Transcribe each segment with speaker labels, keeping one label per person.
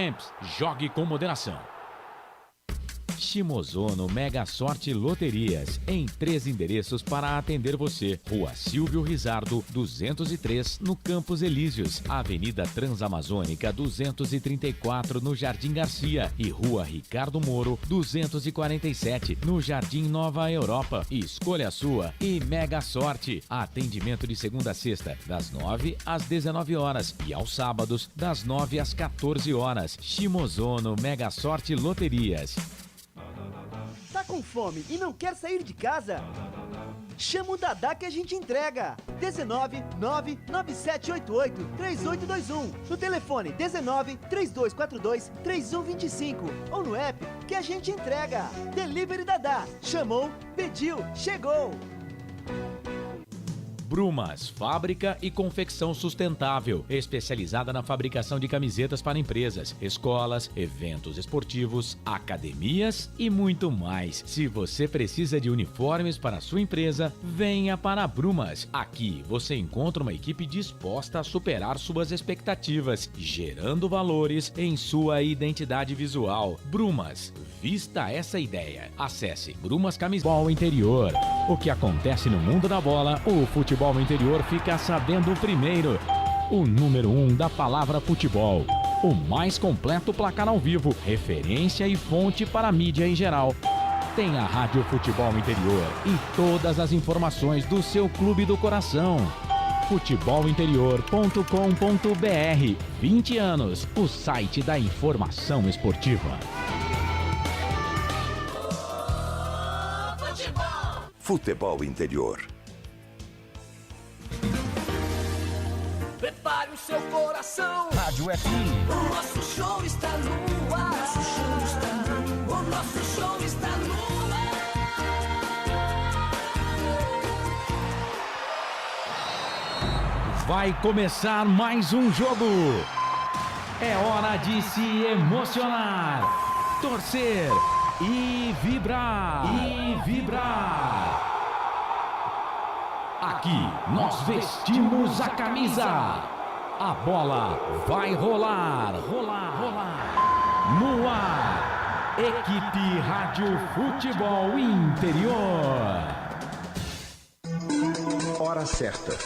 Speaker 1: Champs. Jogue com moderação. Shimozono Mega Sorte Loterias, em 3 endereços para atender você. Rua Silvio Rizardo, 203, no Campos Elíseos. Avenida Transamazônica, 234, no Jardim Garcia. E Rua Ricardo Moro, 247, no Jardim Nova Europa. Escolha a sua e Mega Sorte. Atendimento de segunda a sexta, das 9 às 19 horas. E aos sábados, das 9 às 14 horas. Shimozono Mega Sorte Loterias.
Speaker 2: Tá com fome e não quer sair de casa? Chama o Dadá que a gente entrega. 19 99788 3821. No telefone 19 3242 3125. Ou no app que a gente entrega. Delivery Dadá. Chamou, pediu, chegou.
Speaker 1: Brumas, fábrica e confecção sustentável, especializada na fabricação de camisetas para empresas, escolas, eventos esportivos, academias e muito mais. Se você precisa de uniformes para a sua empresa, venha para a Brumas. Aqui você encontra uma equipe disposta a superar suas expectativas, gerando valores em sua identidade visual. Brumas, vista essa ideia. Acesse Brumas Camisbol Interior. O que acontece no mundo da bola, o futebol interior fica sabendo primeiro. O número 1 da palavra futebol. O mais completo placar ao vivo, referência e fonte para a mídia em geral. Tem a Rádio Futebol Interior e todas as informações do seu clube do coração. futebolinterior.com.br. 20 anos, o site da informação esportiva.
Speaker 3: Futebol Interior.
Speaker 4: Prepare o seu coração.
Speaker 5: Rádio FM.
Speaker 4: O nosso show está no ar. O nosso show está no ar.
Speaker 1: Vai começar mais um jogo. É hora de se emocionar, torcer e vibrar. Aqui nós vestimos a camisa. A bola vai rolar. No ar, equipe Rádio Futebol Interior.
Speaker 3: Hora certa.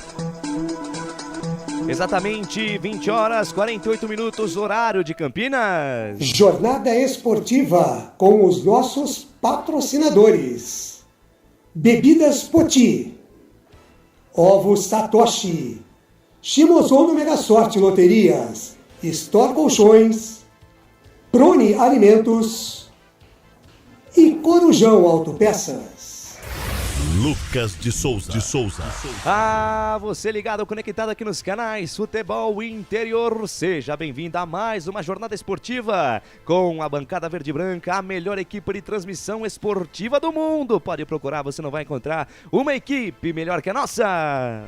Speaker 6: Exatamente 20 horas 48 minutos, horário de Campinas.
Speaker 7: Jornada esportiva com os nossos patrocinadores. Bebidas Poti, Ovos Satoshi, Shimozono Mega Sorte Loterias, Store Colchões, Prone Alimentos e Corujão Autopeças.
Speaker 8: Lucas de Souza.
Speaker 6: Ah, você ligado, conectado aqui nos canais Futebol Interior. Seja bem-vindo a mais uma jornada esportiva com a bancada verde e branca, a melhor equipe de transmissão esportiva do mundo. Pode procurar, você não vai encontrar uma equipe melhor que a nossa.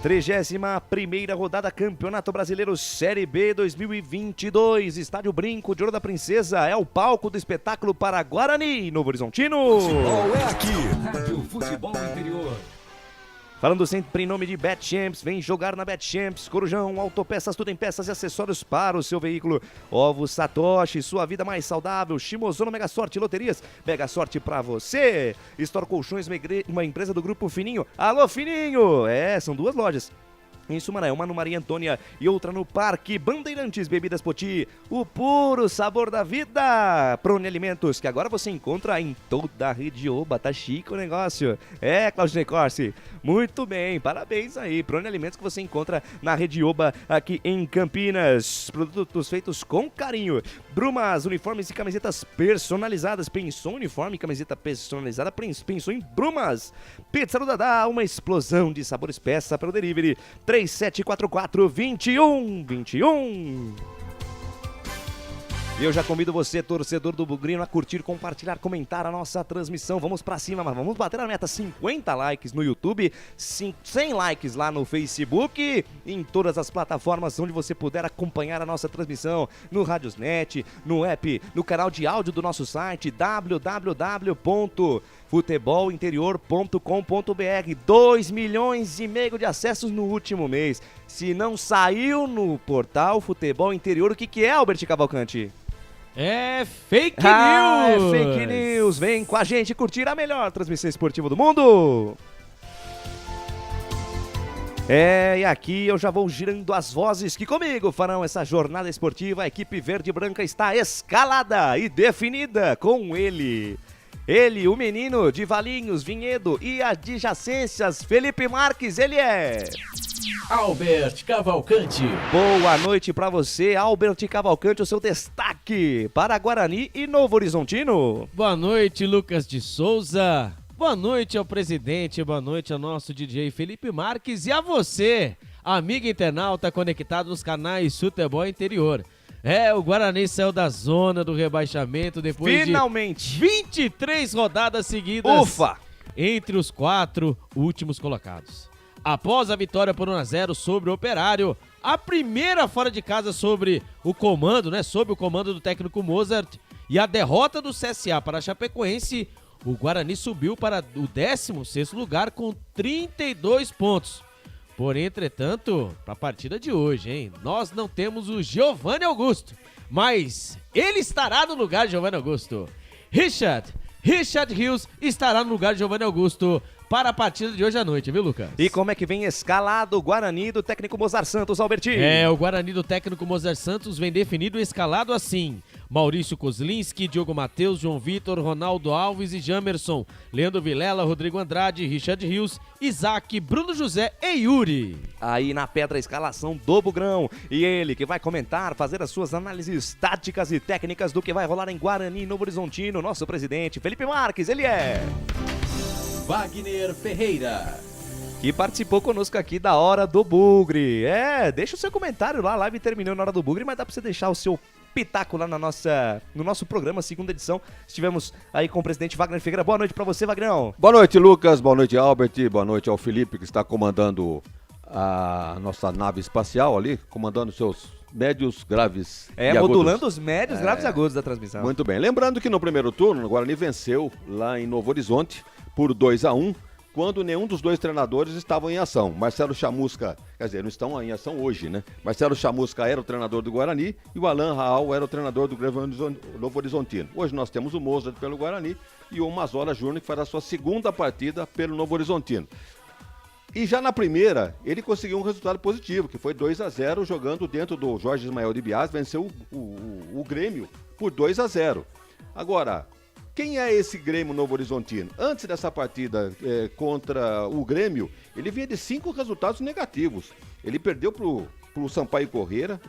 Speaker 6: 31ª rodada Campeonato Brasileiro Série B 2022. Estádio Brinco de Ouro da Princesa é o palco do espetáculo para Guarani, Novo Horizontino.
Speaker 8: Futebol é aqui.
Speaker 1: Rádio Futebol Interior.
Speaker 6: Falando sempre em nome de BetChamps, vem jogar na BetChamps. Corujão, autopeças, tudo em peças e acessórios para o seu veículo. Ovos Satoshi, sua vida mais saudável. Shimozono Mega Sorte Loterias, Mega Sorte pra você. Store Colchões, uma empresa do Grupo Fininho. Alô, Fininho! São duas lojas em Sumaré, uma no Maria Antônia e outra no Parque Bandeirantes. Bebidas Poti, o puro sabor da vida. Prone Alimentos, que agora você encontra em toda a rede Oba. Tá chique o negócio. Claudinei Corsi, muito bem, parabéns aí. Prone Alimentos que você encontra na rede Oba aqui em Campinas. Produtos feitos com carinho. Brumas, uniformes e camisetas personalizadas. Pensou em uniforme e camiseta personalizada? Pensou em Brumas. Pizza do Dadá, uma explosão de sabores. Peça para o delivery 3744-2121. E eu já convido você, torcedor do Bugrino, a curtir, compartilhar, comentar a nossa transmissão. Vamos pra cima, mas vamos bater a meta 50 likes no YouTube, 100 likes lá no Facebook, em todas as plataformas onde você puder acompanhar a nossa transmissão, no Radiosnet, no app, no canal de áudio do nosso site, www.futebolinterior.com.br. 2,5 milhões de acessos no último mês. Se não saiu no portal Futebol Interior, o que é, Albert Cavalcante?
Speaker 5: É fake news!
Speaker 6: É fake news! Vem com a gente curtir a melhor transmissão esportiva do mundo! E aqui eu já vou girando as vozes que comigo farão essa jornada esportiva. A equipe verde e branca está escalada e definida com ele. Ele, o menino de Valinhos, Vinhedo e adjacências, Felipe Marques, ele é...
Speaker 1: Albert Cavalcante.
Speaker 6: Boa noite pra você, Albert Cavalcante, o seu destaque para Guarani e Novo Horizontino.
Speaker 5: Boa noite, Lucas de Souza. Boa noite ao presidente, boa noite ao nosso DJ Felipe Marques e a você, amigo internauta conectado nos canais Futebol Interior. O Guarani saiu da zona do rebaixamento depois
Speaker 6: finalmente
Speaker 5: de 23 rodadas seguidas.
Speaker 6: Ufa!
Speaker 5: Entre os 4 últimos colocados. Após a vitória por 1-0 sobre o Operário, a primeira fora de casa sob o comando do técnico Mozart, e a derrota do CSA para a Chapecoense, o Guarani subiu para o 16º lugar com 32 pontos. Porém, entretanto, para a partida de hoje, nós não temos o Giovanni Augusto, mas ele estará no lugar de Giovanni Augusto. Richard Rios estará no lugar de Giovanni Augusto para a partida de hoje à noite, viu, Lucas?
Speaker 6: E como é que vem escalado o Guarani do técnico Mozart Santos, Albertinho?
Speaker 5: O Guarani do técnico Mozart Santos vem definido e escalado assim: Maurício Kozlinski, Diogo Matheus, João Vitor, Ronaldo Alves e Jamerson, Leandro Vilela, Rodrigo Andrade, Richard Rios, Isaac, Bruno José e Yuri.
Speaker 6: Aí na pedra a escalação do Bugrão, e ele que vai comentar, fazer as suas análises táticas e técnicas do que vai rolar em Guarani e Novo Horizontino, nosso presidente Felipe Marques, ele é...
Speaker 1: Wagner Ferreira,
Speaker 6: que participou conosco aqui da Hora do Bugre. Deixa o seu comentário lá, a live terminou na Hora do Bugre, mas dá pra você deixar o seu pitaco lá no nosso programa, segunda edição. Estivemos aí com o presidente Wagner Ferreira. Boa noite pra você, Wagnão.
Speaker 9: Boa noite, Lucas. Boa noite, Albert. Boa noite ao Felipe, que está comandando a nossa nave espacial ali, comandando seus médios, graves e
Speaker 6: modulando
Speaker 9: agudos.
Speaker 6: Os médios, graves e agudos da transmissão.
Speaker 9: Muito bem. Lembrando que no primeiro turno, o Guarani venceu lá em Novo Horizonte por 2-1, quando nenhum dos dois treinadores estavam em ação. Marcelo Chamusca, quer dizer, não estão em ação hoje, né? Marcelo Chamusca era o treinador do Guarani e o Alan Raal era o treinador do Novo Horizontino. Hoje nós temos o Mozart pelo Guarani e o Mazola Júnior, que fará a sua segunda partida pelo Novo Horizontino. E já na primeira, ele conseguiu um resultado positivo, que foi 2-0, jogando dentro do Jorge Ismael de Bias, venceu o Grêmio por 2-0. Agora, quem é esse Grêmio Novo Horizontino? Antes dessa partida contra o Grêmio, ele vinha de 5 resultados negativos. Ele perdeu pro Sampaio Correia,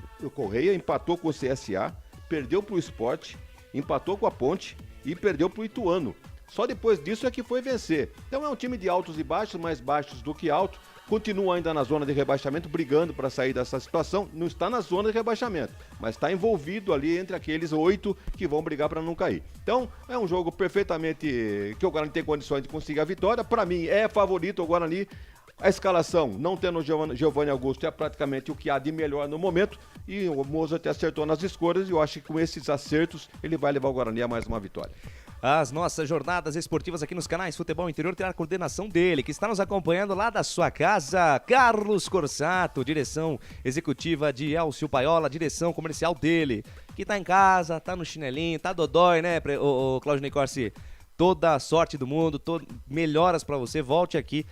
Speaker 9: empatou com o CSA, perdeu pro Sport, empatou com a Ponte e perdeu pro Ituano. Só depois disso é que foi vencer. Então é um time de altos e baixos, mais baixos do que alto. Continua ainda na zona de rebaixamento, brigando para sair dessa situação. Não está na zona de rebaixamento, mas está envolvido ali entre aqueles 8 que vão brigar para não cair. Então é um jogo perfeitamente que o Guarani tem condições de conseguir a vitória. Para mim é favorito o Guarani. A escalação, não tendo o Giovanni Augusto, é praticamente o que há de melhor no momento. E o Mozart acertou nas escolhas e eu acho que com esses acertos ele vai levar o Guarani a mais uma vitória.
Speaker 6: As nossas jornadas esportivas aqui nos canais Futebol Interior terá a coordenação dele, que está nos acompanhando lá da sua casa, Carlos Corsato, direção executiva de Elcio Paiola, direção comercial dele, que tá em casa, tá no chinelinho, tá dodói, né, o Claudinei Corsi? Toda a sorte do mundo, melhoras pra você, volte aqui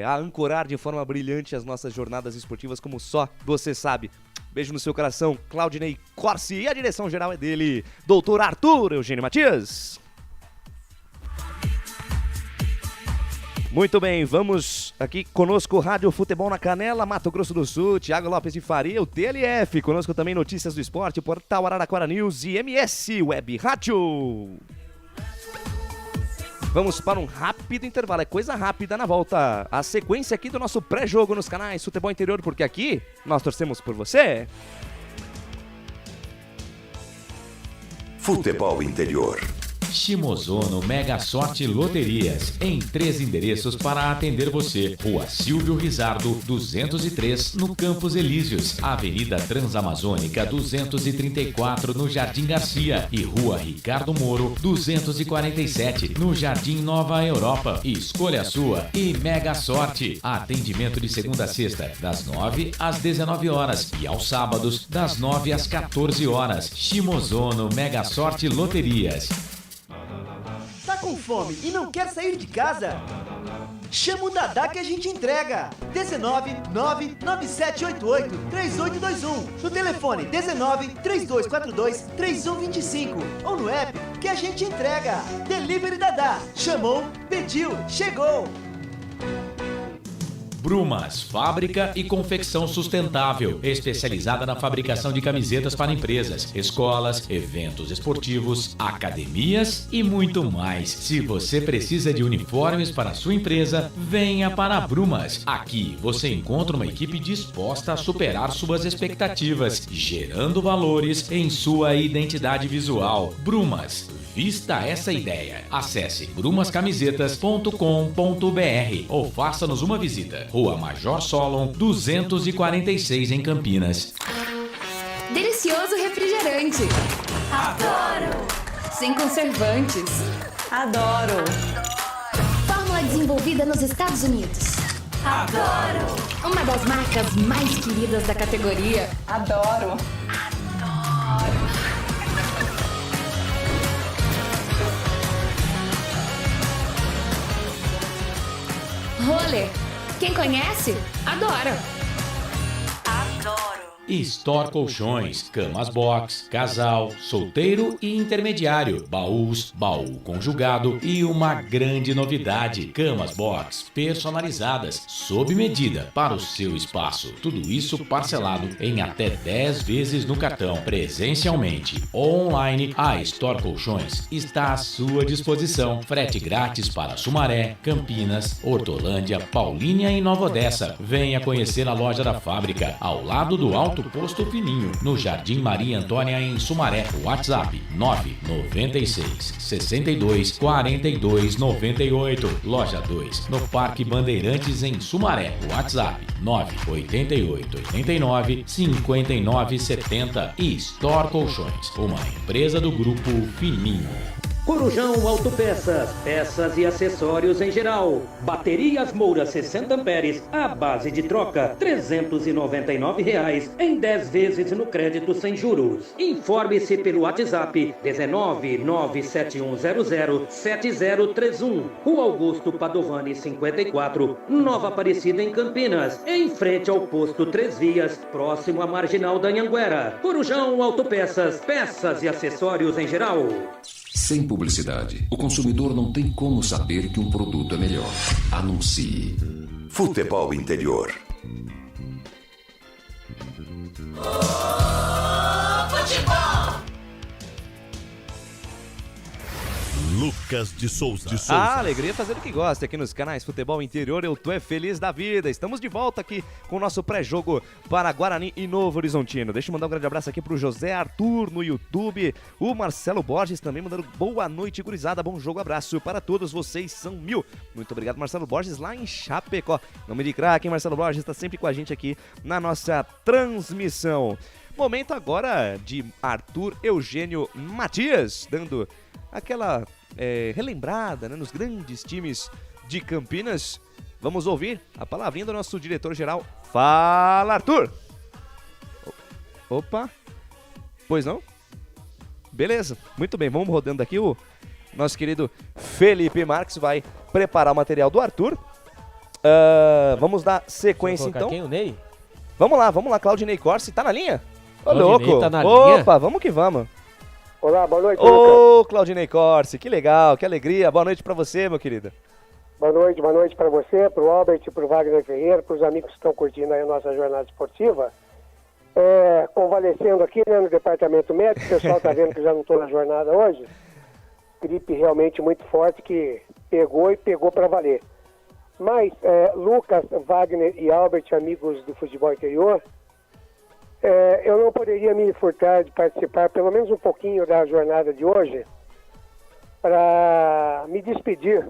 Speaker 6: a ancorar de forma brilhante as nossas jornadas esportivas, como só você sabe. Beijo no seu coração, Claudinei Corsi. E a direção geral é dele, doutor Arthur Eugênio Matias. Muito bem, vamos aqui conosco, Rádio Futebol na Canela, Mato Grosso do Sul, Thiago Lopes de Faria, o TLF. Conosco também Notícias do Esporte, Portal Araraquara News e MS Web Rádio. Vamos para um rápido intervalo, é coisa rápida na volta. A sequência aqui do nosso pré-jogo nos canais Futebol Interior, porque aqui nós torcemos por você.
Speaker 3: Futebol Interior.
Speaker 1: Shimozono Mega Sorte Loterias, em 3 endereços para atender você. Rua Silvio Rizardo, 203, no Campos Elíseos. Avenida Transamazônica, 234, no Jardim Garcia. E Rua Ricardo Moro, 247, no Jardim Nova Europa. Escolha a sua e Mega Sorte. Atendimento de segunda a sexta, das 9 às 19 horas. E aos sábados, das 9 às 14 horas. Shimozono Mega Sorte Loterias.
Speaker 2: Tá com fome e não quer sair de casa? Chama o Dadá que a gente entrega. 19997883821. No telefone 1932423125 ou no app que a gente entrega. Delivery Dadá. Chamou, pediu, chegou.
Speaker 1: Brumas, fábrica e confecção sustentável, especializada na fabricação de camisetas para empresas, escolas, eventos esportivos, academias e muito mais. Se você precisa de uniformes para sua empresa, venha para a Brumas. Aqui você encontra uma equipe disposta a superar suas expectativas, gerando valores em sua identidade visual. Brumas. Vista essa ideia. Acesse brumascamisetas.com.br ou faça-nos uma visita. Rua Major Solon, 246 em Campinas.
Speaker 10: Delicioso refrigerante. Adoro. Sem conservantes. Adoro.
Speaker 11: Fórmula desenvolvida nos Estados Unidos.
Speaker 10: Adoro.
Speaker 11: Uma das marcas mais queridas da categoria.
Speaker 10: Adoro.
Speaker 11: Roller. Quem conhece, adora.
Speaker 10: Adoro.
Speaker 1: Store Colchões, camas box, casal, solteiro e intermediário, baús, baú conjugado e uma grande novidade, camas box personalizadas, sob medida para o seu espaço. Tudo isso parcelado em até 10 vezes no cartão, presencialmente ou online. A Store Colchões está à sua disposição. Frete grátis para Sumaré, Campinas, Hortolândia, Paulínia e Nova Odessa. Venha conhecer a loja da fábrica, ao lado do Alto Posto Fininho, no Jardim Maria Antônia, em Sumaré. WhatsApp 996 62 42 98. Loja 2, no Parque Bandeirantes, em Sumaré. WhatsApp 988 89 59 70. E Store Colchões, uma empresa do Grupo Fininho.
Speaker 12: Corujão Autopeças, peças e acessórios em geral. Baterias Moura 60 amperes, à base de troca, R$ 399 em 10 vezes no crédito sem juros. Informe-se pelo WhatsApp 19971007031. Rua Augusto Padovani 54, Nova Aparecida, em Campinas, em frente ao posto 3 Vias, próximo à Marginal da Anhanguera. Corujão Autopeças, peças e acessórios em geral.
Speaker 13: Sem publicidade, o consumidor não tem como saber que um produto é melhor. Anuncie.
Speaker 3: Futebol Interior.
Speaker 8: Futebol! Lucas de Souza.
Speaker 6: A alegria é fazer o que gosta aqui nos canais Futebol Interior. Eu tô feliz da vida. Estamos de volta aqui com o nosso pré-jogo para Guarani e Novo Horizontino. Deixa eu mandar um grande abraço aqui pro José Arthur no YouTube. O Marcelo Borges também mandando boa noite, gurizada. Bom jogo, abraço para todos. Vocês são 1000. Muito obrigado, Marcelo Borges, lá em Chapecó. Nome de craque, hein? Marcelo Borges está sempre com a gente aqui na nossa transmissão. Momento agora de Arthur Eugênio Matias, dando aquela relembrada, né, nos grandes times de Campinas. Vamos ouvir a palavrinha do nosso diretor-geral. Fala, Arthur! Opa! Pois não? Beleza, muito bem, vamos rodando aqui. O nosso querido Felipe Marques vai preparar o material do Arthur. Vamos dar sequência então.
Speaker 5: Quem, o Ney?
Speaker 6: Vamos lá, Claudinei Corsi, tá na linha? Ô,
Speaker 5: Claudinei
Speaker 6: louco!
Speaker 5: tá na
Speaker 6: Opa,
Speaker 5: linha?
Speaker 6: vamos que vamos.
Speaker 14: Olá, boa noite.
Speaker 6: Ô, Claudinei Corsi, que legal, que alegria. Boa noite pra você, meu querido.
Speaker 14: Boa noite para você, pro Albert, pro Wagner Ferreira, pros amigos que estão curtindo aí a nossa jornada esportiva. Convalescendo aqui, né, no departamento médico, o pessoal tá vendo que já não estou na jornada hoje. Gripe realmente muito forte que pegou para valer. Mas, Lucas, Wagner e Albert, amigos do Futebol Interior, Eu não poderia me furtar de participar pelo menos um pouquinho da jornada de hoje para me despedir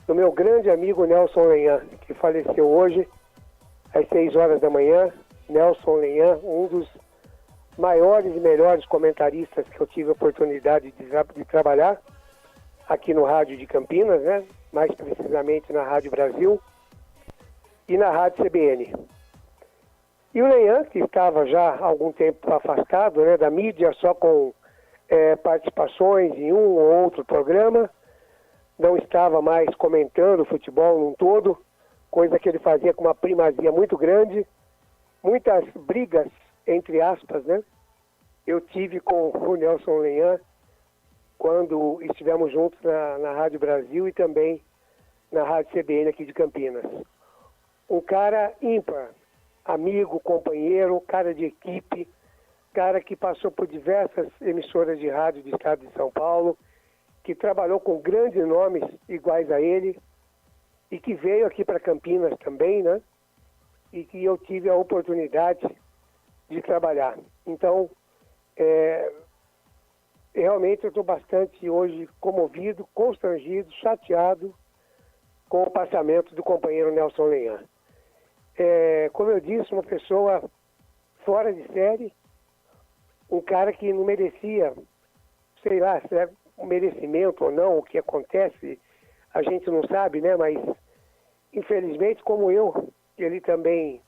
Speaker 14: do meu grande amigo Nelson Lenhan, que faleceu hoje às 6 horas da manhã. Nelson Lenhan, um dos maiores e melhores comentaristas que eu tive a oportunidade de trabalhar aqui no rádio de Campinas, né? Mais precisamente na Rádio Brasil e na Rádio CBN. E o Lenhan, que estava já há algum tempo afastado, né, da mídia, só com participações em um ou outro programa, não estava mais comentando o futebol num todo, coisa que ele fazia com uma primazia muito grande, muitas brigas, entre aspas, né? Eu tive com o Nelson Lenhan quando estivemos juntos na Rádio Brasil e também na Rádio CBN aqui de Campinas. Um cara ímpar, amigo, companheiro, cara de equipe, cara que passou por diversas emissoras de rádio do estado de São Paulo, que trabalhou com grandes nomes iguais a ele e que veio aqui para Campinas também, né? E que eu tive a oportunidade de trabalhar. Então, realmente eu estou bastante hoje comovido, constrangido, chateado com o passamento do companheiro Nelson Lenhan. Como eu disse, uma pessoa fora de série, um cara que não merecia, sei lá, se é um merecimento ou não, o que acontece, a gente não sabe, né? Mas, infelizmente, como eu, ele também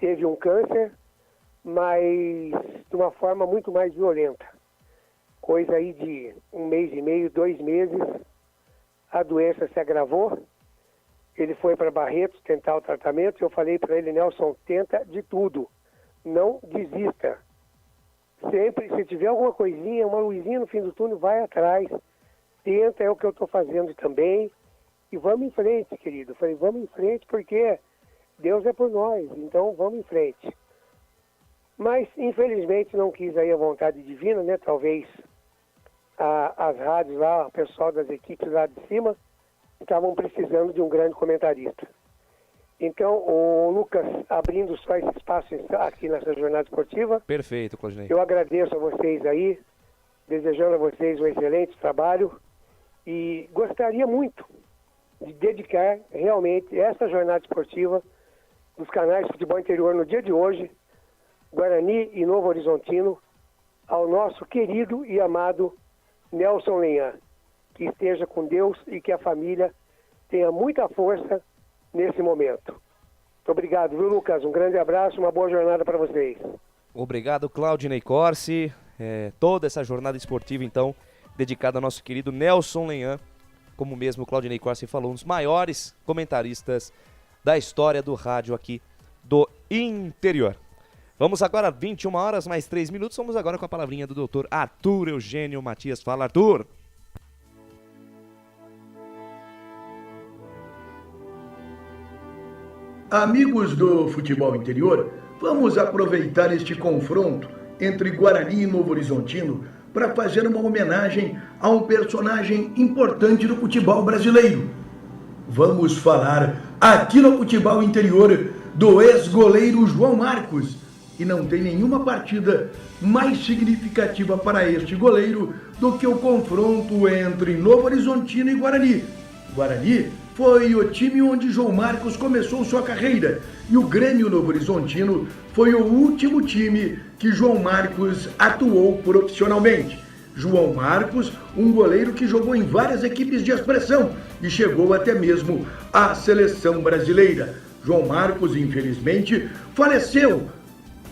Speaker 14: teve um câncer, mas de uma forma muito mais violenta. Coisa aí de 1 mês e meio, 2 meses, a doença se agravou. Ele foi para Barretos tentar o tratamento e eu falei para ele, Nelson, tenta de tudo, não desista. Sempre, se tiver alguma coisinha, uma luzinha no fim do túnel, vai atrás, tenta, é o que eu estou fazendo também, e vamos em frente, querido. Eu falei, vamos em frente porque Deus é por nós, então vamos em frente. Mas, infelizmente, não quis aí a vontade divina, né? Talvez as rádios lá, o pessoal das equipes lá de cima, estavam precisando de um grande comentarista. Então, o Lucas, abrindo só esse espaço aqui nessa jornada esportiva.
Speaker 6: Perfeito, Claudinei.
Speaker 14: Eu agradeço a vocês aí, desejando a vocês um excelente trabalho e gostaria muito de dedicar realmente essa jornada esportiva dos canais de futebol interior no dia de hoje, Guarani e Novo Horizontino, ao nosso querido e amado Nelson Lenhan. Que esteja com Deus e que a família tenha muita força nesse momento. Muito obrigado, viu, Lucas? Um grande abraço, uma boa jornada para vocês.
Speaker 6: Obrigado, Claudinei Corsi. Toda essa jornada esportiva, então, dedicada ao nosso querido Nelson Lenhan, como mesmo o Claudinei Corsi falou, um dos maiores comentaristas da história do rádio aqui do interior. Vamos agora, 21 horas mais 3 minutos, vamos agora com a palavrinha do doutor Arthur Eugênio Matias. Fala, Arthur.
Speaker 15: Amigos do futebol interior, vamos aproveitar este confronto entre Guarani e Novo Horizontino para fazer uma homenagem a um personagem importante do futebol brasileiro. Vamos falar aqui no futebol interior do ex-goleiro João Marcos. E não tem nenhuma partida mais significativa para este goleiro do que o confronto entre Novo Horizontino e Guarani. Guarani foi o time onde João Marcos começou sua carreira e o Grêmio Novo Horizontino foi o último time que João Marcos atuou profissionalmente. João Marcos, um goleiro que jogou em várias equipes de expressão e chegou até mesmo à seleção brasileira. João Marcos, infelizmente, faleceu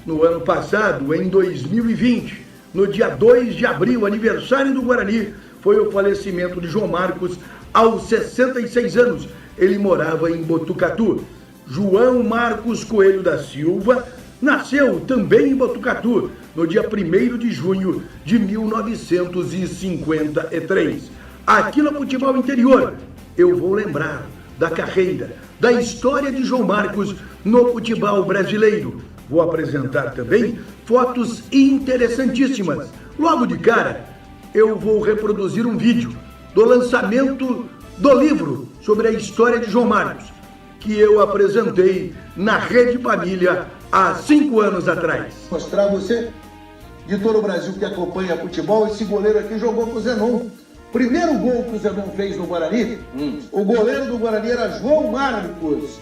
Speaker 15: no ano passado, em 2020. No dia 2 de abril, aniversário do Guarani, foi o falecimento de João Marcos aos 66 anos. Ele morava em Botucatu. João Marcos Coelho da Silva nasceu também em Botucatu, no dia 1º de junho de 1953. Aqui no Futebol Interior, eu vou lembrar da carreira, da história de João Marcos no futebol brasileiro. Vou apresentar também fotos interessantíssimas. Logo de cara, eu vou reproduzir um vídeo do lançamento do livro sobre a história de João Marcos, que eu apresentei na Rede Família há 5 anos atrás.
Speaker 16: Mostrar a você de todo o Brasil que acompanha futebol, esse goleiro aqui jogou com o Zenon. Primeiro gol que o Zenon fez no Guarani, o goleiro do Guarani era João Marcos,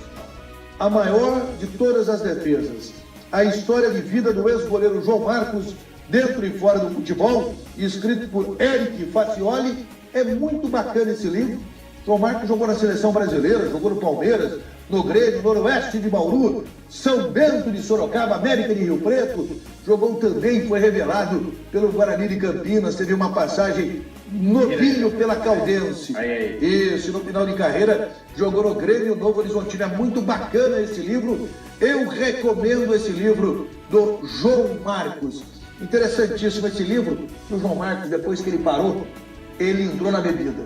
Speaker 16: a maior de todas as defesas. A história de vida do ex-goleiro João Marcos, dentro e fora do futebol, escrito por Eric Facioli. É muito bacana esse livro. João Marcos jogou na seleção brasileira, jogou no Palmeiras, no Grêmio, Noroeste de Bauru, São Bento de Sorocaba, América de Rio Preto. Jogou também, foi revelado pelo Guarani de Campinas, teve uma passagem novinho pela Caldense. Isso, no final de carreira, jogou no Grêmio Novo Horizontino. É muito bacana esse livro. Eu recomendo esse livro do João Marcos. Interessantíssimo esse livro. O João Marcos, depois que ele parou, ele entrou na bebida.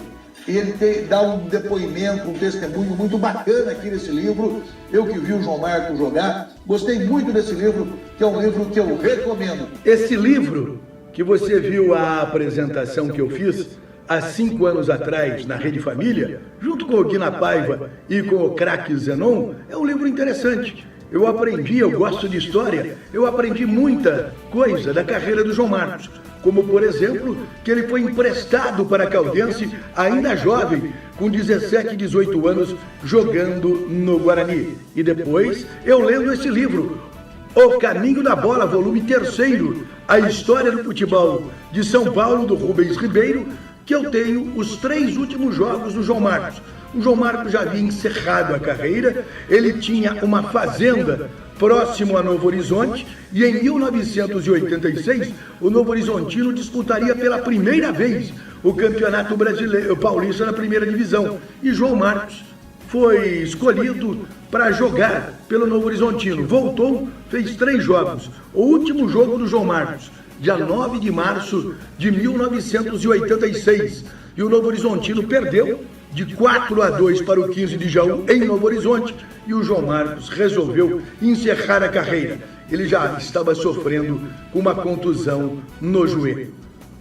Speaker 16: E ele dá um depoimento, um testemunho muito bacana aqui nesse livro. Eu que vi o João Marcos jogar, gostei muito desse livro, que é um livro que eu recomendo.
Speaker 15: Esse livro que você viu a apresentação que eu fiz há 5 anos atrás na Rede Família, junto com o Guina Paiva e com o craque Zenon, é um livro interessante. Eu aprendi, eu gosto de história, eu aprendi muita coisa da carreira do João Marcos. Como, por exemplo, que ele foi emprestado para a Caldense, ainda jovem, com 17, 18 anos, jogando no Guarani. E depois, eu lendo esse livro, O Caminho da Bola, volume 3º, a história do futebol de São Paulo, do Rubens Ribeiro, que eu tenho os 3 últimos jogos do João Marcos. O João Marcos já havia encerrado a carreira, ele tinha uma fazenda próximo a Novo Horizonte, e em 1986 o Novo Horizontino disputaria pela primeira vez o Campeonato Brasileiro Paulista na primeira divisão. E João Marcos foi escolhido para jogar pelo Novo Horizontino. Voltou, fez 3 jogos. O último jogo do João Marcos, dia 9 de março de 1986. E o Novo Horizontino perdeu de 4-2 para o 15 de Jaú em Novo Horizonte, e o João Marcos resolveu encerrar a carreira. Ele já estava sofrendo com uma contusão no joelho.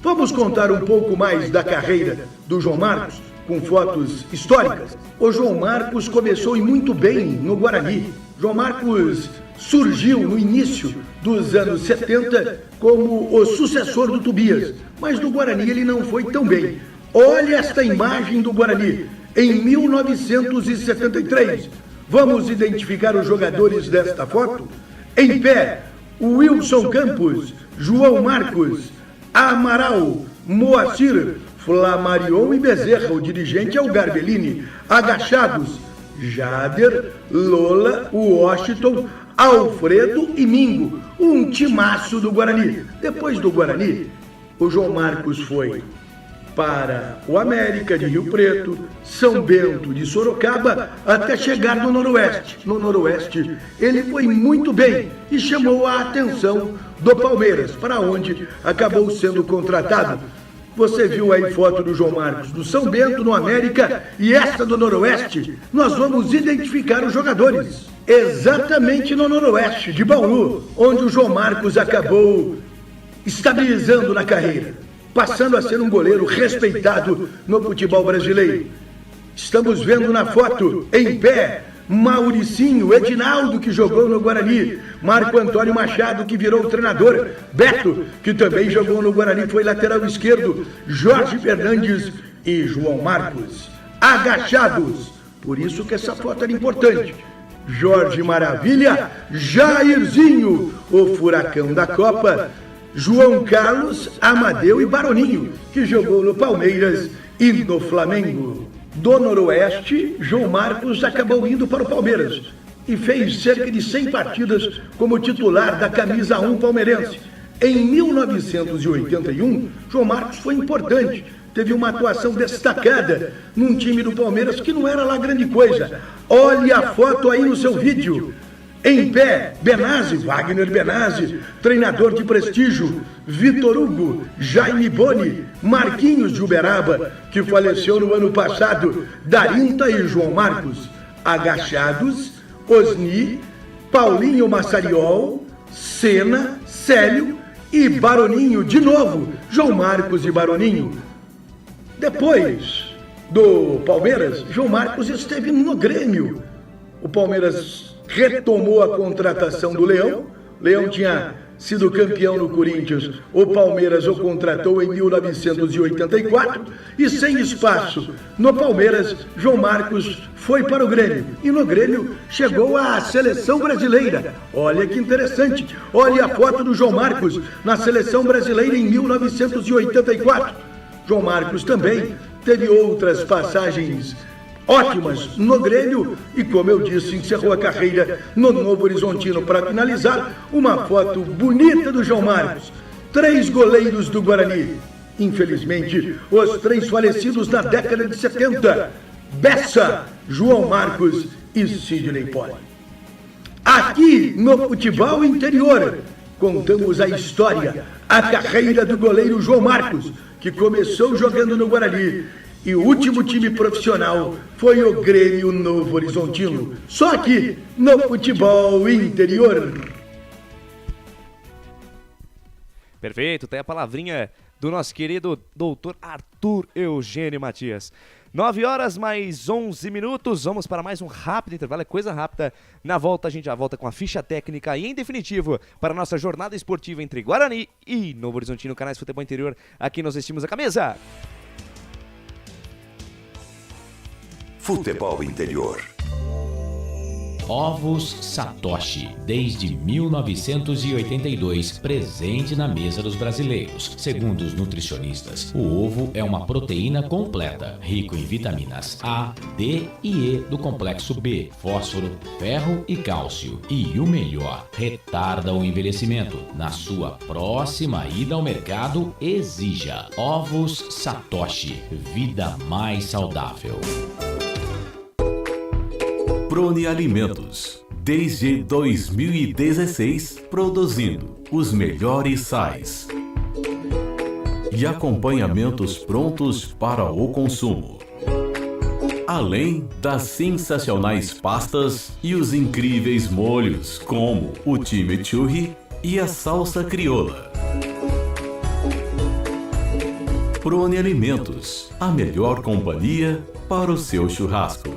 Speaker 15: Vamos contar um pouco mais da carreira do João Marcos, com fotos históricas. O João Marcos começou muito bem no Guarani. João Marcos surgiu no início dos anos 70 como o sucessor do Tobias, mas no Guarani ele não foi tão bem. Olha esta imagem do Guarani, em 1973. Vamos identificar os jogadores desta foto? Em pé, Wilson Campos, João Marcos, Amaral, Moacir, Flamarion e Bezerra. O dirigente é o Garbellini. Agachados, Jader, Lola, Washington, Alfredo e Mingo. Um timaço do Guarani. Depois do Guarani, o João Marcos foi para o América de Rio Preto, São Bento de Sorocaba, até chegar no Noroeste. No Noroeste, ele foi muito bem e chamou a atenção do Palmeiras, para onde acabou sendo contratado. Você viu aí foto do João Marcos do São Bento, no América, e esta do Noroeste. Nós vamos identificar os jogadores. Exatamente no Noroeste, de Bauru, onde o João Marcos acabou estabilizando na carreira, passando a ser um goleiro respeitado no futebol brasileiro. Estamos vendo na foto, em pé, Mauricinho, Edinaldo, que jogou no Guarani, Marco Antônio Machado, que virou treinador, Beto, que também jogou no Guarani, foi lateral esquerdo, Jorge Fernandes e João Marcos. Agachados, por isso que essa foto era importante. Jorge Maravilha, Jairzinho, o furacão da Copa, João Carlos, Amadeu e Baroninho, que jogou no Palmeiras e no Flamengo. Do Noroeste, João Marcos acabou indo para o Palmeiras e fez cerca de 100 partidas como titular da camisa 1 palmeirense. Em 1981, João Marcos foi importante, teve uma atuação destacada num time do Palmeiras que não era lá grande coisa. Olhe a foto aí no seu vídeo. Em pé, Benazzi, Wagner Benazzi, treinador de prestígio, Vitor Hugo, Jaime Boni, Marquinhos de Uberaba, que faleceu no ano passado, Darinta e João Marcos. Agachados, Osni, Paulinho Massariol, Senna, Célio e Baroninho de novo, João Marcos e Baroninho. Depois do Palmeiras, João Marcos esteve no Grêmio. o Palmeiras retomou a contratação do Leão. Leão tinha sido campeão no Corinthians, o Palmeiras o contratou em 1984 e sem espaço no Palmeiras, João Marcos foi para o Grêmio e no Grêmio chegou à seleção brasileira. Olha que interessante, olha a foto do João Marcos na seleção brasileira em 1984. João Marcos também teve outras passagens ótimas no Grêmio e, como eu disse, encerrou a carreira no Novo Horizontino. Para finalizar, uma foto bonita do João Marcos. 3 goleiros do Guarani. Infelizmente, os 3 falecidos na década de 70. Bessa, João Marcos e Sidney Poli. Aqui no Futebol Interior, contamos a história, a carreira do goleiro João Marcos, que começou jogando no Guarani. E o último time profissional foi o Grêmio Novo Horizontino. Só aqui no Futebol Interior.
Speaker 6: Perfeito, tem a palavrinha do nosso querido doutor Arthur Eugênio Matias. 9 horas mais 11 minutos, vamos para mais um rápido intervalo, é coisa rápida. Na volta a gente já volta com a ficha técnica e em definitivo para a nossa jornada esportiva entre Guarani e Novo Horizontino, canais Futebol Interior. Aqui nós vestimos a camisa.
Speaker 3: Futebol Interior.
Speaker 1: Ovos Satoshi, desde 1982, presente na mesa dos brasileiros. Segundo os nutricionistas, o ovo é uma proteína completa, rico em vitaminas A, D e E do complexo B, fósforo, ferro e cálcio. E o melhor, retarda o envelhecimento. Na sua próxima ida ao mercado, exija Ovos Satoshi, vida mais saudável.
Speaker 17: Prone Alimentos, desde 2016, produzindo os melhores sais e acompanhamentos prontos para o consumo. Além das sensacionais pastas e os incríveis molhos, como o chimichurri e a salsa crioula. Prone Alimentos, a melhor companhia para o seu churrasco.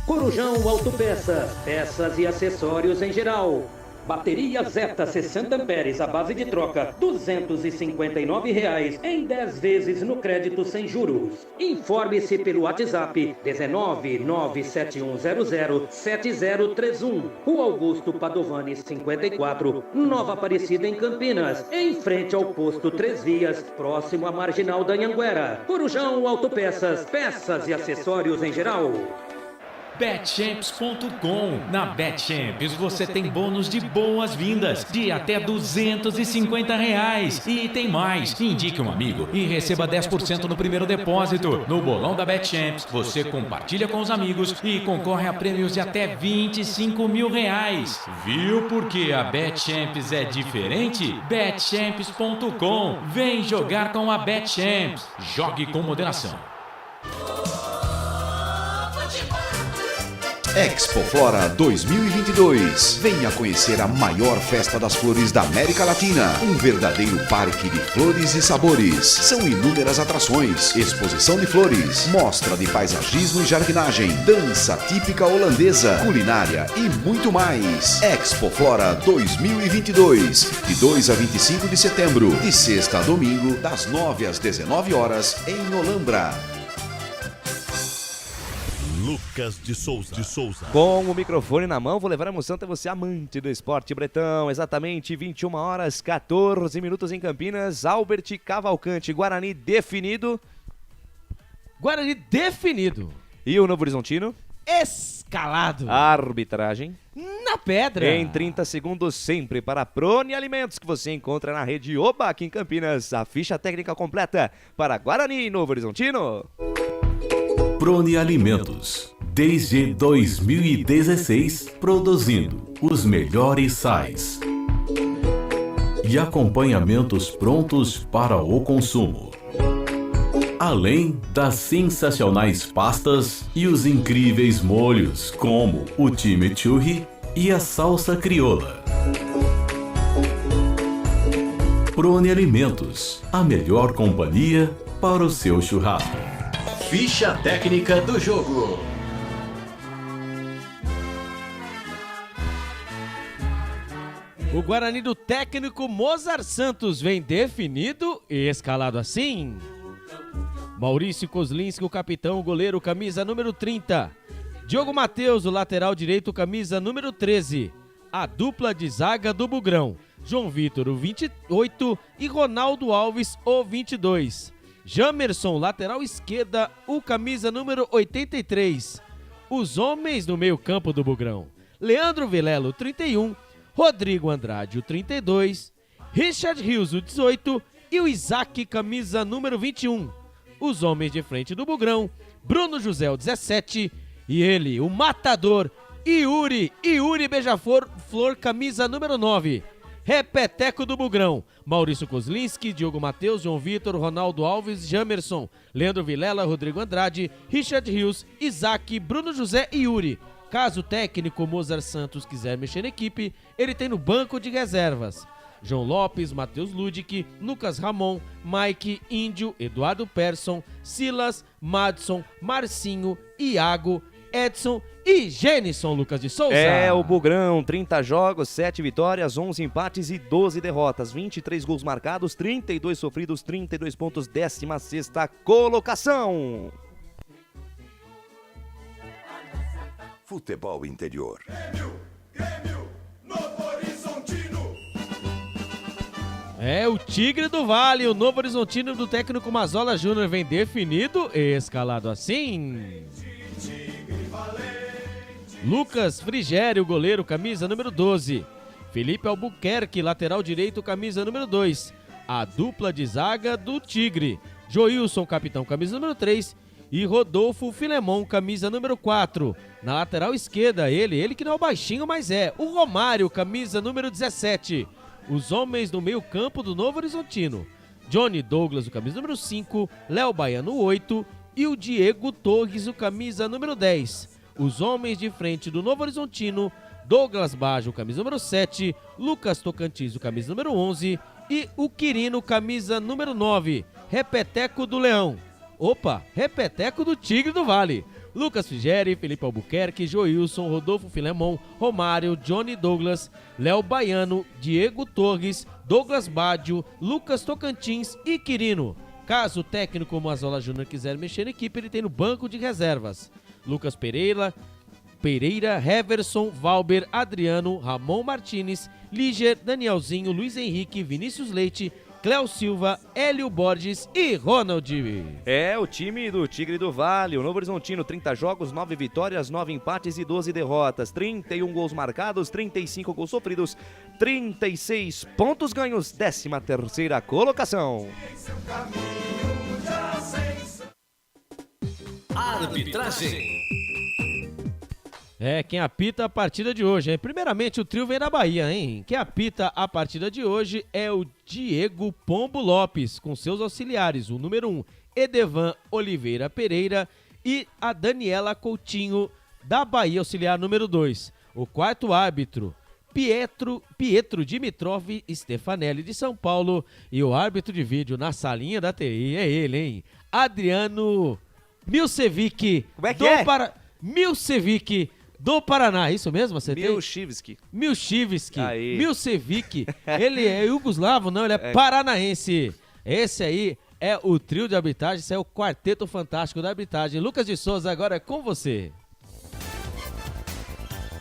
Speaker 12: Corujão Autopeças, peças e acessórios em geral. Bateria Zeta 60 amperes à base de troca, R$ 259 em 10 vezes no crédito sem juros. Informe-se pelo WhatsApp 19971007031. Rua Augusto Padovani 54, Nova Aparecida em Campinas, em frente ao posto 3 Vias, próximo à Marginal da Anhanguera. Corujão Autopeças, peças e acessórios em geral.
Speaker 1: Betchamps.com. Na Betchamps você tem bônus de boas-vindas de até R$250. E tem mais. Indique um amigo e receba 10% no primeiro depósito. No bolão da Betchamps, você compartilha com os amigos e concorre a prêmios de até R$25 mil. Viu porque a Betchamps é diferente? Betchamps.com. Vem jogar com a Betchamps. Jogue com moderação.
Speaker 3: Expo Flora 2022. Venha conhecer a maior festa das flores da América Latina. Um verdadeiro parque de flores e sabores. São inúmeras atrações, exposição de flores, mostra de paisagismo e jardinagem, dança típica holandesa, culinária e muito mais. Expo Flora 2022. De 2 a 25 de setembro. De sexta a domingo, das 9 às 19 horas, em Olambra.
Speaker 8: Lucas de Souza.
Speaker 6: Com o microfone na mão, vou levar a emoção até você, amante do esporte bretão. Exatamente 21 horas, 14 minutos em Campinas. Albert Cavalcante, Guarani definido.
Speaker 5: Guarani definido.
Speaker 6: E o Novo Horizontino?
Speaker 5: Escalado.
Speaker 6: Arbitragem
Speaker 5: na pedra.
Speaker 6: Em 30 segundos, sempre para Prone Alimentos, que você encontra na rede Oba aqui em Campinas. A ficha técnica completa para Guarani e Novo Horizontino.
Speaker 17: Prone Alimentos, desde 2016, produzindo os melhores sais e acompanhamentos prontos para o consumo. Além das sensacionais pastas e os incríveis molhos, como o chimichurri e a salsa crioula. Prone Alimentos, a melhor companhia para o seu churrasco.
Speaker 18: Ficha técnica do jogo.
Speaker 5: O Guarani do técnico Mozart Santos vem definido e escalado assim: Maurício Kozlinski, o capitão, o goleiro, camisa número 30. Diogo Matheus, o lateral direito, camisa número 13. A dupla de zaga do Bugrão: João Vitor, o 28, e Ronaldo Alves, o 22. Jamerson, lateral esquerda, o camisa número 83. Os homens no meio campo do Bugrão: Leandro Vilela, o 31, Rodrigo Andrade, o 32, Richard Rios, o 18 e o Isaac, camisa número 21. Os homens de frente do Bugrão: Bruno José, o 17, e ele, o matador, Yuri Beija-Flor, camisa número 9. Repeteco do Bugrão: Maurício Kozlinski, Diogo Matheus, João Vitor, Ronaldo Alves, Jamerson, Leandro Vilela, Rodrigo Andrade, Richard Rios, Isaac, Bruno José e Yuri. Caso o técnico Mozart Santos quiser mexer na equipe, ele tem no banco de reservas João Lopes, Matheus Ludic, Lucas Ramon, Mike, Índio, Eduardo Persson, Silas, Madson, Marcinho, Iago, Edson e Genison Lucas de Souza.
Speaker 6: É o Bugrão, 30 jogos, 7 vitórias, 11 empates e 12 derrotas, 23 gols marcados, 32 sofridos, 32 pontos, 16ª colocação.
Speaker 3: Futebol interior.
Speaker 5: É o Tigre do Vale, o Novo Horizontino do técnico Mazola Júnior vem definido e escalado assim: Lucas Frigério, goleiro, camisa número 12. Felipe Albuquerque, lateral direito, camisa número 2. A dupla de zaga do Tigre: Joilson, capitão, camisa número 3. E Rodolfo Filemon, camisa número 4. Na lateral esquerda, ele que não é o baixinho, mas é o Romário, camisa número 17. Os homens no meio campo do Novo Horizontino: Johnny Douglas, o camisa número 5, Léo Baiano, 8, e o Diego Torres, o camisa número 10. Os homens de frente do Novo Horizontino: Douglas Baggio, camisa número 7, Lucas Tocantins, o camisa número 11, e o Quirino, camisa número 9. Repeteco do Leão. Opa, repeteco do Tigre do Vale: Lucas Frigério, Felipe Albuquerque, Joilson, Rodolfo Filemon, Romário, Johnny Douglas, Léo Baiano, Diego Torres, Douglas Baggio, Lucas Tocantins e Quirino. Caso o técnico Mazola Júnior quiser mexer na equipe, ele tem no banco de reservas Lucas Pereira, Heverson, Valber, Adriano, Ramon Martins, Líger, Danielzinho, Luiz Henrique, Vinícius Leite, Cléo Silva, Hélio Borges e Ronald.
Speaker 6: É o time do Tigre do Vale, o Novo Horizontino: 30 jogos, 9 vitórias, 9 empates e 12 derrotas, 31 gols marcados, 35 gols sofridos, 36 pontos ganhos, 13ª colocação.
Speaker 8: Arbitragem.
Speaker 5: É, quem apita a partida de hoje, hein? Primeiramente, o trio vem da Bahia, hein? Quem apita a partida de hoje é o Diego Pombo Lopes, com seus auxiliares, o número 1, Edevan Oliveira Pereira, e a Daniela Coutinho, da Bahia, auxiliar número 2. O quarto árbitro, Pietro Dimitrov Stefanelli, de São Paulo, e o árbitro de vídeo na salinha da TI é ele, hein? Adriano Milcevic.
Speaker 6: Como é que é?
Speaker 5: Milcevic, do Paraná, isso mesmo? Acertei?
Speaker 6: Milchivski.
Speaker 5: Milcevic, ele é iugoslavo, não, ele é paranaense. Esse aí é o trio de arbitragem, esse é o quarteto fantástico da arbitragem. Lucas de Souza, agora é com você.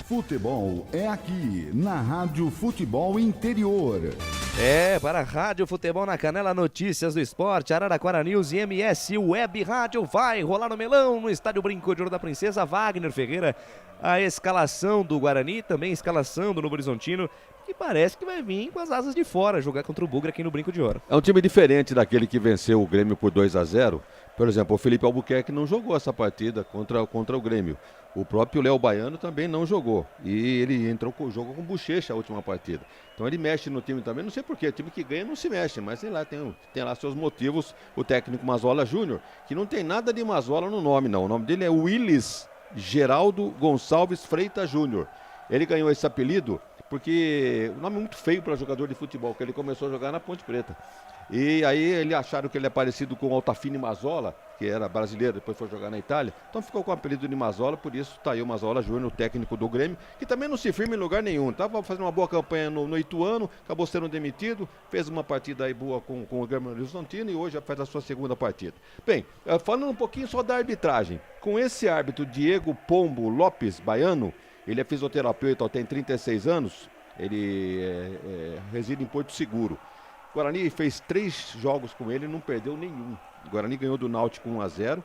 Speaker 18: Futebol é aqui, na Rádio Futebol Interior.
Speaker 6: É, para a Rádio Futebol na Canela, notícias do esporte, Araraquara News e MS Web Rádio. Vai rolar no melão, no estádio Brinco de Ouro da Princesa. Wagner Ferreira, a escalação do Guarani, também a escalação do Novo Horizontino, que parece que vai vir com as asas de fora, jogar contra o Bugre aqui no Brinco de Ouro.
Speaker 9: É um time diferente daquele que venceu o Grêmio por 2-0. Por exemplo, o Felipe Albuquerque não jogou essa partida contra o Grêmio. O próprio Léo Baiano também não jogou. E ele jogou com bochecha a última partida. Então ele mexe no time também, não sei porquê. O time que ganha não se mexe, mas sei lá, tem lá seus motivos. O técnico Mazola Júnior, que não tem nada de Mazola no nome, não. O nome dele é Willis Geraldo Gonçalves Freitas Júnior. Ele ganhou esse apelido porque o nome é muito feio para jogador de futebol, que ele começou a jogar na Ponte Preta. E aí ele acharam que ele é parecido com o Altafine Mazzola, que era brasileiro, depois foi jogar na Itália. Então ficou com o apelido de Mazzola, por isso tá aí o Mazzola Júnior, o técnico do Grêmio, que também não se firma em lugar nenhum. Tava fazendo uma boa campanha no Ituano, acabou sendo demitido, fez uma partida aí boa com o Grêmio Horizontino e hoje já faz a sua segunda partida. Bem, falando um pouquinho só da arbitragem. Com esse árbitro Diego Pombo Lopes, baiano, ele é fisioterapeuta, tem 36 anos, ele reside em Porto Seguro. O Guarani fez 3 jogos com ele e não perdeu nenhum. O Guarani ganhou do Náutico 1-0,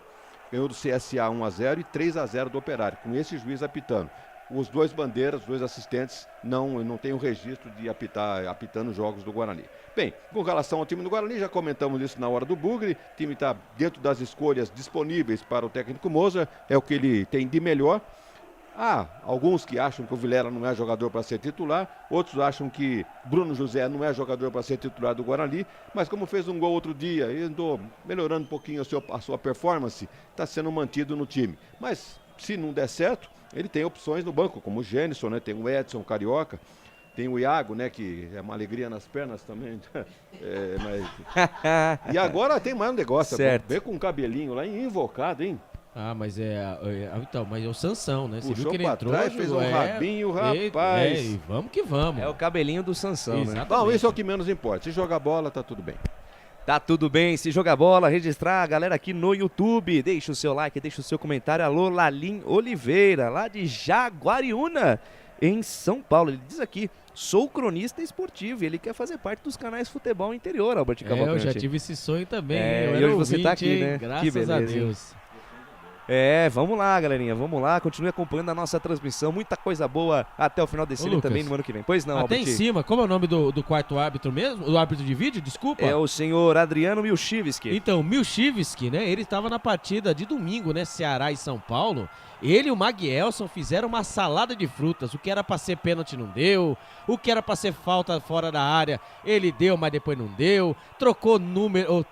Speaker 9: ganhou do CSA 1-0 e 3-0 do Operário, com esse juiz apitando. Os 2 bandeiras, os 2 assistentes, não tem o registro de apitando jogos do Guarani. Bem, com relação ao time do Guarani, já comentamos isso na hora do Bugre, o time está dentro das escolhas disponíveis para o técnico Moza, é o que ele tem de melhor. Há alguns que acham que o Vilela não é jogador para ser titular, outros acham que Bruno José não é jogador para ser titular do Guarani, mas como fez um gol outro dia e andou melhorando um pouquinho a sua performance, está sendo mantido no time. Mas se não der certo, ele tem opções no banco, como o Gênison, né? Tem o Edson, o Carioca, tem o Iago, né? Que é uma alegria nas pernas também. E agora tem mais um negócio, vê com um cabelinho lá invocado, hein?
Speaker 5: Ah, mas mas é o Sansão, né? Você
Speaker 9: Puxou
Speaker 5: viu que ele
Speaker 9: pra
Speaker 5: entrou,
Speaker 9: trás, fez um rabinho, rapaz.
Speaker 5: E vamos que vamos.
Speaker 6: É o cabelinho do Sansão, né?
Speaker 9: Bom, isso é o que menos importa. Se jogar bola, tá tudo bem.
Speaker 6: Tá tudo bem, se jogar bola, registrar a galera aqui no YouTube. Deixa o seu like, deixa o seu comentário. Alô, Lalim Oliveira, lá de Jaguariúna, em São Paulo. Ele diz aqui, sou cronista esportivo e ele quer fazer parte dos canais Futebol Interior, Albert Cavalcante.
Speaker 5: Eu já tive esse sonho também.
Speaker 6: E hoje você tá aqui, né?
Speaker 5: Graças a Deus.
Speaker 6: Vamos lá, galerinha, vamos lá, continue acompanhando a nossa transmissão, muita coisa boa até o final desse ano também no ano que vem. Pois não,
Speaker 5: até
Speaker 6: Albert?
Speaker 5: em cima, como é o nome do quarto árbitro mesmo? O árbitro de vídeo, desculpa?
Speaker 6: É o senhor Adriano Milchivski.
Speaker 5: Então, Milchivski, né, ele estava na partida de domingo, né, Ceará e São Paulo. Ele e o Maguielson fizeram uma salada de frutas, o que era pra ser pênalti não deu, o que era pra ser falta fora da área, ele deu, mas depois não deu, trocou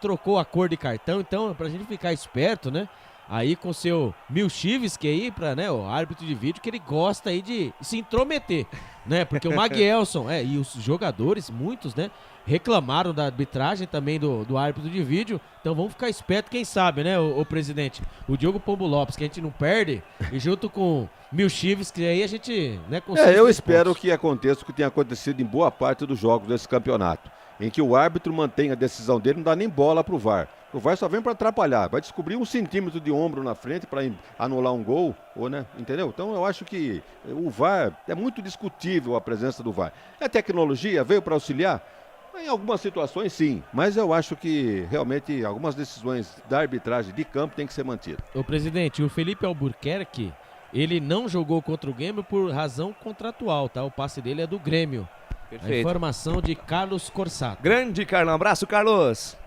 Speaker 5: trocou a cor de cartão, então, pra gente ficar esperto, né? Aí com o seu Milchivski aí, o árbitro de vídeo, que ele gosta aí de se intrometer, né? Porque o Maguielson, e os jogadores, muitos, né? Reclamaram da arbitragem também do árbitro de vídeo. Então vamos ficar esperto, quem sabe, né, o presidente? O Diogo Pombo Lopes, que a gente não perde, e junto com Milchivski aí a gente, né, consegue.
Speaker 9: Eu espero que aconteça o que tem acontecido em boa parte dos jogos desse campeonato, em que o árbitro mantém a decisão dele, não dá nem bola pro VAR. O VAR só vem para atrapalhar, vai descobrir 1 centímetro de ombro na frente para anular um gol, entendeu? Então eu acho que o VAR, é muito discutível a presença do VAR. A tecnologia veio para auxiliar? Em algumas situações sim, mas eu acho que realmente algumas decisões da arbitragem de campo tem que ser mantidas.
Speaker 5: Ô presidente, o Felipe Albuquerque, ele não jogou contra o Grêmio por razão contratual, tá? O passe dele é do Grêmio. Perfeito. A informação de Carlos Corsato.
Speaker 6: Grande Carlão, abraço Carlos!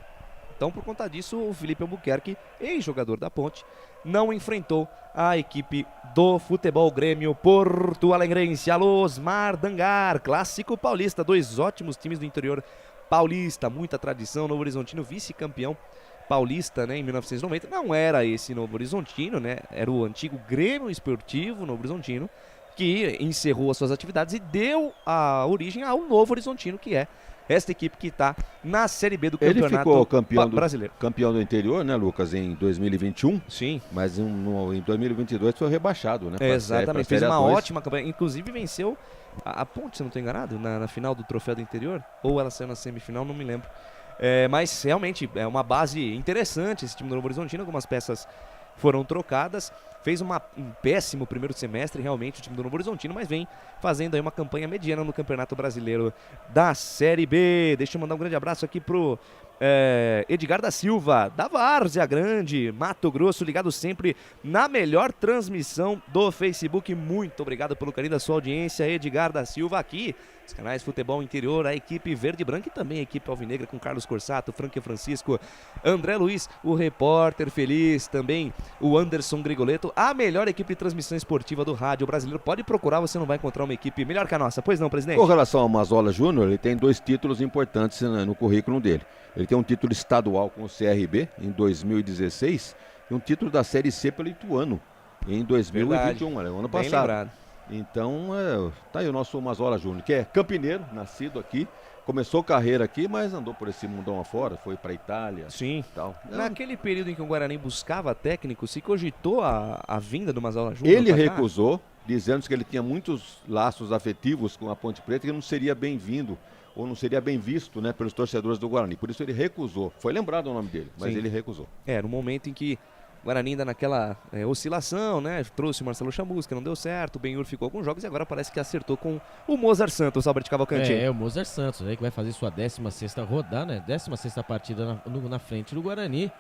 Speaker 6: Então, por conta disso, o Felipe Albuquerque, ex-jogador da Ponte, não enfrentou a equipe do Futebol Grêmio Porto Alegrense. Alô, Osmar Dangar, clássico paulista, 2 ótimos times do interior paulista, muita tradição. Novo Horizontino, vice-campeão paulista, né, em 1990. Não era esse Novo Horizontino, né, era o antigo Grêmio Esportivo Novo Horizontino, que encerrou as suas atividades e deu a origem ao Novo Horizontino, que é esta equipe que está na Série B do Campeonato
Speaker 9: Ele ficou campeão
Speaker 6: brasileiro.
Speaker 9: Campeão do interior, né, Lucas, em 2021.
Speaker 6: Sim.
Speaker 9: Mas em 2022 foi rebaixado, né?
Speaker 6: Exatamente, fez uma ótima campanha. Inclusive venceu a Ponte, se não estou enganado, na final do Troféu do Interior. Ou ela saiu na semifinal, não me lembro. Mas realmente é uma base interessante esse time do Novo Horizontino. Algumas peças foram trocadas. Fez um péssimo primeiro semestre, realmente, o time do Novo Horizontino, mas vem fazendo aí uma campanha mediana no Campeonato Brasileiro da Série B. Deixa eu mandar um grande abraço aqui pro Edgar da Silva, da Várzea Grande, Mato Grosso, ligado sempre na melhor transmissão do Facebook. Muito obrigado pelo carinho da sua audiência, Edgar da Silva, aqui os canais Futebol Interior, a equipe Verde e Branca e também a equipe Alvinegra com Carlos Corsato, Franque Francisco, André Luiz, o repórter feliz, também o Anderson Grigoleto, a melhor equipe de transmissão esportiva do rádio brasileiro. Pode procurar, você não vai encontrar uma equipe melhor que a nossa, pois não, presidente?
Speaker 9: Com relação ao Mazzola Júnior, ele tem 2 títulos importantes no currículo dele. Ele tem um título estadual com o CRB em 2016 e um título da Série C pelo Ituano em 2021, ano passado.
Speaker 6: Lembrado.
Speaker 9: Então, tá aí o nosso Mazola Júnior, que é campineiro, nascido aqui, começou carreira aqui, mas andou por esse mundão afora, foi pra Itália.
Speaker 6: Sim.
Speaker 9: Tal.
Speaker 6: Naquele período em que o Guarani buscava técnico, se cogitou a vinda do Mazola Júnior?
Speaker 9: Ele recusou, dizendo que ele tinha muitos laços afetivos com a Ponte Preta e que não seria bem-vindo ou não seria bem visto, né, pelos torcedores do Guarani. Por isso ele recusou. Foi lembrado o nome dele, mas
Speaker 6: Sim.
Speaker 9: ele recusou.
Speaker 6: No momento em que o Guarani ainda naquela oscilação, né? Trouxe o Marcelo Chamusca, não deu certo, o Benhur ficou com jogos e agora parece que acertou com o Mozart Santos, Albert Cavalcanti.
Speaker 5: O Mozart Santos, aí que vai fazer sua 16ª rodada, né? 16ª partida na frente do Guarani.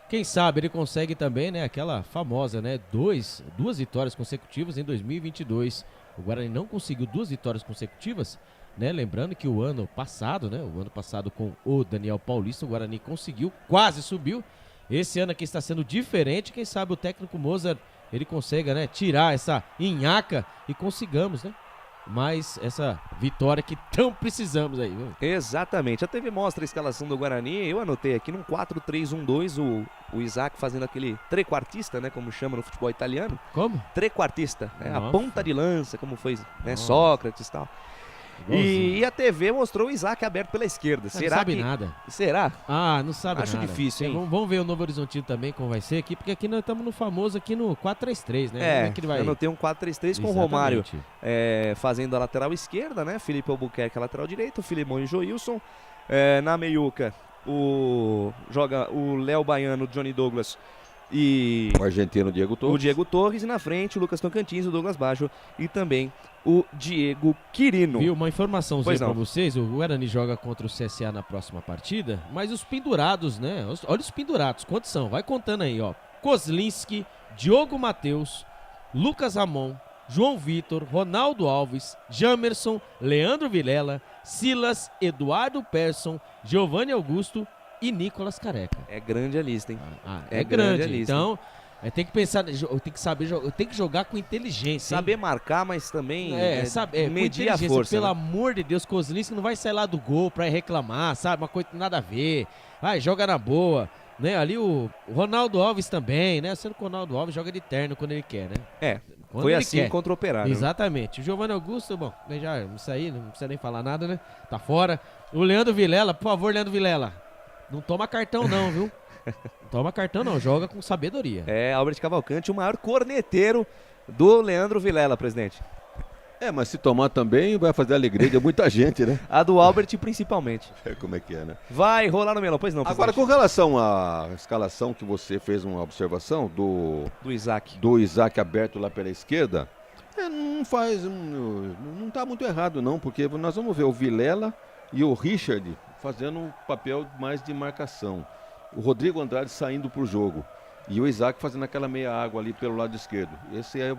Speaker 5: Quem sabe ele consegue também, né? Aquela famosa, né? Duas vitórias consecutivas em 2022. O Guarani não conseguiu 2 vitórias consecutivas, né? Lembrando que o ano passado, né? O ano passado com o Daniel Paulista, o Guarani conseguiu, quase subiu. Esse ano aqui está sendo diferente. Quem sabe o técnico Mozart, ele consegue, né? Tirar essa nhaca e consigamos, né? Mais essa vitória que tão precisamos aí, viu?
Speaker 6: Exatamente. A TV mostra a escalação do Guarani. Eu anotei aqui num 4-3-1-2, o Isaac fazendo aquele trequartista, né? Como chama no futebol italiano.
Speaker 5: Como?
Speaker 6: Trequartista, né? A
Speaker 5: Nossa.
Speaker 6: ponta de lança, como foi, né? Sócrates e tal. E a TV mostrou o Isaac aberto pela esquerda.
Speaker 5: Não sabe nada.
Speaker 6: Será?
Speaker 5: Ah, não sabe
Speaker 6: Acho
Speaker 5: nada.
Speaker 6: difícil, hein?
Speaker 5: Vamos ver o Novo Horizontino também, como vai ser aqui, porque aqui nós estamos no famoso aqui no 4-3-3, né? Como é que ele vai...
Speaker 6: eu anotei um 4-3-3 com o Romário fazendo a lateral esquerda, né? Felipe Albuquerque a lateral direita, o Filemão e Joilson. Na meiuca, joga o Léo Baiano, o Johnny Douglas e...
Speaker 9: O argentino Diego Torres.
Speaker 6: O Diego Torres e na frente o Lucas Tocantins, o Douglas Baggio e também o Diego Quirino.
Speaker 5: Viu, uma informaçãozinha pra vocês, o Guarani joga contra o CSA na próxima partida, mas os pendurados, né? Olha os pendurados, quantos são? Vai contando aí, ó. Kozlinski, Diogo Matheus, Lucas Ramon, João Vitor, Ronaldo Alves, Jamerson, Leandro Vilela, Silas, Eduardo Persson, Giovanni Augusto e Nicolas Careca.
Speaker 6: É grande a lista, hein?
Speaker 5: É grande a lista. Então, tem que pensar, tem que saber, tem que jogar com inteligência.
Speaker 6: Saber marcar, mas também
Speaker 5: medir
Speaker 6: a força.
Speaker 5: Pelo
Speaker 6: né?
Speaker 5: amor de Deus, Kozlinski não vai sair lá do gol pra reclamar, sabe? Uma coisa que nada a ver. Vai, joga na boa. Né? Ali o Ronaldo Alves também, né? Sendo que o Ronaldo Alves joga de terno quando ele quer, né? Quando
Speaker 6: foi
Speaker 5: ele
Speaker 6: assim
Speaker 5: quer.
Speaker 6: contra o Operário.
Speaker 5: Exatamente. O Giovanni Augusto, bom, já isso aí, não precisa nem falar nada, né? Tá fora. O Leandro Vilela, por favor, Leandro Vilela, não toma cartão não, viu? Não toma cartão não, joga com sabedoria.
Speaker 6: Albert Cavalcanti, o maior corneteiro do Leandro Vilela, presidente.
Speaker 9: Mas se tomar também vai fazer a alegria de muita gente, né?
Speaker 6: A do Albert principalmente.
Speaker 9: Como é que é, né?
Speaker 6: Vai rolar no melão, pois não, presidente.
Speaker 9: Agora, com relação à escalação que você fez uma observação do Isaac aberto lá pela esquerda, não tá muito errado não, porque nós vamos ver o Vilela e o Richard fazendo um papel mais de marcação. O Rodrigo Andrade saindo pro jogo. E o Isaac fazendo aquela meia água ali pelo lado esquerdo. Esse é o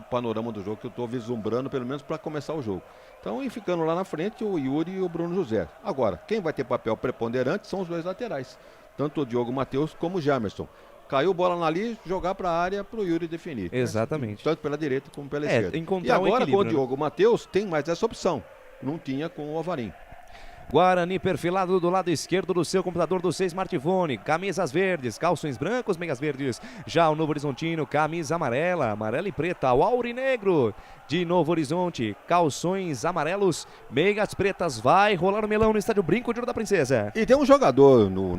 Speaker 9: panorama do jogo que eu estou vislumbrando, pelo menos para começar o jogo. Então, e ficando lá na frente, o Yuri e o Bruno José. Agora, quem vai ter papel preponderante são os dois laterais. Tanto o Diogo Matheus como o Jamerson. Caiu bola ali, jogar para a área para o Yuri definir.
Speaker 6: Exatamente.
Speaker 9: Tanto pela direita como pela esquerda.
Speaker 6: Encontrar
Speaker 9: e agora com o
Speaker 6: né?
Speaker 9: Diogo Matheus tem mais essa opção. Não tinha com o Alvarim.
Speaker 6: Guarani perfilado do lado esquerdo do seu computador do seu smartphone. Camisas verdes, calções brancos, meias verdes. Já o Novo Horizontino, camisa amarela, amarela e preta. O Aurinegro de Novo Horizonte, calções amarelos, meias pretas. Vai rolar o melão no estádio Brinco de Ouro da Princesa.
Speaker 9: E tem um jogador no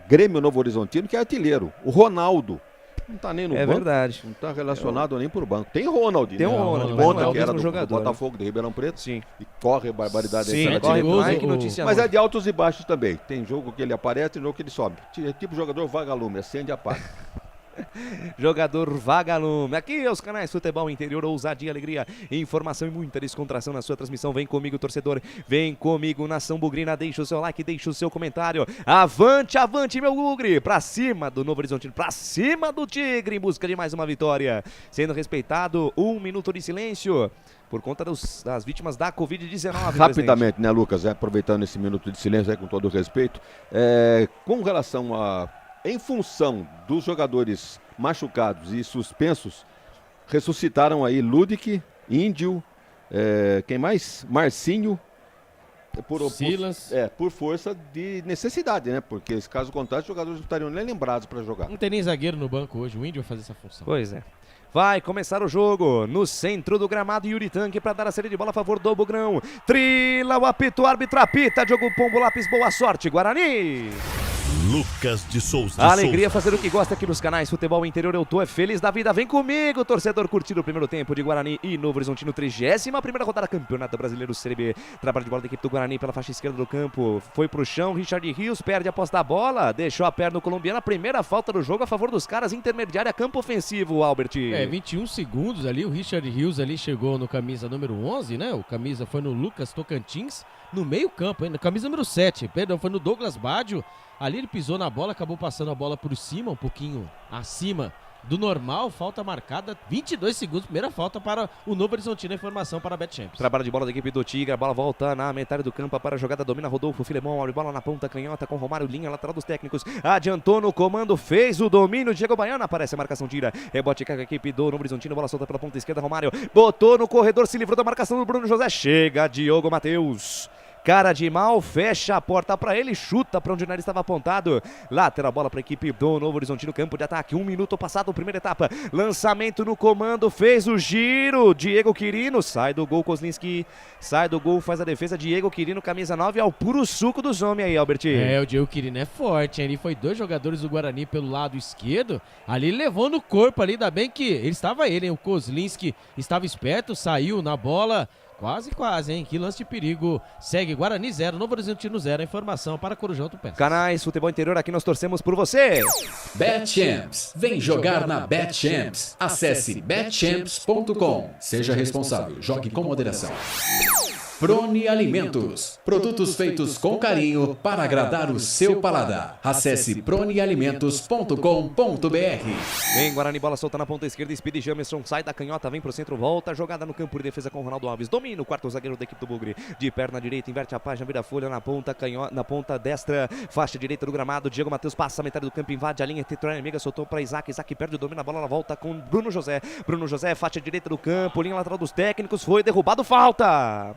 Speaker 9: Grêmio Novo Horizontino que é artilheiro, o Ronaldo. Não tá nem no banco.
Speaker 6: Verdade.
Speaker 9: Não tá relacionado nem por banco. Tem Ronald.
Speaker 6: Tem o Ronald.
Speaker 9: Ponta que era do
Speaker 6: jogador,
Speaker 9: Botafogo de Ribeirão Preto.
Speaker 6: Sim.
Speaker 9: E corre barbaridade.
Speaker 6: Sim, corre mais que notícia.
Speaker 9: Mas é de altos e baixos também. Tem jogo que ele aparece, tem jogo que ele sobe. É tipo jogador vagalume, acende e apaga.
Speaker 6: Jogador vagalume. Aqui é os canais Futebol Interior, ousadia, alegria, informação e muita descontração na sua transmissão. Vem comigo, torcedor. Vem comigo, Nação Bugrina. Deixa o seu like, deixa o seu comentário. Avante, avante, meu Bugre. Pra cima do Novo Horizontino, pra cima do Tigre, em busca de mais uma vitória. Sendo respeitado, 1 minuto de silêncio por conta das vítimas da Covid-19.
Speaker 9: Rapidamente, né, Lucas? Aproveitando esse minuto de silêncio aí, com todo o respeito. Com relação a... Em função dos jogadores machucados e suspensos, ressuscitaram aí Ludic, Índio, quem mais? Marcinho,
Speaker 5: Silas.
Speaker 9: Por força de necessidade, né? Porque, caso contrário, os jogadores não estariam nem lembrados para jogar.
Speaker 5: Não tem nem zagueiro no banco hoje, o Índio vai fazer essa função.
Speaker 6: Pois é. Vai começar o jogo no centro do gramado. Yuri Tanque para dar a saída de bola a favor do Bugrão. Trila o apito, o árbitro apita. Diogo Pombo Lápis, boa sorte, Guarani.
Speaker 19: Lucas de Souza.
Speaker 6: A alegria fazer o que gosta aqui nos canais Futebol Interior. Eu tô feliz da vida. Vem comigo, torcedor, curtir o primeiro tempo de Guarani e Novo Horizontino. 31ª rodada, Campeonato Brasileiro Série B. Trabalho de bola da equipe do Guarani pela faixa esquerda do campo. Foi pro chão, Richard Rios perde a posse da bola. Deixou a perna no colombiano. A primeira falta do jogo a favor dos caras. Intermediária, campo ofensivo, Albert.
Speaker 5: 21 segundos ali. O Richard Rios ali chegou no camisa número 11, né? O camisa foi no Lucas Tocantins. No meio campo, hein? No camisa número 7. Perdão, foi no Douglas Baggio. Ali ele pisou na bola, acabou passando a bola por cima, um pouquinho acima do normal. Falta marcada, 22 segundos, primeira falta para o Novo Horizontino. Informação para a BetChamps.
Speaker 6: Trabalho de bola da equipe do Tigre, a bola volta na metade do campo para a jogada, domina Rodolfo Filemão, abre bola na ponta canhota com Romário, linha lateral dos técnicos, adiantou no comando, fez o domínio, Diego Baiano, aparece a marcação, tira, rebote com a equipe do Novo Horizontino, bola solta pela ponta esquerda, Romário, botou no corredor, se livrou da marcação do Bruno José, chega Diogo Matheus. Cara de mal, fecha a porta para ele, chuta para onde o nariz estava apontado. Lateral bola para a equipe do Novo Horizontino, campo de ataque. 1 minuto passado, primeira etapa. Lançamento no comando, fez o giro. Diego Quirino, sai do gol, Kozlinski. Sai do gol, faz a defesa. Diego Quirino, camisa 9, ao puro suco dos homens aí, Albert.
Speaker 5: O Diego Quirino é forte. Ele foi 2 jogadores do Guarani pelo lado esquerdo. Ali ele levou no corpo ali, ainda bem que ele, hein? O Kozlinski estava esperto, saiu na bola. Quase, hein? Que lance de perigo. Segue Guarani 0, Novo Horizontino 0. Informação para Corujão Autopeças.
Speaker 6: Canais Futebol Interior, aqui nós torcemos por você.
Speaker 8: BetChamps. Vem jogar na BetChamps. Acesse betchamps.com. Seja responsável. Jogue com moderação. Prone Alimentos. Produtos feitos com carinho para agradar o seu paladar. Acesse pronealimentos.com.br.
Speaker 6: Vem Guarani, bola solta na ponta esquerda, Speedy Jamerson sai da canhota, vem pro centro, volta, jogada no campo de defesa com Ronaldo Alves, domina o quarto zagueiro da equipe do Bugre, de perna direita, inverte a página, vira a folha na ponta, canhota, na ponta destra, faixa direita do gramado, Diego Matheus passa a metade do campo, invade a linha, territorial inimiga, soltou para Isaac perde o domínio, a bola na volta com Bruno José, faixa direita do campo, linha lateral dos técnicos, foi derrubado, falta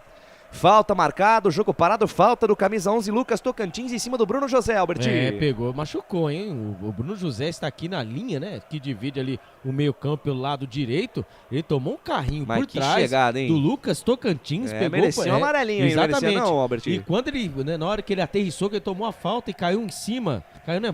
Speaker 6: marcado, jogo parado, falta do camisa 11, Lucas Tocantins em cima do Bruno José, Albert.
Speaker 5: Pegou, machucou, hein? O Bruno José está aqui na linha, né? Que divide ali o meio campo pelo lado direito. Ele tomou um carrinho por trás
Speaker 6: chegada,
Speaker 5: do Lucas Tocantins. Pegou,
Speaker 6: merecia um amarelinho,
Speaker 5: exatamente.
Speaker 6: Merecia não, Albert.
Speaker 5: E quando ele, né, na hora que ele aterrissou, que ele tomou a falta e caiu em cima,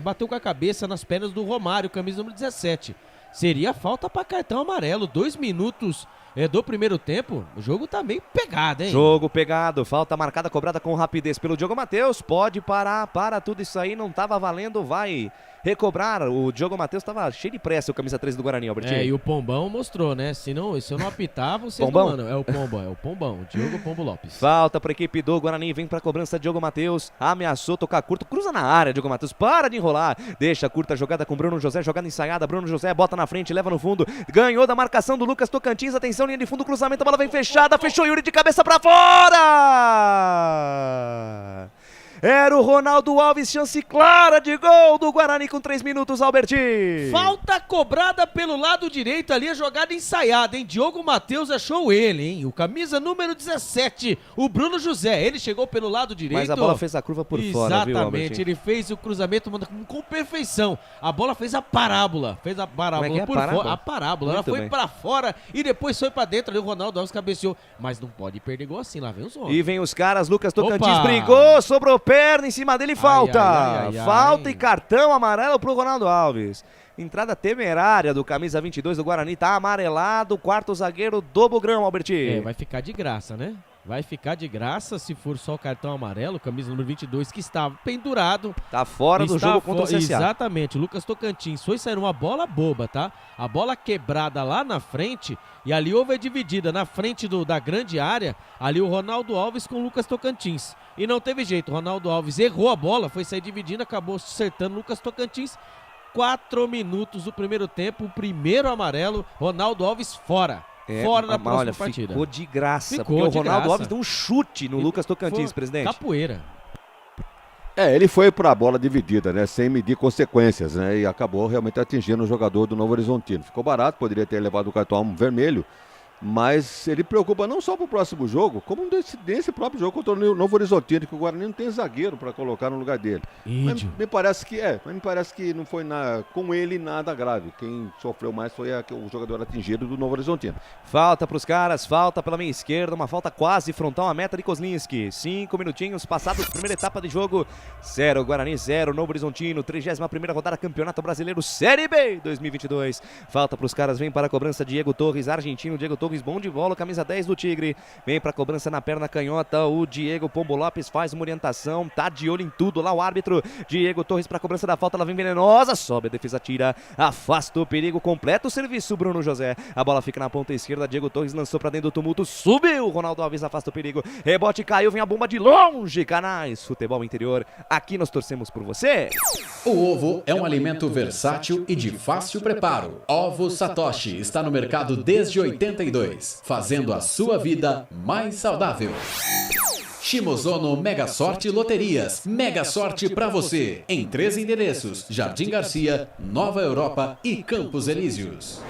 Speaker 5: bateu com a cabeça nas pernas do Romário, camisa número 17. Seria falta para cartão amarelo, 2 minutos do primeiro tempo. O jogo tá meio pegado, hein?
Speaker 6: Jogo pegado, falta marcada, cobrada com rapidez pelo Diogo Matheus. Pode parar, para tudo isso aí, não tava valendo, vai recobrar. O Diogo Matheus tava cheio de pressa, o camisa 13 do Guarani, Albert.
Speaker 5: E o Pombão mostrou, né? Se eu não apitar, vocês
Speaker 6: Pombão?
Speaker 5: não, é o Pombão, o Diogo Pombo Lopes.
Speaker 6: Falta pra equipe do Guarani, vem pra cobrança, Diogo Matheus, ameaçou tocar curto, cruza na área, Diogo Matheus, para de enrolar, deixa curta a jogada com Bruno José, jogada ensaiada, Bruno José bota na frente, leva no fundo, ganhou da marcação do Lucas Tocantins, atenção, linha de fundo, cruzamento, a bola vem fechada, fechou Yuri de cabeça pra fora! Era o Ronaldo Alves, chance clara de gol do Guarani com 3 minutos, Alberti.
Speaker 5: Falta cobrada pelo lado direito ali, a jogada ensaiada, hein? Diogo Matheus achou ele, hein? O camisa número 17, o Bruno José. Ele chegou pelo lado direito.
Speaker 6: Mas a bola fez a curva por fora, viu, Albert?
Speaker 5: Exatamente, ele fez o cruzamento com perfeição. A bola fez a parábola. Fez a parábola
Speaker 6: Como é que é
Speaker 5: por
Speaker 6: a parábola?
Speaker 5: fora. A parábola.
Speaker 6: Muito
Speaker 5: Ela foi
Speaker 6: bem.
Speaker 5: pra fora e depois foi pra dentro ali. O Ronaldo Alves cabeceou. Mas não pode perder gol assim, lá vem os homens.
Speaker 6: E vem os caras, Lucas Tocantins
Speaker 5: Opa!
Speaker 6: brigou, sobrou perna em cima dele, falta.
Speaker 5: ai,
Speaker 6: Falta e cartão amarelo pro Ronaldo Alves. Entrada temerária do camisa 22 do Guarani, tá amarelado, quarto zagueiro do Bugrão, Alberti.
Speaker 5: Vai ficar de graça, né? Vai ficar de graça se for só o cartão amarelo, camisa número 22, que estava pendurado.
Speaker 6: Tá fora do jogo contra o CSA.
Speaker 5: Exatamente, o Lucas Tocantins foi sair uma bola boba, tá? A bola quebrada lá na frente, e ali houve a dividida na frente da grande área, ali o Ronaldo Alves com o Lucas Tocantins. E não teve jeito, o Ronaldo Alves errou a bola, foi sair dividindo, acabou acertando o Lucas Tocantins. 4 minutos do primeiro tempo, o primeiro amarelo, Ronaldo Alves fora. Fora da próxima partida.
Speaker 6: Ficou de graça,
Speaker 5: Ficou
Speaker 6: porque
Speaker 5: de
Speaker 6: o Ronaldo
Speaker 5: graça.
Speaker 6: Alves deu um chute no Lucas Tocantins, presidente.
Speaker 5: Capoeira.
Speaker 9: Ele foi para a bola dividida, né? Sem medir consequências, né? E acabou realmente atingindo o jogador do Novo Horizontino. Ficou barato, poderia ter levado o cartão vermelho, Mas ele preocupa não só para o próximo jogo, como desse próprio jogo contra o Novo Horizontino, que o Guarani não tem zagueiro para colocar no lugar dele. Mas me parece que não foi com ele nada grave. Quem sofreu mais foi o jogador atingido do Novo Horizontino.
Speaker 6: Falta para os caras, falta pela minha esquerda, uma falta quase frontal à meta de Kozlinski. 5 minutinhos passados, primeira etapa de jogo. 0 Guarani, 0 Novo Horizontino. 31ª rodada, Campeonato Brasileiro Série B 2022. Falta para os caras, vem para a cobrança Diego Torres, argentino. Diego Torres, bom de bola, camisa 10 do Tigre. Vem para a cobrança na perna canhota. O Diego Pombo Lopes faz uma orientação, tá de olho em tudo lá o árbitro. Diego Torres para a cobrança da falta, ela vem venenosa, sobe a defesa, tira, afasta o perigo, completa o serviço Bruno José. A bola fica na ponta esquerda, Diego Torres lançou para dentro do tumulto, subiu, Ronaldo Alves afasta o perigo, rebote caiu, vem a bomba de longe. Canais Futebol Interior, aqui nós torcemos por você.
Speaker 8: O ovo é um alimento versátil e de fácil preparo. Ovo Satoshi está no mercado desde 82, fazendo a sua vida mais saudável. Shimozono Mega Sorte Loterias. Mega Sorte pra você. Em 3 endereços: Jardim Garcia, Nova Europa e Campos Elíseos.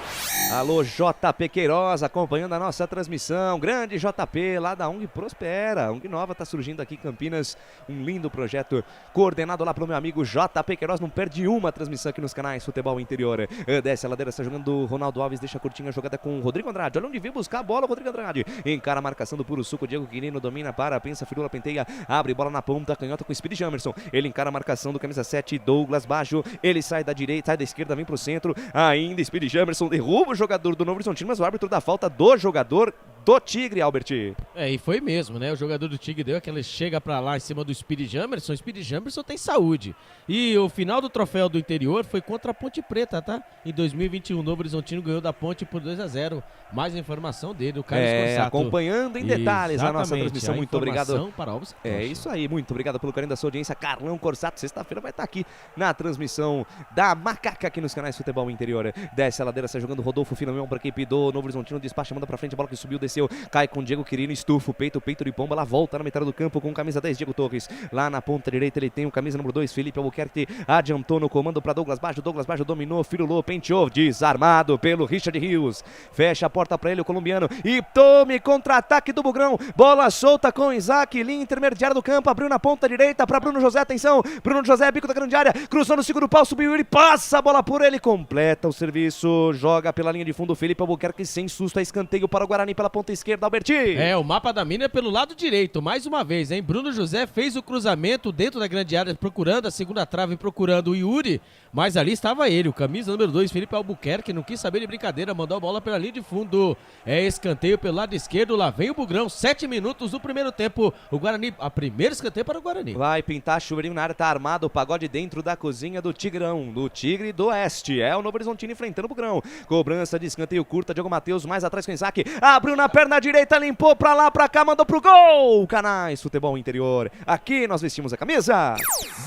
Speaker 6: Alô, JP Queiroz, acompanhando a nossa transmissão. Grande JP, lá da ONG Prospera. ONG nova está surgindo aqui em Campinas. Um lindo projeto coordenado lá pelo meu amigo JP Queiroz. Não perde uma transmissão aqui nos canais Futebol Interior. Desce a ladeira, está jogando o Ronaldo Alves. Deixa a curtinha jogada com o Rodrigo Andrade. Olha onde veio buscar a bola, o Rodrigo Andrade. Encara a marcação do Puro Suco. Diego Quirino domina, pensa, firula, penteia. Abre bola na ponta, canhota com o Speed Jamerson. Ele encara a marcação do camisa 7, Douglas Baggio. Ele sai da direita, sai da esquerda, vem pro centro. Ainda Speed Jamerson derruba o jogador do Novo Horizontino, mas o árbitro dá falta do jogador do Tigre, Albert.
Speaker 5: E foi mesmo, né? O jogador do Tigre deu aquela chega pra lá em cima do Speed Jamerson. O Speed Jamerson tem saúde. E o final do troféu do interior foi contra a Ponte Preta, tá? Em 2021, o Novo Horizontino ganhou da Ponte por 2-0. Mais informação dele, o Carlos Corsato.
Speaker 6: Acompanhando em detalhes a nossa transmissão. Muito obrigado.
Speaker 5: Para Alves.
Speaker 6: Isso aí, muito obrigado pelo carinho da sua audiência. Carlão Corsato, sexta-feira vai estar aqui na transmissão da Macaca aqui nos canais Futebol Interior. Desce a ladeira, sai jogando Rodolfo Filomeno para a equipe do Novo Horizontino. Despacha, manda pra frente, a bola que subiu, desceu, cai com Diego Quirino, estufa o peito de pomba. Ela volta na metade do campo com camisa 10, Diego Torres. Lá na ponta direita ele tem o camisa número 2, Felipe Albuquerque. Adiantou no comando para Douglas Baggio. Douglas Baggio dominou, firulou, penteou, desarmado pelo Richard Rios. Fecha a porta para ele, o colombiano. E tome contra-ataque do Bugrão. Bola solta com Isaac, linha intermediária do campo. Abriu na ponta direita para Bruno José. Atenção, Bruno José, bico da grande área. Cruzou no segundo pau, subiu, ele passa a bola por ele. Completa o serviço. Joga pela linha de fundo, Felipe Albuquerque sem susto. É escanteio para o Guarani pela ponta esquerda, Alberti.
Speaker 5: O mapa da mina é pelo lado direito. Mais uma vez, hein? Bruno José fez o cruzamento dentro da grande área, procurando a segunda trave, procurando o Yuri. Mas ali estava ele, o camisa número 2, Felipe Albuquerque. Não quis saber de brincadeira, mandou a bola pela linha de fundo. Escanteio pelo lado esquerdo. Lá vem o Bugrão. 7 minutos do primeiro tempo. O Guarani, a primeira escanteio para o Guarani.
Speaker 6: Vai pintar chuveirinho na área, tá armado o pagode dentro da cozinha do Tigrão, do Tigre do Oeste. É o Novo Horizontino enfrentando o Bugrão. Cobrança de escanteio curta, Diogo Matheus mais atrás com o Isaac. Abriu na perna direita, limpou pra lá, pra cá, mandou pro gol. Canais Futebol Interior. Aqui nós vestimos a camisa.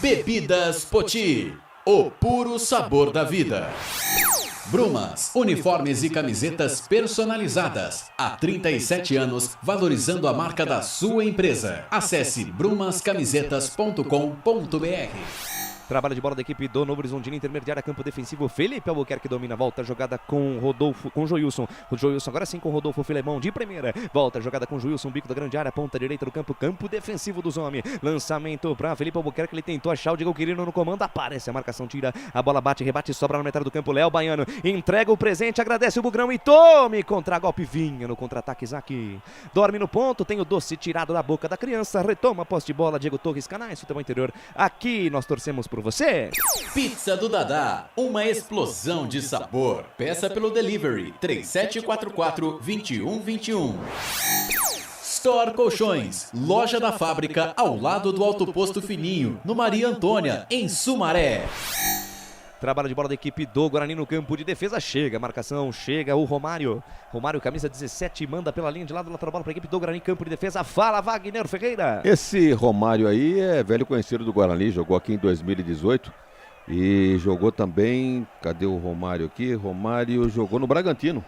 Speaker 8: Bebidas Poti, o puro sabor da vida. Brumas, uniformes e camisetas personalizadas. Há 37 anos, valorizando a marca da sua empresa. Acesse brumascamisetas.com.br.
Speaker 6: Trabalho de bola da equipe do Novo Horizontino, intermediária, campo defensivo. Felipe Albuquerque domina, volta a jogada com Rodolfo, com Joilson. O Joilson agora sim com Rodolfo Filemão de primeira. Volta a jogada com Joilson, bico da grande área, ponta direita do campo, campo defensivo dos homens. Lançamento para Felipe Albuquerque, ele tentou achar o Diego Quirino no comando, aparece a marcação, tira a bola, bate, rebate, sobra na metade do campo. Léo Baiano entrega o presente, agradece o Bugrão e tome contra-golpe, vinha no contra-ataque, Isaac. Dorme no ponto, tem o doce tirado da boca da criança, retoma a posse de bola, Diego Torres, Canais Futebol Interior. Aqui nós torcemos por você.
Speaker 8: Pizza do Dadá, uma explosão de sabor. Peça pelo delivery 3744-2121. Store Colchões, loja da fábrica ao lado do Alto Posto Fininho, no Maria Antônia, em Sumaré.
Speaker 6: Trabalho de bola da equipe do Guarani no campo de defesa. Chega a marcação, chega o Romário. Romário, camisa 17, manda pela linha de lado, lateral bola para a equipe do Guarani, campo de defesa. Fala, Wagner Ferreira.
Speaker 9: Esse Romário aí é velho conhecido do Guarani, jogou aqui em 2018 e jogou também, cadê o Romário aqui? Romário jogou no Bragantino.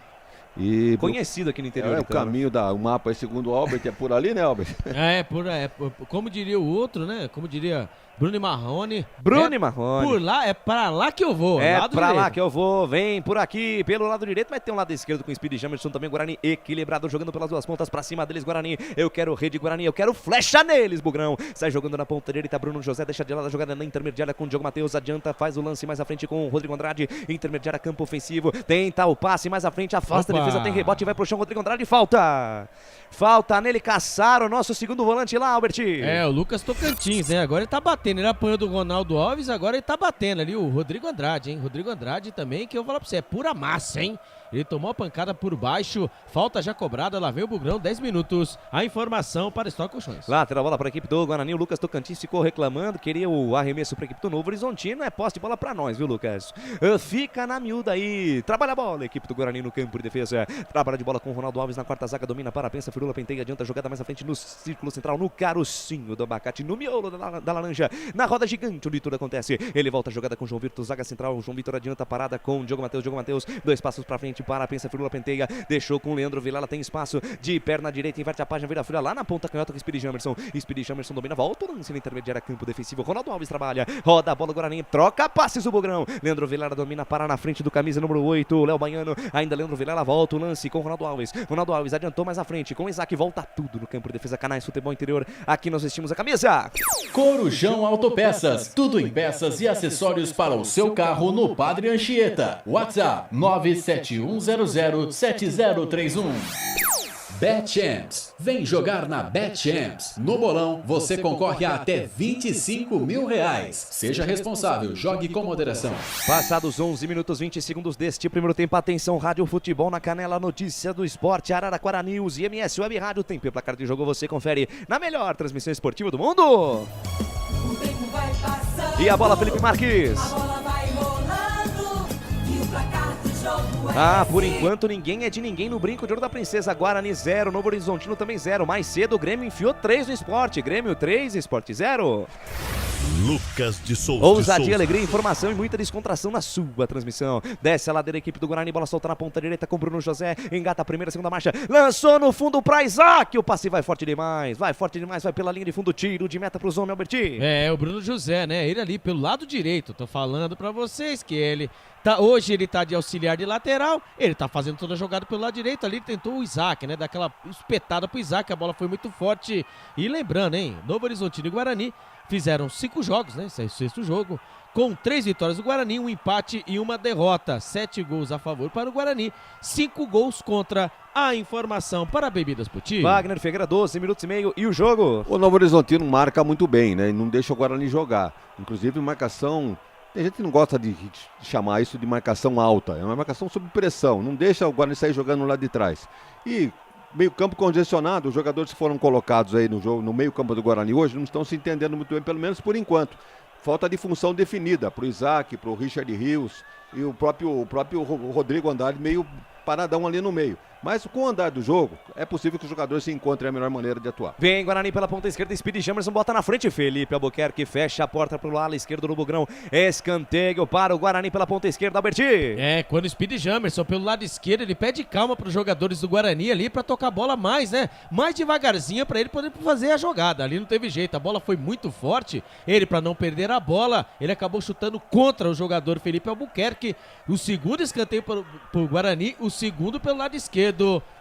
Speaker 9: E
Speaker 6: conhecido aqui no interior.
Speaker 9: O caminho da mapa, segundo o Albert, é por ali, né, Albert?
Speaker 5: Como diria o outro, né? Como diria Bruno e Marrone.
Speaker 6: Bruno e Marrone.
Speaker 5: Por lá, é pra lá que eu vou.
Speaker 6: É
Speaker 5: lado
Speaker 6: pra lá
Speaker 5: direito.
Speaker 6: que eu vou, vem por aqui, pelo lado direito, mas tem um lado esquerdo com o Speed Jamerson também, Guarani equilibrado, jogando pelas duas pontas, pra cima deles, Guarani, eu quero rede, Guarani, eu quero flecha neles, Bugrão, sai jogando na ponta direita, Bruno José, deixa de lado a jogada na intermediária com o Diogo Matheus, adianta, faz o lance mais à frente com o Rodrigo Andrade, intermediária, campo ofensivo, tenta o passe mais à frente, afasta a defesa, tem rebote, vai pro chão, Rodrigo Andrade, falta nele, caçar o nosso segundo volante lá, Albert.
Speaker 5: É, o Lucas Tocantins, né? Agora ele tá batendo. Ele apanhou do Ronaldo Alves, agora ele tá batendo ali. O Rodrigo Andrade, hein? Rodrigo Andrade também, que eu vou falar pra você, é pura massa, hein? Ele tomou a pancada por baixo, falta já cobrada, lá vem o Bugrão, 10 minutos. A informação para Estoque Colchões.
Speaker 6: Lateral bola para a equipe do Guarani, o Lucas Tocantins ficou reclamando, queria o arremesso para a equipe do Novo Horizontino, é posse de bola para nós, viu, Lucas? Fica na miúda aí, trabalha a bola, equipe do Guarani no campo de defesa, trabalha de bola com o Ronaldo Alves na quarta zaga, domina para a pensa, Firula penteia, adianta a jogada mais à frente no círculo central, no carocinho do abacate, no miolo da laranja, na roda gigante onde tudo acontece, ele volta a jogada com o João Vitor, zaga central, o João Vitor adianta a parada com o Diogo Matheus, 2 passos para frente, para a pensa, Firula penteia, deixou com o Leandro Vilela, tem espaço de perna direita, inverte a página, vira a fila lá na ponta canhota com o Speedy Jamerson domina, volta o lance na intermediária, campo defensivo, Ronaldo Alves trabalha, roda a bola, Guarani, troca passes o Bugrão, Leandro Vilela domina, para na frente do camisa número 8, Léo Baiano, ainda Leandro Vilela, volta o lance com o Ronaldo Alves adiantou mais à frente, com o Isaac, volta tudo no campo de defesa, Canais Futebol Interior, aqui nós vestimos a camisa.
Speaker 8: Corujão Autopeças, tudo em peças e acessórios para o seu carro no Padre Anchieta. WhatsApp 971007031. BetChamps, vem jogar na BetChamps. No bolão, você concorre a até R$25 mil. Seja responsável, jogue com moderação.
Speaker 6: Passados 11 minutos 20 segundos deste primeiro tempo, atenção, Rádio Futebol na Canela, notícia do esporte, Araraquara News e MS Web Rádio, tem placar de jogo, você confere na melhor transmissão esportiva do mundo.
Speaker 4: O tempo vai passando,
Speaker 6: e a bola, Felipe Marques.
Speaker 4: a bola vai rolando, e o placar do jogo é
Speaker 6: Por enquanto ninguém é de ninguém no brinco de ouro da Princesa. Guarani 0, Novo Horizontino também 0. Mais cedo o Grêmio enfiou 3 no Esporte. Grêmio 3, Esporte 0.
Speaker 19: Lucas de Souza.
Speaker 6: Ousadia, alegria, informação e muita descontração na sua transmissão. Desce a ladeira, equipe do Guarani, bola solta na ponta direita com Bruno José, engata a primeira, segunda marcha, lançou no fundo pra Isaac, o passe vai forte demais, vai pela linha de fundo, tiro de meta pros homens, Alberti.
Speaker 5: É, o Bruno José, né, ele ali pelo lado direito, tô falando pra vocês que ele hoje ele tá de auxiliar de lateral, ele tá fazendo toda a jogada pelo lado direito, ali ele tentou o Isaac, né, daquela espetada pro Isaac, a bola foi muito forte, e lembrando, hein, Novo Horizontino e Guarani fizeram 5 jogos, né? Esse é o 6º jogo, com 3 vitórias do Guarani, 1 empate e 1 derrota. 7 gols a favor para o Guarani, 5 gols contra. A informação para Bebidas Poti.
Speaker 6: Wagner Figueira, 12 minutos e meio e o jogo.
Speaker 9: O Novo Horizontino marca muito bem, né? E não deixa o Guarani jogar. Inclusive marcação... Tem gente que não gosta de chamar isso de marcação alta. É uma marcação sob pressão. Não deixa o Guarani sair jogando lá de trás. E... meio campo congestionado, os jogadores que foram colocados aí no jogo, no meio campo do Guarani hoje não estão se entendendo muito bem, pelo menos por enquanto. Falta de função definida para o Isaac, para o Richard Rios e o próprio Rodrigo Andrade meio paradão ali no meio. Mas com o andar do jogo, é possível que os jogadores se encontrem a melhor maneira de atuar.
Speaker 6: Vem Guarani pela ponta esquerda, Speedy Jamerson bota na frente, Felipe Albuquerque fecha a porta pro lado esquerdo do Bugrão, escanteio para o Guarani pela ponta esquerda, Alberti.
Speaker 5: É, quando o Speedy Jamerson pelo lado esquerdo, ele pede calma para os jogadores do Guarani ali para tocar a bola mais, né? Mais devagarzinho para ele poder fazer a jogada. Ali não teve jeito, a bola foi muito forte. Ele, para não perder a bola, ele acabou chutando contra o jogador Felipe Albuquerque. O segundo escanteio para o Guarani, o segundo pelo lado esquerdo.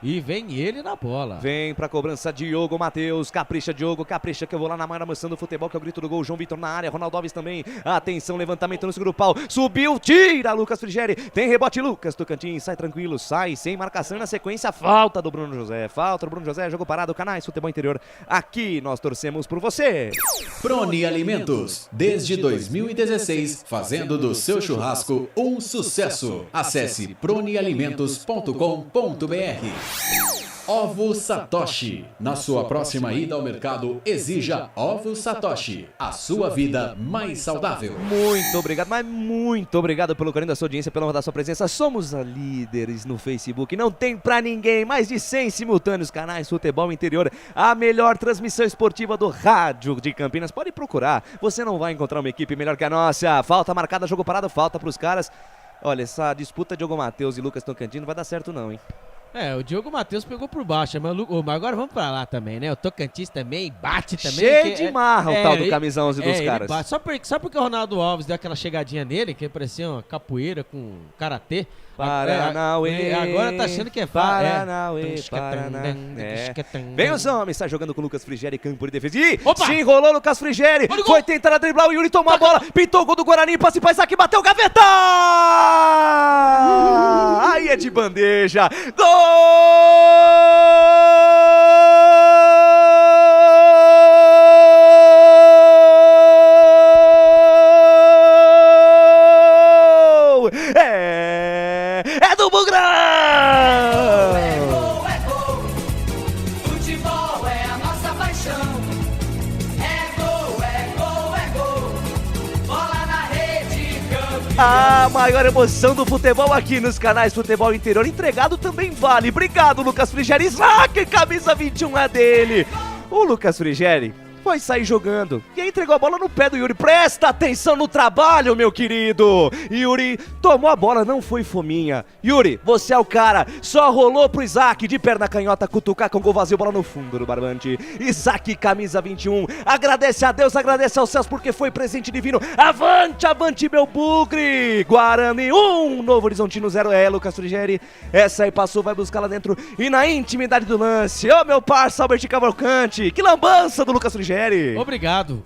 Speaker 5: E vem ele na bola.
Speaker 6: Vem pra cobrança Diogo Matheus. Capricha, Diogo, capricha que eu vou lá na Mara mostrando o futebol, que é o grito do gol. João Vitor na área, Ronaldo Alves também. Atenção, levantamento no segundo pau. Subiu, tira Lucas Frigeri. Tem rebote, Lucas Tocantins. Sai tranquilo, sai sem marcação na sequência. Falta do Bruno José. Falta do Bruno José. Jogo parado, Canais Futebol Interior. Aqui nós torcemos por você.
Speaker 8: Proni Alimentos, desde 2016, fazendo do seu churrasco um sucesso. Acesse pronialimentos.com.br. Ovo Satoshi. Na sua próxima ida ao mercado, exija Ovo Satoshi. A sua vida mais saudável.
Speaker 6: Muito obrigado, mas muito obrigado pelo carinho da sua audiência, pela honra da sua presença. Somos a líderes no Facebook. Não tem pra ninguém. Mais de 100 simultâneos canais Futebol Interior. A melhor transmissão esportiva do rádio de Campinas. Pode procurar. Você não vai encontrar uma equipe melhor que a nossa. Falta marcada, jogo parado, falta pros caras. Olha, essa disputa de Diogo Matheus e Lucas Tocantins não vai dar certo não, hein?
Speaker 5: O Diogo Matheus pegou por baixo, mas agora vamos pra lá também, né? O Tocantins também bate também.
Speaker 6: Cheio de marra o tal do camisão 11 dos caras.
Speaker 5: Só porque o Ronaldo Alves deu aquela chegadinha nele, que parecia uma capoeira com karatê.
Speaker 6: Paranauê.
Speaker 5: Agora tá achando que é
Speaker 6: Paranauê, Vem os homens, está jogando com o Lucas Frigeri, campo de defesa. Ih, se enrolou o Lucas Frigeri. Foi tentar driblar o Yuri, tomou a bola, pintou o gol do Guarani, passe para Isaac, bateu, gaveta! Aí é de bandeja. Gol! É do Bugrão!
Speaker 4: É gol, futebol é a nossa paixão. É gol, bola na rede, campeão.
Speaker 6: A maior emoção do futebol aqui nos canais Futebol Interior. Entregado também vale. Obrigado, Lucas Frigeri. Isaac, camisa 21 é dele. O Lucas Frigeri foi sair jogando e aí entregou a bola no pé do Yuri. Presta atenção no trabalho, meu querido. Yuri tomou a bola, não foi fominha. Yuri, você é o cara. Só rolou pro Isaac de perna canhota, cutucar com gol vazio, bola no fundo do barbante. Isaac, camisa 21. Agradece a Deus, agradece aos céus porque foi presente divino. Avante, avante, meu bugre. Guarani 1, Novo Horizontino 0. Lucas Frigeri. Essa aí passou, vai buscar lá dentro e na intimidade do lance. Ô, meu parça, Albert Cavalcante. Que lambança do Lucas Frigeri.
Speaker 5: Obrigado,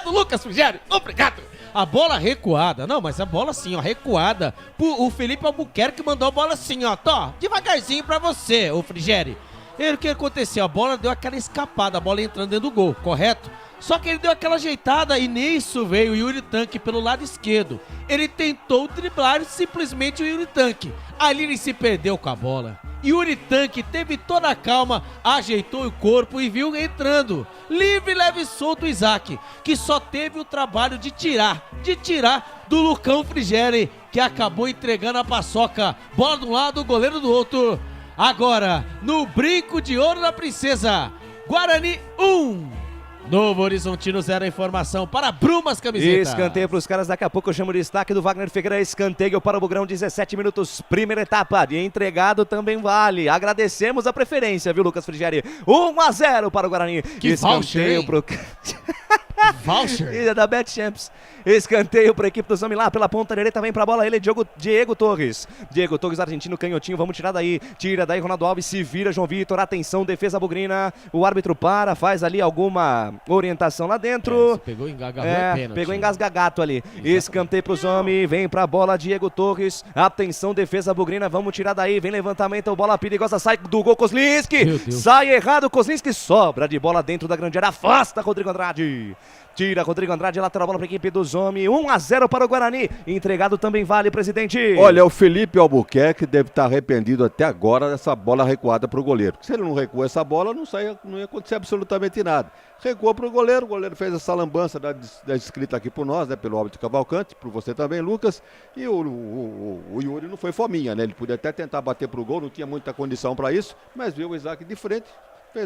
Speaker 5: Lucas Frigeri, obrigado. A bola recuada, não, mas a bola assim, ó, recuada. O Felipe Albuquerque mandou a bola assim, ó, devagarzinho pra você, ô Frigeri. E o que aconteceu? A bola deu aquela escapada, a bola entrando dentro do gol, correto? Só que ele deu aquela ajeitada e nisso veio o Yuri Tanque pelo lado esquerdo. Ele tentou driblar simplesmente o Yuri Tanque. Ali ele se perdeu com a bola. Yuri Tanque teve toda a calma, ajeitou o corpo e viu entrando. Livre, leve e solto o Isaac, que só teve o trabalho de tirar do Lucão Frigeri, que acabou entregando a paçoca. Bola de um lado, o goleiro do outro. Agora, no brinco de ouro da princesa, Guarani 1. Novo Horizontino 0, informação para Brumas Camisetas.
Speaker 6: Escanteio para os caras, daqui a pouco eu chamo o destaque do Wagner Figueira. Escanteio para o Bugrão, 17 minutos, primeira etapa. E entregado também vale. Agradecemos a preferência, viu, Lucas Frigeri? 1-0 para o Guarani.
Speaker 5: Que
Speaker 6: escanteio pro...
Speaker 5: Voucher.
Speaker 6: Ilha da Bet Champs. Escanteio para a equipe dos homens lá pela ponta direita. Vem para a bola ele, Diego Torres. Diego Torres, argentino, canhotinho. Vamos tirar daí. Tira daí, Ronaldo Alves. Se vira, João Vitor. Atenção, defesa bugrina. O árbitro faz ali alguma orientação lá dentro.
Speaker 5: Pegou
Speaker 6: pegou engasgagato ali. Escanteio para os homens. Vem para a bola, Diego Torres. Atenção, defesa bugrina. Vamos tirar daí. Vem levantamento. Bola perigosa. Sai do gol, Kozlinski. Sai errado, Kozlinski. Sobra de bola dentro da grande área. Afasta, Rodrigo Andrade. Tira Rodrigo Andrade, lateral bola para a equipe dos homens. 1-0 para o Guarani. Entregado também vale, presidente.
Speaker 9: Olha, o Felipe Albuquerque deve estar arrependido até agora dessa bola recuada para o goleiro. Se ele não recuou essa bola, não ia acontecer absolutamente nada. Recuou para o goleiro fez essa lambança da escrita aqui por nós, né? Pelo Albert Cavalcante, por você também, Lucas. E o Yuri não foi fominha, né? Ele podia até tentar bater para o gol, não tinha muita condição para isso, mas viu o Isaac de frente.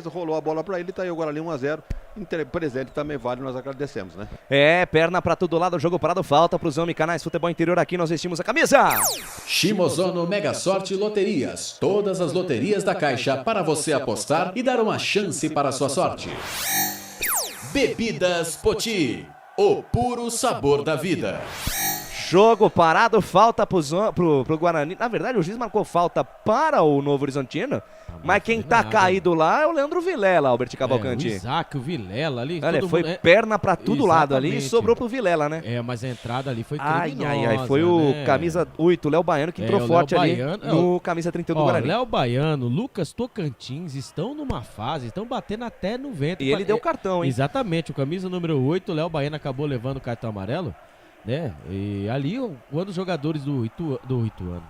Speaker 9: Rolou a bola pra ele, tá aí o Guarani 1-0. Presente também vale, nós agradecemos, né?
Speaker 6: Perna pra todo lado, jogo parado, falta pros homens, canais Futebol Interior, aqui nós vestimos a camisa.
Speaker 8: Shimozono Mega Sorte Loterias. Todas as loterias da Caixa para você apostar e dar uma chance para a sua sorte. Bebidas Poti, o puro sabor da vida.
Speaker 6: Jogo parado, falta pro Guarani. Na verdade, o juiz marcou falta para o Novo Horizontino. Mas quem tá caído lá é o Leandro Vilela, Albert Cavalcante.
Speaker 5: O Isaac, o Vilela ali.
Speaker 6: Olha, foi perna pra todo lado ali e sobrou pro Vilela, né?
Speaker 5: Mas a entrada ali foi criminosa.
Speaker 6: Foi o camisa 8, Léo Baiano, que entrou forte ali no camisa 31 do Guarani.
Speaker 5: Léo Baiano, Lucas Tocantins estão numa fase, estão batendo até no vento.
Speaker 6: E ele deu cartão, hein?
Speaker 5: Exatamente, o camisa número 8, Léo Baiano acabou levando o cartão amarelo. Né? E ali, quando os jogadores do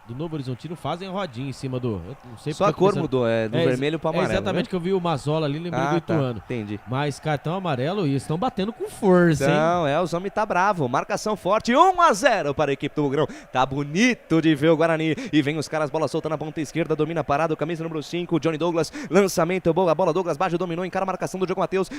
Speaker 5: Novo Horizontino fazem a rodinha em cima do... Não sei
Speaker 6: só a cor mudou, do vermelho para amarelo.
Speaker 5: Exatamente, né? Que eu vi o Mazola ali, lembrei do Ituano.
Speaker 6: Entendi.
Speaker 5: Mas cartão amarelo e estão batendo com força, hein?
Speaker 6: Não, os homens tá bravo, marcação forte, 1-0 para a equipe do Bugrão. Tá bonito de ver o Guarani. E vem os caras, bola solta na ponta esquerda, domina parado, camisa número 5, Johnny Douglas, lançamento, boa bola, Douglas baixo, dominou, encara a marcação do Diogo Matheus,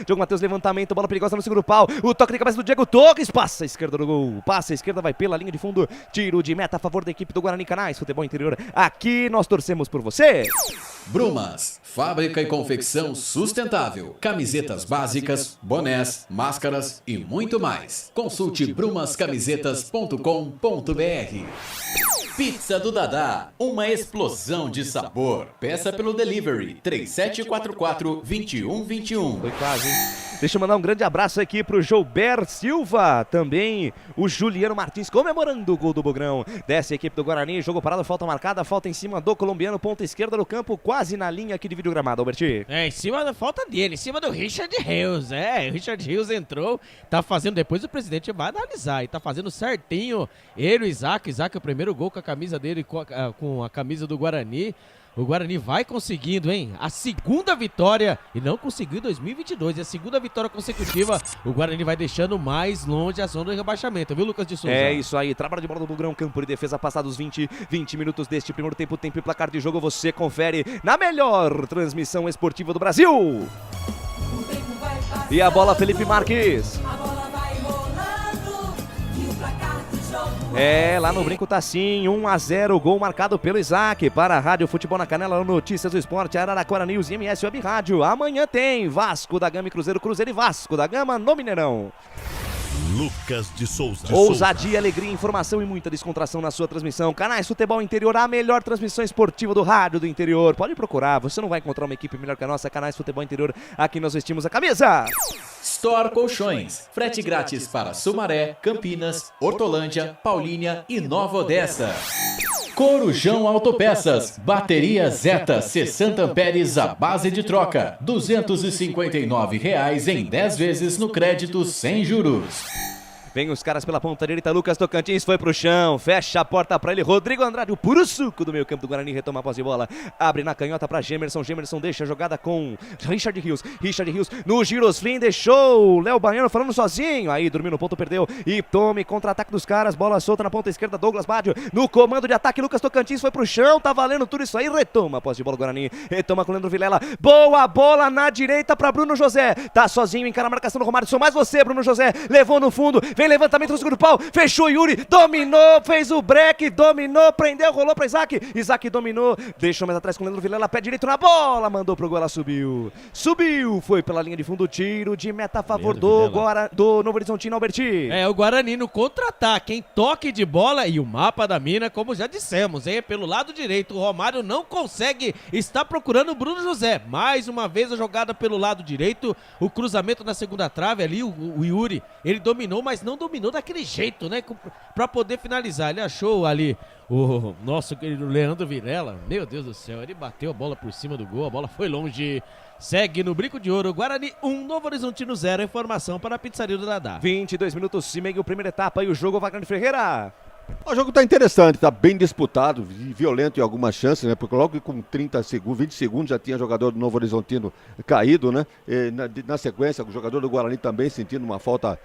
Speaker 6: levantamento, bola perigosa no segundo pau, o toque de cabeça do Diego Torres, passa a esquerda do gol. passa à esquerda, vai pela linha de fundo. Tiro de meta a favor da equipe do Guarani. Canais Futebol Interior. Aqui nós torcemos por você.
Speaker 8: Brumas, fábrica e confecção sustentável. Camisetas básicas, bonés, máscaras e muito mais. Consulte brumascamisetas.com.br. Pizza do Dadá, uma explosão de sabor. Peça pelo delivery 3744-2121.
Speaker 6: Foi quase, hein? Deixa eu mandar um grande abraço aqui pro Joubert Silva, também o Juliano Martins comemorando o gol do Bugrão. Desce a equipe do Guarani, jogo parado, falta marcada, falta em cima do colombiano, ponta esquerda do campo, quase na linha aqui de vídeo gramado, Alberti.
Speaker 5: Em cima da falta dele, em cima do Richard Rios, o Richard Rios entrou, tá fazendo, depois o presidente vai analisar, e tá fazendo certinho, ele e o Isaac, o primeiro gol com a camisa dele, com a camisa do Guarani. O Guarani vai conseguindo, hein? A segunda vitória, e não conseguiu em 2022, a segunda vitória consecutiva. O Guarani vai deixando mais longe a zona de rebaixamento, viu, Lucas de Souza?
Speaker 6: É isso aí, trabalho de bola do Bugrão, campo de defesa, passados 20 minutos deste primeiro tempo e placar de jogo, você confere na melhor transmissão esportiva do Brasil. E a bola, Felipe Marques. Lá no brinco tá sim, 1-0, gol marcado pelo Isaac para a Rádio Futebol na Canela, Notícias do Esporte, Araraquara News e MS Web Rádio. Amanhã tem Vasco da Gama e Cruzeiro e Vasco da Gama no Mineirão.
Speaker 19: Lucas de Souza.
Speaker 6: Ousadia, alegria, informação e muita descontração na sua transmissão. Canais Futebol Interior, a melhor transmissão esportiva do rádio do interior. Pode procurar, você não vai encontrar uma equipe melhor que a nossa. Canais Futebol Interior, aqui nós vestimos a camisa.
Speaker 8: Store Colchões, frete grátis para Sumaré, Campinas, Hortolândia, Paulínia e Nova Odessa. Corujão Autopeças, bateria Zeta 60 amperes à base de troca, R$ 259,00 em 10 vezes no crédito sem juros.
Speaker 6: Vem os caras pela ponta direita, Lucas Tocantins foi pro chão, fecha a porta pra ele, Rodrigo Andrade, o puro suco do meio campo do Guarani, retoma a posse de bola, abre na canhota pra Gemerson deixa a jogada com Richard Rios no girosfim, deixou o Léo Baiano falando sozinho, aí dormiu no ponto, perdeu, e tome contra-ataque dos caras, bola solta na ponta esquerda, Douglas Badio, no comando de ataque, Lucas Tocantins foi pro chão, tá valendo tudo isso aí, retoma a posse de bola do Guarani, retoma com o Leandro Vilela, boa bola na direita pra Bruno José, tá sozinho, encara a marcação do Romário, sou mais você, Bruno José, levou no fundo, vem levantamento no segundo pau, fechou Yuri, dominou, fez o break, dominou, prendeu, rolou pra Isaac dominou, deixou mais atrás com o Leandro Vilela, pé direito na bola, mandou pro gol, ela subiu, foi pela linha de fundo, tiro de meta a favor do Novo Horizontino, Alberti.
Speaker 5: O Guarani no contra-ataque, em toque de bola e o mapa da mina, como já dissemos, pelo lado direito, o Romário não consegue, está procurando o Bruno José, mais uma vez a jogada pelo lado direito, o cruzamento na segunda trave ali, o Yuri, ele dominou, mas não dominou daquele jeito, né, pra poder finalizar, ele achou ali o nosso querido Leandro Vilela, meu Deus do céu, ele bateu a bola por cima do gol, a bola foi longe, segue no brinco de ouro, Guarani 1, Novo Horizontino 0, informação para a Pizzaria do Dadá.
Speaker 6: 22 minutos, se meio primeira etapa e o jogo, Wagner Ferreira.
Speaker 9: O jogo tá interessante, tá bem disputado, violento em algumas chances, né? Porque logo com 30 segundos, 20 segundos já tinha jogador do Novo Horizontino caído, né? Na sequência, o jogador do Guarani também sentindo uma falta,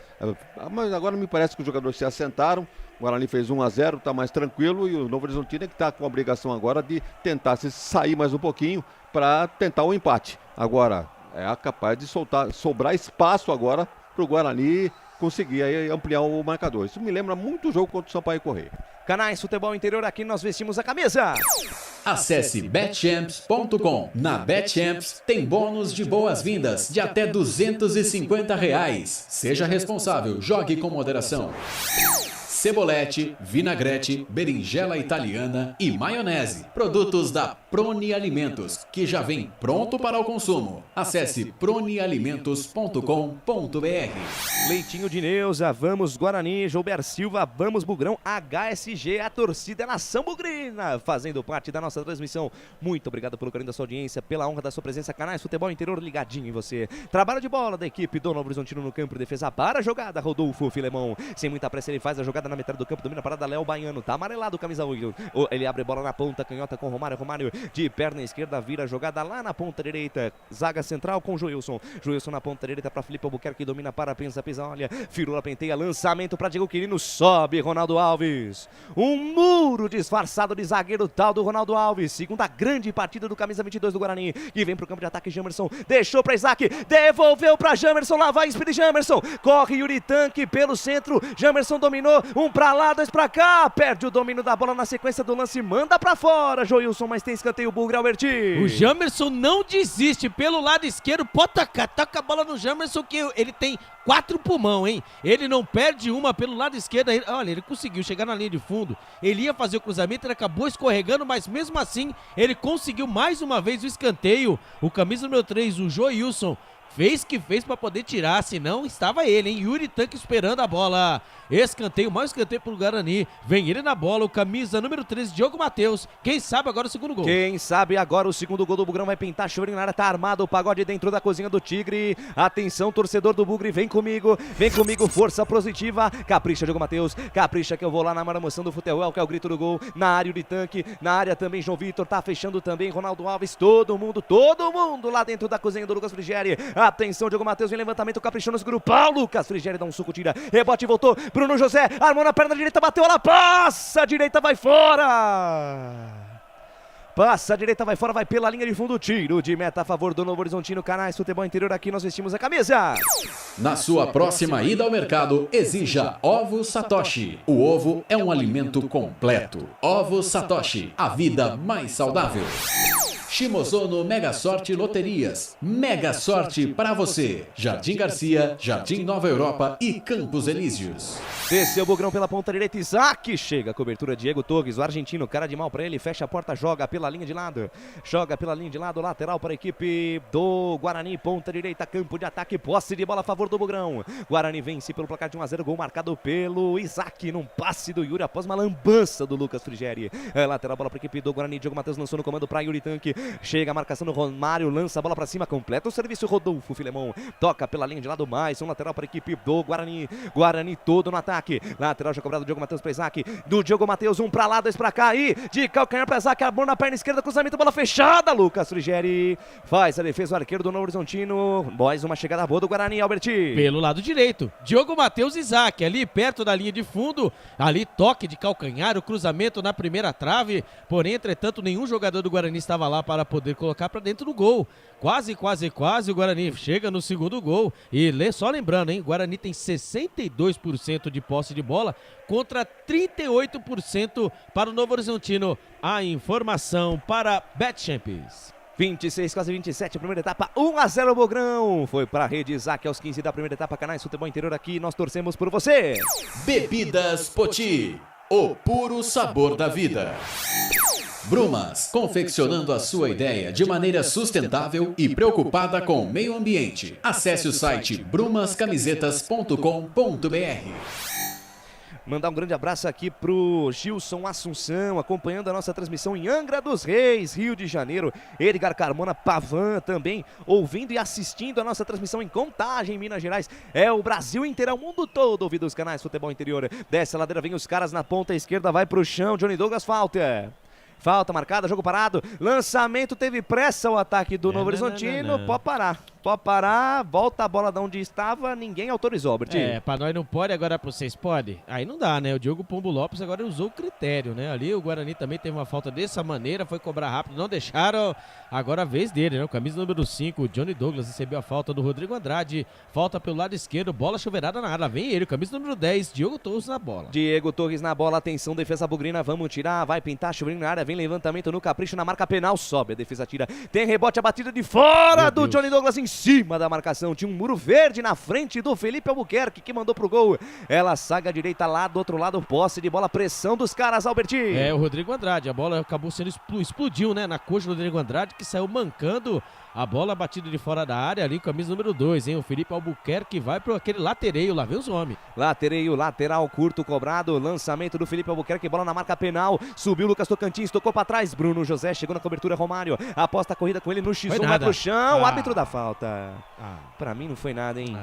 Speaker 9: mas agora me parece que os jogadores se assentaram. O Guarani fez 1-0, tá mais tranquilo, e o Novo Horizontino é que tá com a obrigação agora de tentar se sair mais um pouquinho para tentar o empate. Agora, é capaz de sobrar espaço agora pro Guarani conseguir aí ampliar o marcador. Isso me lembra muito o jogo contra o Sampaio Corrêa.
Speaker 6: Canais Futebol Interior, aqui nós vestimos a camisa.
Speaker 8: Acesse betchamps.com. Na Betchamps tem bônus de boas-vindas de até R$ 250,00. Seja responsável, jogue com moderação. Cebolete, vinagrete, berinjela italiana e maionese. Produtos da Proni Alimentos, que já vem pronto para o consumo. Acesse pronialimentos.com.br.
Speaker 6: Leitinho de Neuza, vamos Guarani, Gilberto Silva, vamos Bugrão, HSG, a torcida é Nação Bugrina, fazendo parte da nossa transmissão. Muito obrigado pelo carinho da sua audiência, pela honra da sua presença. Canais Futebol Interior ligadinho em você. Trabalho de bola da equipe do Novo Horizontino no campo de defesa para a jogada. Rodolfo Filemão, sem muita pressa ele faz a jogada na metade do campo, domina a parada, Léo Baiano, tá amarelado, camisa 8. Ele abre bola na ponta, canhota com Romário. Romário de perna esquerda, vira a jogada lá na ponta direita. Zaga central com Joilson. Joilson na ponta direita para Felipe Albuquerque, domina para, pensa, olha. Firula penteia, lançamento para Diego Quirino, sobe Ronaldo Alves. Um muro disfarçado de zagueiro tal do Ronaldo Alves. Segunda grande partida do camisa 22 do Guarani. E vem pro campo de ataque, Jamerson. Deixou para Isaac, devolveu para Jamerson, lá vai Speed Jamerson. Corre Yuri Tanque pelo centro. Jamerson dominou, um para lá, dois para cá. Perde o domínio da bola na sequência do lance, manda para fora. Joilson, mas tem escanteio, Bugre, Alberti.
Speaker 5: O Jamerson não desiste pelo lado esquerdo, pode tocar, toca a bola no Jamerson que ele tem 4 pulmão, hein? Ele não perde uma pelo lado esquerdo. Olha, ele conseguiu chegar na linha de fundo. Ele ia fazer o cruzamento, ele acabou escorregando, mas mesmo assim ele conseguiu mais uma vez o escanteio. O camisa número 3, o Joilson, fez que fez para poder tirar, senão estava ele, hein? Yuri Tanque esperando a bola. Escanteio, mais escanteio pro Guarani. Vem ele na bola, o camisa número 13, Diogo Matheus. Quem sabe agora o segundo gol.
Speaker 6: Quem sabe agora o segundo gol do Bugrão vai pintar, chovendo na área, tá armado o pagode dentro da cozinha do Tigre. Atenção, torcedor do Bugre, vem comigo, força positiva. Capricha, Diogo Matheus, capricha que eu vou lá na emoção do futebol, que é o grito do gol. Na área, Yuri Tanque, na área também João Vitor, tá fechando também Ronaldo Alves. Todo mundo lá dentro da cozinha do Lucas Frigeri. Atenção, Diogo Matheus, vem levantamento, caprichou no seguro. Paulo Lucas Frigeri dá um suco, tira, rebote, voltou. Bruno José, armou na perna direita, bateu, ela passa, a direita vai fora. Passa, a direita vai fora, vai pela linha de fundo, tiro de meta a favor do Novo Horizontino. Canais Futebol Interior, aqui nós vestimos a camisa.
Speaker 8: Na sua próxima ida ao mercado, exija Ovo Satoshi. O ovo é um alimento completo. Ovo Satoshi, a vida mais saudável. Shimozono Mega Sorte Loterias. Mega Sorte para você. Jardim Garcia, Jardim Nova Europa e Campos Elíseos.
Speaker 6: Desceu o Bugrão pela ponta direita, Isaac chega, cobertura Diego Torres, o argentino, cara de mal para ele, fecha a porta, joga pela linha de lado, lateral para a equipe do Guarani, ponta direita, campo de ataque, posse de bola a favor do Bugrão. Guarani vence pelo placar de 1-0, gol marcado pelo Isaac, num passe do Yuri após uma lambança do Lucas Frigeri. Lateral, bola para a equipe do Guarani, Diogo Matheus lançou no comando para Yuri Tanque, chega a marcação do Romário, lança a bola para cima, completa o serviço, Rodolfo Filemão, toca pela linha de lado, mais um lateral para a equipe do Guarani, Guarani todo no ataque. Lateral já cobrado do Diogo Matheus para Isaac, do Diogo Matheus, um para lá, dois para cá, e de calcanhar para Isaac, a bola na perna esquerda, cruzamento, bola fechada, Lucas Frigeri faz a defesa, o arqueiro do Novo Horizontino, mais uma chegada boa do Guarani, Alberti.
Speaker 5: Pelo lado direito, Diogo Matheus e Isaac, ali perto da linha de fundo, ali toque de calcanhar, o cruzamento na primeira trave, porém, entretanto, nenhum jogador do Guarani estava lá para poder colocar para dentro do gol. Quase, o Guarani chega no segundo gol. E só lembrando, hein, o Guarani tem 62% de posse de bola contra 38% para o Novo Horizontino. A informação para BetChamps.
Speaker 6: 26, quase 27, primeira etapa, 1-0 Bugrão. Foi para a rede, Isaac aos 15 da primeira etapa, Canais Futebol Interior aqui, nós torcemos por você.
Speaker 8: Bebidas Poti, o puro sabor da vida. Brumas, confeccionando a sua ideia de maneira sustentável e preocupada com o meio ambiente. Acesse o site brumascamisetas.com.br.
Speaker 6: Mandar um grande abraço aqui pro Gilson Assunção, acompanhando a nossa transmissão em Angra dos Reis, Rio de Janeiro. Edgar Carmona Pavan também ouvindo e assistindo a nossa transmissão em Contagem, Minas Gerais. É o Brasil inteiro, é o mundo todo ouvindo os Canais Futebol Interior. Desce a ladeira, vem os caras na ponta esquerda, vai pro chão, Johnny Douglas, falta. Falta marcada, jogo parado, lançamento, teve pressa o ataque do Novo Horizontino, pode parar, volta a bola de onde estava, ninguém autorizou, Albert.
Speaker 5: Pra nós não pode, agora pra vocês pode? Aí não dá, né? O Diogo Pombo Lopes agora usou o critério, né? Ali o Guarani também teve uma falta dessa maneira, foi cobrar rápido, não deixaram, agora a vez dele, né? O camisa número 5, o Johnny Douglas recebeu a falta do Rodrigo Andrade, falta pelo lado esquerdo, bola chuveirada na área, vem ele, o camisa número 10, Diogo Torres na bola.
Speaker 6: Diego Torres na bola, atenção, defesa bugrina, vamos tirar, vai pintar, chuveirinho na área, vem levantamento no capricho, na marca penal, sobe, a defesa tira, tem rebote, a batida de fora do Johnny Douglas em cima da marcação, tinha um muro verde na frente do Felipe Albuquerque que mandou pro gol, ela saga a direita lá do outro lado, posse de bola, pressão dos caras, Alberti.
Speaker 5: O Rodrigo Andrade, a bola acabou sendo explodiu, né, na coxa do Rodrigo Andrade, que saiu mancando a bola batida de fora da área ali, camisa número 2, hein, o Felipe Albuquerque vai pro aquele latereio, lá vem os homens.
Speaker 6: Latereio, lateral curto cobrado, lançamento do Felipe Albuquerque, bola na marca penal, subiu Lucas Tocantins, tocou pra trás, Bruno José chegou na cobertura, Romário, aposta a corrida com ele no X1, vai pro chão, árbitro da falta. Pra mim não foi nada, hein.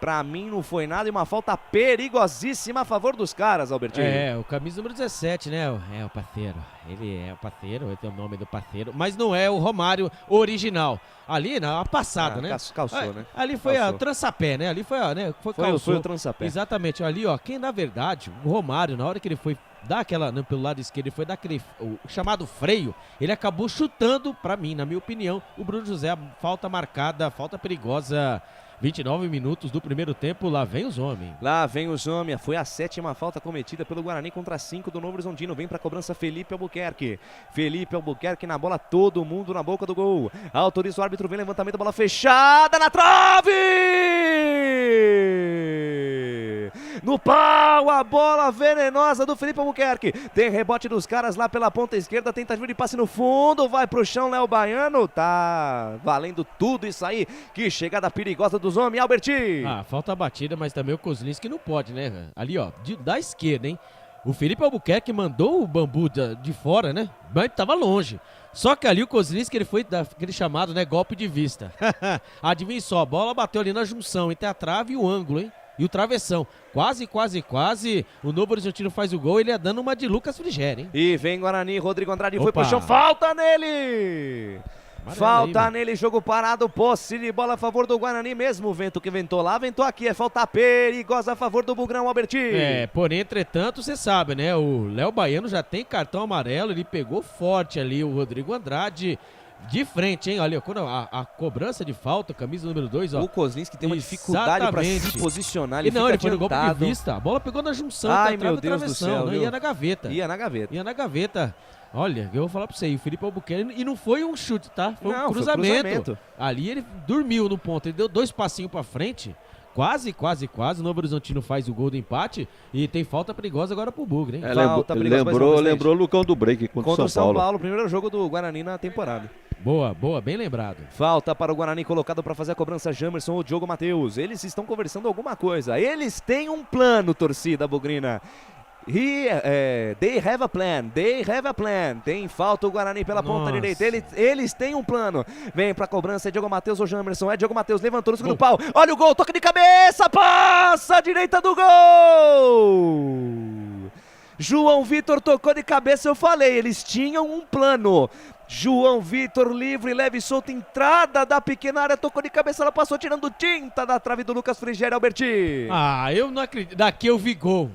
Speaker 6: Pra mim não foi nada e uma falta perigosíssima a favor dos caras, Albertinho.
Speaker 5: É, o camisa número 17, né? É o parceiro. Ele é o parceiro, esse é o nome do parceiro. Mas não é o Romário original. Ali, na passada, né?
Speaker 6: Calçou, né?
Speaker 5: Ali foi
Speaker 6: Calçou.
Speaker 5: a trançapé, né? Ali foi a, né?
Speaker 6: Foi o trançapé.
Speaker 5: Exatamente. Ali, ó, quem na verdade, o Romário, na hora que ele foi dar aquela, né, pelo lado esquerdo, ele foi dar aquele, o chamado freio, ele acabou chutando, pra mim, na minha opinião, o Bruno José, falta marcada, falta perigosa. 29 minutos do primeiro tempo, lá vem os homens.
Speaker 6: Lá vem os homens, foi a 7ª falta cometida pelo Guarani contra 5 do Novo Horizontino. Vem pra cobrança Felipe Albuquerque. Felipe Albuquerque na bola, todo mundo na boca do gol. Autoriza o árbitro, vem levantamento, bola fechada na trave! No pau, a bola venenosa do Felipe Albuquerque. Tem rebote dos caras lá pela ponta esquerda, tentativa de passe no fundo, vai pro chão Léo Baiano. Tá valendo tudo isso aí. Que chegada perigosa dos homens, Alberti.
Speaker 5: Falta a batida, mas também o Kozlinski não pode, né? Ali, ó, da esquerda, hein? O Felipe Albuquerque mandou o bambu de fora, né? Mas tava longe. Só que ali o Kozlinski, ele foi daquele chamado, né, golpe de vista. Adivinha só, a bola bateu ali na junção entre a trave e o ângulo, hein? E o travessão. Quase. O Novo Horizontino faz o gol, ele é dando uma de Lucas Frigério, hein?
Speaker 6: E vem Guarani, Rodrigo Andrade foi pro chão, falta nele! Falta nele, jogo parado, posse de bola a favor do Guarani mesmo. O vento que ventou lá, ventou aqui. É falta perigosa a favor do Bugrão, Alberti.
Speaker 5: Porém, entretanto, você sabe, né? O Léo Baiano já tem cartão amarelo, ele pegou forte ali o Rodrigo Andrade. De frente, hein? Olha, quando a cobrança de falta, camisa número 2, ó.
Speaker 6: O Kozlinski tem uma dificuldade pra se posicionar, ele
Speaker 5: ele foi no golpe de vista, a bola pegou na junção,
Speaker 6: ai, meu Deus do céu,
Speaker 5: né? Ia na gaveta.
Speaker 6: Ia na gaveta.
Speaker 5: Olha, eu vou falar pra você aí, o Felipe Albuquerque, e não foi um chute, tá? Foi um cruzamento. Ali ele dormiu no ponto, ele deu 2 passinhos pra frente. Quase. O Novo Horizontino faz o gol do empate e tem falta perigosa agora pro Bugre, hein?
Speaker 9: Lembrou o Lucão do Break contra o São Paulo.
Speaker 6: Primeiro jogo do Guarani na temporada.
Speaker 5: Boa, bem lembrado.
Speaker 6: Falta para o Guarani, colocado para fazer a cobrança Jamerson ou Diogo Matheus. Eles estão conversando alguma coisa. Eles têm um plano, torcida bugrina. They have a plan. Tem falta o Guarani pela ponta direita. Eles têm um plano. Vem pra cobrança, é Diogo Matheus ou Jamerson. É Diogo Matheus, levantou no segundo pau. Olha o gol, toque de cabeça, passa à direita do gol. João Vitor tocou de cabeça, eu falei, eles tinham um plano. João Vitor livre, leve e solto, entrada da pequena área, tocou de cabeça, ela passou tirando tinta da trave do Lucas Frigério, Alberti.
Speaker 5: Eu não acredito, daqui eu vi gol,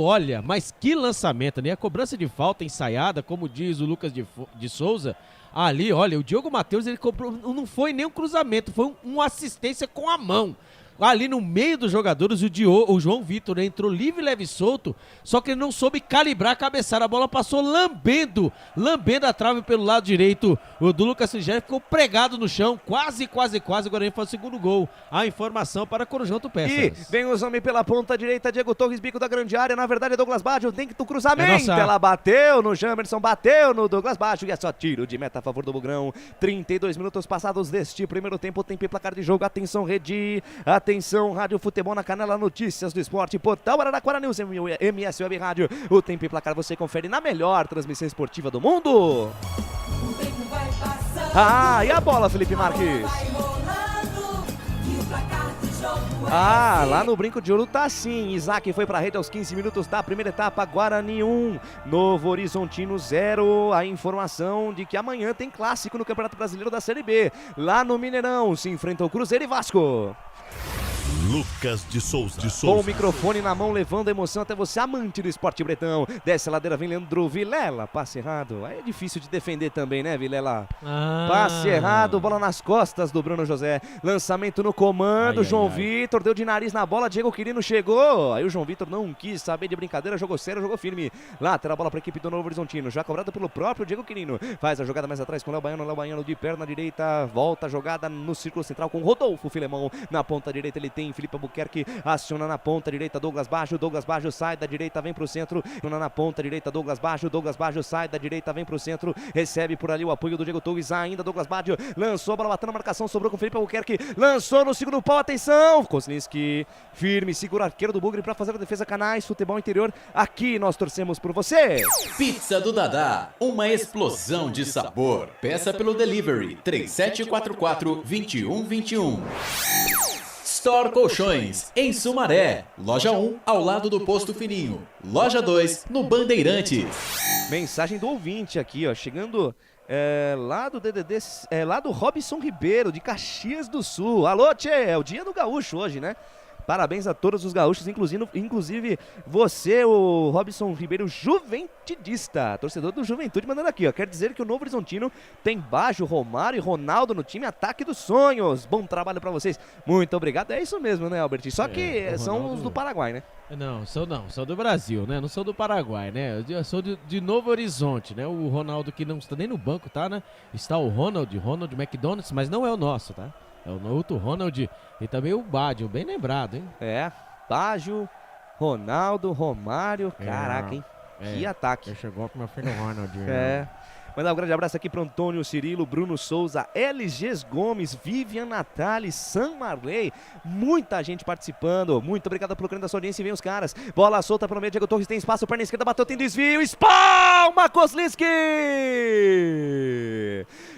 Speaker 5: olha, mas que lançamento, né? A cobrança de falta ensaiada, como diz o Lucas de Souza, ali, olha, o Diogo Matheus, ele cobrou, não foi nem um cruzamento, foi uma assistência com a mão. Ali no meio dos jogadores, o João Vitor entrou livre, leve e solto, só que ele não soube calibrar a cabeçada. A bola passou lambendo a trave pelo lado direito. O do Lucas Frigério ficou pregado no chão, quase. O Guarani faz o segundo gol. A informação para Corujão Autopeças.
Speaker 6: E vem os homens pela ponta direita, Diego Torres, bico da grande área. Na verdade, Douglas Baggio tem que do cruzamento. Ela bateu no Jamerson, bateu no Douglas Baggio e é só tiro de meta a favor do Bugrão. 32 minutos passados deste primeiro tempo, tempo e placar de jogo. Atenção, Redi. Atenção, Rádio Futebol na Canela, Notícias do Esporte, Portal Araraquara News, MS Web Rádio. O tempo e placar você confere na melhor transmissão esportiva do mundo. E a bola, Felipe Marques? Lá no Brinco de Ouro tá sim. Isaac foi pra rede aos 15 minutos da primeira etapa. Guarani 1, Novo Horizontino 0. A informação de que amanhã tem clássico no Campeonato Brasileiro da Série B. Lá no Mineirão se enfrentam Cruzeiro e Vasco.
Speaker 19: Lucas de Souza.
Speaker 6: Com o microfone na mão, levando a emoção até você, amante do esporte bretão. Desce a ladeira, vem Leandro Vilela, passe errado. Aí é difícil de defender também, né, Vilela? Passe errado, bola nas costas do Bruno José. Lançamento no comando, João Vitor deu de nariz na bola, Diego Quirino chegou. Aí o João Vitor não quis saber de brincadeira, jogou sério, jogou firme. Lateral, bola para a equipe do Novo Horizontino, já cobrado pelo próprio Diego Quirino. Faz a jogada mais atrás com o Léo Baiano de perna direita. Volta a jogada no círculo central com Rodolfo Filemão. Na ponta direita ele tem Felipe Albuquerque, aciona na ponta direita Douglas Baggio sai da direita, vem pro centro, na ponta direita Douglas Baggio sai da direita, vem pro centro, recebe por ali o apoio do Diego Torres, ainda Douglas Baggio, lançou a bola batendo na marcação, sobrou com Felipe Albuquerque, lançou no segundo pau, atenção, Kozlinski, firme, segura o arqueiro do Bugre para fazer a defesa. Canais Futebol Interior, aqui nós torcemos por você.
Speaker 8: Pizza do Dadá, uma explosão de sabor. Peça pelo delivery 3744-2121. Store Colchões, em Sumaré. Loja 1, ao lado do Posto Fininho. Loja 2, no Bandeirantes.
Speaker 6: Mensagem do ouvinte aqui, ó, chegando lá do DDD, lá do Robson Ribeiro, de Caxias do Sul. Alô, tchê, é o dia do gaúcho hoje, né? Parabéns a todos os gaúchos, inclusive você, o Robson Ribeiro, juventidista, torcedor do Juventude, mandando aqui, ó. Quer dizer que o Novo Horizontino tem Baggio, Romário e Ronaldo no time ataque dos sonhos. Bom trabalho pra vocês. Muito obrigado. É isso mesmo, né, Albert? Só que são os do Paraguai, né?
Speaker 5: Não, sou do Brasil, né? Não sou do Paraguai, né? Eu sou de Novo Horizonte, né? O Ronaldo que não está nem no banco, tá, né? Está o Ronald McDonald's, mas não é o nosso, tá? É o outro Ronald e também o Baggio, bem lembrado, hein?
Speaker 6: Baggio, Ronaldo, Romário, caraca, hein? Que ataque.
Speaker 5: Chegou com meu filho Ronald.
Speaker 6: Mandar um grande abraço aqui pro Antônio Cirilo, Bruno Souza, LGs Gomes, Vivian Natali, Sam Marley, muita gente participando. Muito obrigado pelo carinho da sua audiência e vem os caras. Bola solta pro meio, Diego Torres tem espaço, perna esquerda, bateu, tem desvio, espalma Kozlinski!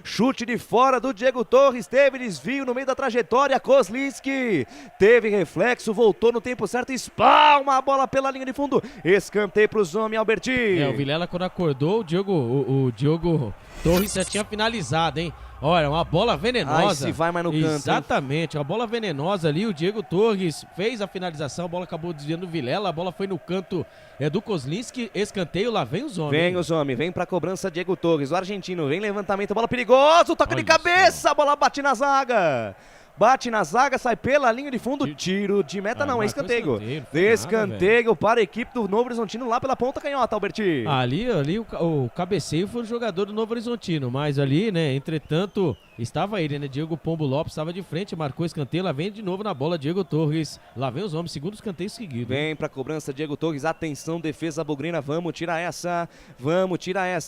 Speaker 6: Chute de fora do Diego Torres, teve desvio no meio da trajetória, Kozlinski teve reflexo, voltou no tempo certo, espalma a bola pela linha de fundo, escanteio pros homens, Alberti.
Speaker 5: O Vilela quando acordou, o Diogo Torres já tinha finalizado, hein? Olha, uma bola venenosa.
Speaker 6: Ai, se vai mais no canto.
Speaker 5: Exatamente, uma bola venenosa ali, o Diego Torres fez a finalização, a bola acabou desviando o Vilela, a bola foi no canto do Kozlinski, escanteio, lá vem os homens.
Speaker 6: Vem os homens, vem pra cobrança Diego Torres, o argentino, vem levantamento, bola perigosa, toque de cabeça, a bola bate na zaga. Bate na zaga, sai pela linha de fundo, tiro de meta não, é escanteio. Escanteio para a equipe do Novo Horizontino lá pela ponta canhota, Alberti.
Speaker 5: Ali o cabeceio foi o jogador do Novo Horizontino, mas ali, né, entretanto, estava ele, né, Diego Pombo Lopes estava de frente, marcou escanteio, lá vem de novo na bola Diego Torres, lá vem os homens, segundo escanteio seguido.
Speaker 6: Vem pra cobrança Diego Torres, atenção, defesa bugrina, vamos tirar essa,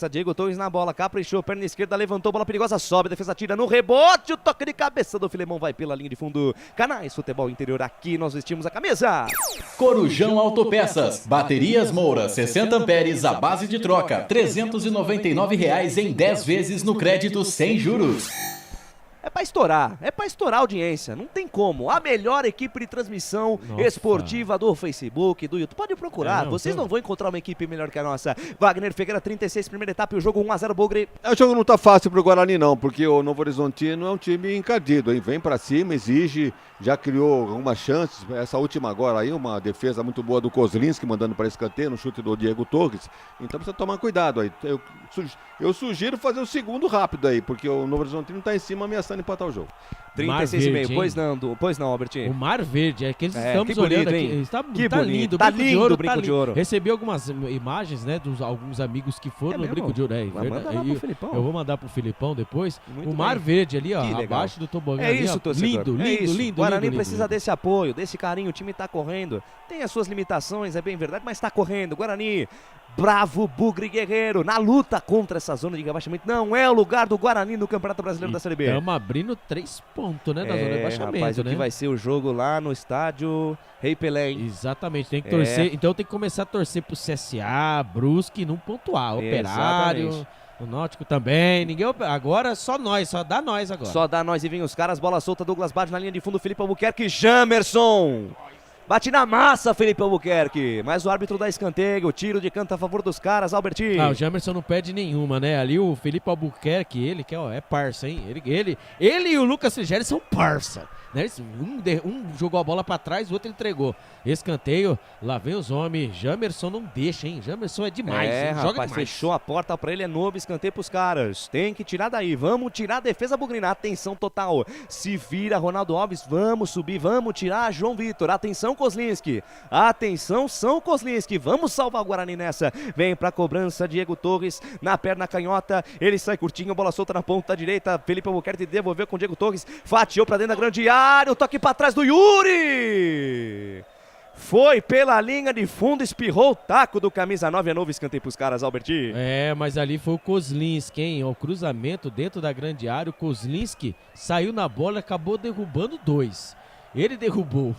Speaker 6: Diego Torres na bola, caprichou, perna esquerda, levantou, bola perigosa, sobe, defesa tira no rebote, o toque de cabeça do Filemão vai pela linha de fundo. Canais Futebol Interior, aqui nós vestimos a camisa.
Speaker 8: Corujão Autopeças, baterias Moura, 60 amperes, a base de troca, R$ 399 em 10 vezes no crédito sem juros.
Speaker 6: É pra estourar a audiência, não tem como. A melhor equipe de transmissão esportiva do Facebook, do YouTube. Pode procurar, vocês não vão encontrar uma equipe melhor que a nossa. Wagner Figueira, 36, primeira etapa, e o jogo 1-0, Bugre.
Speaker 9: O jogo não tá fácil pro Guarani não, porque o Novo Horizontino é um time encardido, hein? Vem pra cima, exige, já criou algumas chances. Essa última agora aí, uma defesa muito boa do Kozlinski, mandando para escanteio, no chute do Diego Torres. Então precisa tomar cuidado aí. Eu sugiro fazer o segundo rápido aí, porque o Novo Horizontino tá em cima ameaçando empatar o jogo.
Speaker 6: 36,5. Pois não, Albert.
Speaker 5: O Mar Verde, é que eles estamos olhando aqui. Está
Speaker 6: bonito,
Speaker 5: lindo,
Speaker 6: tá lindo o Brinco de Ouro.
Speaker 5: Recebi algumas imagens, né, dos alguns amigos que foram no Brinco de Ouro. Eu vou mandar pro Filipão depois. Muito o Mar Verde ali, ó, abaixo do tobogã.
Speaker 6: É isso, torcedor.
Speaker 5: Lindo.
Speaker 6: O Guarani precisa desse apoio, desse carinho. O time tá correndo. Tem as suas limitações, é bem verdade, mas tá correndo. Guarani, bravo, Bugre Guerreiro, na luta contra essa zona de rebaixamento. Não é o lugar do Guarani no Campeonato Brasileiro da Série B.
Speaker 5: Estamos abrindo 3 pontos, né, da zona de rebaixamento,
Speaker 6: rapaz,
Speaker 5: né?
Speaker 6: o que vai ser o jogo lá no estádio Rei Pelé, hein?
Speaker 5: Exatamente, tem que torcer. Então tem que começar a torcer pro CSA, Brusque, num ponto A, Operário, o Náutico também. Ninguém, agora só nós, só dá nós agora.
Speaker 6: Só dá nós e vem os caras, bola solta, Douglas Baggio na linha de fundo, Felipe Albuquerque, Jamerson. Bate na massa, Felipe Albuquerque. Mas o árbitro dá escanteio, tiro de canto a favor dos caras, Albertinho.
Speaker 5: O Jamerson não pede nenhuma, né? Ali o Felipe Albuquerque, ele que é parça, hein? Ele e o Lucas Frigério são parça. Né? Um jogou a bola pra trás, o outro entregou. Escanteio, lá vem os homens. Jamerson não deixa, hein? Jamerson é demais.
Speaker 6: Rapaz,
Speaker 5: joga demais.
Speaker 6: Fechou a porta pra ele, é novo escanteio pros caras. Tem que tirar daí, vamos tirar a defesa bugrina. Atenção total, se vira Ronaldo Alves, vamos subir, vamos tirar João Vitor. Atenção Kozlinski, atenção São Kozlinski, vamos salvar o Guarani nessa. Vem pra cobrança, Diego Torres na perna canhota, ele sai curtinho, bola solta na ponta direita. Felipe Albuquerque devolveu com o Diego Torres, fatiou pra dentro da grande área, o toque pra trás do Yuri. Foi pela linha de fundo, espirrou o taco do camisa 9, é novo escanteio pros caras, Alberti.
Speaker 5: Mas ali foi o Kozlinski, hein? O cruzamento dentro da grande área, o Kozlinski saiu na bola e acabou derrubando 2. Ele derrubou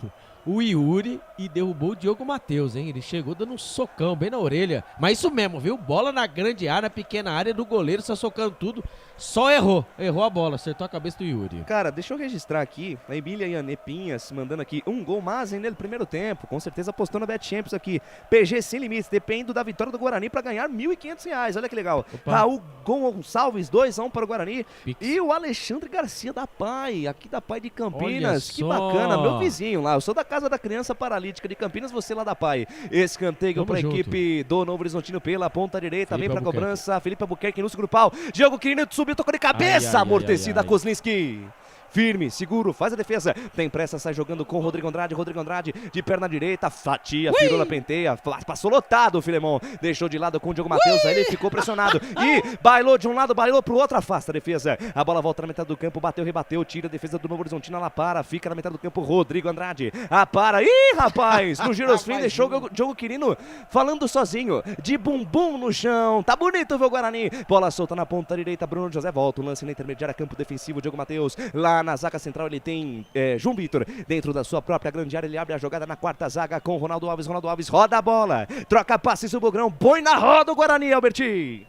Speaker 5: o Yuri e derrubou o Diogo Matheus, hein? Ele chegou dando um socão bem na orelha. Mas isso mesmo, viu? Bola na grande área, pequena área do goleiro, só socando tudo. Só errou a bola, acertou a cabeça do Yuri.
Speaker 6: Cara, deixa eu registrar aqui, a Emília Iane Pinhas mandando aqui um gol mais ainda no primeiro tempo, com certeza apostou na Bet Champions aqui. PG sem limites, depende da vitória do Guarani para ganhar R$1.500, olha que legal.
Speaker 5: Opa.
Speaker 6: Raul Gonçalves, 2-1 para o Guarani. E o Alexandre Garcia da Pai, aqui da Pai de Campinas, que bacana, meu vizinho lá, eu sou da Casa da Criança Paralítica de Campinas, você lá da Pai. Escanteio para a equipe do Novo Horizontino pela ponta direita, vem para a cobrança, Felipe Albuquerque no segundo pau, Diogo Quirino subiu, tocou de cabeça, amortecida Kozlinski. Firme, seguro, faz a defesa. Tem pressa, sai jogando com Rodrigo Andrade. Rodrigo Andrade de perna direita, fatia, firula, penteia. Passou lotado o Filemon. Deixou de lado com o Diogo Matheus. Aí ele ficou pressionado. E bailou de um lado, bailou pro outro. Afasta a defesa. A bola volta na metade do campo. Bateu, rebateu. Tira a defesa do Novo Horizontino. Ela para. Fica na metade do campo. Rodrigo Andrade. Para. Ih, rapaz. No girosfim deixou o Diogo Quirino falando sozinho. De bumbum no chão. Tá bonito ver o Guarani. Bola solta na ponta direita. Bruno José volta. O lance na intermediária. Campo defensivo. Diogo Matheus. Lá na zaga central ele tem João Vitor dentro da sua própria grande área, ele abre a jogada na quarta zaga com Ronaldo Alves roda a bola, troca passe Subugrão, põe na roda o Guarani, Alberti.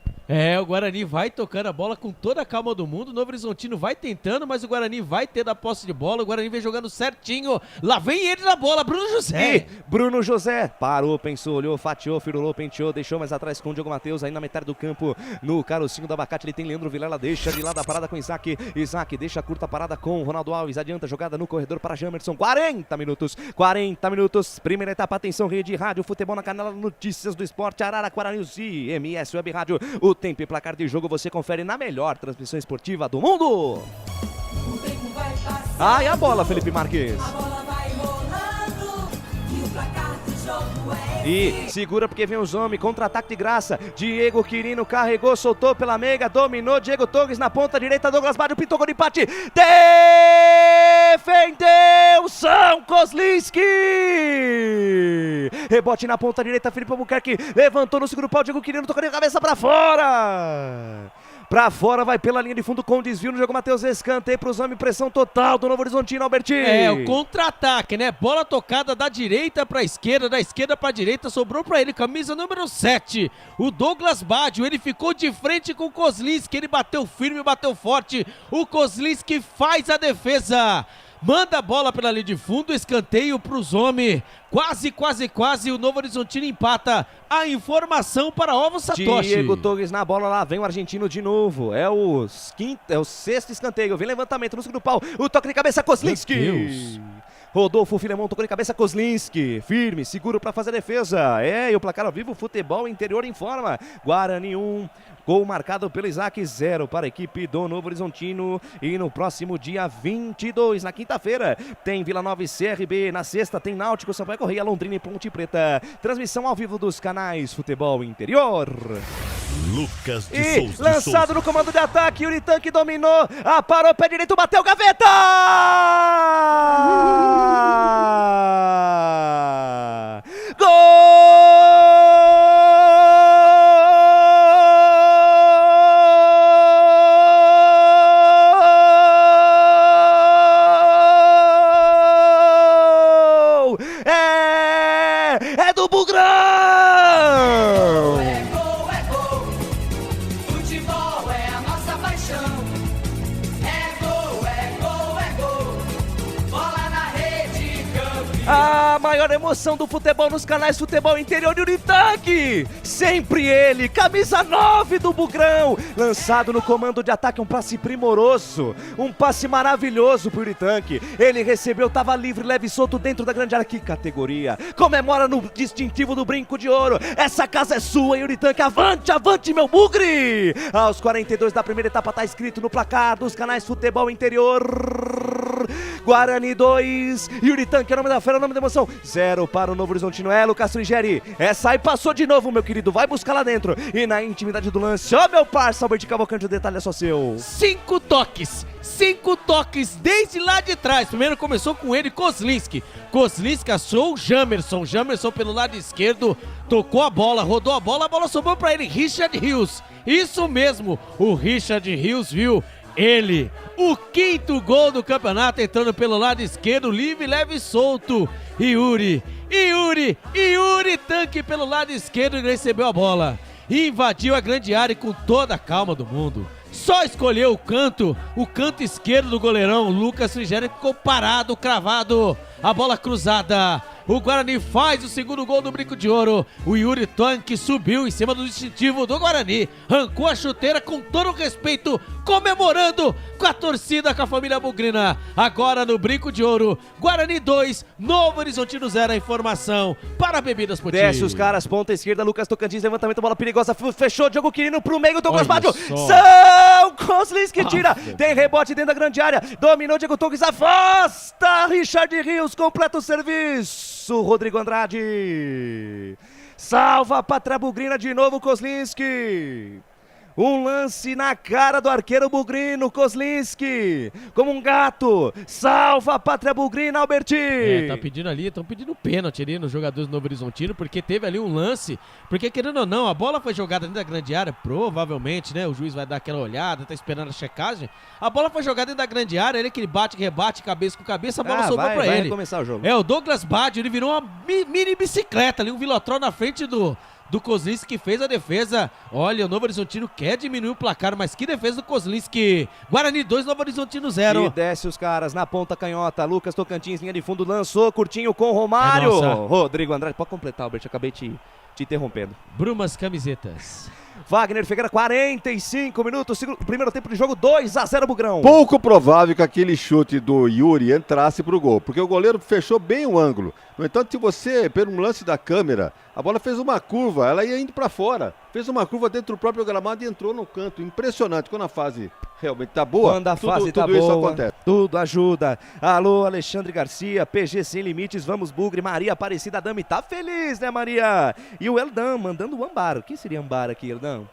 Speaker 5: O Guarani vai tocando a bola com toda a calma do mundo, o Novo Horizontino vai tentando, mas o Guarani vai ter a posse de bola, o Guarani vem jogando certinho, lá vem ele na bola, Bruno José.
Speaker 6: E Bruno José parou, pensou, olhou, fatiou, firulou, penteou, deixou mais atrás com o Diogo Matheus, aí na metade do campo, no carocinho do abacate, ele tem Leandro Vilela, deixa de lado a parada com Isaac, deixa a curta parada com Ronaldo Alves, adianta a jogada no corredor para Jamerson, 40 minutos, primeira etapa, atenção, Rede Rádio Futebol na Canela, Notícias do Esporte, Araraquara News e MS Web Rádio, o tempo e placar de jogo você confere na melhor transmissão esportiva do mundo. E a bola, Felipe Marques.
Speaker 4: A bola vai rolando e o placar do jogo é...
Speaker 6: E segura porque vem os homens, contra-ataque de graça. Diego Quirino carregou, soltou pela meiga, dominou. Diego Torres na ponta direita, Douglas Baggio pintou gol de empate. Defendeu São Kozlinski. Rebote na ponta direita, Felipe Albuquerque levantou no segundo pau, Diego Quirino tocou de cabeça pra fora. Pra fora, vai pela linha de fundo com desvio no jogo, Matheus, escanteio pros homens, pressão total do Novo Horizontino, Albertinho.
Speaker 5: O contra-ataque, né? Bola tocada da direita pra esquerda, da esquerda pra direita, sobrou pra ele, camisa número 7, o Douglas Baggio, ele ficou de frente com o Kozlinski, ele bateu firme, bateu forte, o Kozlinski faz a defesa. Manda a bola pela linha de fundo, escanteio pros homens. Quase, o Novo Horizontino empata. A informação para Ovo Satoshi.
Speaker 6: Diego Torres na bola, lá vem o argentino de novo. É o sexto escanteio, vem levantamento no segundo pau. O toque de cabeça, Kozlinski. Rodolfo Filemon tocou de cabeça, Kozlinski. Firme, seguro para fazer a defesa. E o placar ao vivo, Futebol Interior informa. Guarani 1. Gol marcado pelo Isaac, 0 para a equipe do Novo Horizontino. E no próximo dia 22, na quinta-feira, tem Vila Nova e CRB. Na sexta tem Náutico, Sampaio Correia, Londrina e Ponte Preta. Transmissão ao vivo dos canais Futebol Interior.
Speaker 19: Lucas de
Speaker 6: E
Speaker 19: Souza.
Speaker 6: lançado no comando de ataque, Yuri Tanque dominou, parou, pé direito, bateu, gaveta! Gol! É do Bugrão!
Speaker 4: É gol, futebol é a nossa paixão. É gol, bola na rede, campeão.
Speaker 6: A maior emoção do futebol nos canais Futebol Interior, Yuri Tanque. Sempre ele, camisa 9 do Bugrão. Lançado no comando de ataque, um passe primoroso. Um passe maravilhoso pro Yuri Tanque. Ele recebeu, tava livre, leve e solto dentro da grande área. Que categoria. Comemora no distintivo do brinco de ouro. Essa casa é sua, Yuri Tanque. Avante, avante, meu bugre. Aos 42 da primeira etapa tá escrito no placar dos canais Futebol Interior. Guarani 2, Yuri Tanque é o nome da fera, o nome da emoção. 0 para o Novo Horizontino, Lucas Frigeri. Essa aí passou de novo, meu querido, vai buscar lá dentro. E na intimidade do lance, meu parça, Albert Cavalcante, o detalhe é só seu.
Speaker 5: 5 toques desde lá de trás. Primeiro começou com ele, Kozlinski achou o Jamerson pelo lado esquerdo, tocou a bola, rodou a bola sobrou pra ele, Richard Rios. Isso mesmo, o Richard Rios viu. Ele, o 5º gol do campeonato, entrando pelo lado esquerdo, livre, leve e solto. Yuri, tanque pelo lado esquerdo, e recebeu a bola. Invadiu a grande área com toda a calma do mundo. Só escolheu o canto esquerdo do goleirão. Lucas Frigério ficou parado, cravado. A bola cruzada. O Guarani faz o segundo gol do Brinco de Ouro. O Yuri Tanque subiu em cima do distintivo do Guarani. Arrancou a chuteira com todo o respeito, comemorando com a torcida, com a família bugrina. Agora no Brinco de Ouro, Guarani 2, Novo Horizontino 0. A informação para Bebidas Poti.
Speaker 6: Desce os caras, ponta esquerda, Lucas Tocantins, levantamento, bola perigosa, fechou, Diogo Quirino pro meio, Douglas Baggio. São Kozlinski tira, tem rebote dentro da grande área, dominou, Diego Torres, afasta, Richard Rios, completa o serviço. Rodrigo Andrade salva a Pátria Bugrina de novo, Kozlinski. Um lance na cara do arqueiro bugrino, Kozlinski, como um gato, salva a Pátria Bugrina, Alberti.
Speaker 5: Tá pedindo ali, estão pedindo pênalti ali nos jogadores do Novo Horizontino, porque teve ali um lance, porque querendo ou não, a bola foi jogada dentro da grande área, provavelmente, né, o juiz vai dar aquela olhada, tá esperando a checagem, a bola foi jogada dentro da grande área, ele que bate, rebate, cabeça com cabeça, a bola sobrou pra ele.
Speaker 6: Vai começar o jogo.
Speaker 5: O Douglas Baggio, ele virou uma mini bicicleta ali, um Velotrol na frente do Kozlinski, que fez a defesa. Olha, o Novo Horizontino quer diminuir o placar, mas que defesa do Kozlinski. Guarani 2, Novo Horizontino 0.
Speaker 6: E desce os caras na ponta canhota. Lucas Tocantins, linha de fundo, lançou curtinho com Romário. Rodrigo Andrade, pode completar, Albert, acabei te interrompendo.
Speaker 5: Brumas Camisetas.
Speaker 6: Wagner Figueira, 45 minutos, primeiro tempo de jogo, 2-0 Bugrão.
Speaker 9: Pouco provável que aquele chute do Yuri entrasse pro gol, porque o goleiro fechou bem o ângulo. No entanto, se você, pelo lance da câmera, a bola fez uma curva, ela ia indo para fora. Fez uma curva dentro do próprio gramado e entrou no canto. Impressionante, quando a fase realmente tá boa,
Speaker 6: quando a fase tá
Speaker 9: tudo
Speaker 6: boa,
Speaker 9: isso acontece.
Speaker 6: Tudo ajuda. Alô, Alexandre Garcia, PG Sem Limites, vamos Bugre, Maria Aparecida Dami, tá feliz, né, Maria? E o Eldam mandando o Ambar. O que seria Ambar aqui, Eldam?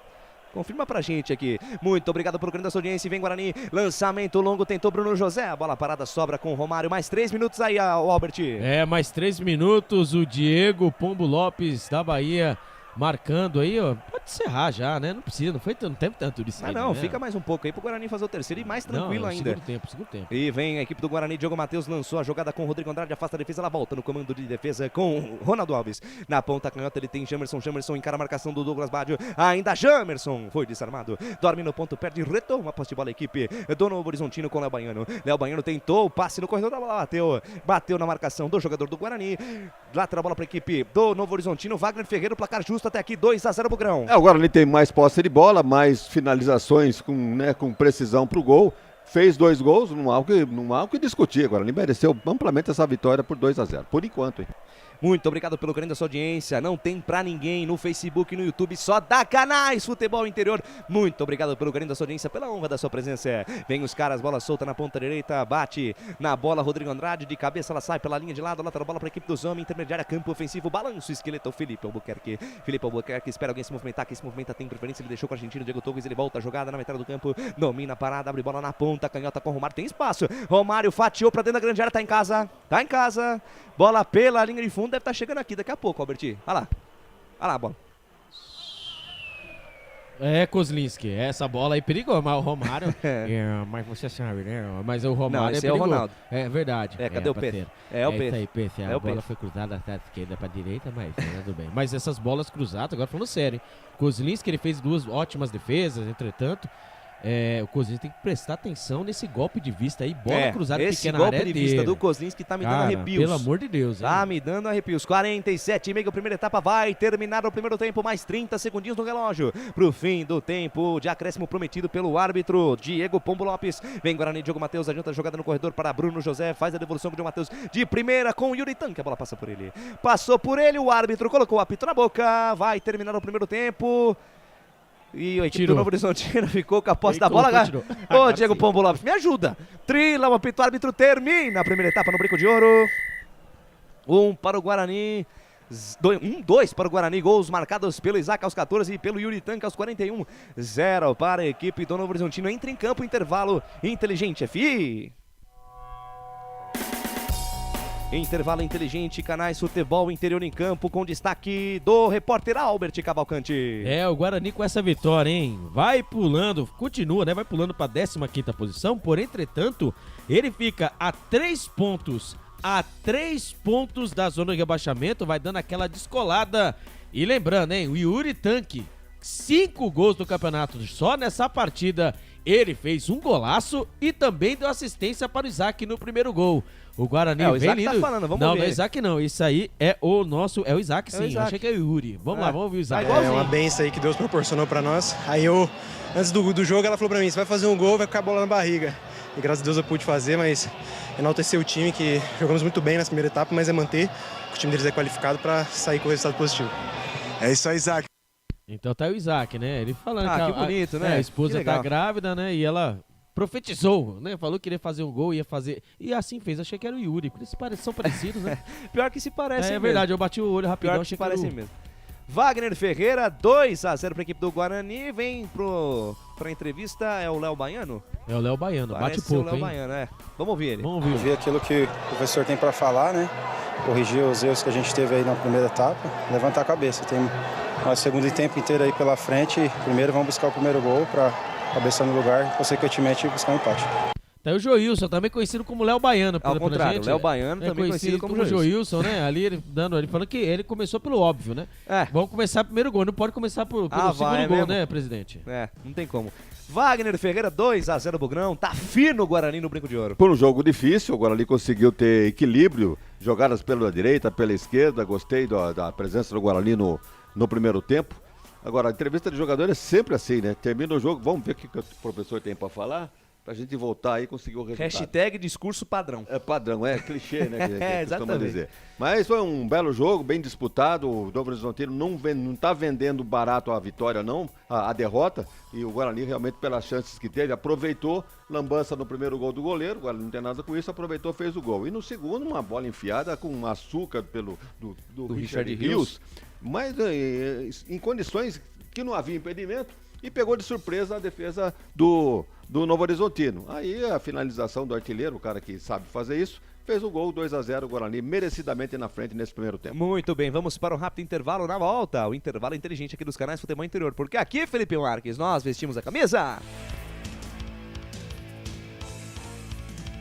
Speaker 6: Confirma pra gente aqui. Muito obrigado pelo carinho da sua audiência. Vem Guarani. Lançamento longo. Tentou Bruno José. A bola parada sobra com o Romário. Mais 3 minutos aí, Albert.
Speaker 5: Mais 3 minutos. O Diego Pombo Lopes da Bahia marcando aí, ó. Pode encerrar já, né? Não precisa, não foi tanto tempo tanto disso aí.
Speaker 6: Não,
Speaker 5: né?
Speaker 6: fica mais um pouco aí pro Guarani fazer o terceiro e mais tranquilo ainda.
Speaker 5: Segundo tempo.
Speaker 6: E vem a equipe do Guarani, Diogo Matheus lançou a jogada com o Rodrigo Andrade, afasta a defesa, ela volta no comando de defesa com Ronaldo Alves. Na ponta canhota ele tem Jamerson encara a marcação do Douglas Baggio, ainda Jamerson, foi desarmado, dorme no ponto, perde, retoma a posse de bola a equipe do Novo Horizontino com Léo Baiano. Léo Baiano tentou o passe no corredor da bola, bateu na marcação do jogador do Guarani, lateral bola pra equipe do Novo Horizontino, Wagner Ferreira, o placar justo até aqui, 2-0 Bugrão.
Speaker 9: O Guarani tem mais posse de bola, mais finalizações com precisão pro gol. Fez 2 gols, não há o que discutir. Agora, ele mereceu amplamente essa vitória por 2-0, por enquanto, hein?
Speaker 6: Muito obrigado pelo carinho da sua audiência. Não tem pra ninguém no Facebook e no YouTube, só da Canais Futebol Interior. Muito obrigado pelo carinho da sua audiência, pela honra da sua presença. Vem os caras, bola solta na ponta direita, bate na bola Rodrigo Andrade, de cabeça ela sai pela linha de lado, lateral bola pra equipe dos homens, intermediária, campo ofensivo, balanço, esqueleto, Felipe Albuquerque espera alguém se movimentar, quem se movimenta tem preferência, ele deixou com o argentino Diego Torres, ele volta a jogada na metade do campo, domina a parada, abre bola na ponta, canhota com Romário, tem espaço, Romário fatiou pra dentro da grande área, tá em casa, bola pela linha de fundo, deve estar chegando aqui daqui a pouco, Alberti. Olha lá a bola.
Speaker 5: Kozlinski, essa bola aí perigou, mas o Romário... mas você sabe, né? Mas o Romário
Speaker 6: não, esse é o Ronaldo.
Speaker 5: É verdade.
Speaker 6: Cadê o Pedro? É o Pedro.
Speaker 5: A bola foi cruzada da esquerda pra direita, mas tudo bem. Mas essas bolas cruzadas, agora falando sério, hein? Kozlinski, ele fez 2 ótimas defesas, entretanto... o Kozlinski tem que prestar atenção nesse golpe de vista aí, bola cruzada pequena área.
Speaker 6: Esse golpe de vista do Kozlinski tá me dando arrepios.
Speaker 5: Pelo amor de Deus.
Speaker 6: Tá me dando arrepios. 47,5, primeira etapa vai terminar o primeiro tempo, mais 30 segundinhos no relógio. Pro fim do tempo de acréscimo prometido pelo árbitro Diego Pombo Lopes. Vem Guarani, Diogo Matheus, adianta a jogada no corredor para Bruno José, faz a devolução com o Diogo Matheus de primeira com o Yuri Tanque, a bola passa por ele. Passou por ele, o árbitro colocou o apito na boca, vai terminar o primeiro tempo. E a equipe do Novo Horizontino ficou com a posse da bola. Ô, Diego Pombo Lopes, me ajuda. Trila, o apito, o árbitro termina a primeira etapa no Brinco de Ouro. 1 para o Guarani. 2 para o Guarani, gols marcados pelo Isaac aos 14 e pelo Yuri Tanque aos 41. 0 para a equipe do Novo Horizontino. Entra em campo, intervalo inteligente, FI. Intervalo inteligente, canais Futebol Interior em Campo, com destaque do repórter Albert Cavalcante.
Speaker 5: O Guarani com essa vitória, hein? Vai pulando, continua, né? Vai pulando para 15ª posição, porém, entretanto, ele fica a 3 pontos da zona de rebaixamento, vai dando aquela descolada. E lembrando, hein? O Yuri Tanque, 5 gols do campeonato, só nessa partida ele fez um golaço e também deu assistência para o Isaac no primeiro gol. O Guarani
Speaker 6: o
Speaker 5: vem
Speaker 6: Isaac
Speaker 5: lindo.
Speaker 6: tá falando, vamos
Speaker 5: não,
Speaker 6: ver.
Speaker 5: Não é o Isaac não, isso aí é o nosso, é o Isaac sim,
Speaker 6: Isaac.
Speaker 5: achei que é o Yuri. Vamos lá, vamos ouvir o Isaac.
Speaker 20: É uma benção aí que Deus proporcionou pra nós. Aí eu, antes do jogo, ela falou pra mim, você vai fazer um gol, vai ficar a bola na barriga. E graças a Deus eu pude fazer, mas enaltecer o time, que jogamos muito bem nessa primeira etapa, mas é manter, o time deles é qualificado pra sair com o resultado positivo.
Speaker 21: É isso aí, Isaac.
Speaker 5: Então tá o Isaac, né? Ele falando
Speaker 6: que bonito, né?
Speaker 5: A esposa
Speaker 6: Que
Speaker 5: tá
Speaker 6: legal.
Speaker 5: grávida, né? E ela profetizou, né? Falou que iria fazer um gol, ia fazer. E assim fez. Achei que era o Yuri, porque eles são parecidos, né?
Speaker 6: Pior que se parece
Speaker 5: É
Speaker 6: mesmo.
Speaker 5: verdade, eu bati o olho rapidão,
Speaker 6: Pior que
Speaker 5: achei
Speaker 6: se
Speaker 5: que era
Speaker 6: parece
Speaker 5: o...
Speaker 6: mesmo. Wagner Ferreira, 2-0 para a equipe do Guarani. Vem pra entrevista, é o Léo Baiano?
Speaker 5: É o Léo Baiano,
Speaker 6: Parece
Speaker 5: bate pouco,
Speaker 6: o Léo
Speaker 5: hein?
Speaker 6: Baiano, Vamos ouvir ele.
Speaker 5: Vamos ouvir.
Speaker 22: Ouvir aquilo que o professor tem para falar, né? Corrigir os erros que a gente teve aí na primeira etapa, levantar a cabeça. Tem o segundo tempo inteiro aí pela frente. Primeiro vamos buscar o primeiro gol para cabeça no lugar e, consequentemente, buscar um empate.
Speaker 5: Tá aí o Joilson, também conhecido como Léo Baiano.
Speaker 6: Ao contrário,
Speaker 5: gente.
Speaker 6: Léo Baiano também conhecido como
Speaker 5: Joilson, né? Ali ele falando que ele começou pelo óbvio, né? Vamos começar o primeiro gol, não pode começar pelo segundo gol, né, presidente?
Speaker 6: Não tem como. Wagner Ferreira, 2-0 Bugrão, tá firme o Guarani no Brinco de Ouro.
Speaker 9: Por um jogo difícil, o Guarani conseguiu ter equilíbrio, jogadas pela direita, pela esquerda, gostei da presença do Guarani no primeiro tempo. Agora, a entrevista de jogador é sempre assim, né? Termina o jogo, vamos ver o que o professor tem pra falar, pra gente voltar aí e conseguir o resultado.
Speaker 6: Hashtag discurso padrão.
Speaker 9: É padrão, é clichê, né? Que costuma
Speaker 6: Exatamente.
Speaker 9: dizer. Mas foi um belo jogo, bem disputado. O Novo Horizontino não tá vendendo barato a vitória, não, a derrota. E o Guarani, realmente, pelas chances que teve, aproveitou. Lambança no primeiro gol do goleiro, o Guarani não tem nada com isso, aproveitou, fez o gol. E no segundo, uma bola enfiada com açúcar do Richard Rios. Mas em condições que não havia impedimento. E pegou de surpresa a defesa do Novo Horizontino. Aí a finalização do artilheiro, o cara que sabe fazer isso, fez o gol, 2-0, o Guarani merecidamente na frente nesse primeiro tempo.
Speaker 6: Muito bem, vamos para um rápido intervalo na volta. O intervalo inteligente aqui dos canais Futebol Interior. Porque aqui, Felipe Marques, nós vestimos a camisa.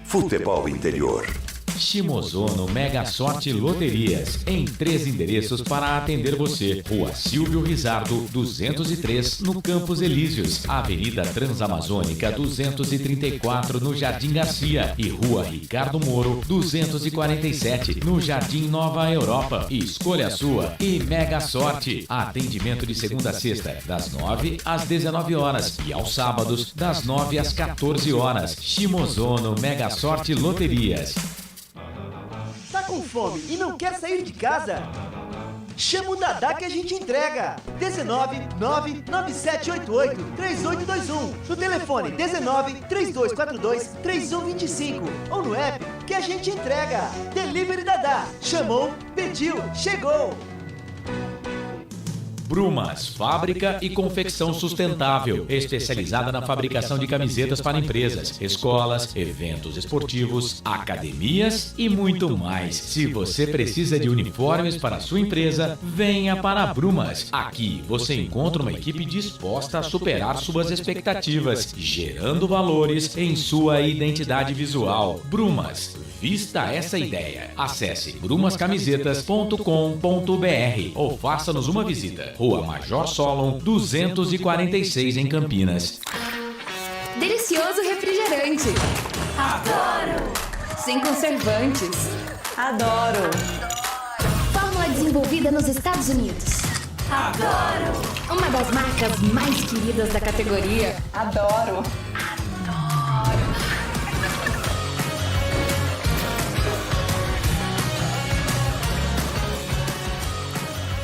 Speaker 3: Futebol Interior.
Speaker 1: Shimozono Mega Sorte Loterias, em 3 endereços para atender você. Rua Silvio Rizardo, 203, no Campos Elíseos. Avenida Transamazônica, 234, no Jardim Garcia. E Rua Ricardo Moro, 247, no Jardim Nova Europa. Escolha a sua e Mega Sorte. Atendimento de segunda a sexta, das 9 às 19 horas. E aos sábados, das 9 às 14 horas. Shimozono Mega Sorte Loterias.
Speaker 2: Tá com fome e não quer sair de casa? Chama o Dadá que a gente entrega. 19 99788 3821. No telefone 19 3242 3125. Ou no app que a gente entrega. Delivery Dadá. Chamou, pediu, chegou.
Speaker 1: Brumas, fábrica e confecção sustentável, especializada na fabricação de camisetas para empresas, escolas, eventos esportivos, academias e muito mais. Se você precisa de uniformes para a sua empresa, venha para a Brumas. Aqui você encontra uma equipe disposta a superar suas expectativas, gerando valores em sua identidade visual. Brumas, vista essa ideia. Acesse brumascamisetas.com.br ou faça-nos uma visita. Rua Major Solon, 246 em Campinas.
Speaker 10: Delicioso refrigerante. Adoro. Sem conservantes. Adoro.
Speaker 11: Fórmula desenvolvida nos Estados Unidos.
Speaker 10: Adoro.
Speaker 11: Uma das marcas mais queridas da categoria.
Speaker 10: Adoro.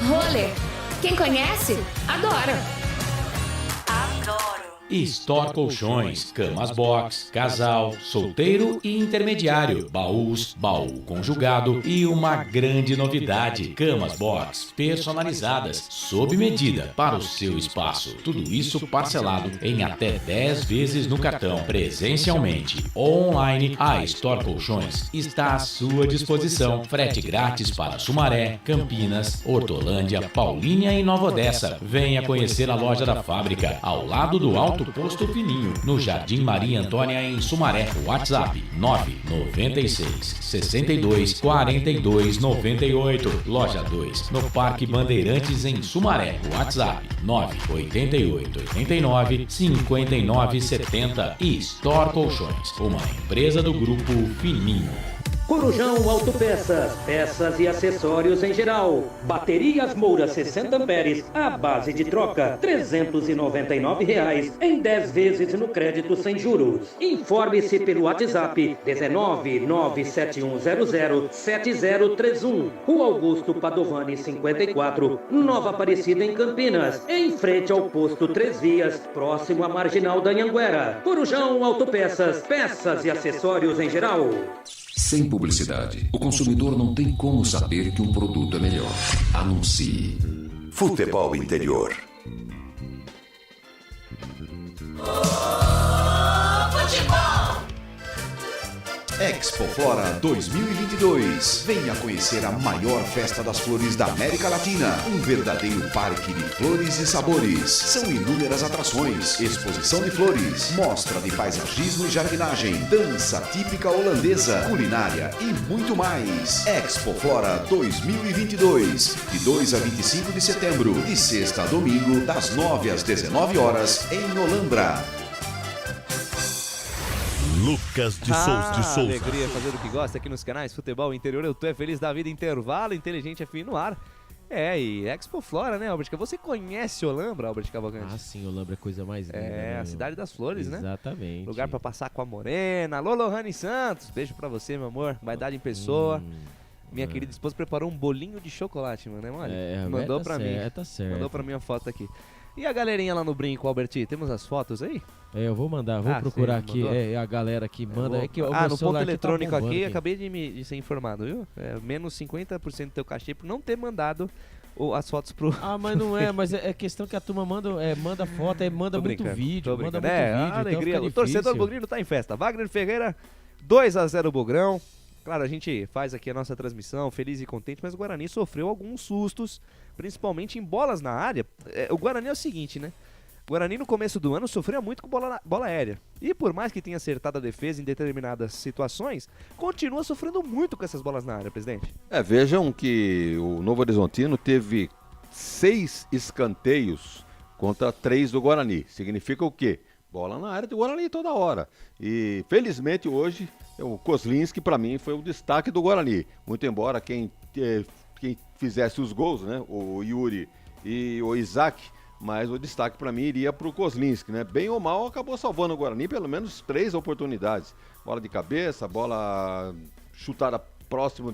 Speaker 10: Roller. Quem conhece, adora. Adoro.
Speaker 1: Store Colchões, camas box, casal, solteiro e intermediário, baús, baú conjugado e uma grande novidade, camas box personalizadas, sob medida para o seu espaço. Tudo isso parcelado em até 10 vezes no cartão, presencialmente ou online. A Store Colchões está à sua disposição. Frete grátis para Sumaré, Campinas, Hortolândia, Paulínia e Nova Odessa. Venha conhecer a loja da fábrica, ao lado do Alto Posto Fininho, no Jardim Maria Antônia, em Sumaré. WhatsApp 996 62 42 98. Loja 2, no Parque Bandeirantes, em Sumaré. WhatsApp 988 89 59 70. E Store Colchões, uma empresa do Grupo Fininho.
Speaker 12: Corujão Autopeças, peças e acessórios em geral. Baterias Moura 60 amperes, a base de troca, R$ 399 em 10 vezes no crédito sem juros. Informe-se pelo WhatsApp 19971007031. Rua Augusto Padovani 54, Nova Aparecida, em Campinas, em frente ao posto 3 Vias, próximo à Marginal da Anhanguera. Corujão Autopeças, peças e acessórios em geral.
Speaker 13: Sem publicidade, o consumidor não tem como saber que um produto é melhor. Anuncie.
Speaker 3: Futebol Interior. Expo Flora 2022. Venha conhecer a maior festa das flores da América Latina. Um verdadeiro parque de flores e sabores. São inúmeras atrações, exposição de flores, mostra de paisagismo e jardinagem, dança típica holandesa, culinária e muito mais. Expo Flora 2022. De 2 a 25 de setembro, de sexta a domingo, das 9 às 19 horas, em Olambra.
Speaker 19: Lucas de Souza.
Speaker 6: Alegria fazer o que gosta aqui nos canais Futebol Interior. Eu tô feliz da vida. Intervalo inteligente FM no ar. E Expo Flora, né, Albert? Você conhece Olambra, Albert Cavalcante?
Speaker 5: Ah, sim, Olambra é coisa mais linda.
Speaker 6: A cidade das flores, né?
Speaker 5: Exatamente.
Speaker 6: Lugar pra passar com a morena. Alô, Lohane Santos. Beijo pra você, meu amor. Vaidade em pessoa. Minha querida esposa preparou um bolinho de chocolate, mano, né, mole? Mandou pra mim.
Speaker 5: Tá certo.
Speaker 6: Mandou pra mim a foto aqui. E a galerinha lá no brinco, Alberti? Temos as fotos aí?
Speaker 5: Eu vou mandar, vou procurar aqui. A galera que manda.
Speaker 6: No ponto eletrônico aqui, acabei de ser informado, viu? Menos 50% do teu cachê por não ter mandado as fotos pro...
Speaker 5: mas não é, mas é questão que a turma manda foto, manda muito vídeo, manda muito vídeo.
Speaker 6: Alegria,
Speaker 5: então
Speaker 6: o torcedor bugrino tá em festa. Wagner Ferreira, 2-0 Bugrão. Claro, a gente faz aqui a nossa transmissão feliz e contente, mas o Guarani sofreu alguns sustos, principalmente em bolas na área. O Guarani é o seguinte, né? O Guarani no começo do ano sofria muito com bola aérea. E por mais que tenha acertado a defesa em determinadas situações, continua sofrendo muito com essas bolas na área, presidente.
Speaker 9: Vejam que o Novo Horizontino teve 6 escanteios contra 3 do Guarani. Significa o quê? Bola na área do Guarani toda hora. E felizmente hoje o Kozlinski para mim foi o destaque do Guarani. Muito embora quem fizesse os gols, né, o Yuri e o Isaac, mas o destaque para mim iria para o Kozlinski, né? Bem ou mal acabou salvando o Guarani pelo menos 3 oportunidades. Bola de cabeça, bola chutada próximo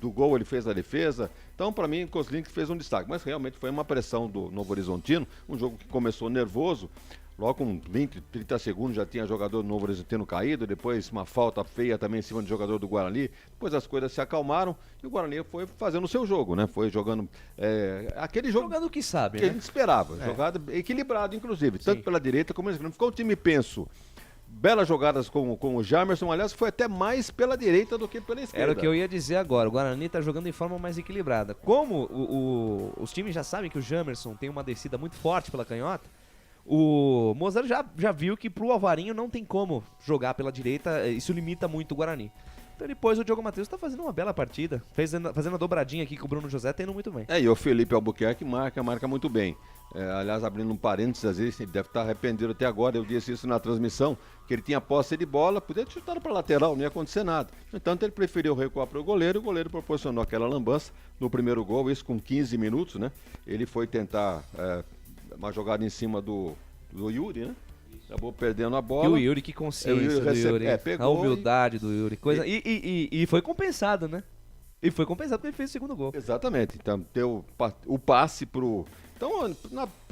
Speaker 9: do gol, ele fez a defesa. Então, para mim, o Kozlinski fez um destaque. Mas realmente foi uma pressão do Novo Horizontino, um jogo que começou nervoso. Logo com 20, 30 segundos já tinha jogador do Novo Horizontino caído, depois uma falta feia também em cima do jogador do Guarani, depois as coisas se acalmaram e o Guarani foi fazendo o seu jogo, né? Foi jogando aquele jogo...
Speaker 6: Jogando o que sabe,
Speaker 9: que
Speaker 6: né?
Speaker 9: a gente esperava, jogada equilibrado inclusive, tanto pela direita como não ficou um time penso. Belas jogadas com o Jamerson, aliás, foi até mais pela direita do que pela esquerda.
Speaker 6: Era o que eu ia dizer agora, o Guarani tá jogando de forma mais equilibrada. Como os times já sabem que o Jamerson tem uma descida muito forte pela canhota, o Mozart já viu que pro Alvarinho não tem como jogar pela direita, isso limita muito o Guarani. Então depois o Diogo Matheus tá fazendo uma bela partida, fazendo a dobradinha aqui com o Bruno José, tá indo muito bem.
Speaker 9: E o Felipe Albuquerque marca muito bem. Aliás, abrindo um parênteses, às vezes ele deve estar arrependido até agora, eu disse isso na transmissão, que ele tinha posse de bola, podia ter chutado para lateral, não ia acontecer nada. No entanto, ele preferiu recuar para o goleiro, e o goleiro proporcionou aquela lambança no primeiro gol, isso com 15 minutos, né? Ele foi tentar uma jogada em cima do Yuri, né? Acabou perdendo a bola.
Speaker 6: E o Yuri, que consciência do Yuri. A humildade do Yuri. E foi compensado, né? E foi compensado porque ele fez o segundo gol.
Speaker 9: Exatamente. Então, deu o passe pro... Então,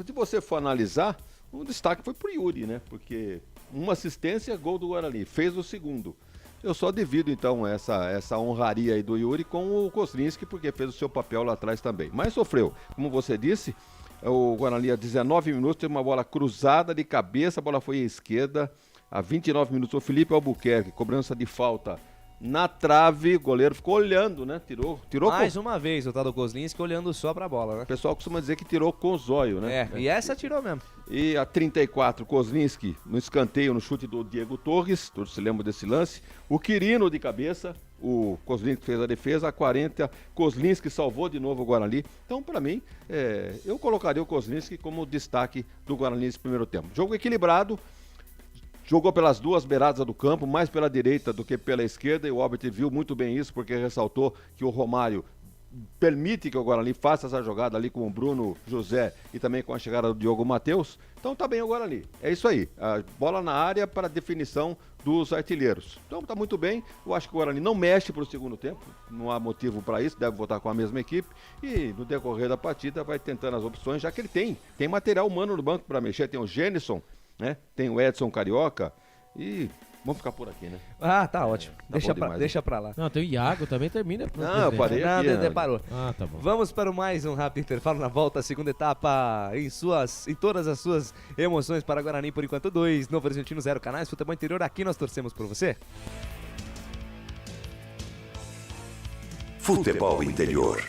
Speaker 9: se você for analisar, Um destaque foi pro Yuri, né? Porque uma assistência, gol do Guarani, fez o segundo. Eu só divido, então, essa honraria aí do Yuri com o Kozlinski, porque fez o seu papel lá atrás também. Mas sofreu. Como você disse, o Guarani, a 19 minutos, teve uma bola cruzada de cabeça, a bola foi à esquerda. A 29 minutos, o Felipe Albuquerque, cobrança de falta na trave, o goleiro ficou olhando, né? Tirou
Speaker 6: Mais uma vez o tal do Kozlinski olhando só pra bola, né?
Speaker 9: O pessoal costuma dizer que tirou com o zóio, né?
Speaker 6: E essa tirou mesmo.
Speaker 9: E a 34, Kozlinski no escanteio, no chute do Diego Torres, todos se lembram desse lance. O Quirino de cabeça, o Kozlinski fez a defesa. A 40, Kozlinski salvou de novo o Guarani. Então, para mim, eu colocaria o Kozlinski como destaque do Guarani nesse primeiro tempo. Jogo equilibrado. Jogou pelas duas beiradas do campo, mais pela direita do que pela esquerda, e o Albert viu muito bem isso, porque ressaltou que o Romário permite que o Guarani faça essa jogada ali com o Bruno José e também com a chegada do Diogo Matheus. Então tá bem o Guarani. É isso aí. A bola na área para definição dos artilheiros. Então tá muito bem. Eu acho que o Guarani não mexe para o segundo tempo. Não há motivo para isso. Deve voltar com a mesma equipe. E no decorrer da partida vai tentando as opções, já que ele tem material humano no banco para mexer. Tem o Gênison, né? Tem o Edson Carioca e vamos ficar por aqui, né?
Speaker 6: Ah, tá ótimo. Deixa pra lá.
Speaker 5: Não, tem o Iago também, termina.
Speaker 9: Não, eu parei aqui.
Speaker 6: Parou.
Speaker 5: Ah, tá bom.
Speaker 6: Vamos para mais um rápido intervalo na volta, segunda etapa, em todas as suas emoções para Guarani, por enquanto 2, Novo Horizontino 0, Canais Futebol Interior, aqui nós torcemos por você.
Speaker 3: Futebol Interior.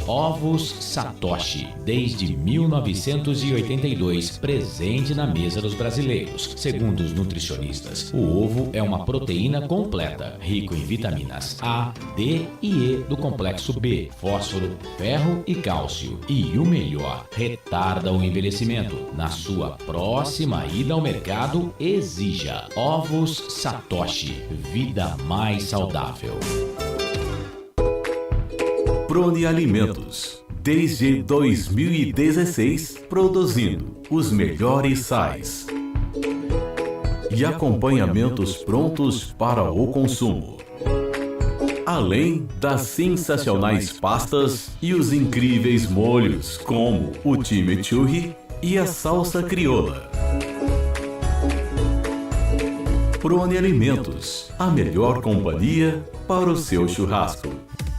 Speaker 1: Ovos Satoshi, desde 1982, presente na mesa dos brasileiros. Segundo os nutricionistas, o ovo é uma proteína completa, rico em vitaminas A, D e E do complexo B, fósforo, ferro e cálcio. E o melhor, retarda o envelhecimento. Na sua próxima ida ao mercado, exija Ovos Satoshi, vida mais saudável.
Speaker 17: Prone Alimentos, desde 2016, produzindo os melhores sais e acompanhamentos prontos para o consumo. Além das sensacionais pastas e os incríveis molhos, como o chimichurri e a salsa crioula. Prone Alimentos, a melhor companhia para o seu churrasco.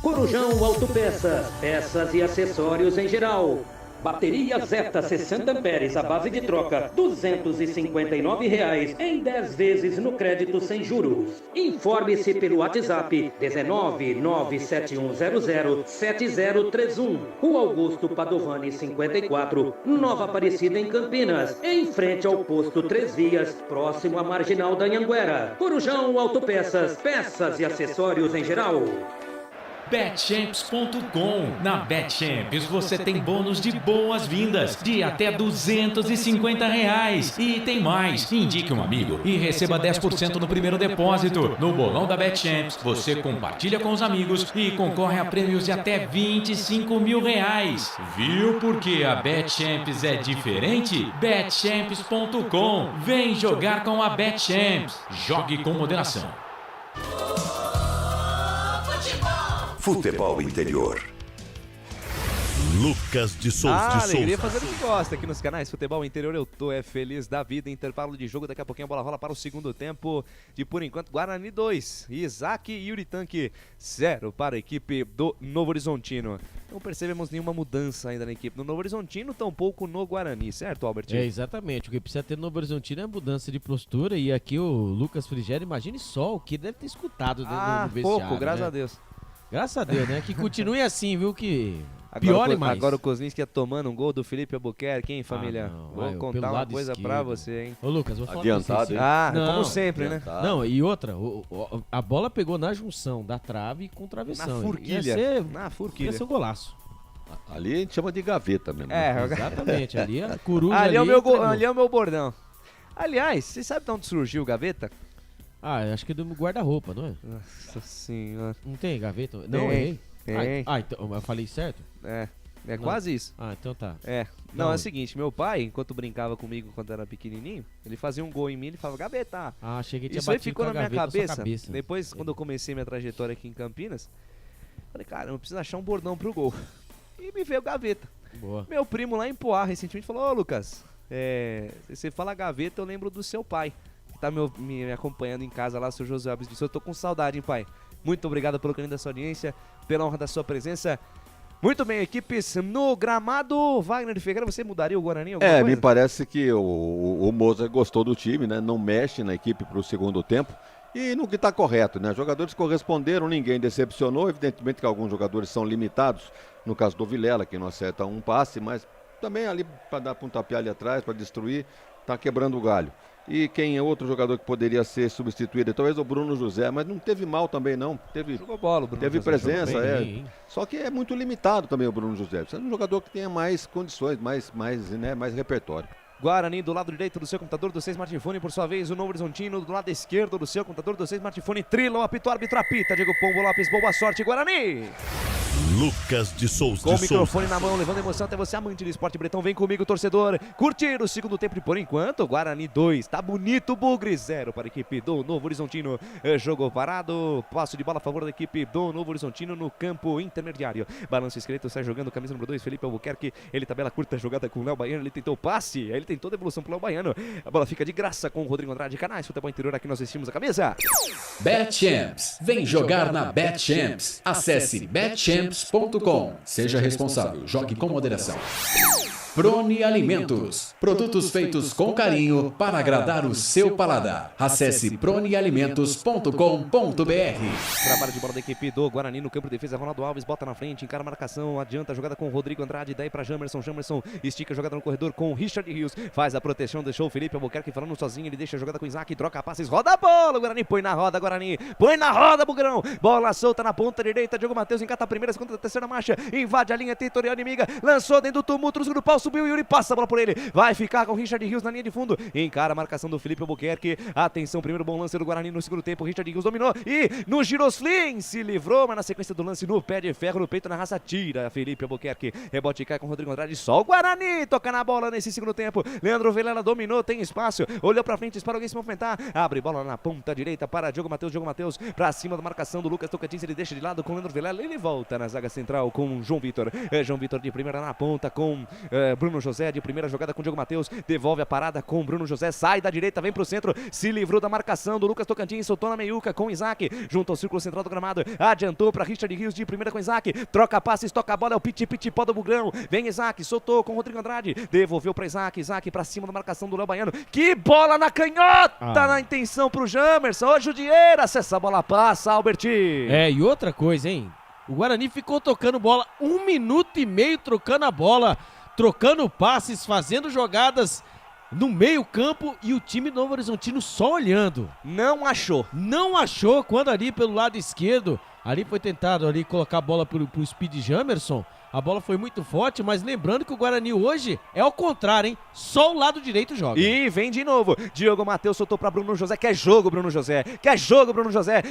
Speaker 12: Corujão Autopeças, peças e acessórios em geral. Bateria Zeta 60 amperes à base de troca, R$ 259,00 em 10 vezes no crédito sem juros. Informe-se pelo WhatsApp 19971007031. Rua Augusto Padovani 54, Nova Aparecida em Campinas, em frente ao posto 3 Vias, próximo à Marginal da Anhanguera. Corujão Autopeças, peças e acessórios em geral.
Speaker 1: Betchamps.com. Na Betchamps você tem bônus de boas-vindas de até R$250. E tem mais. Indique um amigo e receba 10% no primeiro depósito. No bolão da Betchamps, você compartilha com os amigos e concorre a prêmios de até R$25 mil. Viu porque a Betchamps é diferente? Betchamps.com. Vem jogar com a Betchamps. Jogue com moderação.
Speaker 3: Futebol Interior.
Speaker 19: Lucas de Souza.
Speaker 6: Alegria fazer o que gosta aqui nos canais Futebol Interior. Eu tô feliz da vida. Intervalo de jogo. Daqui a pouquinho a bola rola para o segundo tempo. De por enquanto, Guarani 2. Isaac e Yuri Tanque 0 para a equipe do Novo Horizontino. Não percebemos nenhuma mudança ainda na equipe do Novo Horizontino, tampouco no Guarani, certo, Albert?
Speaker 5: É, exatamente. O que precisa ter no Novo Horizontino é mudança de postura. E aqui o Lucas Frigério, imagine só o que deve ter escutado dentro do vestiário.
Speaker 6: Pouco, graças
Speaker 5: né?
Speaker 6: a Deus.
Speaker 5: Graças a Deus, né? Que continue assim, viu? Que piore mais.
Speaker 6: Agora o Kozlinski tomando um gol do Felipe Albuquerque, hein, família? Vou contar uma coisa pra você, hein?
Speaker 5: Ô, Lucas, vou falar
Speaker 9: adiantado, hein?
Speaker 6: Como sempre, adiantado, né?
Speaker 5: Não, e outra, a bola pegou na junção da trave com travessão.
Speaker 6: Na forquilha.
Speaker 5: Ia ser um golaço.
Speaker 9: Ali a gente chama de gaveta mesmo.
Speaker 5: Exatamente. Ali a coruja
Speaker 6: ali é o meu bordão. Aliás, você sabe de onde surgiu o gaveta?
Speaker 5: Acho que é do guarda-roupa, não é?
Speaker 6: Nossa senhora.
Speaker 5: Não tem gaveta? Não, errei. Então, eu falei certo?
Speaker 6: É quase isso.
Speaker 5: Então tá.
Speaker 6: Não, é o seguinte, meu pai, enquanto brincava comigo quando era pequenininho, ele fazia um gol em mim e ele falava, gaveta.
Speaker 5: Cheguei a
Speaker 6: isso aí ficou na minha cabeça. Depois, quando eu comecei minha trajetória aqui em Campinas, falei, cara, eu preciso achar um bordão pro gol. E me veio gaveta.
Speaker 5: Boa.
Speaker 6: Meu primo lá em Poá recentemente falou, ô Lucas, Você fala gaveta, eu lembro do seu pai, que tá me acompanhando em casa lá, seu José Alves disse, eu tô com saudade, hein, pai? Muito obrigado pelo carinho da sua audiência, pela honra da sua presença. Muito bem, equipes no gramado. Wagner de Ferreira, você mudaria o Guarani?
Speaker 9: Me parece que o Mozart gostou do time, né? Não mexe na equipe para o segundo tempo. E no que está correto, né? Os jogadores corresponderam, ninguém decepcionou. Evidentemente que alguns jogadores são limitados. No caso do Vilela, que não acerta um passe, mas também ali para dar pontapé ali atrás, para destruir, está quebrando o galho. E quem é outro jogador que poderia ser substituído? Talvez o Bruno José, mas não teve mal também não.
Speaker 6: Jogou bola, o Bruno
Speaker 9: teve
Speaker 6: José,
Speaker 9: presença,
Speaker 6: bem,
Speaker 9: Só que é muito limitado também o Bruno José. Precisa de um jogador que tenha mais condições, mais repertório.
Speaker 6: Guarani do lado direito do seu computador do seu smartphone, por sua vez o Novo Horizontino do lado esquerdo do seu computador do seu smartphone. Trila, o apito, árbitro apita. Diego Pombo Lopes, boa sorte, Guarani!
Speaker 19: Lucas de Souza.
Speaker 6: Com o microfone na mão, levando emoção até você, amante do esporte bretão. Vem comigo, torcedor. Curtir o segundo tempo e por enquanto, Guarani 2. Tá bonito, Bugre 0 para a equipe do Novo Horizontino. Jogo parado. Passo de bola a favor da equipe do Novo Horizontino no campo intermediário. Balanço esquerdo, sai jogando camisa número 2, Felipe Albuquerque. Ele tabela curta, jogada com o Léo Baiano. Ele tentou o passe, aí ele tentou a devolução pro Léo Baiano. A bola fica de graça com o Rodrigo Andrade. Canais Futebol Interior, aqui nós vestimos a camisa.
Speaker 8: BetChamps. Vem jogar na BetChamps. Acesse betchamps.com. Seja responsável. Jogue com moderação. Prone Alimentos. Produtos feitos com carinho para agradar o seu paladar. Acesse pronealimentos.com.br.
Speaker 6: Trabalho de bola da equipe do Guarani no campo de defesa. Ronaldo Alves bota na frente, encara a marcação, adianta a jogada com o Rodrigo Andrade, daí para Jamerson. Jamerson estica a jogada no corredor com o Richard Rios. Faz a proteção, deixou o Felipe Albuquerque falando sozinho. Ele deixa a jogada com o Isaac, troca passes, roda a bola. O Guarani põe na roda, Guarani. Põe na roda, Bugrão. Bola solta na ponta direita. Diogo Matheus encata a primeira, segunda, terceira marcha. Invade a linha territorial inimiga. Lançou dentro do tumulto, no pau, subiu. Yuri passa a bola por ele. Vai ficar com o Richard Rios na linha de fundo. Encara a marcação do Felipe Albuquerque. Atenção, primeiro bom lance do Guarani no segundo tempo. Richard Rios dominou e no Giroslim se livrou, mas na sequência do lance no pé de ferro, no peito, na raça, tira Felipe Albuquerque. Rebote cai com o Rodrigo Andrade. Só o Guarani toca na bola nesse segundo tempo. Leandro Vilela dominou, tem espaço. Olhou pra frente, espera alguém se movimentar. Abre bola na ponta direita para Diogo Matheus. Diogo Matheus pra cima da marcação do Lucas Tocantins. Ele deixa de lado com o Leandro Vilela. Ele volta na zaga central com o João Vitor. João Vitor de primeira na ponta com Bruno José de primeira jogada com o Diogo Matheus, devolve a parada com o Bruno José, sai da direita, vem pro centro, se livrou da marcação do Lucas Tocantins, soltou na meiuca com o Isaac, junto ao círculo central do gramado, adiantou para Richard Rios de primeira com o Isaac, troca passes, toca a bola, é o piti-piti-pó do Bugrão, vem Isaac, soltou com o Rodrigo Andrade, devolveu para Isaac, Isaac pra cima da marcação do Léo Baiano, que bola na canhota, na intenção pro Jamerson, ô Judieira, se essa bola passa, Albert.
Speaker 5: E outra coisa, hein, o Guarani ficou tocando bola 1 minuto e meio trocando a bola, trocando passes, fazendo jogadas no meio campo e o time do Novo Horizontino só olhando.
Speaker 6: Não achou
Speaker 5: Quando ali pelo lado esquerdo, ali foi tentado ali colocar a bola pro Speed Jamerson. A bola foi muito forte, mas lembrando que o Guarani hoje é ao contrário, hein? Só o lado direito joga.
Speaker 6: E vem de novo. Diogo Matheus soltou para Bruno José. Quer jogo, Bruno José.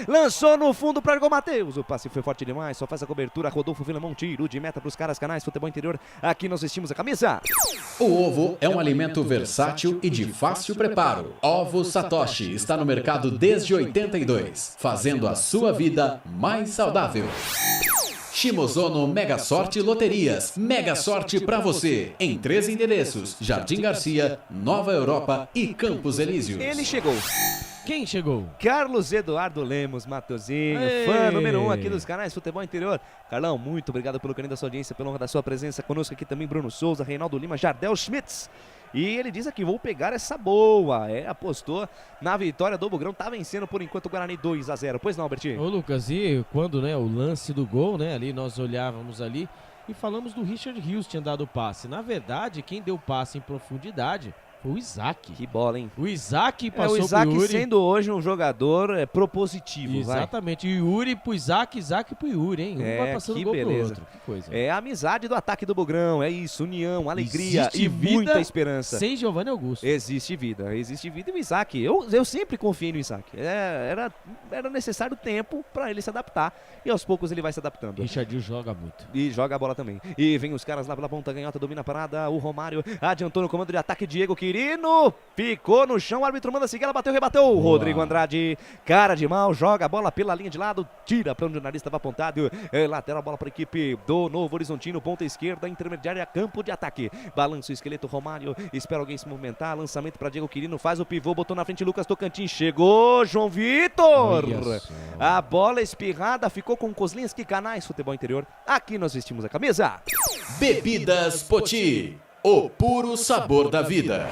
Speaker 6: Lançou no fundo para Diogo Matheus. O passe foi forte demais. Só faz a cobertura. Rodolfo Vilamão, tiro de meta para os caras. Canais Futebol Interior. Aqui nós vestimos a camisa.
Speaker 8: O ovo é um alimento versátil e de fácil preparo. Ovo Satoshi está no mercado desde 82, fazendo a sua vida mais saudável. Shimozono Mega Sorte Loterias. Mega sorte pra você. Em 3 endereços: Jardim Garcia, Nova Europa e Campos Elíseos.
Speaker 6: Ele chegou.
Speaker 5: Quem chegou?
Speaker 6: Carlos Eduardo Lemos Matosinho, fã número 1 aqui dos canais Futebol Interior. Carlão, muito obrigado pelo carinho da sua audiência, pela honra da sua presença conosco aqui também. Bruno Souza, Reinaldo Lima, Jardel Schmitz. E ele diz aqui, vou pegar essa boa. Apostou na vitória do Bugrão. Tá vencendo por enquanto o Guarani 2-0. Pois não, Albertinho?
Speaker 5: Ô Lucas, e quando o lance do gol, ali nós olhávamos ali e falamos do Richard Rios tinha dado o passe. Na verdade, quem deu o passe em profundidade foi o Isaac.
Speaker 6: Que bola, hein?
Speaker 5: O Isaac passou
Speaker 6: o Isaac
Speaker 5: pro Yuri.
Speaker 6: Sendo hoje um jogador propositivo.
Speaker 5: Exatamente. E o Yuri pro Isaac, Isaac pro Yuri, hein? Um vai passando gol pro outro. Que coisa.
Speaker 6: É a amizade do ataque do Bugrão. É isso, união, alegria e muita esperança.
Speaker 5: Sem Giovanni Augusto.
Speaker 6: Existe vida e o Isaac. Eu sempre confiei no Isaac. Era necessário tempo para ele se adaptar. E aos poucos ele vai se adaptando.
Speaker 5: Richardinho joga muito.
Speaker 6: E joga a bola também. E vem os caras lá pela ponta, ganhota, domina a parada. O Romário adiantou no comando de ataque. Diego que Quirino ficou no chão, o árbitro manda seguir, ela bateu, rebateu. Boa. Rodrigo Andrade, cara de mal, joga a bola pela linha de lado, tira para onde o jornalista estava apontado. Lateral, a bola para a equipe do Novo Horizontino, ponta esquerda, intermediária, campo de ataque. Balança o esqueleto, Romário, espera alguém se movimentar, lançamento para Diego Quirino, faz o pivô, botou na frente Lucas Tocantins, chegou João Vitor. A bola espirrada, ficou com Kozlinski, Canais, futebol interior. Aqui nós vestimos a camisa.
Speaker 8: Bebidas Poti, o puro sabor da vida.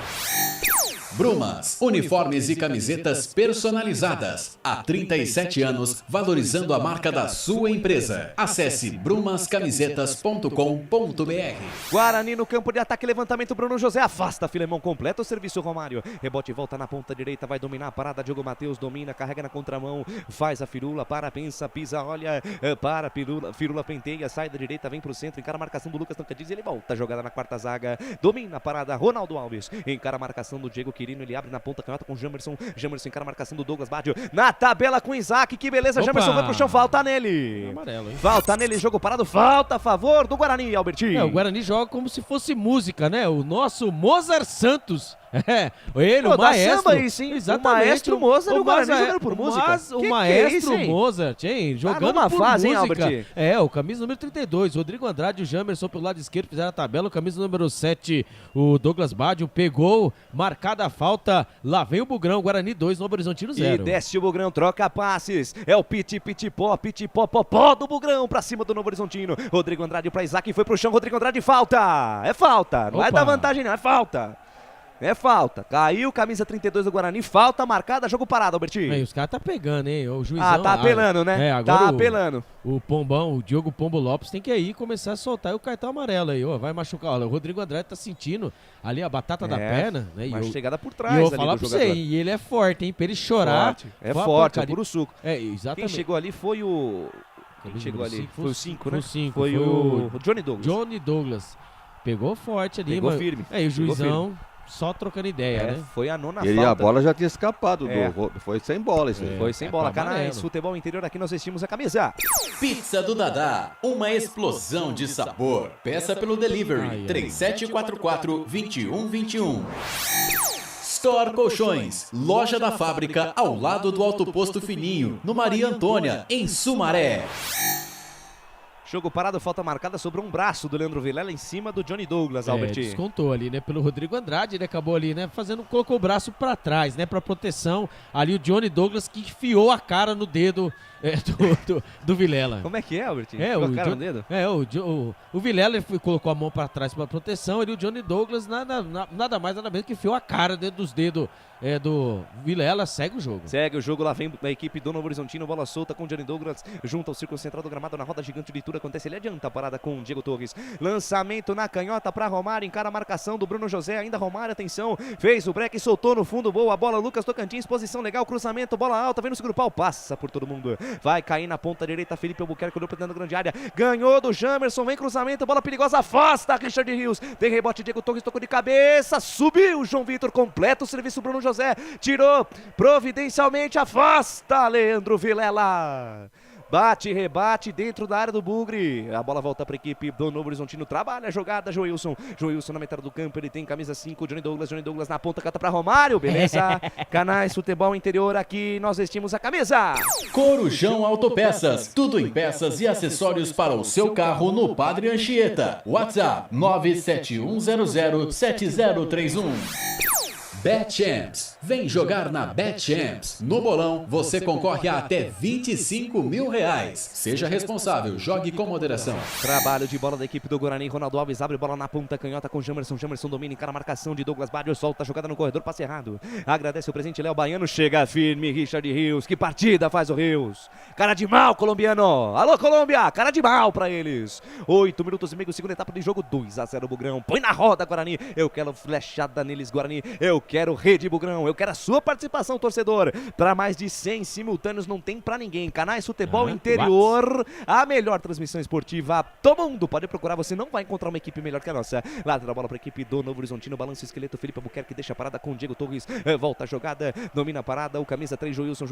Speaker 8: Brumas, uniformes e camisetas personalizadas. Há 37 anos, valorizando a marca da sua empresa. Acesse brumascamisetas.com.br.
Speaker 6: Guarani no campo de ataque, levantamento, Bruno José afasta, Filemão, completa o serviço, Romário. Rebote, volta na ponta direita, vai dominar a parada, Diogo Matheus domina, carrega na contramão, faz a firula, para, pensa, pisa, olha, para, firula penteia, sai da direita, vem pro centro, encara a marcação do Lucas Tocantins, ele volta, jogada na quarta zaga, domina a parada, Ronaldo Alves, encara a marcação do Diego Quirino, ele abre na ponta canhota com Jamerson encara a marcação do Douglas Badio, na tabela com Isaac, que beleza. Opa. Jamerson vai pro chão, falta nele.
Speaker 5: Amarelo, hein?
Speaker 6: Falta nele, jogo parado, falta a favor do Guarani, Albertinho.
Speaker 5: O Guarani joga como se fosse música, né? O nosso Mozart Santos. Ele, o maestro.
Speaker 6: Samba aí, sim.
Speaker 5: Exatamente.
Speaker 6: O maestro Mozart e o Guarani jogando por música.
Speaker 5: O maestro Mozart, hein? Jogando por
Speaker 6: fase,
Speaker 5: música.
Speaker 6: Hein,
Speaker 5: o camisa número 32, Rodrigo Andrade e o Jamerson pelo lado esquerdo fizeram a tabela. O camisa número 7, o Douglas Badio, pegou, marcada a falta. Lá vem o Bugrão, Guarani 2, Novo Horizontino 0.
Speaker 6: E desce o Bugrão, troca passes. É o piti-pó do Bugrão pra cima do Novo Horizontino. Rodrigo Andrade pra Isaac, foi pro chão. Rodrigo Andrade, falta. É falta. Não vai dar vantagem, não. É falta. É falta. Caiu, camisa 32 do Guarani. Falta marcada, jogo parado, Albertinho.
Speaker 5: Os caras tá pegando, hein? O juizão.
Speaker 6: Tá apelando, né?
Speaker 5: Agora
Speaker 6: tá apelando.
Speaker 5: O Pombão, o Diogo Pombo Lopes tem que aí começar a soltar o cartão amarelo aí, ó. Vai machucar. Olha, o Rodrigo Andrade tá sentindo ali a batata da perna, né?
Speaker 6: Uma chegada por trás.
Speaker 5: E eu vou falar pra você, e ele é forte, hein? Pra ele chorar.
Speaker 6: Forte, é puro suco.
Speaker 5: Exatamente.
Speaker 6: Quem chegou ali foi o... Quem chegou ali? Foi o 5, né?
Speaker 5: Foi
Speaker 6: o Johnny Douglas.
Speaker 5: Johnny Douglas. Pegou forte ali,
Speaker 6: Pegou firme.
Speaker 5: E o juizão... Só trocando ideia, né?
Speaker 6: Foi a nona
Speaker 9: falta. E a bola já tinha escapado. Foi sem bola isso aí.
Speaker 6: Foi sem bola. Canais, futebol interior, aqui nós vestimos a camisa.
Speaker 8: Pizza do Dadá, uma explosão de sabor. Peça pelo delivery, 3744-2121. Store Colchões, loja da fábrica ao lado do Alto Posto Fininho, no Maria Antônia, em Sumaré.
Speaker 6: Jogo parado, falta marcada, sobrou um braço do Leandro Vilela em cima do Johnny Douglas, Albertinho.
Speaker 5: Descontou ali, né, pelo Rodrigo Andrade, ele acabou ali, né, colocou o braço pra trás, né, pra proteção, ali o Johnny Douglas que enfiou a cara no dedo do Vilela.
Speaker 6: Como é que é, Albertinho? Enfiou a cara no dedo?
Speaker 5: O Vilela ele colocou a mão pra trás pra proteção, e o Johnny Douglas nada mais, nada menos que enfiou a cara dentro dos dedos do Vilela. Segue o jogo.
Speaker 6: Segue o jogo, lá vem a equipe do Novo Horizontino, bola solta com o Johnny Douglas, junto ao círculo central do gramado, na roda gigante de tudo acontece, ele adianta a parada com o Diego Torres, lançamento na canhota para Romário, encara a marcação do Bruno José, ainda Romário, atenção, fez o break, soltou no fundo, boa bola, Lucas Tocantins, posição legal, cruzamento, bola alta, vem no segundo pau, passa por todo mundo, vai cair na ponta direita, Felipe Albuquerque olhou pra dentro da grande área, ganhou do Jamerson, vem cruzamento, bola perigosa, afasta Richard Rios, tem rebote, Diego Torres tocou de cabeça, subiu João Vitor, completa o serviço, Bruno José, tirou providencialmente, afasta Leandro Vilela. Bate, rebate dentro da área do Bugre. A bola volta para a equipe do Novo Horizontino. Trabalha a jogada, Joilson na metade do campo. Ele tem camisa 5, Johnny Douglas na ponta, canta para Romário. Beleza? Canais Futebol Interior, aqui nós vestimos a camisa.
Speaker 8: Corujão Autopeças. Tudo em peças e acessórios para o seu carro no Padre Anchieta. WhatsApp 971007031. BetChamps. Vem jogar na BetChamps. No bolão, você concorre a até R$25 mil. Seja responsável, jogue com moderação.
Speaker 6: Trabalho de bola da equipe do Guarani. Ronaldo Alves abre bola na ponta canhota com Jamerson domina, encara a marcação de Douglas Badio, solta a jogada no corredor, passe errado. Agradece o presente, Léo Baiano, chega firme, Richard Rios. Que partida faz o Rios. Cara de mal, colombiano. Alô, Colômbia, cara de mal pra eles. 8 minutos e meio, segunda etapa de jogo, 2-0 Bugrão. Põe na roda, Guarani. Eu quero flechada neles, Guarani. Eu quero Rede Bugrão, eu quero a sua participação, torcedor. Para mais de 100 simultâneos não tem para ninguém. Canais Futebol Interior, a melhor transmissão esportiva do mundo. Pode procurar, você não vai encontrar uma equipe melhor que a nossa. Lateral bola para a equipe do Novo Horizontino, balança o esqueleto, Felipe Albuquerque deixa a parada com o Diego Torres, volta a jogada, domina a parada, o camisa 3, Joilson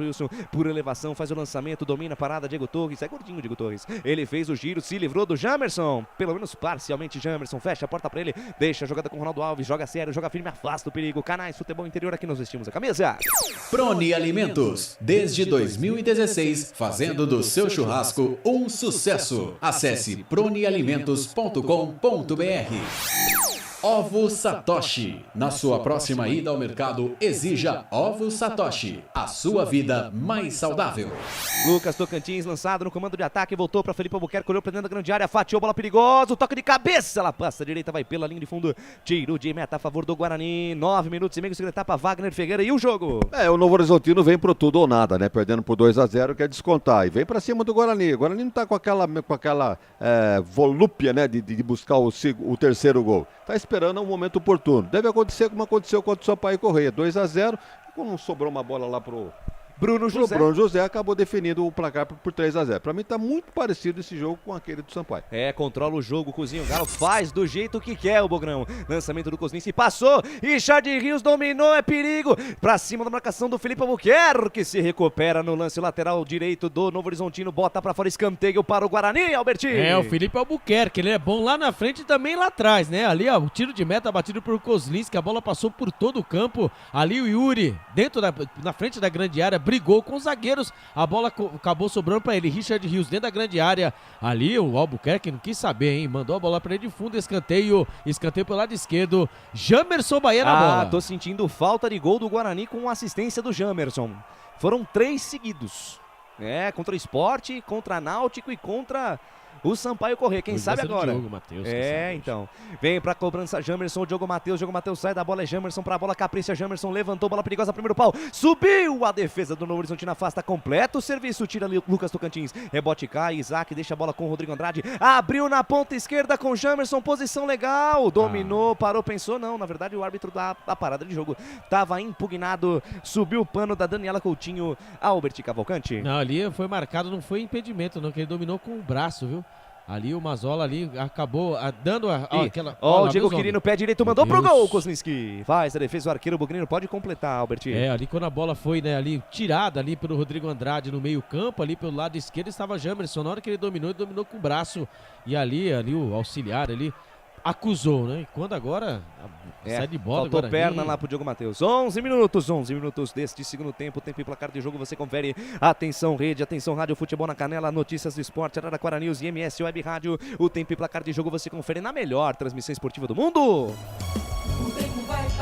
Speaker 6: por elevação, faz o lançamento, domina a parada, Diego Torres, é gordinho o Diego Torres, ele fez o giro, se livrou do Jamerson, pelo menos parcialmente Jamerson, fecha a porta para ele, deixa a jogada com o Ronaldo Alves, joga sério, joga firme, afasta o perigo. Canais Futebol Interior, aqui nós vestimos a camisa.
Speaker 8: Prone Alimentos, desde 2016, fazendo do seu churrasco um sucesso. Acesse pronealimentos.com.br. Ovo Satoshi. Na sua próxima ida ao mercado, exija Ovo Satoshi. A sua vida mais saudável.
Speaker 6: Lucas Tocantins lançado no comando de ataque, voltou para Felipe Albuquerque, olhou para dentro da grande área, fatiou, bola perigosa, o toque de cabeça, ela passa, a direita vai pela linha de fundo, tiro de meta a favor do Guarani, 9 minutos e meio, segunda etapa, Wagner Ferreira e o jogo.
Speaker 9: O Novo Horizontino vem pro tudo ou nada, né? Perdendo por 2-0, quer descontar, e vem para cima do Guarani. O Guarani não tá com aquela volúpia, né, de buscar o terceiro gol. Tá esperando um momento oportuno. Deve acontecer como aconteceu contra o Sampaio Correia, 2-0, quando sobrou uma bola lá pro Bruno José, acabou definindo o placar por 3-0. Pra mim tá muito parecido esse jogo com aquele do Sampaio.
Speaker 6: Controla o jogo, cozinha o Galo, faz do jeito que quer o Bogrão. Lançamento do Kozlinski, passou, Richard Rios dominou, é perigo. Pra cima da marcação do Felipe Albuquerque, que se recupera no lance lateral direito do Novo Horizontino, bota pra fora, escanteio para o Guarani, Albertinho.
Speaker 5: O Felipe Albuquerque, ele é bom lá na frente e também lá atrás, né? Ali, ó, o tiro de meta batido por Kozlinski, a bola passou por todo o campo. Ali o Yuri, na frente da grande área, brigou com os zagueiros, a bola acabou sobrando para ele, Richard Rios dentro da grande área, ali o Albuquerque não quis saber, hein, mandou a bola para ele de fundo, escanteio pelo lado esquerdo, Jamerson Bahia na bola.
Speaker 6: Tô sentindo falta de gol do Guarani com assistência do Jamerson, foram 3 seguidos, contra o Sport, contra Náutico e contra o Sampaio Corrêa, quem sabe agora.
Speaker 5: Diogo Matheus,
Speaker 6: então. Vem pra cobrança Jamerson, Diogo Matheus sai da bola, é Jamerson pra bola, capricha Jamerson, levantou, bola perigosa, primeiro pau, subiu a defesa do Novo Horizontino, afasta, completa o serviço, tira ali Lucas Tocantins, rebote cai, Isaac deixa a bola com o Rodrigo Andrade, abriu na ponta esquerda com Jamerson, posição legal, dominou, parou, pensou, não, na verdade o árbitro da parada de jogo tava impugnado, subiu o pano da Daniela Coutinho, Albert Cavalcante.
Speaker 5: Não, ali foi marcado, não foi impedimento não, que ele dominou com o braço, viu? Ali o Mazola ali acabou dando aquela...
Speaker 6: o Diego Quirino, pé direito, mandou pro gol, Kozlinski. Faz a defesa, o arqueiro Bugrino pode completar, Albert.
Speaker 5: Ali quando a bola foi, né, ali tirada ali pelo Rodrigo Andrade no meio campo, ali pelo lado esquerdo estava Jamerson. Na hora que ele dominou com o braço. E ali o auxiliar ali acusou, né? E quando agora sai de bola.
Speaker 6: Faltou perna lá pro Diogo Matheus. 11 minutos deste segundo tempo. Tempo e placar de jogo, você confere. Atenção rede, atenção rádio, futebol na canela, notícias do esporte, Araraquara News e MS Web Rádio. O tempo e placar de jogo você confere na melhor transmissão esportiva do mundo.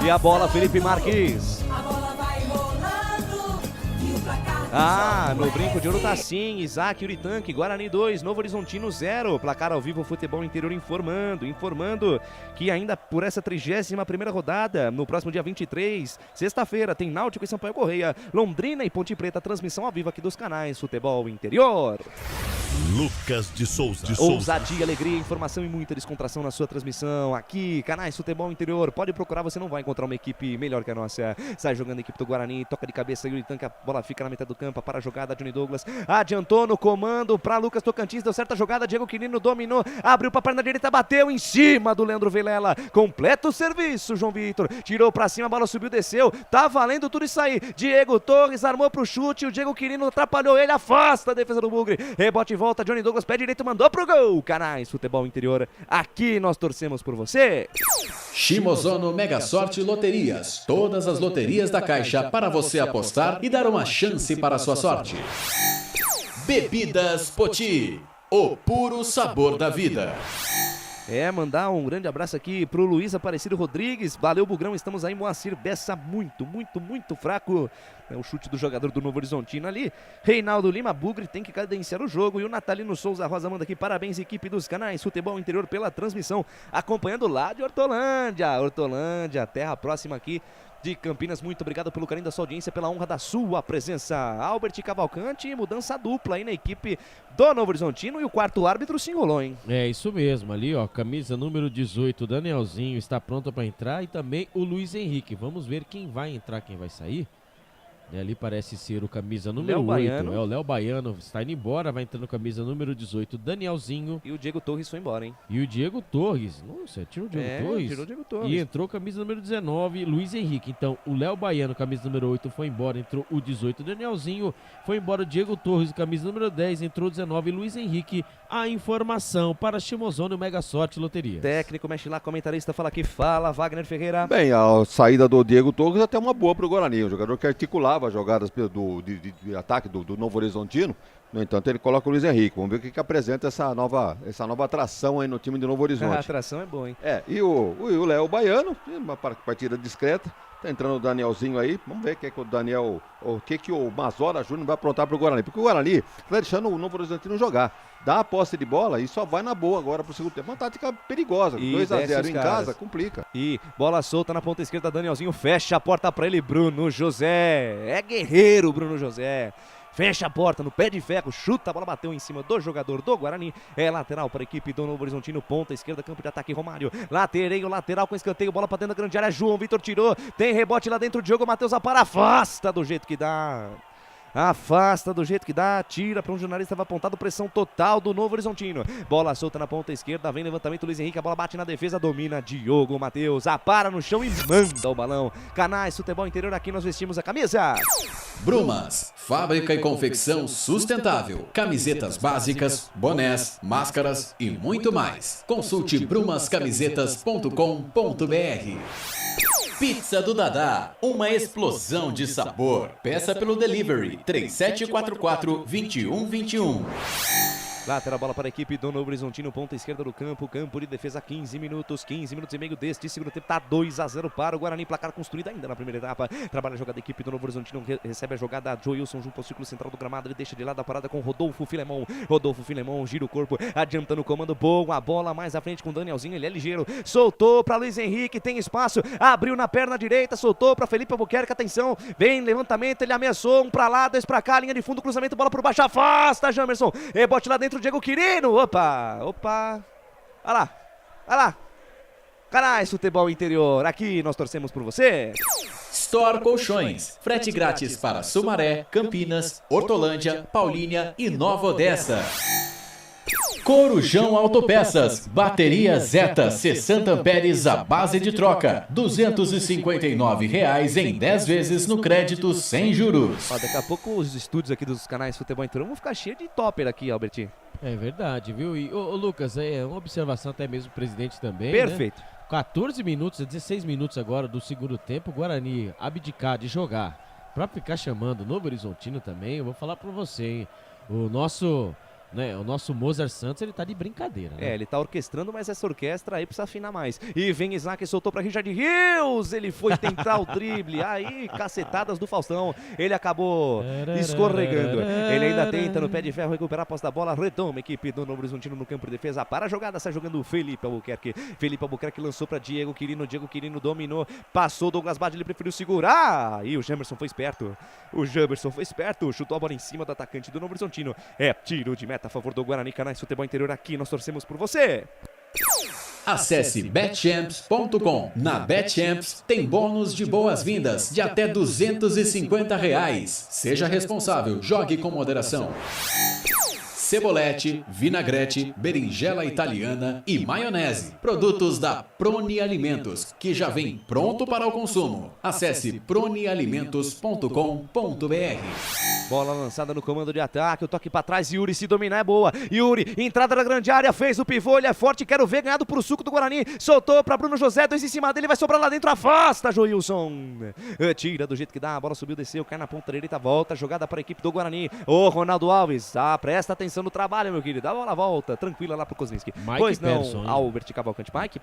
Speaker 6: E a bola, Felipe Marques.
Speaker 4: A bola vai rolando e o placar
Speaker 6: no brinco de ouro tá sim, Isaac Uritanque, Guarani 2, Novo Horizontino 0, placar ao vivo, Futebol Interior informando que ainda por essa 31ª rodada, no próximo dia 23, sexta-feira, tem Náutico e Sampaio Correia, Londrina e Ponte Preta, transmissão ao vivo aqui dos canais Futebol Interior.
Speaker 19: Lucas de Souza.
Speaker 6: Ousadia, alegria, informação e muita descontração na sua transmissão. Aqui, canais Futebol Interior. Pode procurar, você não vai encontrar uma equipe melhor que a nossa. Sai jogando a equipe do Guarani, toca de cabeça, Yuri Tanque, a bola fica na metade do campo, para a jogada, Johnny Douglas adiantou no comando para Lucas Tocantins, deu certa jogada, Diego Quirino dominou, abriu para a perna direita, bateu em cima do Leandro Vilela, completa o serviço, João Vitor, tirou para cima, a bola subiu, desceu, tá valendo tudo isso aí, Diego Torres armou pro chute, o Diego Quirino atrapalhou ele, afasta a defesa do Bugre, rebote e volta, Johnny Douglas, pé direito, mandou pro gol. Canais Futebol Interior, aqui nós torcemos por você.
Speaker 8: Shimozono Mega Sorte Loterias, todas as loterias da Caixa para você apostar e dar uma chance para a sua sorte. Bebidas Poti, o puro sabor da vida.
Speaker 6: Mandar um grande abraço aqui pro Luiz Aparecido Rodrigues, valeu Bugrão, estamos aí, Moacir Bessa muito fraco, o chute do jogador do Novo Horizontino ali, Reinaldo Lima, Bugre tem que cadenciar o jogo, e o Natalino Souza Rosa manda aqui, parabéns equipe dos canais Futebol Interior pela transmissão, acompanhando lá de Hortolândia, terra próxima aqui de Campinas, muito obrigado pelo carinho da sua audiência, pela honra da sua presença. Albert Cavalcante, mudança dupla aí na equipe do Novo Horizontino, e o quarto árbitro se enrolou, hein?
Speaker 5: É isso mesmo, ali ó, camisa número 18, Danielzinho está pronto para entrar, e também o Luiz Henrique. Vamos ver quem vai entrar, quem vai sair. E ali parece ser o camisa número 8,
Speaker 6: Baiano.
Speaker 5: é o Léo Baiano, está indo embora, vai entrando camisa número 18, Danielzinho.
Speaker 6: E o Diego Torres foi embora, hein?
Speaker 5: E o Diego Torres, nossa, tirou o Diego Torres?
Speaker 6: Tirou o Diego Torres.
Speaker 5: E entrou camisa número 19, Luiz Henrique. Então, o Léo Baiano, camisa número 8, foi embora, entrou o 18, Danielzinho. Foi embora o Diego Torres, camisa número 10, entrou o 19, Luiz Henrique. A informação para Shimozone, o Mega Sorte Loteria.
Speaker 6: Técnico, mexe lá, comentarista, fala aqui, fala, Wagner Ferreira.
Speaker 9: Bem, a saída do Diego Torres até uma boa pro Guarani, um jogador que articulava as jogadas de ataque do Novo Horizontino. No entanto, ele coloca o Luiz Henrique. Vamos ver o que apresenta essa nova atração aí no time de Novo Horizonte.
Speaker 6: A atração é boa, hein?
Speaker 9: E o Léo Baiano, uma partida discreta. Tá entrando o Danielzinho aí. Vamos ver o que o Mazora Júnior vai aprontar pro Guarani. Porque o Guarani tá deixando o Novo Horizontino jogar. Dá a posse de bola e só vai na boa agora pro segundo tempo. Uma tática perigosa. 2-0 em casa, complica.
Speaker 6: E bola solta na ponta esquerda, Danielzinho fecha a porta pra ele, Bruno José. É guerreiro, Bruno José. Fecha a porta no pé de ferro, chuta, a bola bateu em cima do jogador do Guarani. É lateral para a equipe do Novo Horizontino, ponta esquerda, campo de ataque, Romário. Lateral com escanteio, bola para dentro da grande área, João Vitor tirou. Tem rebote lá dentro, Diogo Matheus Apara, afasta do jeito que dá. Afasta do jeito que dá, tira para um jornalista, estava apontado, pressão total do Novo Horizontino. Bola solta na ponta esquerda, vem levantamento, Luiz Henrique, a bola bate na defesa, domina Diogo Matheus, apara no chão e manda o balão. Canais Futebol Interior, aqui nós vestimos a camisa.
Speaker 8: Brumas, fábrica e confecção sustentável. Camisetas básicas, bonés, máscaras e muito mais. Consulte brumascamisetas.com.br. Pizza do Dadá, uma explosão de sabor. Peça pelo delivery 3744-2121.
Speaker 6: Lateral, bola para a equipe do Novo Horizontino, ponta esquerda do campo, campo de defesa, 15 minutos e meio deste segundo tempo, tá 2-0 para o Guarani, placar construído ainda na primeira etapa. Trabalha a jogada da equipe do Novo Horizontino, recebe a jogada, Joilson junto ao círculo central do gramado, ele deixa de lado a parada com Rodolfo Filemon, gira o corpo, adiantando o comando, boa bola mais à frente com o Danielzinho, ele é ligeiro, soltou para Luiz Henrique, tem espaço, abriu na perna direita, soltou para Felipe Albuquerque, atenção, vem levantamento, ele ameaçou, um para lá, dois para cá, linha de fundo, cruzamento, bola por baixo, afasta Jamerson, rebote lá dentro, Diego Quirino, opa, olha lá, Canais Futebol Interior, aqui nós torcemos por você.
Speaker 8: Store Colchões, frete grátis para Sumaré, Campinas, Hortolândia, Paulínia e Nova Odessa. Corujão Autopeças, bateria Zeta 60 amperes à base de troca, R$ 259,00 em 10 vezes no crédito sem juros.
Speaker 6: Daqui a pouco os estúdios aqui dos Canais Futebol Interior vão ficar cheios de topper aqui, Albertinho.
Speaker 5: É verdade, viu? E, Lucas, é uma observação até mesmo o presidente também,
Speaker 6: perfeito.
Speaker 5: Né? 14 minutos, 16 minutos agora do segundo tempo, o Guarani abdicar de jogar pra ficar chamando o Novo Horizontino também, eu vou falar pra você, hein? O nosso Mozart Santos, ele tá de brincadeira, né?
Speaker 6: Ele tá orquestrando, mas essa orquestra aí precisa afinar mais. E vem Isaac, soltou pra Richard Rios, ele foi tentar o drible, aí cacetadas do Faustão, ele acabou escorregando. Ele ainda tenta no pé de ferro recuperar a posse da bola, retoma a equipe do Novo Horizontino no campo de defesa, para a jogada, sai jogando o Felipe Albuquerque lançou pra Diego Quirino dominou, passou Douglas Bade, ele preferiu segurar, e o Jamerson foi esperto, chutou a bola em cima do atacante do Novo Horizontino, tiro de meta a favor do Guarani. Canais Futebol Interior, aqui nós torcemos por você.
Speaker 8: Acesse betchamps.com. Na Betchamps tem bônus de boas-vindas de até R$ 250,00. Seja responsável, jogue com moderação. Cebolete, vinagrete, berinjela italiana e maionese. Produtos da Proni Alimentos, que já vem pronto para o consumo. Acesse pronialimentos.com.br.
Speaker 6: Bola lançada no comando de ataque, o toque para trás, Yuri se dominar é boa. Yuri, entrada da grande área, fez o pivô, ele é forte, quero ver, ganhado pro suco do Guarani. Soltou para Bruno José, 2 em cima dele, vai sobrar lá dentro, afasta Joilson. Tira do jeito que dá, a bola subiu, desceu, cai na ponta direita, volta, jogada para a equipe do Guarani. Ronaldo Alves, presta atenção no trabalho, meu querido. A bola volta, tranquila lá pro Kozinski.
Speaker 5: Pois não,
Speaker 6: Persson, Albert Cavalcante. Mike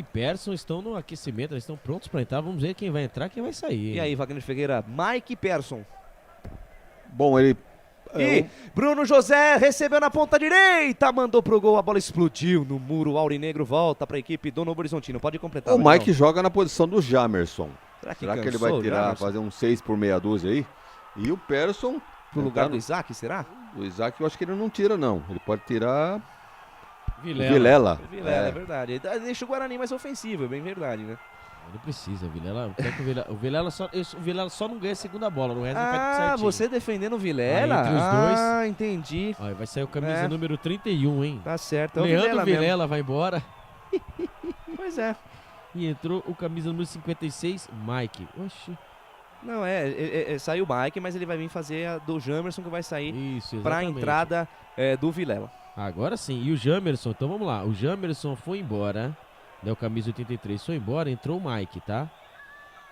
Speaker 6: e
Speaker 5: Persson estão no aquecimento, eles estão prontos para entrar. Vamos ver quem vai entrar, quem vai sair.
Speaker 6: E aí, Wagner Ferreira, Mike e Persson.
Speaker 9: Bom, ele...
Speaker 6: Bruno José recebeu na ponta direita, mandou pro gol, a bola explodiu no muro aurinegro, volta pra equipe do Novo Horizontino. Pode completar.
Speaker 9: O Mike joga na posição do Jamerson. Será que ele vai tirar, fazer um 6 por meia dúzia aí? E o Persson...
Speaker 6: Pro lugar do Isaac, será?
Speaker 9: O Isaac eu acho que ele não tira, não. Ele pode tirar...
Speaker 6: Vilela, é verdade. Deixa o Guarani mais ofensivo, é bem verdade, né?
Speaker 5: Não precisa, o Vilela só não ganha a segunda bola, não é?
Speaker 6: Você defendendo o Vilela?
Speaker 5: Entre os dois.
Speaker 6: Ah, entendi.
Speaker 5: Aí vai sair o camisa número 31, hein?
Speaker 6: Tá certo.
Speaker 5: Leandro Vilela vai embora.
Speaker 6: Pois é.
Speaker 5: E entrou o camisa número 56, Mike. Oxi.
Speaker 6: Não, saiu o Mike, mas ele vai vir fazer a do Jamerson, que vai sair pra entrada do Vilela.
Speaker 5: Agora sim, e o Jamerson, então vamos lá. O Jamerson foi embora, né, o camisa 83 foi embora, entrou o Mike, tá?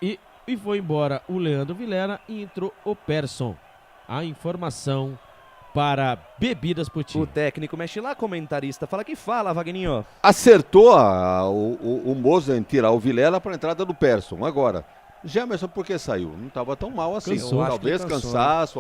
Speaker 5: E foi embora o Leandro Vilela e entrou o Persson. A informação para Bebidas Poti.
Speaker 6: O técnico mexe lá, comentarista. Fala que fala, Wagninho.
Speaker 9: Acertou o Moza em tirar o Vilela para a entrada do Persson. Agora, Jamerson por que saiu? Não estava tão mal assim. Talvez cansaço,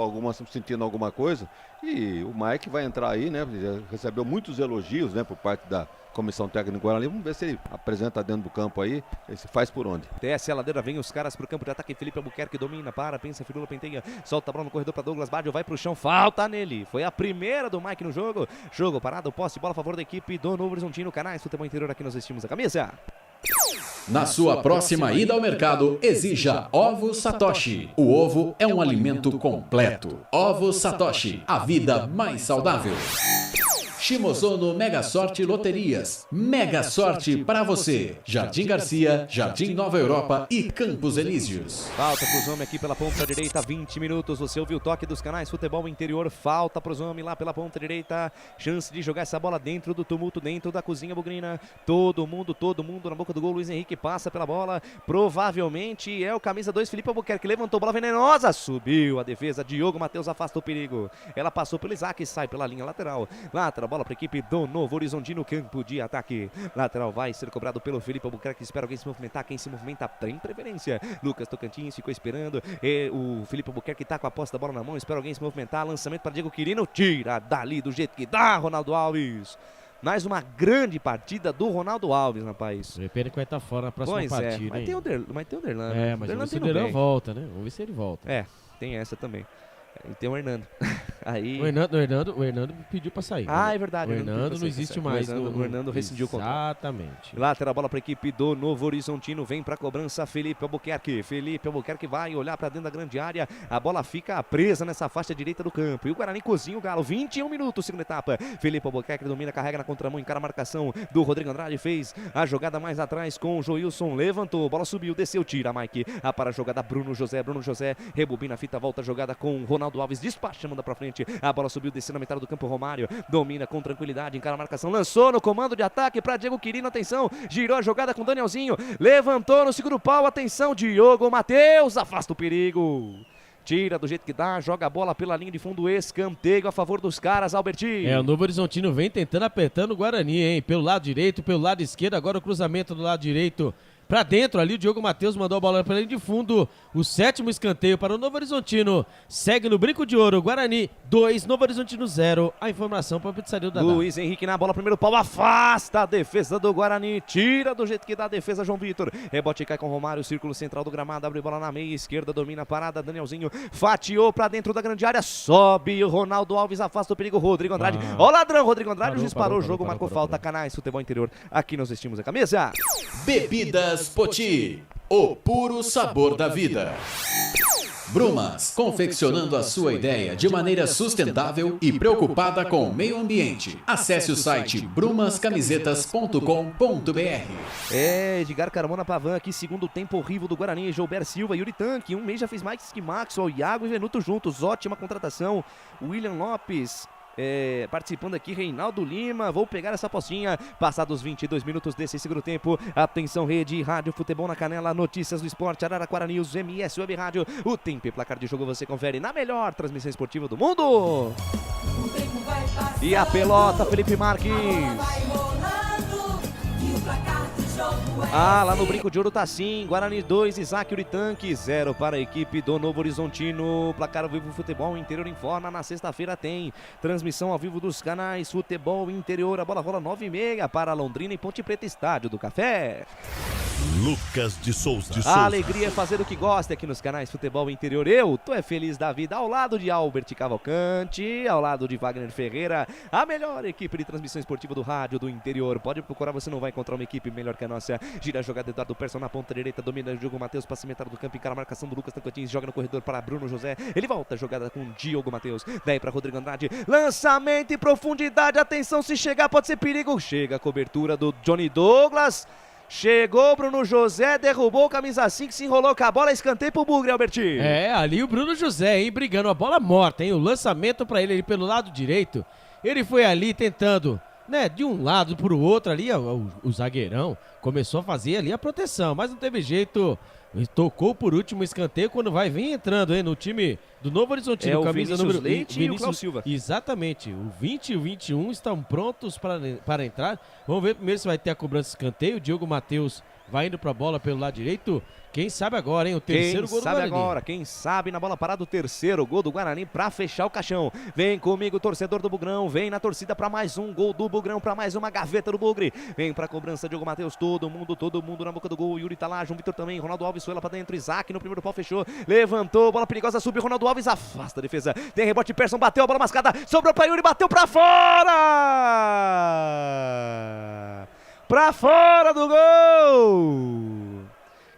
Speaker 9: sentindo alguma coisa. E o Mike vai entrar aí, né? Já recebeu muitos elogios, né, por parte da comissão técnica do Guarani. Vamos ver se ele apresenta dentro do campo aí, se faz por onde.
Speaker 6: Desce a ladeira, vem os caras pro campo de ataque. Felipe Albuquerque domina, pensa, Firula penteia, solta a bola no corredor para Douglas Badio, vai pro chão, falta nele. Foi a primeira do Mike no jogo. Jogo parado, posse, bola a favor da equipe do Novo Horizontino. Canais Futebol Interior, aqui nós vestimos a camisa.
Speaker 8: Na sua próxima ida ao mercado, exija Ovos Satoshi. O ovo é um alimento completo. Ovos Satoshi, a vida mais saudável. Shimozono Mega Sorte Loterias. Mega Sorte para você. Jardim Garcia, Jardim Nova Europa e Campos Elíseos.
Speaker 6: Falta pros homens aqui pela ponta direita, 20 minutos. Você ouviu o toque dos Canais Futebol Interior. Falta pros homens lá pela ponta direita. Chance de jogar essa bola dentro do tumulto, dentro da cozinha bugrina. Todo mundo na boca do gol. Luiz Henrique passa pela bola. Provavelmente é o camisa 2, Felipe Albuquerque. Levantou bola venenosa. Subiu a defesa. Diogo Matheus afasta o perigo. Ela passou pelo Isaac e sai pela linha lateral. Bola para a equipe do Novo Horizontino, campo de ataque. Lateral vai ser cobrado pelo Felipe Albuquerque. Espera alguém se movimentar. Quem se movimenta tem preferência. Lucas Tocantins ficou esperando. O Felipe Albuquerque tá com a posse da bola na mão. Espera alguém se movimentar. Lançamento para Diego Quirino. Tira dali do jeito que dá, Ronaldo Alves. Mais uma grande partida do Ronaldo Alves, rapaz.
Speaker 5: Pena que vai estar fora na próxima partida.
Speaker 6: Mas tem o Derlan.
Speaker 5: Mas vamos ver se o Derlan volta, né? Vamos ver se ele volta.
Speaker 6: Tem essa também. E tem o Hernando. Aí...
Speaker 5: O Hernando pediu pra sair.
Speaker 6: É verdade.
Speaker 5: O Hernando não existe mais.
Speaker 6: O Hernando rescindiu o contrato.
Speaker 5: Exatamente.
Speaker 6: Lateral bola pra equipe do Novo Horizontino. Vem pra cobrança Felipe Albuquerque. Felipe Albuquerque vai olhar pra dentro da grande área. A bola fica presa nessa faixa direita do campo. E o Guarani cozinha o Galo. 21 minutos, segunda etapa. Felipe Albuquerque domina, carrega na contramão, encara a marcação do Rodrigo Andrade. Fez a jogada mais atrás com o Joilson. Levantou, bola subiu, desceu, tira Mike. Para a jogada Bruno José. Rebobina a fita, volta a jogada com Ronaldo Alves. Despacha, manda pra frente. A bola subiu, desceu na metade do campo. Romário domina com tranquilidade, encara a marcação, lançou no comando de ataque para Diego Quirino. Atenção, girou a jogada com Danielzinho, levantou no segundo pau. Atenção, Diogo Matheus, afasta o perigo. Tira do jeito que dá, joga a bola pela linha de fundo, escanteio a favor dos caras, Albertinho.
Speaker 5: O Novo Horizontino vem tentando, apertando o Guarani, hein? Pelo lado direito, pelo lado esquerdo, agora o cruzamento do lado direito. Pra dentro ali, o Diogo Matheus mandou a bola pra linha de fundo. O 7º escanteio para o Novo Horizontino. Segue no brinco de ouro. Guarani 2, Novo Horizontino 0. A informação para a pizzaria do Dadá.
Speaker 6: Luiz Henrique na bola, primeiro pau, afasta a defesa do Guarani. Tira do jeito que dá a defesa, João Vitor. Rebote cai com Romário, círculo central do gramado. Abre bola na meia esquerda, domina a parada. Danielzinho fatiou pra dentro da grande área. Sobe o Ronaldo Alves, afasta o perigo. Rodrigo Andrade. Ó, ladrão, Rodrigo Andrade. O juiz parou o jogo, marcou falta. Canais Futebol Interior. Aqui nós vestimos a camisa.
Speaker 8: Bebidas Poti, o puro sabor da vida. Brumas, confeccionando a sua ideia de maneira sustentável e preocupada com o meio ambiente. Acesse o site brumascamisetas.com.br.
Speaker 6: Edgar Carmona Pavan aqui, segundo tempo horrível do Guarani. Gilberto Silva, Yuri Tanque, um mês já fez mais que Maxwell, Iago e Venuto juntos, ótima contratação. William Lopes. Participando aqui, Reinaldo Lima. Vou pegar essa postinha. Passados 22 minutos desse segundo tempo. Atenção, Rede Rádio Futebol na Canela. Notícias do esporte, Araraquara News, MS Web Rádio. O tempo e placar de jogo você confere na melhor transmissão esportiva do mundo. E a pelota, Felipe Marques. Lá no Brinco de Ouro tá sim. Guarani 2, Isaac Uritanque 0 para a equipe do Novo Horizontino. Placar ao vivo Futebol Interior informa. Na sexta-feira tem transmissão ao vivo dos canais Futebol Interior. A bola rola 9h30 para Londrina e Ponte Preta, Estádio do Café.
Speaker 19: Lucas de Souza.
Speaker 6: A alegria é fazer o que gosta aqui nos canais Futebol Interior. Eu tô feliz da vida ao lado de Albert Cavalcante, ao lado de Wagner Ferreira, a melhor equipe de transmissão esportiva do rádio do interior. Pode procurar, você não vai encontrar uma equipe melhor que a nossa. Gira a jogada, Eduardo Persson na ponta direita, domina o jogo, Matheus passa metade do campo, encara a marcação do Lucas Tocantins, joga no corredor para Bruno José, ele volta a jogada com Diogo Matheus, daí para Rodrigo Andrade, lançamento em profundidade, atenção, se chegar pode ser perigo, chega a cobertura do Johnny Douglas. Chegou Bruno José, derrubou o camisa 5, se enrolou com a bola, escanteio pro Bugre, Albertinho.
Speaker 5: Ali o Bruno José, hein, brigando, a bola morta, hein, o lançamento pra ele pelo lado direito, ele foi ali tentando, né, de um lado pro outro ali, o zagueirão começou a fazer ali a proteção, mas não teve jeito, tocou por último escanteio quando vai vir entrando, hein, no time do Novo Horizontino, camisa número
Speaker 6: Leite e o Cláudio Silva.
Speaker 5: Exatamente, o 20 e o 21 estão prontos para entrar. Vamos ver primeiro se vai ter a cobrança de escanteio. O Diogo Matheus vai indo para a bola pelo lado direito. Quem sabe agora, hein? O terceiro gol do Guarani.
Speaker 6: Quem sabe na bola parada o terceiro gol do Guarani para fechar o caixão. Vem comigo, torcedor do Bugrão. Vem na torcida para mais um gol do Bugrão, para mais uma gaveta do Bugre. Vem para a cobrança, Diogo Matheus. Todo mundo na boca do gol. Yuri tá lá, João Vitor também. Ronaldo Alves, Suela para dentro. Isaac no primeiro pau, fechou. Levantou, bola perigosa, subiu. Ronaldo Alves afasta a defesa. Tem rebote, Persson bateu a bola mascada. Sobrou para Yuri, bateu para fora! Para fora do gol!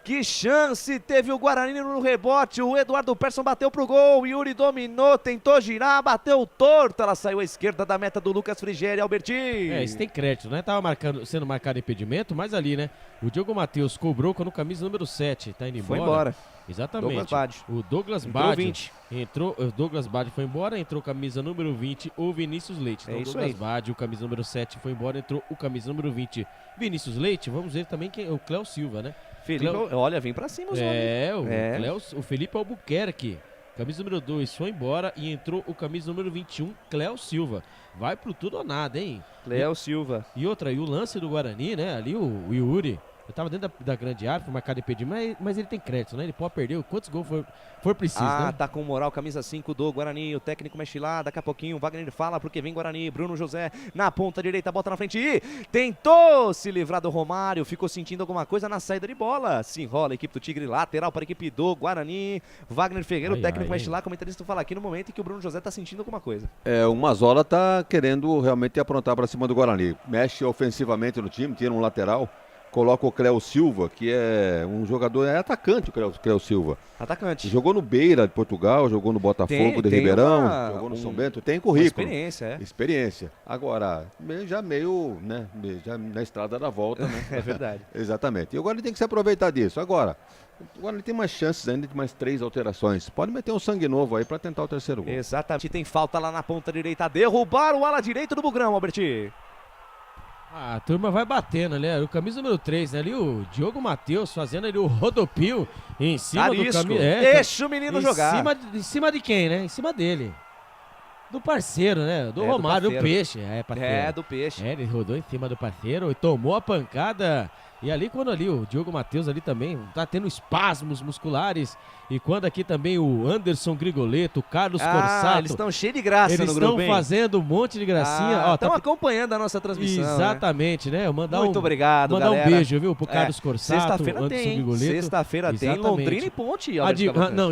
Speaker 6: Que chance teve o Guarani no rebote, o Eduardo Persson bateu pro gol, Yuri dominou, tentou girar, bateu torto, ela saiu à esquerda da meta do Lucas Frigério, Albertinho.
Speaker 5: Isso tem crédito, né? Tava sendo marcado impedimento, mas ali, né? O Diogo Matheus cobrou com a camisa número 7, tá indo embora.
Speaker 6: Foi embora.
Speaker 5: Exatamente.
Speaker 6: Douglas Bade.
Speaker 5: O Douglas Bade entrou, o Douglas Bade foi embora, entrou camisa número 20, o Vinícius Leite. Então, o Douglas Bade, o camisa número 7 foi embora, entrou o camisa número 20, Vinícius Leite. Vamos ver também quem o Cléo Silva, né?
Speaker 6: Felipe, olha, vem pra cima os homens.
Speaker 5: O Felipe Albuquerque, camisa número 2, foi embora e entrou o camisa número 21, Cléo Silva. Vai pro tudo ou nada, hein?
Speaker 6: Cléo Silva.
Speaker 5: E outra, e o lance do Guarani, né? Ali o Yuri, eu tava dentro da grande área, foi marcado impedimento, mas ele tem crédito, né? Ele pode perder quantos gols for preciso, né?
Speaker 6: Tá com moral, camisa 5 do Guarani, o técnico mexe lá, daqui a pouquinho o Wagner fala porque vem Guarani, Bruno José na ponta direita, bota na frente e tentou se livrar do Romário, ficou sentindo alguma coisa na saída de bola, se enrola a equipe do Tigre, lateral para a equipe do Guarani, Wagner Ferreira, o técnico mexe lá, comentarista fala aqui no momento em que o Bruno José tá sentindo alguma coisa.
Speaker 9: O Mazola tá querendo realmente aprontar para cima do Guarani, mexe ofensivamente no time, tira um lateral, coloca o Cléo Silva, que é um jogador, é atacante o Cléo Silva.
Speaker 6: Atacante.
Speaker 9: Jogou no Beira de Portugal, jogou no Botafogo de Ribeirão, jogou no São Bento, tem currículo. Experiência. Agora, já meio, né, já na estrada da volta, né?
Speaker 6: É verdade.
Speaker 9: Exatamente. E agora ele tem que se aproveitar disso. Agora ele tem mais chances ainda de mais 3 alterações. Pode meter um sangue novo aí para tentar o terceiro gol.
Speaker 6: Exatamente. Tem falta lá na ponta direita, derrubar o ala direito do Bugrão, Alberti.
Speaker 5: A turma vai batendo, né? O camisa número 3, né? Ali o Diogo Matheus fazendo ali o rodopio em cima do camisa.
Speaker 6: Deixa o menino jogar.
Speaker 5: Em cima de quem, né? Em cima dele. Do parceiro, né? Do Romário, do Peixe.
Speaker 6: Do Peixe.
Speaker 5: Ele rodou em cima do parceiro e tomou a pancada. E ali, quando ali o Diogo Matheus ali também tá tendo espasmos musculares. E quando aqui também o Anderson Grigoleto, o Carlos Corsato.
Speaker 6: Eles estão cheios de graça no grupo,
Speaker 5: Eles estão fazendo um monte de gracinha.
Speaker 6: Estão acompanhando a nossa transmissão.
Speaker 5: Exatamente, né?
Speaker 6: Muito obrigado,
Speaker 5: mandar
Speaker 6: galera.
Speaker 5: um beijo, viu, pro Carlos Corsato,
Speaker 6: Sexta-feira
Speaker 5: Anderson
Speaker 6: tem,
Speaker 5: Grigoleto.
Speaker 6: Sexta-feira tem Londrina e Ponte.
Speaker 5: Não,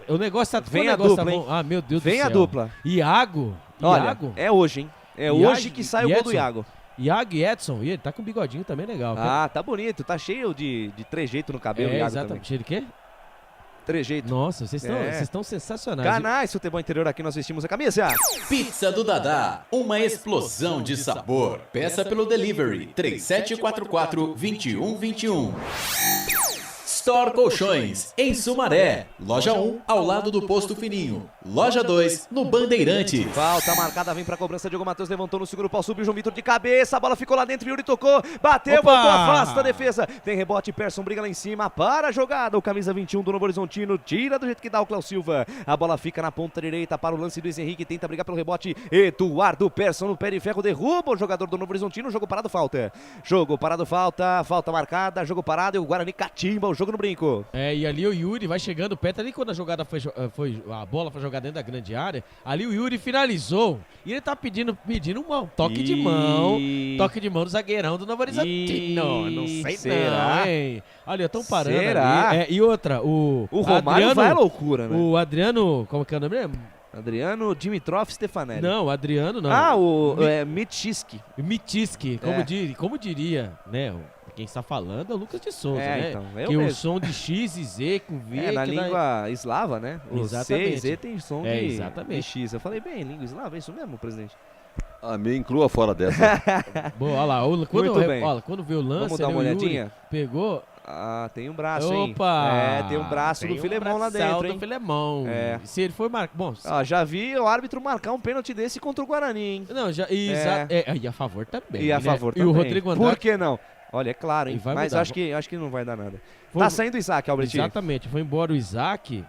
Speaker 5: o negócio tá...
Speaker 6: Vem a dupla, hein?
Speaker 5: Meu Deus do céu.
Speaker 6: Vem a dupla.
Speaker 5: Iago.
Speaker 6: Olha, é hoje, hein? É hoje que sai o gol do Iago.
Speaker 5: Iago e Edson, e ele tá com um bigodinho também legal.
Speaker 6: Tá bonito, tá cheio de trejeito no cabelo. Iago
Speaker 5: exatamente.
Speaker 6: Também.
Speaker 5: Cheio de quê?
Speaker 6: Trejeito.
Speaker 5: Nossa, vocês estão sensacionais.
Speaker 6: Canais Futebol Interior, aqui nós vestimos a camisa.
Speaker 8: Pizza do Dadá, uma explosão de sabor. Peça pelo delivery 3744-2121. Store Colchões, em Sumaré. Loja 1, ao lado do Posto Fininho. Loja 2, no Bandeirante.
Speaker 6: Falta marcada, vem pra cobrança. Diogo Matheus levantou no segundo pau, subiu João Vitor de cabeça. A bola ficou lá dentro, Yuri tocou, bateu,
Speaker 5: Opa!
Speaker 6: voltou, afasta a defesa. Tem rebote, Persson briga lá em cima, para a jogada. O camisa 21 do Novo Horizontino, tira do jeito que dá o Cláudio Silva. A bola fica na ponta direita para o lance do Luiz Henrique, tenta brigar pelo rebote. Eduardo Persson no pé de ferro, derruba o jogador do Novo Horizontino. Jogo parado, falta. Jogo parado, falta marcada, jogo parado e o Guarani catimba o jogo no brinco.
Speaker 5: E ali o Yuri vai chegando perto, ali quando a jogada a bola foi jogada dentro da grande área, ali o Yuri finalizou e ele tá pedindo um toque de mão do zagueirão do Novo Horizontino. Não sei
Speaker 6: será?
Speaker 5: não, hein? Olha, estão parando
Speaker 6: Será?
Speaker 5: ali. E outra, o
Speaker 6: Romário
Speaker 5: Adriano,
Speaker 6: vai à loucura, né?
Speaker 5: O Adriano, como que é o nome mesmo?
Speaker 6: Adriano Dimitrov Stefanelli.
Speaker 5: Não, Adriano não.
Speaker 6: Mitiski.
Speaker 5: Mitiski, como diria, né? Quem está falando é o Lucas de Souza, né?
Speaker 6: Então,
Speaker 5: que o som de X e Z com V...
Speaker 6: na língua eslava, né? O
Speaker 5: exatamente.
Speaker 6: C e Z tem som de X. Eu falei bem, língua eslava, é isso mesmo, presidente?
Speaker 9: Me inclua fora dessa.
Speaker 5: Boa, olha lá, quando vê o lance,
Speaker 6: vamos dar uma olhadinha?
Speaker 5: Pegou...
Speaker 6: tem um braço, hein?
Speaker 5: Opa!
Speaker 6: Tem um braço do Filemão lá dentro, hein?
Speaker 5: do Filemão. Se ele foi marcar... Bom...
Speaker 6: já vi o árbitro marcar um pênalti desse contra o Guarani, hein?
Speaker 5: Não, e a favor também.
Speaker 6: E a favor também.
Speaker 5: E o Rodrigo Andrade...
Speaker 6: Por que não? Olha, é claro, hein? Mas acho que não vai dar nada. Tá saindo o Isaac, Albertinho.
Speaker 5: Exatamente, foi embora o Isaac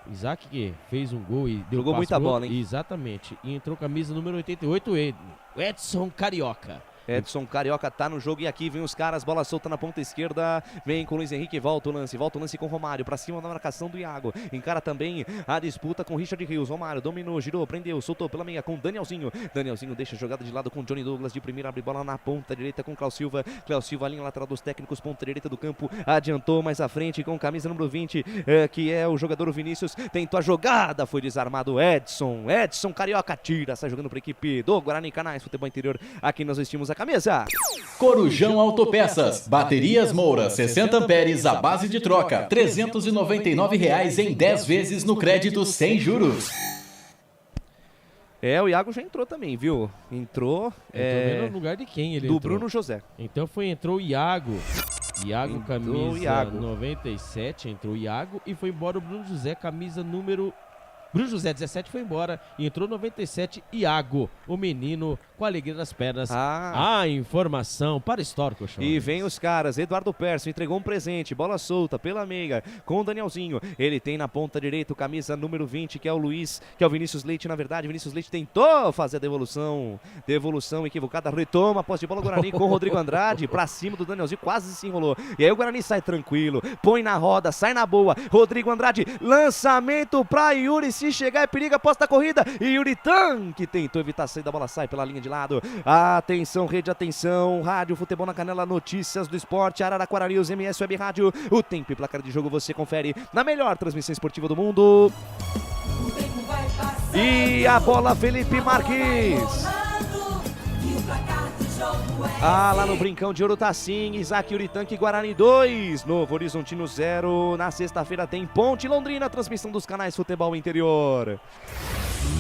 Speaker 5: que fez um gol e deu
Speaker 6: jogou muita bola, hein?
Speaker 5: Exatamente. E entrou camisa número 88, o Edson Carioca.
Speaker 6: Edson Carioca tá no jogo e aqui vem os caras, bola solta na ponta esquerda, vem com o Luiz Henrique, volta o lance com o Romário, pra cima da marcação do Iago, encara também a disputa com o Richard Rios, Romário dominou, girou, prendeu, soltou pela meia com o Danielzinho deixa a jogada de lado com o Johnny Douglas, de primeira abre bola na ponta direita com o Cláudio Silva, linha lateral dos técnicos, ponta direita do campo, adiantou mais à frente com camisa número 20, que é o jogador Vinícius, tentou a jogada, foi desarmado Edson Carioca tira, sai jogando pra equipe do Guarani Canais, futebol interior, aqui nós vestimos a camisa.
Speaker 8: Corujão Autopeças, baterias Moura, 60 amperes à base de troca, R$ 399 em 10 vezes no crédito sem juros.
Speaker 6: O Iago já entrou também, viu? Entrou.
Speaker 5: Vendo no lugar de quem ele
Speaker 6: entrou?
Speaker 5: Do
Speaker 6: Bruno José.
Speaker 5: Então entrou o Iago. Camisa
Speaker 6: Iago.
Speaker 5: 97, entrou o Iago e foi embora o Bruno José, camisa número... Bruno José, 17, foi embora e entrou 97, Iago, o menino com a alegria das pernas. A informação para Store Colchões.
Speaker 6: E vem os caras, Eduardo Persson entregou um presente, bola solta pela meiga com o Danielzinho. Ele tem na ponta direita o camisa número 20, que é o Luiz, que é o Vinícius Leite, na verdade. Vinícius Leite tentou fazer a devolução equivocada, retoma a posse de bola Guarani com o Rodrigo Andrade, pra cima do Danielzinho, quase se enrolou. E aí o Guarani sai tranquilo, põe na roda, sai na boa. Rodrigo Andrade, lançamento pra Yuri, se chegar é perigo, aposta a corrida. E Yuri que tentou evitar a saída, a bola sai pela linha de lado. Atenção, rede, atenção. Rádio Futebol na Canela, notícias do esporte, Araraquara News, MS Web Rádio. O tempo e placar de jogo você confere na melhor transmissão esportiva do mundo. E a bola, Felipe Marques. Lá no Brincão de Ouro tá sim, Isaac Uritanque, Guarani 2, Novo Horizontino 0. Na sexta-feira tem Ponte Londrina, transmissão dos canais Futebol Interior.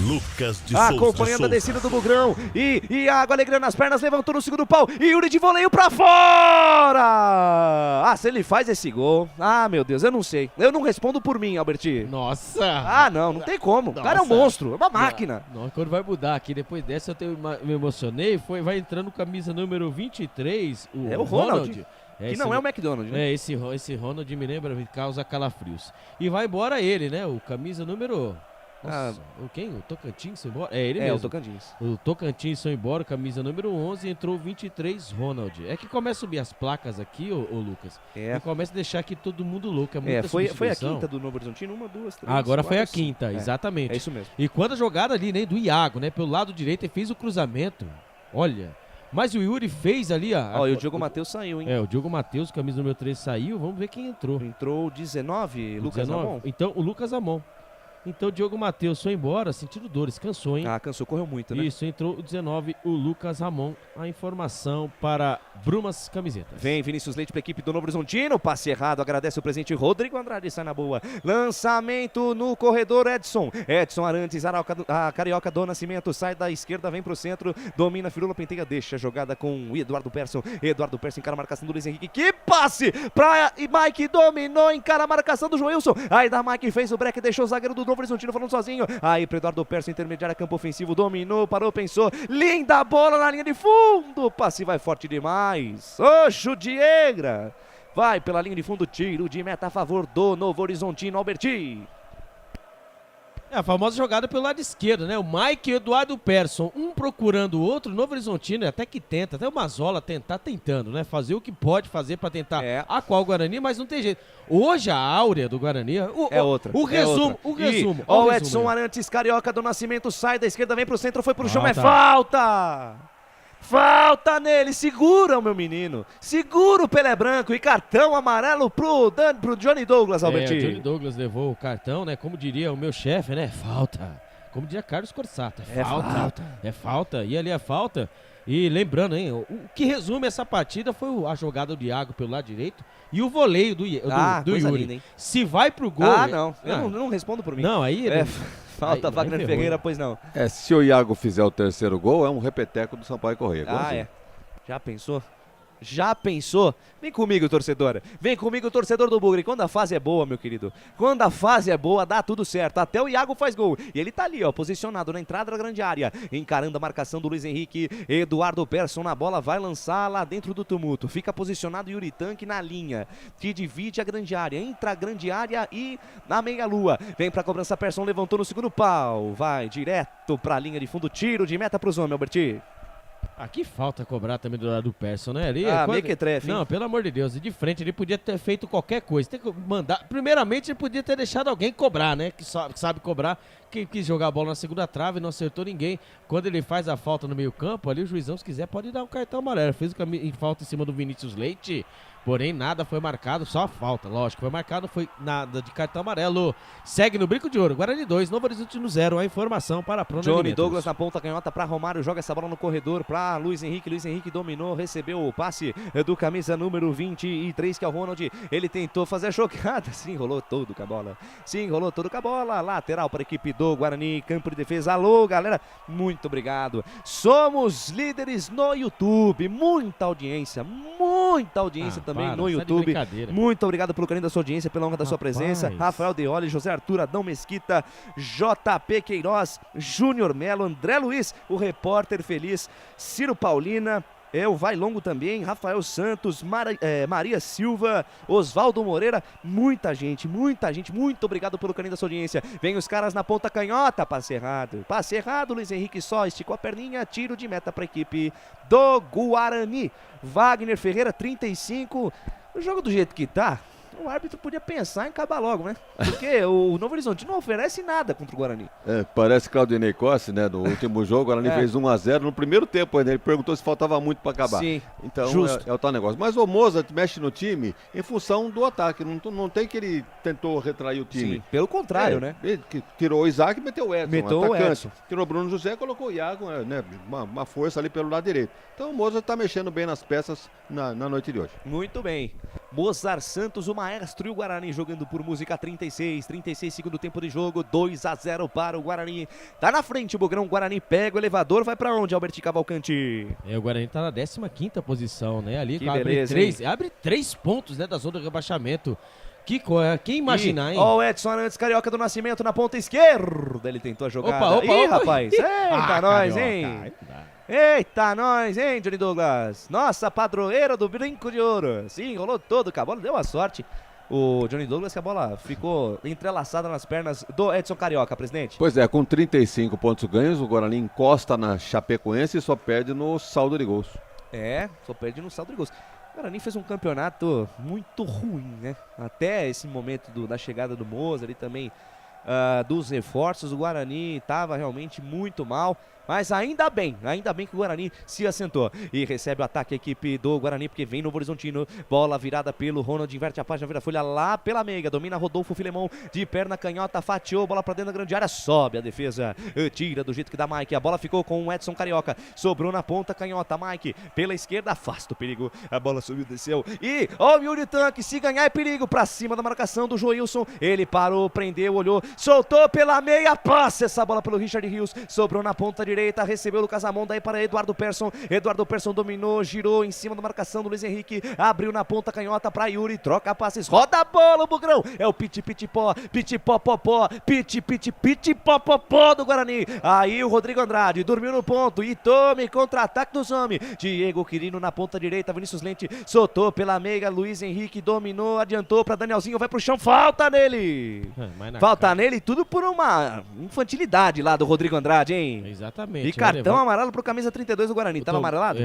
Speaker 19: Lucas de Souza.
Speaker 6: Acompanhando a descida do Bugrão. E Iago alegrando as pernas, levantou no segundo pau. E Yuri de voleio pra fora! Se ele faz esse gol. Meu Deus, eu não sei. Eu não respondo por mim, Alberti.
Speaker 5: Nossa!
Speaker 6: Não tem como. O cara é um monstro, é uma máquina.
Speaker 5: Não, quando vai mudar aqui, depois dessa me emocionei. Vai entrando camisa número 23, o
Speaker 6: Ronald. Que não é o McDonald's, né?
Speaker 5: Esse Ronald me lembra, me causa calafrios. E vai embora ele, né? O camisa número... Nossa, quem? O Tocantins foi embora? Ele mesmo.
Speaker 6: O Tocantins.
Speaker 5: O Tocantins foi embora, camisa número 11, entrou 23, Ronald. É que começa a subir as placas aqui, ô Lucas. E começa a deixar aqui todo mundo louco, muita
Speaker 6: foi a quinta do Novo Horizontino, 1, 2, 3,
Speaker 5: Agora
Speaker 6: 4,
Speaker 5: foi a quinta, exatamente.
Speaker 6: É isso mesmo.
Speaker 5: E quando a jogada ali, né, do Iago, né, pelo lado direito, ele fez o cruzamento. Olha... Mas o Yuri fez ali
Speaker 6: e o Diogo Matheus saiu, hein?
Speaker 5: O Diogo Matheus, camisa número 13, saiu. Vamos ver quem entrou.
Speaker 6: Entrou 19, Lucas Amon.
Speaker 5: Então, o Lucas Amon. Então o Diogo Matheus foi embora, sentindo dores, cansou, hein?
Speaker 6: Ah, cansou, correu muito, né?
Speaker 5: Isso, entrou o 19, o Lucas Ramon. A informação para Brumas Camisetas.
Speaker 6: Vem Vinícius Leite para a equipe do Novo Horizontino, passe errado, agradece o presente Rodrigo Andrade, sai na boa. Lançamento no corredor, Edson Arantes, a Carioca do Nascimento, sai da esquerda, vem pro centro, domina, Firula, penteia, deixa a jogada com o Eduardo Persson encara a marcação do Luiz Henrique, que passe pra Mike, dominou, encara a marcação do Joilson, aí da Mike fez o break, deixou o zagueiro do Novo Horizontino falando sozinho, aí pro Eduardo Persson, intermediária, campo ofensivo, dominou, parou, pensou, linda bola na linha de fundo, passe vai forte demais, Oxo Diegra, vai pela linha de fundo, tiro de meta a favor do Novo Horizontino, Alberti.
Speaker 5: É a famosa jogada pelo lado esquerdo, né? O Mike e o Eduardo Persson, um procurando o outro, o Novo Horizontino até que tenta, até o Mazola tentando, né? Fazer o que pode fazer pra tentar acuar o Guarani, mas não tem jeito. Hoje a áurea do Guarani
Speaker 6: é outra.
Speaker 5: O resumo.
Speaker 6: Ó, o Edson Arantes, Carioca do Nascimento, sai da esquerda, vem pro centro, foi pro chão, é falta! Falta nele, segura o meu menino, segura o Pelé Branco e cartão amarelo pro Johnny Douglas, Alberti.
Speaker 5: O Johnny Douglas levou o cartão, né? Como diria o meu chefe, né? Falta. Como diria Carlos Corsato, é falta. E ali é falta. E lembrando, hein? O que resume essa partida foi a jogada do Iago pelo lado direito e o voleio do Yuri. Linda, se vai pro gol...
Speaker 6: Eu não respondo por mim.
Speaker 5: Não, aí...
Speaker 6: Falta Wagner Ferreira, pois não.
Speaker 9: Se o Iago fizer o terceiro gol, é um repeteco do Sampaio Corrêa.
Speaker 6: Já pensou? Já pensou? Vem comigo, torcedora. Vem comigo, torcedor do Bugre. Quando a fase é boa, meu querido. Quando a fase é boa, dá tudo certo. Até o Iago faz gol. E ele tá ali, ó, posicionado na entrada da grande área. Encarando a marcação do Luiz Henrique. Eduardo Persson na bola, vai lançar lá dentro do tumulto. Fica posicionado Yuri Tanque na linha, que divide a grande área. Entra a grande área e na meia-lua. Vem pra cobrança, Persson levantou no segundo pau. Vai direto pra linha de fundo. Tiro de meta pros homens, Alberti.
Speaker 5: Aqui falta cobrar também do lado do Persson, né? Ali,
Speaker 6: mequetrefe.
Speaker 5: Não, pelo amor de Deus, de frente ele podia ter feito qualquer coisa. Tem que mandar. Primeiramente, ele podia ter deixado alguém cobrar, né? Que sabe cobrar. Que quis jogar a bola na segunda trave, não acertou ninguém. Quando ele faz a falta no meio-campo, ali o juizão, se quiser, pode dar um cartão amarelo. Fez falta em cima do Vinícius Leite. Porém, nada foi marcado, só a falta, lógico. Foi marcado, foi nada de cartão amarelo. Segue no Brinco de Ouro. Guarani 2, Novo Horizontino 0. A informação para a Prona
Speaker 6: Johnny
Speaker 5: Alimentos.
Speaker 6: Douglas na ponta canhota para Romário. Joga essa bola no corredor para Luiz Henrique. Luiz Henrique dominou, recebeu o passe do camisa número 23, que é o Ronald. Ele tentou fazer a jogada. Se enrolou todo com a bola. Lateral para a equipe do Guarani. Campo de defesa. Alô, galera. Muito obrigado. Somos líderes no YouTube. Muita audiência também no YouTube. Muito obrigado pelo carinho da sua audiência, pela honra da sua presença. Rafael Deoli, José Arthur, Adão Mesquita, JP Queiroz, Júnior Melo, André Luiz, o repórter feliz, Ciro Paulina, o Vai Longo também, Rafael Santos, Maria Silva, Oswaldo Moreira, muita gente, muito obrigado pelo carinho da sua audiência. Vem os caras na ponta canhota, passe errado, Luiz Henrique só esticou a perninha, tiro de meta para a equipe do Guarani. Wagner Ferreira, 35, o jogo do jeito que tá, o árbitro podia pensar em acabar logo, né? Porque o Novo Horizonte não oferece nada contra o Guarani.
Speaker 9: Parece Claudinei Costa, né? No último jogo, o Guarani fez 1-0 no primeiro tempo ainda. Ele perguntou se faltava muito para acabar.
Speaker 6: Sim,
Speaker 9: então é o tal negócio. Mas o Mozart mexe no time em função do ataque. Não tem que ele tentou retrair o time.
Speaker 6: Sim, pelo contrário, né?
Speaker 9: Ele tirou o Isaac e meteu o Edson.
Speaker 6: Meteu o Edson.
Speaker 9: Tirou o Bruno José e colocou o Iago, né? Uma força ali pelo lado direito. Então o Mozart tá mexendo bem nas peças na noite de hoje.
Speaker 6: Muito bem. Mozart Santos, o maestro, e o Guarani jogando por música. 36 segundo tempo de jogo, 2-0 para o Guarani. Tá na frente o Bugrão. O Guarani pega o elevador, vai pra onde, Alberti Cavalcante?
Speaker 5: O Guarani tá na 15ª posição, né? Ali
Speaker 6: que beleza,
Speaker 5: abre 3 pontos, né, da zona do rebaixamento. Quem imaginar, hein?
Speaker 6: Ó, o Edson Arantes, Carioca do Nascimento na ponta esquerda. Ele tentou a jogada.
Speaker 5: Opa,
Speaker 6: rapaz. Eita, nós, hein? Eita, nós, hein, Johnny Douglas? Nossa, padroeira do Brinco de Ouro. Sim, rolou todo com a bola, deu a sorte. O Johnny Douglas, que a bola ficou entrelaçada nas pernas do Edson Carioca, presidente.
Speaker 9: Pois é, com 35 pontos ganhos, o Guarani encosta na Chapecoense e só perde no saldo de gols.
Speaker 6: Só perde no saldo de gols. O Guarani fez um campeonato muito ruim, né? Até esse momento da chegada do Mozart e também dos reforços, o Guarani estava realmente muito mal. Mas ainda bem que o Guarani se assentou. E recebe o ataque a equipe do Guarani, porque vem Novo Horizontino. Bola virada pelo Ronald, inverte a página, vira a folha lá pela meiga. Domina Rodolfo Filemon, de perna canhota, fatiou, bola pra dentro da grande área, sobe a defesa. Tira do jeito que dá Mike. A bola ficou com o Edson Carioca. Sobrou na ponta canhota, Mike. Pela esquerda, afasta o perigo. A bola subiu, desceu. E, ó, o Yuri Tanque, se ganhar é perigo. Pra cima da marcação do Joilson. Ele parou, prendeu, olhou, soltou pela meia, passa essa bola pelo Richard Rios. Sobrou na ponta direita, recebeu o Lucas Amon, daí para Eduardo Persson. Eduardo Persson dominou, girou em cima da marcação do Luiz Henrique, abriu na ponta canhota para Yuri, troca passes, roda a bola, o Bugrão. É o piti-piti-pó, piti-pó-pó-pó, piti-piti-piti-pó-pó-pó do Guarani. Aí o Rodrigo Andrade dormiu no ponto e tome contra-ataque dos homens. Diego Quirino na ponta direita, Vinícius Lente soltou pela meiga, Luiz Henrique dominou, adiantou para Danielzinho, vai pro chão, falta nele. Falta nele, tudo por uma infantilidade lá do Rodrigo Andrade, hein?
Speaker 5: Exatamente.
Speaker 6: E cartão amarelo pro camisa 32 do Guarani. Tava amarelado?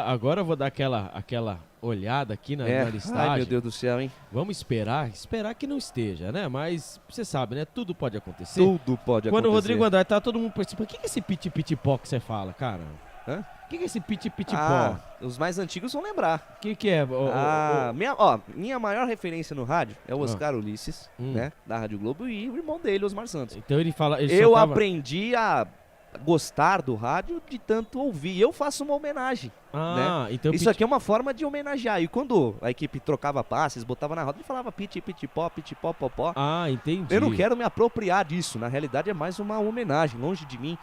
Speaker 5: Agora eu vou dar aquela olhada aqui na listagem.
Speaker 6: Ai, meu Deus do céu, hein?
Speaker 5: Vamos esperar que não esteja, né? Mas você sabe, né? Tudo pode acontecer.
Speaker 6: Tudo pode acontecer.
Speaker 5: Quando o Rodrigo Andrade tá todo mundo pensando, o que é esse piti-piti-pó que você fala, cara?
Speaker 6: Hã?
Speaker 5: O que é esse piti-piti-pó?
Speaker 6: Os mais antigos vão lembrar.
Speaker 5: O que é?
Speaker 6: Minha maior referência no rádio é o Oscar Ulisses, né? Da Rádio Globo, e o irmão dele, Osmar Santos.
Speaker 5: Então ele fala...
Speaker 6: Eu aprendi a gostar do rádio de tanto ouvir. Eu faço uma homenagem. Né?
Speaker 5: Então
Speaker 6: isso aqui é uma forma de homenagear. E quando a equipe trocava passes, botava na roda, ele falava piti-piti-pó, piti-pó-pó-pó.
Speaker 5: Entendi.
Speaker 6: Eu não quero me apropriar disso. Na realidade é mais uma homenagem. Longe de mim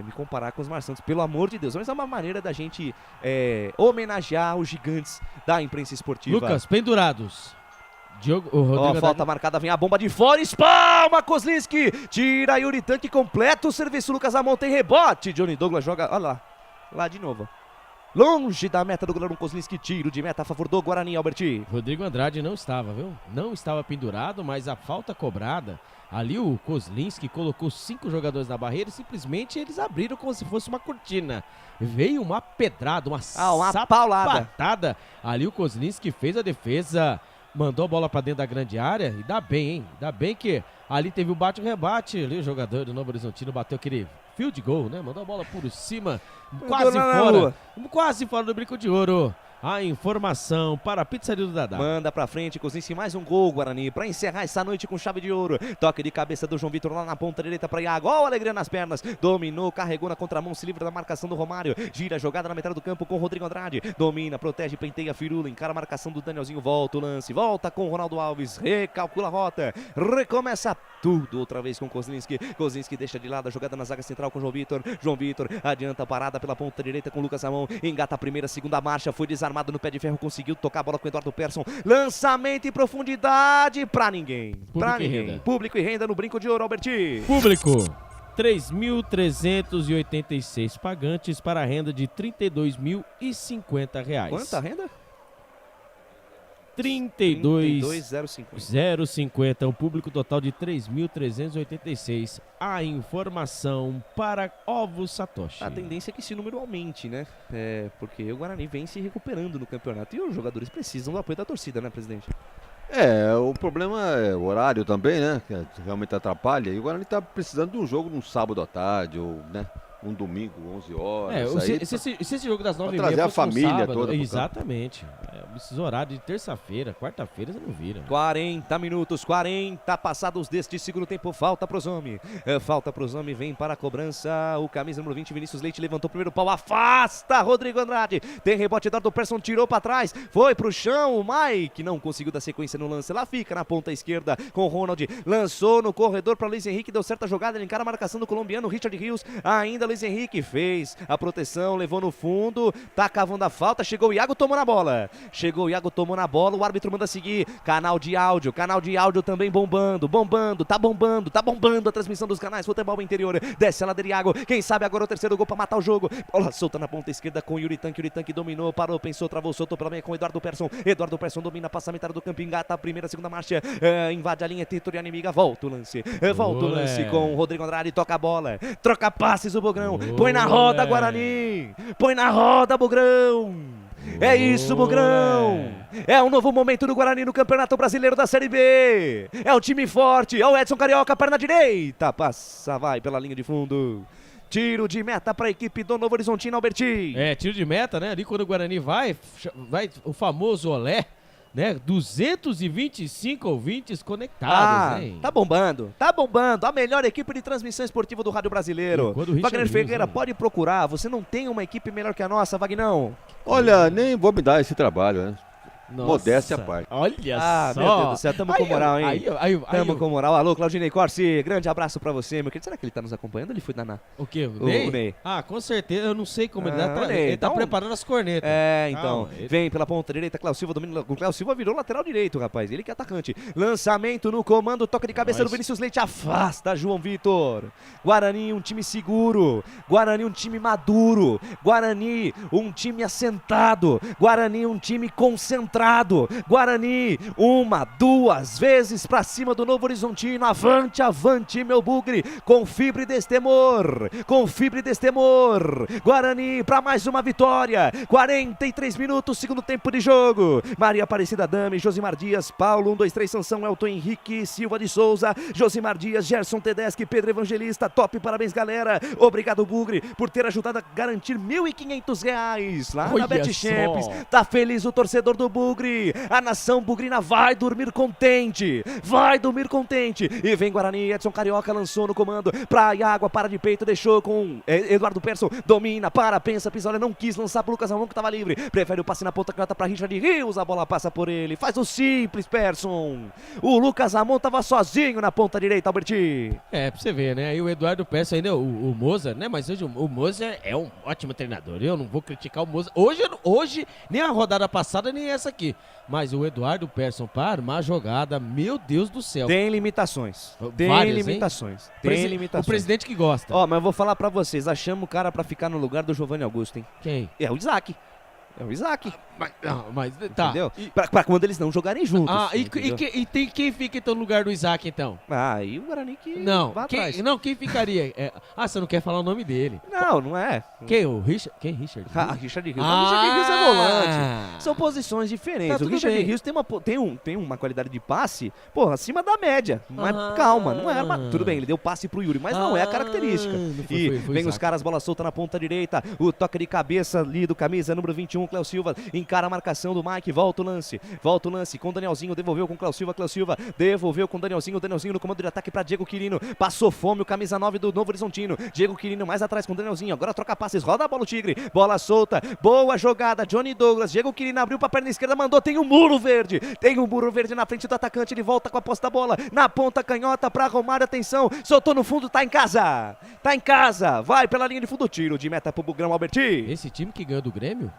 Speaker 6: me comparar com os Osmar Santos, pelo amor de Deus. Mas é uma maneira da gente homenagear os gigantes da imprensa esportiva.
Speaker 5: Lucas, pendurados.
Speaker 6: Falta marcada, vem a bomba de fora, espalma Kozlinski, tira Yuri Tanque, completa o serviço, Lucas Amon tem rebote, Johnny Douglas joga, olha lá de novo. Longe da meta do goleiro Kozlinski, tiro de meta a favor do Guarani, Alberti.
Speaker 5: Rodrigo Andrade não estava, viu? Não estava pendurado, mas a falta cobrada, ali o Kozlinski colocou 5 jogadores na barreira e simplesmente eles abriram como se fosse uma cortina. Veio uma pedrada, uma sapatada. Ali o Kozlinski fez a defesa, mandou a bola pra dentro da grande área e dá bem, hein? Dá bem que ali teve o bate-rebate, ali o jogador do Novo Horizontino bateu aquele field goal, né? Mandou a bola por cima, quase fora do brinco de ouro. A informação para a Pizzaria do Dadá.
Speaker 6: Manda pra frente, Kozlinski, mais um gol, Guarani, pra encerrar essa noite com chave de ouro. Toque de cabeça do João Vitor lá na ponta direita pra Iago. Ó, alegria nas pernas. Dominou, carregou na contramão, se livra da marcação do Romário. Gira a jogada na metade do campo com o Rodrigo Andrade. Domina, protege, penteia, firula, encara a marcação do Danielzinho. Volta o lance, volta com o Ronaldo Alves. Recalcula a rota, recomeça tudo outra vez com Kozlinski. Kozlinski deixa de lado a jogada na zaga central com o João Vitor. João Vitor adianta a parada pela ponta direita com o Lucas Amon. Engata a primeira, segunda marcha, foi desarmado no pé de ferro, conseguiu tocar a bola com o Eduardo Persson. Lançamento em profundidade pra ninguém. Público e renda no brinco de ouro, Alberti.
Speaker 5: Público. 3.386 pagantes para a renda de R$ 32.050.
Speaker 6: Quanta renda?
Speaker 5: 32.050, um público total de 3.386. A informação para Ovo Satoshi.
Speaker 6: A tendência é que esse número aumente, né? Porque o Guarani vem se recuperando no campeonato e os jogadores precisam do apoio da torcida, né, presidente?
Speaker 9: O problema é o horário também, né? Que realmente atrapalha. E o Guarani tá precisando de um jogo num sábado à tarde, ou, né? Um domingo, 11 horas.
Speaker 5: Se esse jogo das 9h30
Speaker 9: trazer a família
Speaker 5: sábado,
Speaker 9: toda.
Speaker 5: Exatamente. Esses horários de terça-feira, quarta-feira, você não vira.
Speaker 6: 40 minutos, 40 passados deste segundo tempo. Falta pros homens. Falta pros homens, vem para a cobrança. O camisa número 20, Vinícius Leite, levantou o primeiro pau. Afasta Rodrigo Andrade. Tem rebote, Eduardo Persson tirou para trás. Foi pro chão. O Mike não conseguiu dar sequência no lance. Lá fica na ponta esquerda com o Ronald. Lançou no corredor para Luiz Henrique. Deu certa jogada. Ele encara a marcação do colombiano Richard Rios. Ainda Luiz Henrique fez a proteção, levou no fundo, tá cavando a falta, chegou o Iago, tomou na bola. O árbitro manda seguir. Canal de áudio também bombando, tá bombando a transmissão dos canais Futebol Interior. Desce a ladeira, Iago, quem sabe agora o terceiro gol pra matar o jogo. Bola solta na ponta esquerda com o Yuri Tanque dominou, parou, pensou, travou, soltou pela meia com o Eduardo Persson domina, passa a metade do campo, engata a primeira, segunda marcha, invade a linha territorial inimiga, volta o lance com o Rodrigo Andrade, toca a bola, troca passes o Bugrão, põe na roda Guarani, põe na roda Bugrão. É isso, Bugrão! É um novo momento do Guarani no Campeonato Brasileiro da Série B. É um time forte, é o Edson Carioca, perna direita, passa, vai pela linha de fundo. Tiro de meta para a equipe do Novo Horizontino, Alberti.
Speaker 5: Tiro de meta, né? Ali quando o Guarani vai o famoso olé, né? 225 ouvintes conectados, hein?
Speaker 6: Tá bombando. A melhor equipe de transmissão esportiva do rádio brasileiro. Wagner Ferreira, pode procurar. Você não tem uma equipe melhor que a nossa, Vagnão?
Speaker 9: Olha, nem vou me dar esse trabalho, né?
Speaker 5: Nossa.
Speaker 9: Modéstia à parte.
Speaker 5: Olha só.
Speaker 6: Meu Deus do céu, tamo com moral, hein? Tamo com moral. Alô, Claudinei Corsi, grande abraço pra você, meu querido. Será que ele tá nos acompanhando ou ele foi danar?
Speaker 5: O quê? O
Speaker 6: Ney?
Speaker 5: Ney? Com certeza. Eu não sei como ele tá.
Speaker 6: Ney,
Speaker 5: Ele tá preparando as cornetas.
Speaker 6: Então. Vem pela ponta direita, Cléo Silva domina. O Cléo Silva virou lateral direito, rapaz. Ele que é atacante. Lançamento no comando, toque de cabeça do Vinícius Leite. Afasta João Vitor. Guarani, um time seguro. Guarani, um time maduro. Guarani, um time assentado. Guarani, um time concentrado. Guarani, 1, 2 vezes pra cima do Novo Horizontino. Avante, avante, meu bugre. Com fibra e destemor. Guarani pra mais uma vitória. 43 minutos, segundo tempo de jogo. Maria Aparecida Dami, Josimar Dias, Paulo, 1, 2, 3, Sansão, Elton Henrique, Silva de Souza, Josimar Dias, Gerson Tedeschi, Pedro Evangelista. Top, parabéns, galera. Obrigado, bugre, por ter ajudado a garantir R$1.500 lá na Bet Champs. Tá feliz o torcedor do bugre. A nação bugrina vai dormir contente. E vem Guarani, Edson Carioca lançou no comando pra Água, para de peito, deixou com Eduardo Persson, domina, pensa, pisa, olha, não quis lançar pro Lucas Ramon que tava livre, prefere o passe na ponta canhota pra Richard Rios, a bola passa por ele, faz o simples, Persson. O Lucas Ramon tava sozinho na ponta direita, Alberti.
Speaker 5: Pra você ver, né? Aí o Eduardo Persson ainda, o Mozart, né? Mas hoje o Mozart é um ótimo treinador, eu não vou criticar o Mozart. Hoje nem a rodada passada, nem essa aqui. Mas o Eduardo Persson para armar a jogada, meu Deus do céu.
Speaker 6: Tem limitações.
Speaker 5: O presidente que gosta.
Speaker 6: Mas eu vou falar pra vocês, achamos o cara pra ficar no lugar do Giovanni Augusto, hein?
Speaker 5: Quem?
Speaker 6: É o Isaac.
Speaker 5: Mas tá.
Speaker 6: Entendeu? Pra quando eles não jogarem juntos.
Speaker 5: E tem quem fica então no lugar do Isaac, então?
Speaker 6: E o Guarani que
Speaker 5: vai atrás. Quem ficaria? Você não quer falar o nome dele.
Speaker 6: Não é.
Speaker 5: Quem? O Richard? Quem? Richard?
Speaker 6: Richard Rios. Richard Rios é volante. São posições diferentes. O Richard Rios tem uma qualidade de passe, acima da média. Mas calma, não é. Tudo bem, ele deu passe pro Yuri, mas não é a característica. Vem os caras, bola solta na ponta direita. O toque de cabeça ali do camisa número 21, Cléo Silva, encara a marcação do Mike, volta o lance com o Danielzinho, devolveu com o Cléo Silva, devolveu com o Danielzinho no comando de ataque para Diego Quirino, passou fome o camisa 9 do Novo Horizontino, Diego Quirino mais atrás com o Danielzinho, agora troca passes, roda a bola o Tigre, bola solta, boa jogada, Johnny Douglas, Diego Quirino abriu para a perna esquerda, mandou, tem um muro verde na frente do atacante, ele volta com a posse da bola, na ponta canhota para Romário, atenção, soltou no fundo, tá em casa, vai pela linha de fundo, tiro de meta pro Bugrão, Alberti.
Speaker 5: Esse time que ganhou do Grêmio?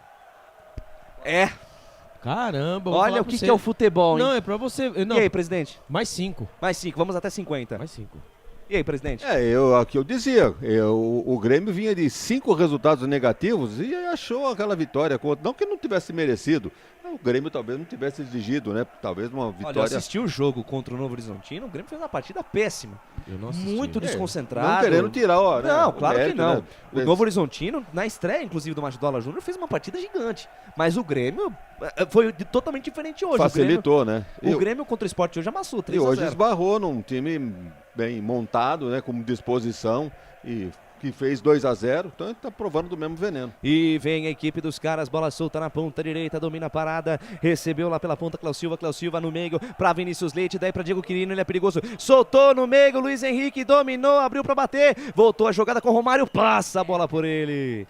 Speaker 5: Caramba,
Speaker 6: olha o que é o futebol, hein?
Speaker 5: Não, é pra você.
Speaker 6: E aí, presidente?
Speaker 5: Mais 5,
Speaker 6: vamos até 50.
Speaker 5: Mais 5.
Speaker 6: E aí, presidente?
Speaker 9: Aqui eu dizia, o Grêmio vinha de 5 resultados negativos e achou aquela vitória, não que não tivesse merecido, o Grêmio talvez não tivesse exigido, né? Talvez uma vitória...
Speaker 6: Olha, eu assisti o jogo contra o Novo Horizontino, o Grêmio fez uma partida péssima.
Speaker 5: Eu não assisti.
Speaker 6: Muito desconcentrado.
Speaker 9: Não querendo tirar,
Speaker 6: Não, claro
Speaker 9: mérito,
Speaker 6: que não.
Speaker 9: Né?
Speaker 6: O Novo Horizontino, na estreia, inclusive, do Machidola Júnior, fez uma partida gigante. Mas o Grêmio foi totalmente diferente hoje.
Speaker 9: Facilitou, né?
Speaker 6: O Grêmio contra o Sport hoje amassou 3-0.
Speaker 9: E hoje esbarrou num time bem montado, né? Com disposição e... que fez 2-0, então tá provando do mesmo veneno.
Speaker 6: E vem a equipe dos caras, bola solta na ponta direita, domina a parada, recebeu lá pela ponta Cléo Silva no meio, pra Vinícius Leite, daí pra Diego Quirino, ele é perigoso, soltou no meio, Luiz Henrique dominou, abriu pra bater, voltou a jogada com o Romário, passa a bola por ele,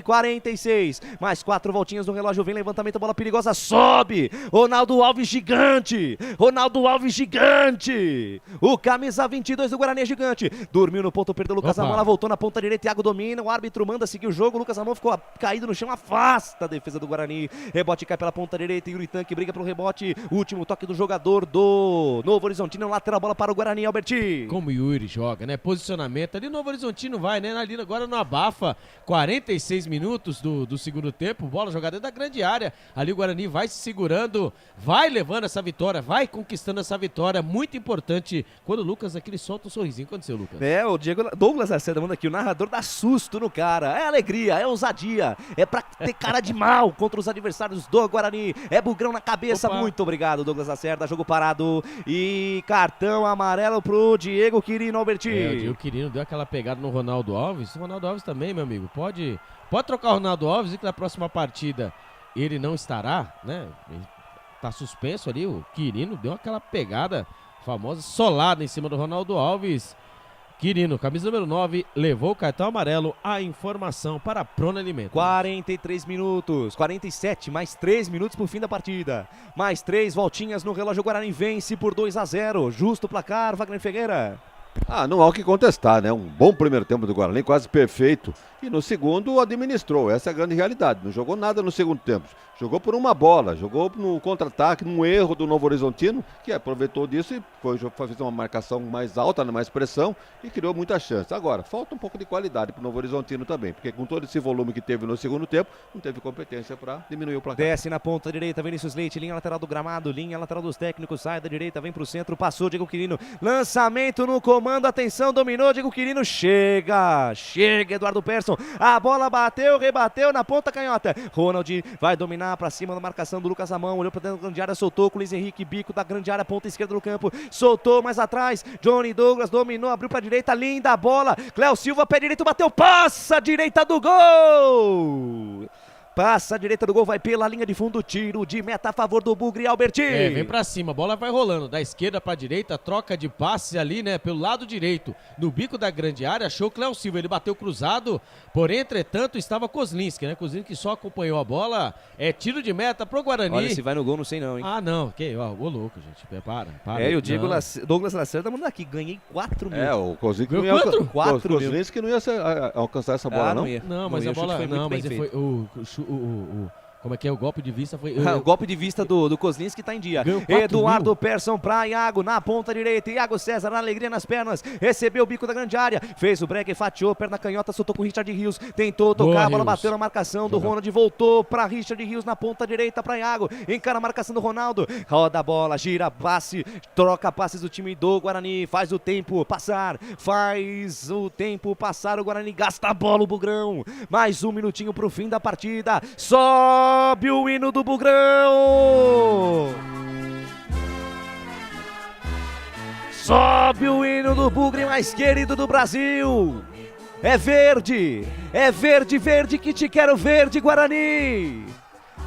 Speaker 6: 46, mais 4 voltinhas no relógio, vem levantamento, bola perigosa, sobe, Ronaldo Alves gigante, o camisa 22 do Guarani é gigante, dormiu no ponto, perdeu o Lucas Ramon, voltou na ponta direita, Thiago domina, o árbitro manda seguir o jogo, o Lucas Ramon ficou caído no chão, afasta a defesa do Guarani, rebote cai pela ponta direita, Yuri Tanque briga pelo rebote, último toque do jogador do Novo Horizontino, lateral, bola para o Guarani, Alberti.
Speaker 5: Como o Yuri joga, né, posicionamento, ali o Novo Horizontino vai, né, ali agora não abafa, 46 minutos do segundo tempo, bola jogada da grande área, ali o Guarani vai se segurando, vai levando essa vitória, vai conquistando essa vitória, muito importante, quando o Lucas aqui, ele solta um sorrisinho, aconteceu, Lucas?
Speaker 6: O Douglas Lacerda manda aqui, o narrador dá susto no cara. É alegria, é ousadia, é pra ter cara de mal contra os adversários do Guarani. É bugrão na cabeça.
Speaker 5: Opa.
Speaker 6: Muito obrigado, Douglas Lacerda. Jogo parado e cartão amarelo pro Diego Quirino, Alberti.
Speaker 5: O Diego Quirino deu aquela pegada no Ronaldo Alves. O Ronaldo Alves também, meu amigo. Pode trocar o Ronaldo Alves e que na próxima partida ele não estará, né? Ele tá suspenso ali. O Quirino deu aquela pegada famosa, solada em cima do Ronaldo Alves. Quirino, camisa número 9, levou o cartão amarelo. A informação para a Prona Alimentos.
Speaker 6: 43 minutos, 47, mais 3 minutos pro fim da partida. Mais 3 voltinhas no relógio. Guarani vence por 2-0. Justo placar, Wagner Ferreira.
Speaker 9: Não há o que contestar, né? Um bom primeiro tempo do Guarani, quase perfeito. E no segundo administrou, essa é a grande realidade. Não jogou nada no segundo tempo. Jogou por uma bola, jogou no contra-ataque, num erro do Novo Horizontino, que aproveitou disso e fez uma marcação mais alta, mais pressão e criou muita chance. Agora, falta um pouco de qualidade pro Novo Horizontino também, porque com todo esse volume que teve no segundo tempo, não teve competência para diminuir o placar.
Speaker 6: Desce na ponta direita, Vinícius Leite, linha lateral do gramado, linha lateral dos técnicos, sai da direita, vem pro centro, passou Diego Quirino, lançamento no comando, atenção, dominou, Diego Quirino, chega, Eduardo Persson, a bola bateu, rebateu na ponta canhota, Ronald vai dominar pra cima da marcação do Lucas Amão, olhou pra dentro da grande área, soltou com o Luiz Henrique, bico da grande área, ponta esquerda do campo, soltou mais atrás, Johnny Douglas dominou, abriu pra direita, linda a bola, Cléo Silva, pé direito, bateu, passa, direita do gol! Passa a direita do gol, vai pela linha de fundo, tiro de meta a favor do Bugre, Alberti.
Speaker 5: Vem pra cima, a bola vai rolando, da esquerda pra direita, troca de passe ali, né, pelo lado direito, no bico da grande área, achou o Cléo Silva, ele bateu cruzado, porém, entretanto, estava Kozlinski, né, Kozlinski só acompanhou a bola, tiro de meta pro Guarani.
Speaker 6: Olha, se vai no gol, não sei não, hein.
Speaker 5: Não, ô louco, gente, para.
Speaker 6: E o Diego Douglas Lacerda mandando aqui, ganhei 4 mil.
Speaker 9: O Kozlinski
Speaker 6: não ia
Speaker 9: Kozlinski não ia alcançar essa bola, não?
Speaker 5: Não, mas a bola, foi como é que é? O golpe de vista foi...
Speaker 6: O golpe de vista do Kozlinski tá em dia. Eduardo Persson pra Iago na ponta direita. Iago César na alegria nas pernas. Recebeu o bico da grande área. Fez o break, fatiou, perna canhota, soltou com o Richard Rios. Tentou tocar, a bola bateu na marcação do Ronald. Voltou pra Richard Rios na ponta direita pra Iago. Encara a marcação do Ronaldo. Roda a bola, gira, passe, troca passes do time do Guarani. Faz o tempo passar. O Guarani gasta a bola, o Bugrão. Mais um minutinho pro fim da partida. Sobe o hino do Bugrão! Sobe o hino do Bugre mais querido do Brasil! É verde! É verde, verde que te quero verde, Guarani!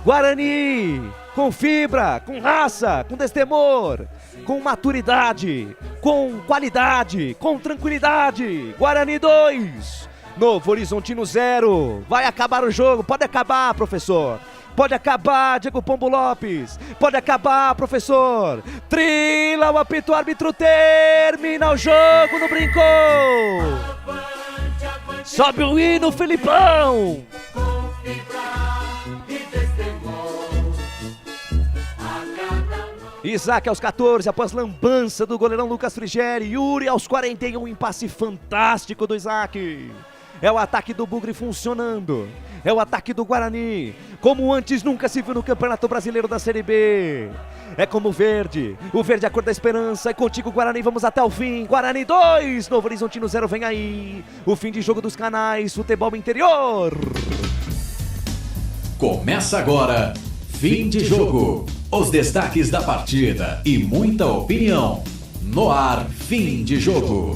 Speaker 6: Guarani! Com fibra, com raça, com destemor, com maturidade, com qualidade, com tranquilidade! Guarani 2! Novo Horizontino 0. Vai acabar o jogo. Pode acabar, professor. Pode acabar, Diego Pombo Lopes. Pode acabar, professor. Trila o apito, árbitro termina o jogo, não brincou. Sobe o hino, Felipão. Isaac aos 14, após lambança do goleirão Lucas Frigeri. Yuri aos 41, impasse fantástico do Isaac. É o ataque do Bugre funcionando. É o ataque do Guarani, como antes nunca se viu no Campeonato Brasileiro da Série B. É como o verde é a cor da esperança. É contigo, Guarani, vamos até o fim. Guarani 2, Novo Horizontino 0, vem aí. O fim de jogo dos canais, futebol interior.
Speaker 8: Começa agora, fim de jogo. Os destaques da partida e muita opinião. No ar, fim de jogo.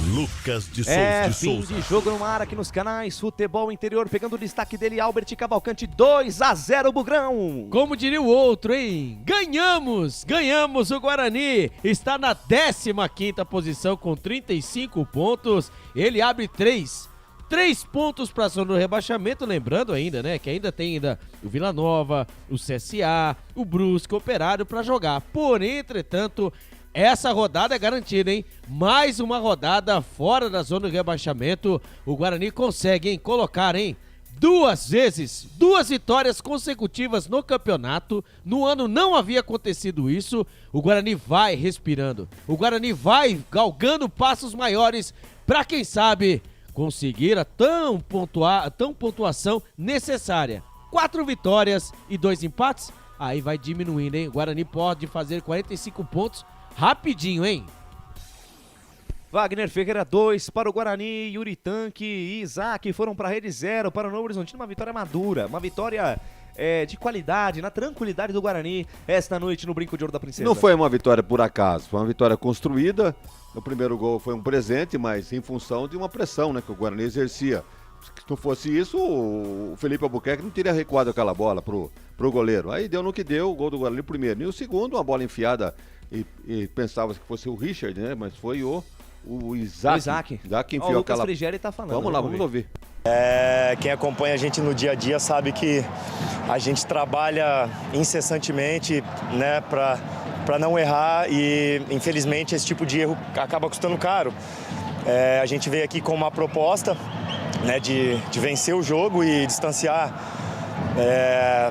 Speaker 19: Lucas de Souza.
Speaker 6: Fim de jogo no ar aqui nos canais Futebol Interior, pegando o destaque dele, Albert Cavalcante, 2-0 Bugrão.
Speaker 5: Como diria o outro, hein? Ganhamos o Guarani, está na 15ª posição com 35 pontos, ele abre 3 pontos para a zona do rebaixamento, lembrando ainda, né, que ainda tem o Vila Nova, o CSA, o Brusque, o Operário para jogar, porém, entretanto, essa rodada é garantida, hein? Mais uma rodada fora da zona de rebaixamento. O Guarani consegue, hein? Colocar, hein? 2 vitórias consecutivas no campeonato. No ano não havia acontecido isso. O Guarani vai respirando. O Guarani vai galgando passos maiores para, quem sabe, conseguir a tão pontuação necessária. 4 vitórias e 2 empates. Aí vai diminuindo, hein? O Guarani pode fazer 45 pontos rapidinho, hein?
Speaker 6: Wagner Ferreira 2 para o Guarani, Yuri Tanque e Isaac foram para a rede 0 para o Novo Horizontino, uma vitória madura, uma vitória de qualidade, na tranquilidade do Guarani esta noite no Brinco de Ouro da Princesa.
Speaker 9: Não foi uma vitória por acaso, foi uma vitória construída. O primeiro gol foi um presente, mas em função de uma pressão, né, que o Guarani exercia. Se não fosse isso, o Felipe Albuquerque não teria recuado aquela bola pro goleiro. Aí deu no que deu, o gol do Guarani primeiro. E o segundo, uma bola enfiada e pensava que fosse o Richard, né, mas foi o Isaac. Isaac enfiou
Speaker 6: Lucas
Speaker 9: aquela...
Speaker 6: Frigeri tá falando.
Speaker 9: Vamos lá, vamos ouvir.
Speaker 7: Quem acompanha a gente no dia a dia sabe que a gente trabalha incessantemente, né, para não errar e, infelizmente, esse tipo de erro acaba custando caro. A gente veio aqui com uma proposta, né, de vencer o jogo e distanciar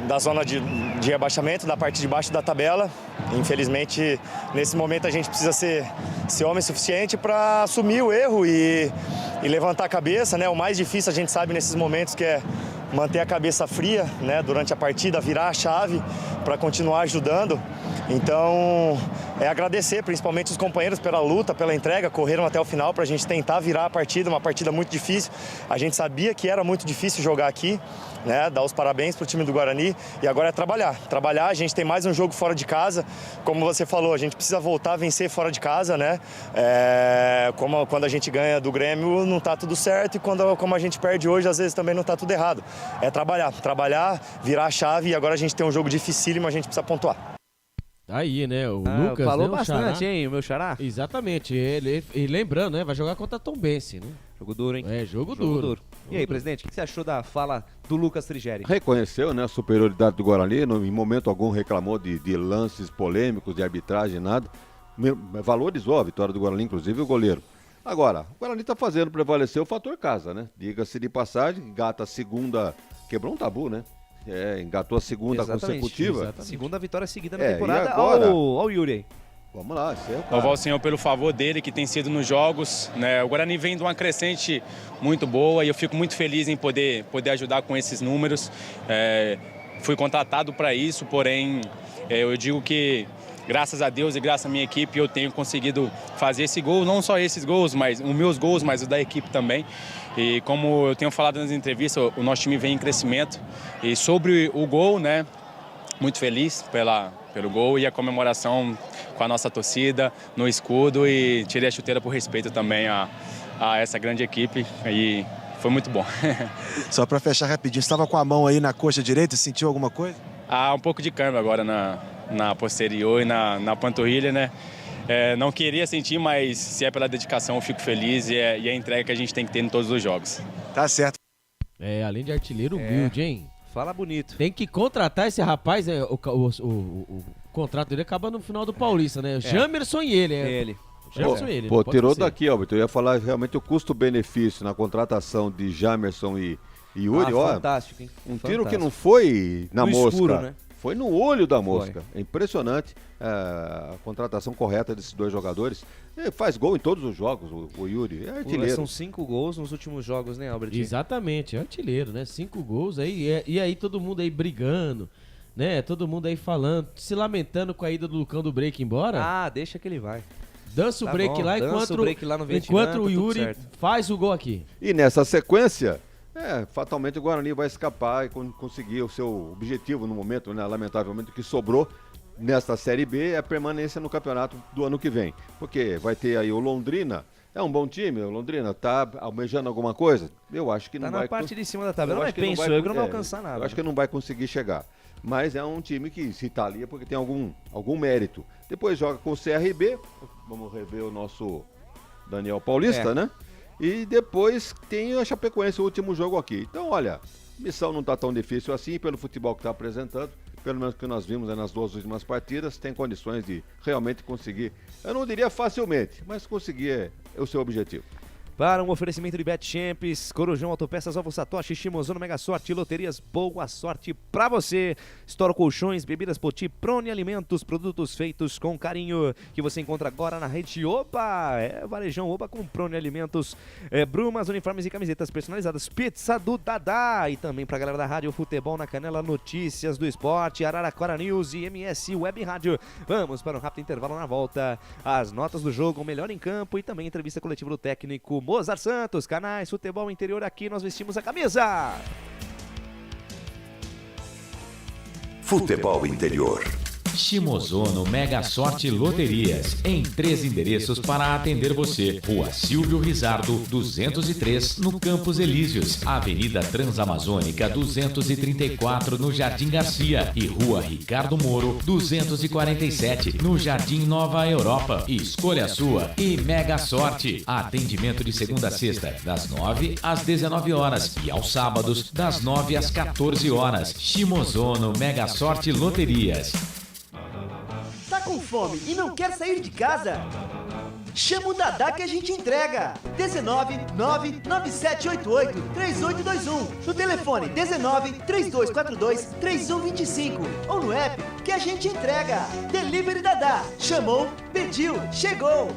Speaker 7: da zona de rebaixamento, da parte de baixo da tabela. Infelizmente, nesse momento a gente precisa ser homem suficiente para assumir o erro e levantar a cabeça, né? O mais difícil a gente sabe nesses momentos que é manter a cabeça fria, né, durante a partida, virar a chave para continuar ajudando. Então, agradecer principalmente os companheiros pela luta, pela entrega, correram até o final para a gente tentar virar a partida, uma partida muito difícil. A gente sabia que era muito difícil jogar aqui, né, dar os parabéns para o time do Guarani e agora é trabalhar, a gente tem mais um jogo fora de casa, como você falou, a gente precisa voltar a vencer fora de casa, né, como quando a gente ganha do Grêmio não tá tudo certo e como a gente perde hoje, às vezes também não tá tudo errado, trabalhar, virar a chave e agora a gente tem um jogo dificílimo, a gente precisa pontuar.
Speaker 5: Aí, né, o Lucas...
Speaker 6: Falou
Speaker 5: né,
Speaker 6: bastante, hein, o meu xará?
Speaker 5: Exatamente, e lembrando, né, vai jogar contra a Tombense, né?
Speaker 6: Jogo duro, hein?
Speaker 5: Jogo duro.
Speaker 6: E aí, presidente, o que você achou da fala do Lucas Frigeri?
Speaker 9: Reconheceu, né, a superioridade do Guarani, em momento algum reclamou de lances polêmicos, de arbitragem, nada. Valorizou a vitória do Guarani, inclusive o goleiro. Agora, o Guarani está fazendo prevalecer o fator casa, né? Diga-se de passagem, engata a segunda, quebrou um tabu, né? Engatou a segunda consecutiva.
Speaker 6: Exatamente. Segunda vitória seguida na temporada.
Speaker 9: Agora...
Speaker 6: Ao Yuri.
Speaker 9: Vamos lá, esse é o cara.
Speaker 21: Louvar o Senhor pelo favor dele, que tem sido nos jogos, né? O Guarani vem de uma crescente muito boa e eu fico muito feliz em poder ajudar com esses números. Fui contratado para isso, porém, eu digo que graças a Deus e graças à minha equipe eu tenho conseguido fazer esse gol, não só esses gols, mas os meus gols, mas o da equipe também. E como eu tenho falado nas entrevistas, o nosso time vem em crescimento. E sobre o gol, né, muito feliz pelo gol e a comemoração com a nossa torcida no escudo e tirei a chuteira por respeito também a essa grande equipe e foi muito bom.
Speaker 23: Só para fechar rapidinho, você estava com a mão aí na coxa direita, sentiu alguma coisa?
Speaker 21: Um pouco de câmbio agora na posterior e na panturrilha, né? Não queria sentir, mas se é pela dedicação eu fico feliz e é a entrega que a gente tem que ter em todos os jogos.
Speaker 23: Tá certo.
Speaker 5: Além de artilheiro humilde, hein?
Speaker 6: Fala bonito.
Speaker 5: Tem que contratar esse rapaz, o contrato dele acaba no final do Paulista, né? Jamerson e ele.
Speaker 6: Ele.
Speaker 5: Jamerson e ele.
Speaker 9: Pô, tirou daqui, Albert. Eu ia falar realmente o custo-benefício na contratação de Jamerson e Yuri.
Speaker 6: Fantástico, hein?
Speaker 9: Tiro que não foi na mosca.
Speaker 6: Escuro, né?
Speaker 9: Foi no olho da mosca. É impressionante a contratação correta desses dois jogadores. Ele faz gol em todos os jogos, o Yuri. É artilheiro.
Speaker 6: São 5 gols nos últimos jogos, né, Albert?
Speaker 5: Exatamente, é artilheiro, né? 5 gols aí. E aí todo mundo aí brigando, né? Todo mundo aí falando, se lamentando com a ida do Lucão do break embora.
Speaker 6: Deixa que ele vai.
Speaker 5: Dança o break lá enquanto o Yuri faz o gol aqui.
Speaker 9: E nessa sequência... fatalmente o Guarani vai escapar e conseguir o seu objetivo no momento, né? Lamentavelmente, o que sobrou nesta Série B é a permanência no campeonato do ano que vem. Porque vai ter aí o Londrina, é um bom time, o Londrina tá almejando alguma coisa? Eu acho que não vai...
Speaker 6: Tá na parte de cima da tabela, mas penso eu que não vai alcançar nada.
Speaker 9: Eu acho que não vai conseguir chegar. Mas é um time que se tá ali é porque tem algum mérito. Depois joga com o CRB, vamos rever o nosso Daniel Paulista, né? E depois tem a Chapecoense, o último jogo aqui. Então, olha, missão não está tão difícil assim, pelo futebol que está apresentando. Pelo menos que nós vimos nas 2 últimas partidas, tem condições de realmente conseguir, eu não diria facilmente, mas conseguir o seu objetivo.
Speaker 6: para um oferecimento de BetChamps, Corujão Autopeças, Ovo Satoshi, Shimozono, Mega Sorte, Loterias, boa sorte pra você. Store Colchões, Bebidas Poti, Prone Alimentos, produtos feitos com carinho, que você encontra agora na rede Oba, Varejão Oba com Prone Alimentos, Brumas, uniformes e camisetas personalizadas, Pizza do Dadá, e também pra galera da Rádio Futebol na Canela, Notícias do Esporte, Araraquara News e MS Web Rádio. Vamos para um rápido intervalo. Na volta, as notas do jogo, o melhor em campo e também entrevista coletiva do técnico Mozart Santos. Canais Futebol Interior, aqui nós vestimos a camisa.
Speaker 3: Futebol Interior.
Speaker 1: Shimozono Mega Sorte Loterias, em 3 endereços para atender você. Rua Silvio Rizardo, 203, no Campos Elíseos. Avenida Transamazônica, 234, no Jardim Garcia. E Rua Ricardo Moro, 247, no Jardim Nova Europa. Escolha a sua e Mega Sorte. Atendimento de segunda a sexta, das 9 às 19 horas. E aos sábados, das 9 às 14 horas. Shimozono Mega Sorte Loterias.
Speaker 2: Tá com fome e não quer sair de casa? Chama o Dadá que a gente entrega. 19 99788 3821. No telefone 19 3242 3125. Ou no app que a gente entrega. Delivery Dadá. Chamou, pediu, chegou.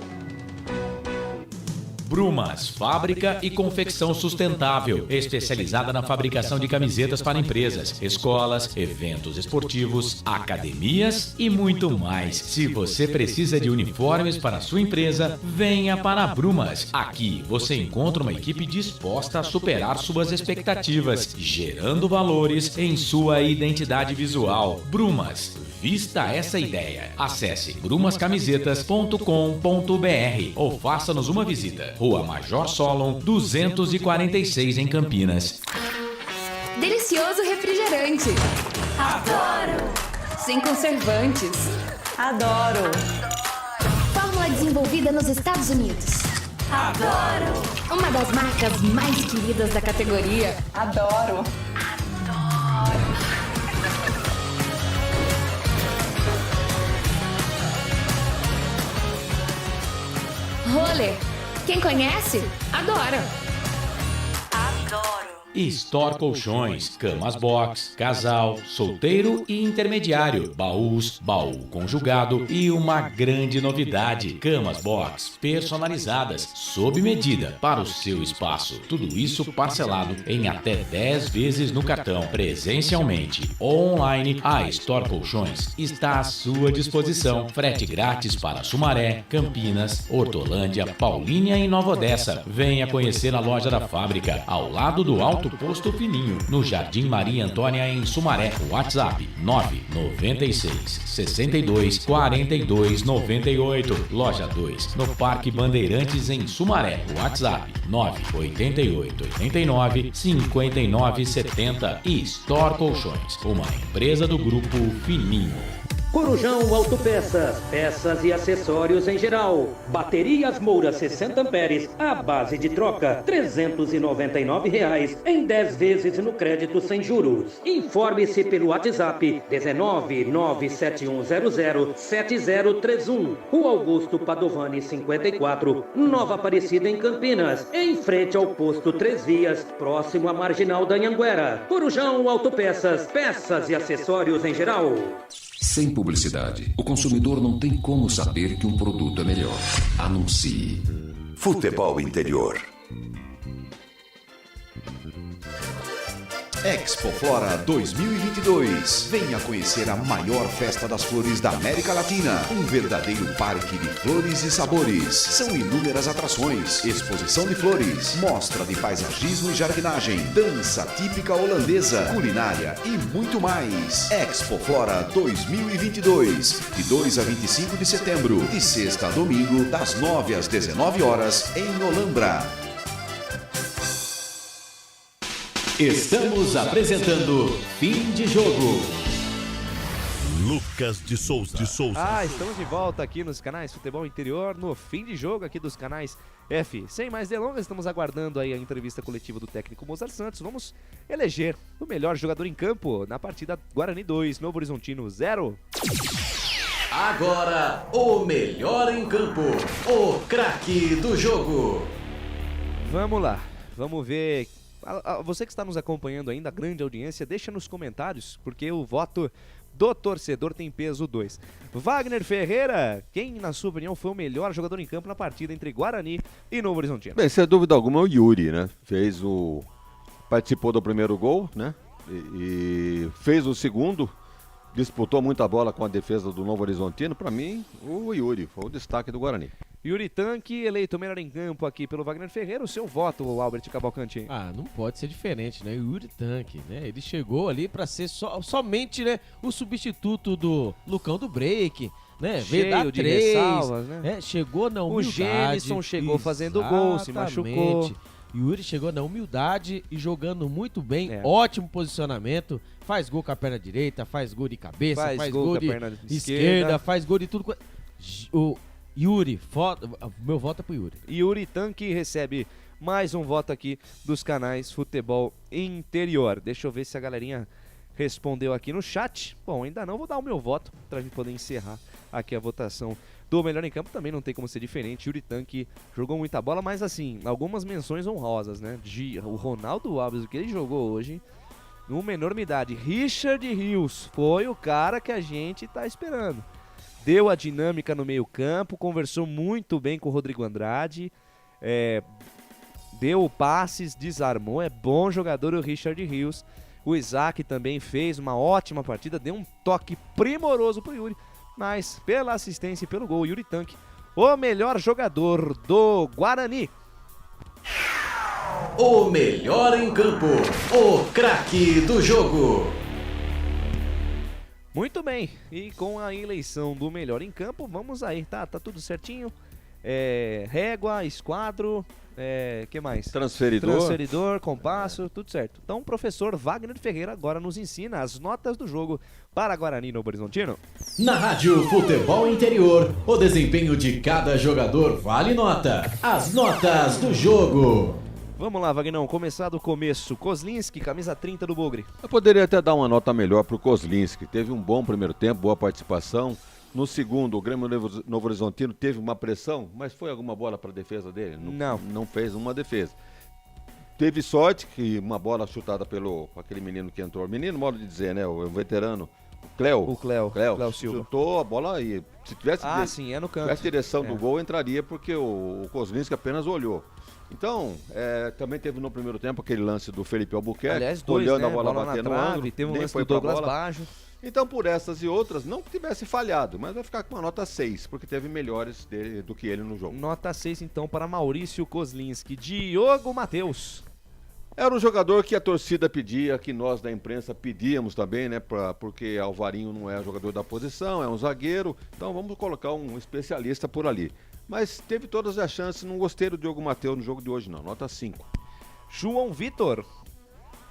Speaker 1: Brumas, fábrica e confecção sustentável, especializada na fabricação de camisetas para empresas, escolas, eventos esportivos, academias e muito mais. Se você precisa de uniformes para a sua empresa, venha para a Brumas. Aqui você encontra uma equipe disposta a superar suas expectativas, gerando valores em sua identidade visual. Brumas, vista essa ideia. Acesse brumascamisetas.com.br ou faça-nos uma visita. Rua Major Solon, 246 em Campinas.
Speaker 10: Delicioso refrigerante. Adoro. Sem conservantes. Adoro.
Speaker 11: Fórmula desenvolvida nos Estados Unidos.
Speaker 10: Adoro.
Speaker 11: Uma das marcas mais queridas da categoria.
Speaker 10: Adoro. Roller. Quem conhece, adora. Adoro.
Speaker 1: Store Colchões, camas box, casal, solteiro e intermediário, baús, baú conjugado e uma grande novidade, camas box personalizadas, sob medida, para o seu espaço. Tudo isso parcelado em até 10 vezes no cartão, presencialmente ou online. A Store Colchões está à sua disposição. Frete grátis para Sumaré, Campinas, Hortolândia, Paulínia e Nova Odessa. Venha conhecer a loja da fábrica, ao lado do Alto Posto Fininho, no Jardim Maria Antônia, em Sumaré. WhatsApp 996 62 42 98. Loja 2, no Parque Bandeirantes, em Sumaré. WhatsApp 988 89 59 70. E Store Colchões, uma empresa do Grupo Fininho.
Speaker 12: Corujão Autopeças, peças e acessórios em geral. Baterias Moura 60 amperes, à base de troca, R$ 399 em 10 vezes no crédito sem juros. Informe-se pelo WhatsApp 19 97100 7031. Rua Augusto Padovani 54, Nova Aparecida, em Campinas, em frente ao posto 3 Vias, próximo à Marginal da Anhanguera. Corujão Autopeças, peças e acessórios em geral.
Speaker 13: Sem publicidade, o consumidor não tem como saber que um produto é melhor. Anuncie.
Speaker 3: Futebol Interior. Expo Flora 2022. Venha conhecer a maior festa das flores da América Latina. Um verdadeiro parque de flores e sabores. São inúmeras atrações, exposição de flores, mostra de paisagismo e jardinagem, dança típica holandesa, culinária e muito mais. Expo Flora 2022. De 2 a 25 de setembro. De sexta a domingo, das 9 às 19 horas, em Olambra.
Speaker 1: Estamos apresentando Fim de Jogo.
Speaker 19: Lucas de Souza.
Speaker 6: Estamos de volta aqui nos canais Futebol Interior, no Fim de Jogo aqui dos canais F. Sem mais delongas, estamos aguardando aí a entrevista coletiva do técnico Mozart Santos. Vamos eleger o melhor jogador em campo na partida Guarani 2, Novo Horizontino 0.
Speaker 1: Agora, o melhor em campo, o craque do jogo.
Speaker 6: Vamos lá, vamos ver. Você que está nos acompanhando ainda, a grande audiência, deixa nos comentários, porque o voto do torcedor tem peso 2. Wagner Ferreira, quem na sua opinião foi o melhor jogador em campo na partida entre Guarani e Novo Horizontino?
Speaker 9: Bem, sem dúvida alguma, o Yuri, né? Participou do primeiro gol, né? E fez o segundo, disputou muita bola com a defesa do Novo Horizontino. Para mim, o Yuri foi o destaque do Guarani.
Speaker 6: Yuri Tanque, eleito melhor em campo aqui pelo Wagner Ferreira. O seu voto, Albert Cavalcanti?
Speaker 5: Ah, não pode ser diferente, né? O Yuri Tanque, né? Ele chegou ali para ser somente, né, o substituto do Lucão do Break, né? Veio dar
Speaker 6: de
Speaker 5: 3,
Speaker 6: ressalvas, né?
Speaker 5: Chegou na humildade.
Speaker 6: O Gênison chegou fazendo gol, se machucou.
Speaker 5: Yuri chegou na humildade e jogando muito bem, ótimo posicionamento, faz gol com a perna direita, faz gol de cabeça, faz gol de esquerda, faz gol de tudo. O Yuri, meu voto é pro Yuri.
Speaker 6: Yuri Tanque recebe mais um voto aqui dos canais Futebol Interior. Deixa eu ver se a galerinha respondeu aqui no chat. Bom, ainda não, vou dar o meu voto pra gente poder encerrar aqui a votação do melhor em campo. Também não tem como ser diferente. Yuri Tanque jogou muita bola, mas assim, algumas menções honrosas, né? O Ronaldo Alves, o que ele jogou hoje, numa enormidade. Richard Rios foi o cara que a gente tá esperando. Deu a dinâmica no meio campo, conversou muito bem com o Rodrigo Andrade, deu passes, desarmou, é bom jogador o Richard Rios. O Isaac também fez uma ótima partida, deu um toque primoroso pro Yuri, mas pela assistência e pelo gol, Yuri Tanque, o melhor jogador do Guarani.
Speaker 8: O melhor em campo, o craque do jogo.
Speaker 6: Muito bem, e com a eleição do melhor em campo, vamos aí, tá tudo certinho. Régua, esquadro, que mais? Transferidor, compasso, tudo certo. Então o professor Wagner Ferreira agora nos ensina as notas do jogo para Guarani e Novo Horizontino.
Speaker 8: Na Rádio Futebol Interior, o desempenho de cada jogador vale nota. As notas do jogo.
Speaker 6: Vamos lá, Vagnão, começar do começo. Kozlinski, camisa 30 do Bugre.
Speaker 9: Eu poderia até dar uma nota melhor pro Kozlinski. Teve um bom primeiro tempo, boa participação. No segundo, o Grêmio Novo Horizontino teve uma pressão, mas foi alguma bola para a defesa dele? Não fez uma defesa. Teve sorte que uma bola chutada pelo aquele menino que entrou. Menino, modo de dizer, né? O veterano. O Cléo
Speaker 6: Silva.
Speaker 9: Chutou a bola aí. Se tivesse,
Speaker 6: sim, é no canto.
Speaker 9: tivesse direção do gol, entraria porque o Kozlinski apenas olhou. Então, também teve no primeiro tempo aquele lance do Felipe Albuquerque.
Speaker 6: Aliás, olhando
Speaker 9: a bola bater no ângulo.
Speaker 6: Teve um lance do Douglas Baggio.
Speaker 9: Então, por essas e outras, não que tivesse falhado, mas vai ficar com uma nota 6, porque teve melhores do que ele no jogo.
Speaker 6: Nota 6, então, para Maurício Kozlinski. Diogo Matheus.
Speaker 9: Era um jogador que a torcida pedia, que nós da imprensa pedíamos também, né? Porque Alvarinho não é jogador da posição, é um zagueiro, então vamos colocar um especialista por ali. Mas teve todas as chances, não gostei do Diogo Matheus no jogo de hoje não, nota 5.
Speaker 6: João Vitor.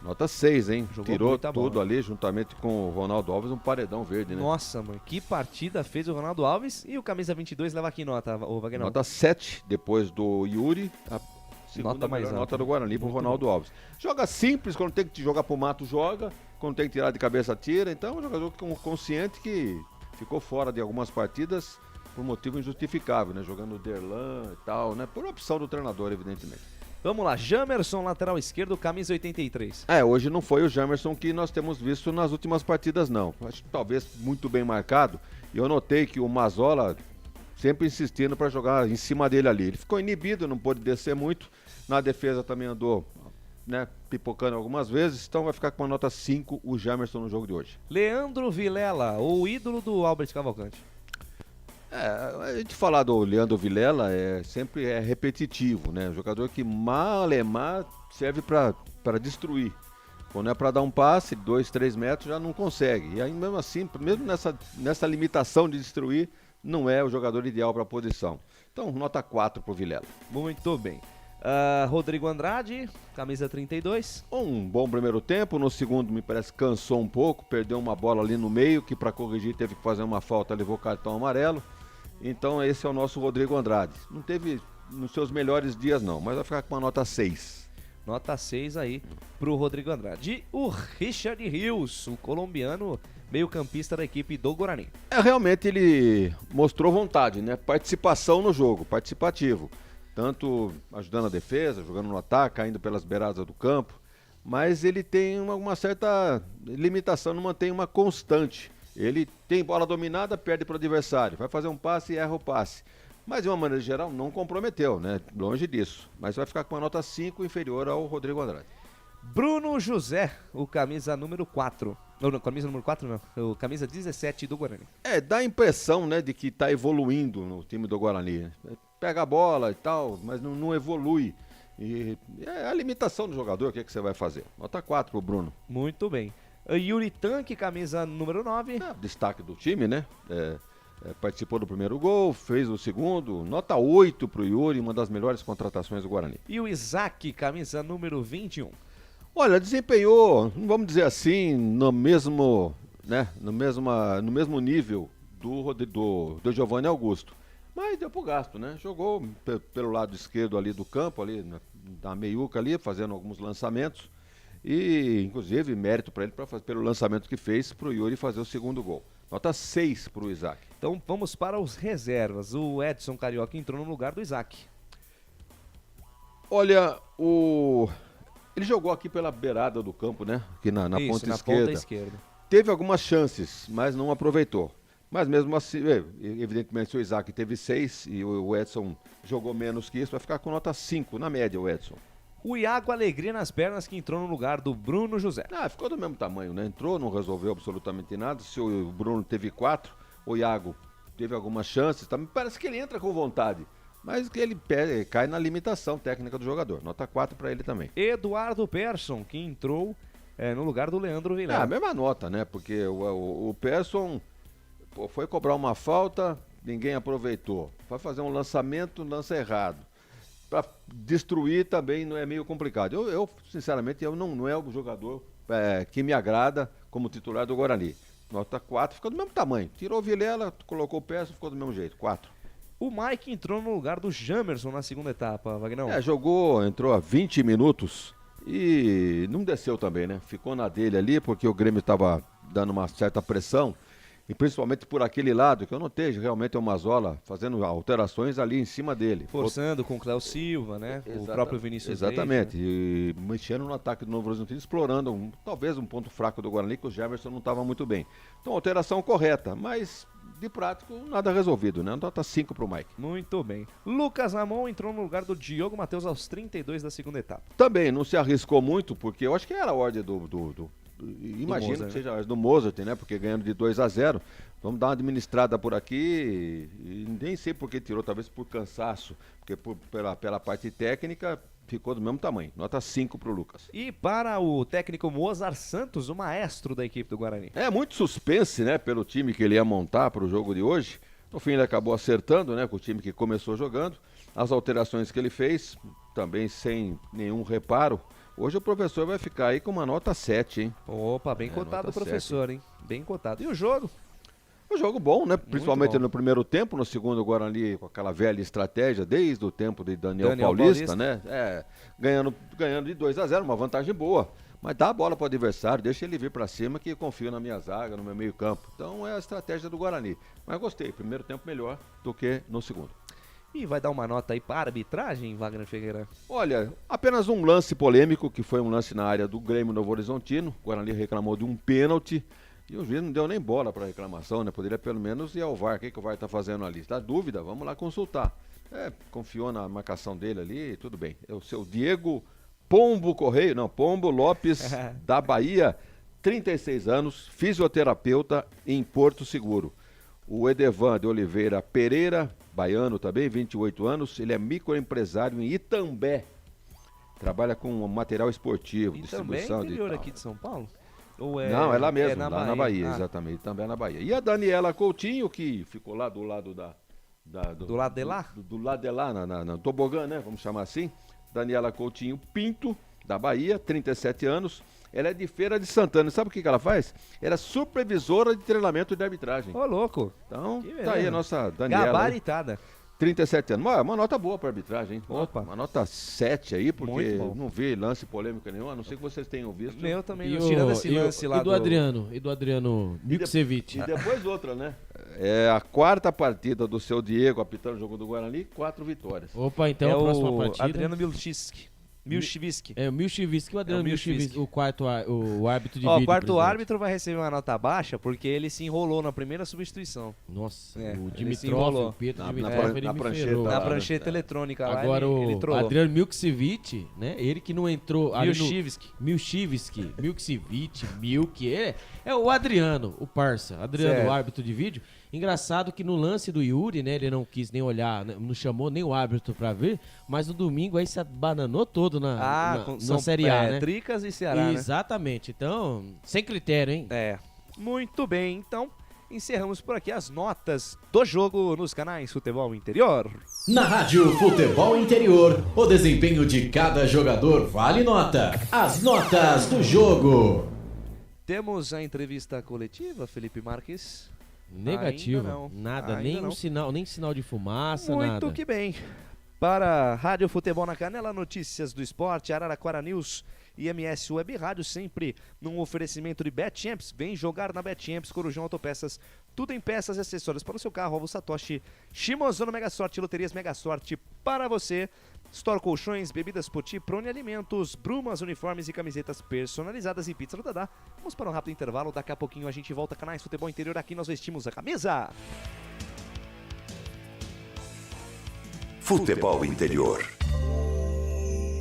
Speaker 9: Nota 6, hein? Tirou tudo
Speaker 6: bola
Speaker 9: ali, juntamente com o Ronaldo Alves, um paredão verde, né?
Speaker 6: Nossa, mano, que partida fez o Ronaldo Alves. E o camisa 22 leva aqui nota, o Wagner?
Speaker 9: Nota 7, depois do Yuri, a segunda
Speaker 6: mais alta,
Speaker 9: nota do Guarani pro Ronaldo Alves. Joga simples, quando tem que jogar pro mato, joga. Quando tem que tirar de cabeça, tira. Então é um jogador consciente que ficou fora de algumas partidas por motivo injustificável, né? Jogando o Derlan e tal, né? Por opção do treinador, evidentemente.
Speaker 6: Vamos lá, Jamerson, lateral esquerdo, camisa 83.
Speaker 9: Hoje não foi o Jamerson que nós temos visto nas últimas partidas, não. Acho que talvez muito bem marcado. E eu notei que o Mazzola sempre insistindo para jogar em cima dele ali. Ele ficou inibido, não pôde descer muito. Na defesa também andou, né, pipocando algumas vezes. Então vai ficar com uma nota 5 o Jamerson no jogo de hoje.
Speaker 6: Leandro Vilela, o ídolo do Albert Cavalcanti.
Speaker 9: A gente falar do Leandro Vilela sempre é repetitivo, né? Jogador que malemar serve para destruir. Quando é para dar um passe, 2, 3 metros, já não consegue. E aí mesmo assim, mesmo nessa limitação de destruir, não é o jogador ideal para a posição. Então, nota 4 pro Vilela.
Speaker 6: Muito bem. Rodrigo Andrade, camisa 32.
Speaker 9: Um bom primeiro tempo, no segundo me parece cansou um pouco, perdeu uma bola ali no meio, que para corrigir teve que fazer uma falta, levou cartão amarelo. Então esse é o nosso Rodrigo Andrade. Não teve nos seus melhores dias não, mas vai ficar com uma nota 6.
Speaker 6: Nota 6 aí pro Rodrigo Andrade. E o Richard Rios, o colombiano meio-campista da equipe do Guarani.
Speaker 9: Realmente ele mostrou vontade, né? Participação no jogo, participativo. tanto ajudando a defesa, jogando no ataque, caindo pelas beiradas do campo, mas ele tem uma certa limitação, não mantém uma constante. Ele tem bola dominada, perde para o adversário, vai fazer um passe e erra o passe. Mas, de uma maneira geral, não comprometeu, né? Longe disso. Mas vai ficar com uma nota 5 inferior ao Rodrigo Andrade.
Speaker 6: Bruno José, o camisa número 4. Não, camisa número 4 não, o camisa 17 do Guarani.
Speaker 9: Dá a impressão, né, de que está evoluindo no time do Guarani. Pega a bola e tal, mas não evolui. E é a limitação do jogador, o que você vai fazer? Nota 4 pro Bruno.
Speaker 6: Muito bem. Yuri Tanque, camisa número 9.
Speaker 9: Destaque do time, né? Participou do primeiro gol, fez o segundo. Nota 8 pro Yuri, uma das melhores contratações do Guarani.
Speaker 6: E o Isaac, camisa número 21.
Speaker 9: Olha, desempenhou, vamos dizer assim, no mesmo nível do Giovanni Augusto. Mas deu pro gasto, né? Jogou pelo lado esquerdo ali do campo, ali na meiuca ali, fazendo alguns lançamentos. E, inclusive, mérito para ele pelo lançamento que fez pro Yuri fazer o segundo gol. Nota 6 pro Isaac.
Speaker 6: Então vamos para os reservas. O Edson Carioca entrou no lugar do Isaac.
Speaker 9: Olha, ele jogou aqui pela beirada do campo, né? Aqui na ponta esquerda. Teve algumas chances, mas não aproveitou. Mas mesmo assim, evidentemente, se o Isaac teve 6 e o Edson jogou menos que isso, vai ficar com nota 5 na média, o Edson.
Speaker 6: O Iago Alegria nas pernas, que entrou no lugar do Bruno José.
Speaker 9: Ficou do mesmo tamanho, né? Entrou, não resolveu absolutamente nada. Se o Bruno teve 4, o Iago teve algumas chances. Também parece que ele entra com vontade, mas que ele cai na limitação técnica do jogador. Nota 4 para ele também.
Speaker 6: Eduardo Persson, que entrou no lugar do Leandro Vilela.
Speaker 9: A mesma nota, né? Porque o Persson foi cobrar uma falta, ninguém aproveitou. Vai fazer um lançamento, lança errado. Para destruir também não é meio complicado. Eu sinceramente, não é o jogador que me agrada como titular do Guarani. Nota 4, ficou do mesmo tamanho. Tirou o Vilela, colocou o Persson, ficou do mesmo jeito, 4.
Speaker 6: O Mike entrou no lugar do Jamerson na segunda etapa, Vagnão.
Speaker 9: Entrou há 20 minutos e não desceu também, né? Ficou na dele ali porque o Grêmio estava dando uma certa pressão. E principalmente por aquele lado, que eu notei realmente o Mazzola fazendo alterações ali em cima dele.
Speaker 6: Forçando com o Cléo Silva, né? O próprio Vinícius
Speaker 9: Exatamente.
Speaker 6: Reis,
Speaker 9: né? E mexendo no ataque do Novo Horizontino, explorando talvez um ponto fraco do Guarani, que o Jefferson não estava muito bem. Então, alteração correta, mas de prático, nada resolvido, né? Nota 5 pro Mike.
Speaker 6: Muito bem. Lucas Ramon entrou no lugar do Diogo Matheus aos 32 da segunda etapa.
Speaker 9: Também não se arriscou muito, porque eu acho que era a ordem imagino
Speaker 6: Mozart,
Speaker 9: que seja do Mozart, né? Porque ganhando de 2-0, vamos dar uma administrada por aqui e nem sei por que tirou, talvez por cansaço, porque pela parte técnica ficou do mesmo tamanho. Nota 5 pro Lucas.
Speaker 6: E para o técnico Mozart Santos, o maestro da equipe do Guarani.
Speaker 9: Muito suspense, né? Pelo time que ele ia montar para o jogo de hoje. No fim ele acabou acertando, né? Com o time que começou jogando. As alterações que ele fez, também sem nenhum reparo. Hoje o professor vai ficar aí com uma nota 7, hein?
Speaker 6: Opa, bem cotado o professor, 7, hein? Bem cotado. E o jogo?
Speaker 9: Um jogo bom, né? Principalmente no primeiro tempo, no segundo o Guarani com aquela velha estratégia, desde o tempo de Daniel Paulista, né? Ganhando de 2-0, uma vantagem boa. Mas dá a bola para o adversário, deixa ele vir para cima que confio na minha zaga, no meu meio campo. Então é a estratégia do Guarani. Mas gostei, primeiro tempo melhor do que no segundo.
Speaker 6: E vai dar uma nota aí para a arbitragem, Wagner Ferreira?
Speaker 9: Olha, apenas um lance polêmico, que foi um lance na área do Grêmio Novo Horizontino. O Guarani reclamou de um pênalti e o juiz não deu nem bola para reclamação, né? Poderia pelo menos ir ao VAR. O que o VAR está fazendo ali? Está dúvida? Vamos lá consultar. Confiou na marcação dele ali, tudo bem. É o seu Diego Pombo Lopes, da Bahia, 36 anos, fisioterapeuta em Porto Seguro. O Edevan de Oliveira Pereira, baiano também, 28 anos, ele é microempresário em Itambé. Trabalha com material esportivo, distribuição.
Speaker 6: Itambé é interior aqui de São Paulo? Ou
Speaker 9: Não, é lá mesmo, lá na Bahia, exatamente, também na Bahia. E a Daniela Coutinho, que ficou lá do lado
Speaker 6: do lado de lá?
Speaker 9: Do lado de lá, na tobogã, né, vamos chamar assim. Daniela Coutinho Pinto, da Bahia, 37 anos. Ela é de Feira de Santana. Sabe o que ela faz? Ela é supervisora de treinamento de arbitragem.
Speaker 6: Ô, louco.
Speaker 9: Então, tá aí a nossa Daniela.
Speaker 6: Gabaritada.
Speaker 9: 37 anos. Uma nota boa para arbitragem, hein?
Speaker 6: Opa.
Speaker 9: Uma nota 7 aí, porque não vi lance polêmica nenhuma, a não ser que vocês tenham visto.
Speaker 6: Eu também, tirando esse lance lá
Speaker 5: do Adriano Milcevic.
Speaker 9: E depois outra, né? É a quarta partida do seu Diego apitando o jogo do Guarani, 4 vitórias.
Speaker 5: Opa, então a próxima partida...
Speaker 6: Adriano Milchivski.
Speaker 5: É o Milchivski, o Adriano Milchivski, o árbitro de
Speaker 6: vídeo.
Speaker 5: O
Speaker 6: quarto árbitro vai receber uma nota baixa porque ele se enrolou na primeira substituição.
Speaker 5: Nossa,
Speaker 6: o
Speaker 5: Dimitrov, o Pedro Dimitrov, ele me ferrou.
Speaker 6: Na prancheta eletrônica lá,
Speaker 5: agora
Speaker 6: ele trollou.
Speaker 5: O Adriano Milchivski, né, ele que não entrou...
Speaker 6: Milchivski,
Speaker 5: é o Adriano, o parça, Adriano,
Speaker 6: certo.
Speaker 5: O árbitro de vídeo. Engraçado que no lance do Yuri, né, ele não quis nem olhar, não chamou nem o árbitro pra ver, mas no domingo aí se bananou todo na Série A, né?
Speaker 6: Tricas e Ceará,
Speaker 5: exatamente, então, sem critério, hein?
Speaker 6: Muito bem, então, encerramos por aqui as notas do jogo nos canais Futebol Interior.
Speaker 8: Na Rádio Futebol Interior, o desempenho de cada jogador vale nota. As notas do jogo.
Speaker 6: Temos a entrevista coletiva, Felipe Marques.
Speaker 5: Negativo, nada, nem sinal de fumaça,
Speaker 6: muito
Speaker 5: nada.
Speaker 6: Muito que bem. Para a Rádio Futebol na Canela, notícias do esporte, Araraquara News e MS Web Rádio, sempre num oferecimento de BetChamps. Vem jogar na BetChamps, Corujão Autopeças, tudo em peças e acessórios para o seu carro, Ovo Satoshi, Shimozono Mega Sorte, Loterias Mega Sorte para você. Store Colchões, Bebidas Poti, Prone Alimentos, Brumas, uniformes e camisetas personalizadas e pizza do Dadá. Vamos para um rápido intervalo, daqui a pouquinho a gente volta. Canais Futebol Interior, aqui nós vestimos a camisa.
Speaker 3: Futebol Interior.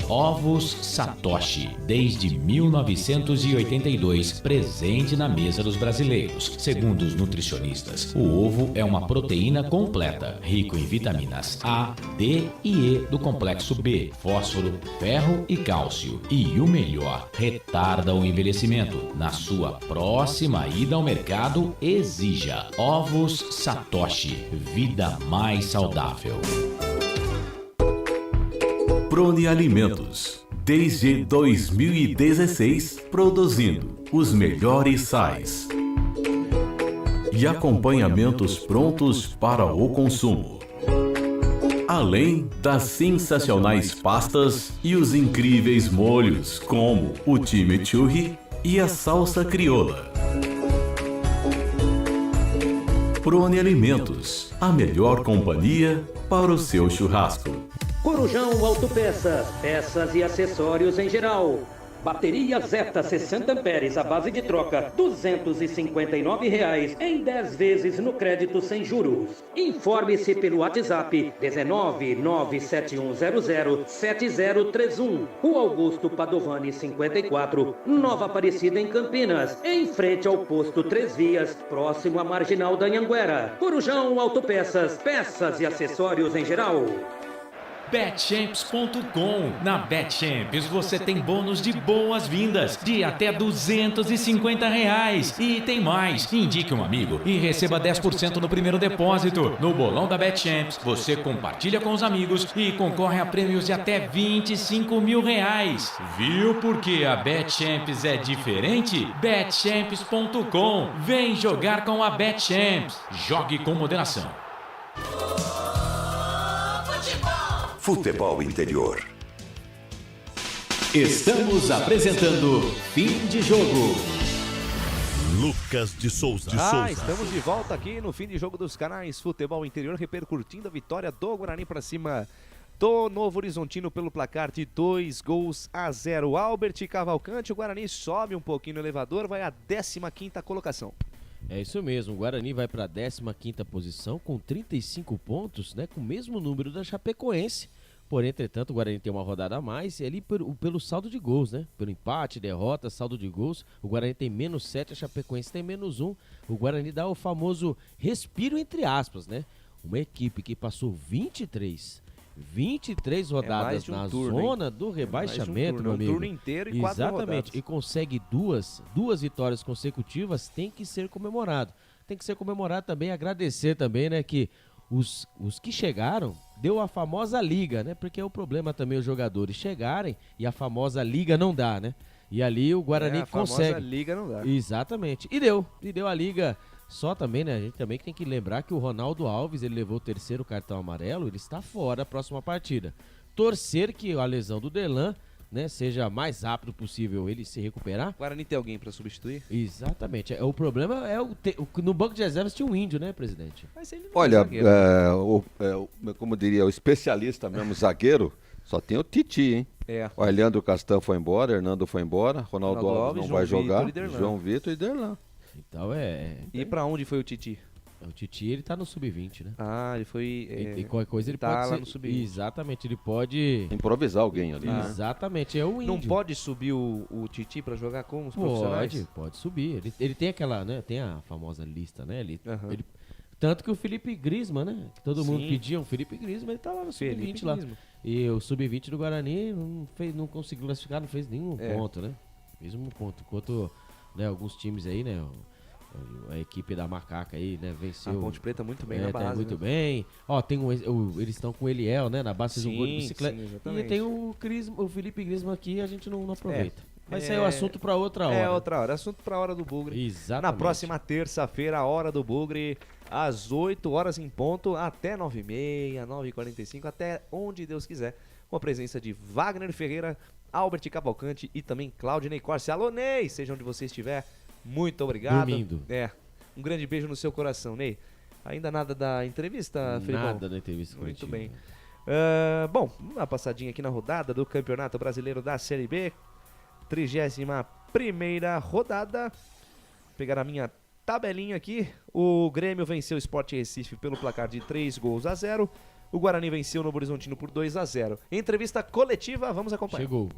Speaker 1: Ovos Satoshi, desde 1982, presente na mesa dos brasileiros. Segundo os nutricionistas, o ovo é uma proteína completa, rico em vitaminas A, D e E do complexo B, fósforo, ferro e cálcio. E o melhor, retarda o envelhecimento. Na sua próxima ida ao mercado, exija Ovos Satoshi, vida mais saudável.
Speaker 17: Prone Alimentos, desde 2016, produzindo os melhores sais e acompanhamentos prontos para o consumo. Além das sensacionais pastas e os incríveis molhos, como o chimichurri e a salsa crioula. Prone Alimentos, a melhor companhia para o seu churrasco.
Speaker 12: Corujão Autopeças, peças e acessórios em geral. Bateria Zeta 60 amperes à base de troca, R$ 259,00 em 10 vezes no crédito sem juros. Informe-se pelo WhatsApp 19971007031. Rua Augusto Padovani 54, Nova Aparecida em Campinas, em frente ao posto 3 Vias, próximo à Marginal da Anhanguera. Corujão Autopeças, peças e acessórios em geral.
Speaker 1: BetChamps.com. Na BetChamps você tem bônus de boas-vindas de até R$250. E tem mais. Indique um amigo e receba 10% no primeiro depósito. No bolão da BetChamps você compartilha com os amigos e concorre a prêmios de até R$25 mil. Viu porque a BetChamps é diferente? BetChamps.com. Vem jogar com a BetChamps. Jogue com moderação.
Speaker 3: Futebol Interior.
Speaker 8: Estamos apresentando Fim de Jogo.
Speaker 19: Lucas de Souza.
Speaker 6: Estamos de volta aqui no Fim de Jogo dos canais Futebol Interior, repercutindo a vitória do Guarani para cima do Novo Horizontino pelo placar de 2-0. Albert Cavalcante, o Guarani sobe um pouquinho no elevador, vai à 15ª colocação.
Speaker 5: É isso mesmo, o Guarani vai para a 15ª posição com 35 pontos, né, com o mesmo número da Chapecoense. Porém, entretanto, o Guarani tem uma rodada a mais e ali pelo saldo de gols, né? Pelo empate, derrota, saldo de gols, o Guarani tem -7, a Chapecoense tem -1. O Guarani dá o famoso respiro entre aspas, né? Uma equipe que passou 23 rodadas na zona do rebaixamento, meu amigo.
Speaker 6: Um turno inteiro e 4 rodadas.
Speaker 5: Exatamente, e consegue duas vitórias consecutivas, tem que ser comemorado. Tem que ser comemorado também, agradecer também, né, que os que chegaram, deu a famosa liga, né, porque é o problema também os jogadores chegarem e a famosa liga não dá, né, e ali o Guarani consegue. A famosa
Speaker 6: liga não dá.
Speaker 5: Exatamente, e deu a liga. Só também, né, a gente também tem que lembrar que o Ronaldo Alves, ele levou o 3º cartão amarelo, ele está fora da próxima partida. Torcer que a lesão do Delan né, seja mais rápido possível ele se recuperar.
Speaker 6: O Guarani tem alguém para substituir?
Speaker 5: Exatamente. O problema é no banco de reservas tinha um índio, né, presidente?
Speaker 6: Mas ele não
Speaker 9: Olha,
Speaker 6: zagueiro.
Speaker 9: como diria o especialista mesmo, zagueiro, só tem o Titi, hein? O Leandro Castan foi embora, Hernando foi embora, Ronaldo Alves não vai jogar, João Vitor e Derlan.
Speaker 5: Então
Speaker 6: E pra onde foi o Titi?
Speaker 5: O Titi, ele tá no sub-20, né?
Speaker 6: Ah, ele foi...
Speaker 5: E qualquer coisa ele
Speaker 6: tá
Speaker 5: pode
Speaker 6: lá
Speaker 5: ser...
Speaker 6: no sub-20.
Speaker 5: Exatamente, ele pode...
Speaker 9: Improvisar alguém ali, né?
Speaker 5: Exatamente, é o índio.
Speaker 6: Não pode subir o Titi pra jogar com os profissionais?
Speaker 5: Pode subir. Ele tem aquela, né? Tem a famosa lista, né? Ele, tanto que o Felipe Griezmann, né? Que todo mundo pedia um Felipe Griezmann, ele tá lá no sub-20 lá. E o sub-20 do Guarani não conseguiu classificar, não fez nenhum ponto, né? Fez um ponto. Enquanto, né, alguns times aí, né? A equipe da Macaca aí, né, venceu.
Speaker 6: A Ponte Preta muito bem na base.
Speaker 5: Tá muito bem. Ó, tem eles estão com o Eliel, né, na base, fez um gol de bicicleta.
Speaker 6: Sim,
Speaker 5: e tem o Felipe Griezmann aqui, a gente não aproveita. Mas isso aí é o assunto pra outra hora.
Speaker 6: É outra hora, assunto pra hora do Bugre.
Speaker 5: Exatamente.
Speaker 6: Na próxima terça-feira, a hora do Bugre, às 8 horas em ponto, até 9h30, 9h45, até onde Deus quiser. Com a presença de Wagner Ferreira, Albert Cavalcante e também Claudinei Corsi. Alô, Ney, seja onde você estiver. Muito obrigado.
Speaker 5: Dormindo.
Speaker 6: Um grande beijo no seu coração, Ney. Ainda nada da entrevista, Felipão?
Speaker 5: Nada da entrevista
Speaker 6: Muito
Speaker 5: coletiva.
Speaker 6: bem. Bom, uma passadinha aqui na rodada do Campeonato Brasileiro da Série B. 31ª rodada. Vou pegar a minha tabelinha aqui. O Grêmio venceu o Sport Recife pelo placar de 3-0. O Guarani venceu o Novo Horizontino por 2-0. Entrevista coletiva, vamos acompanhar.
Speaker 5: Chegou.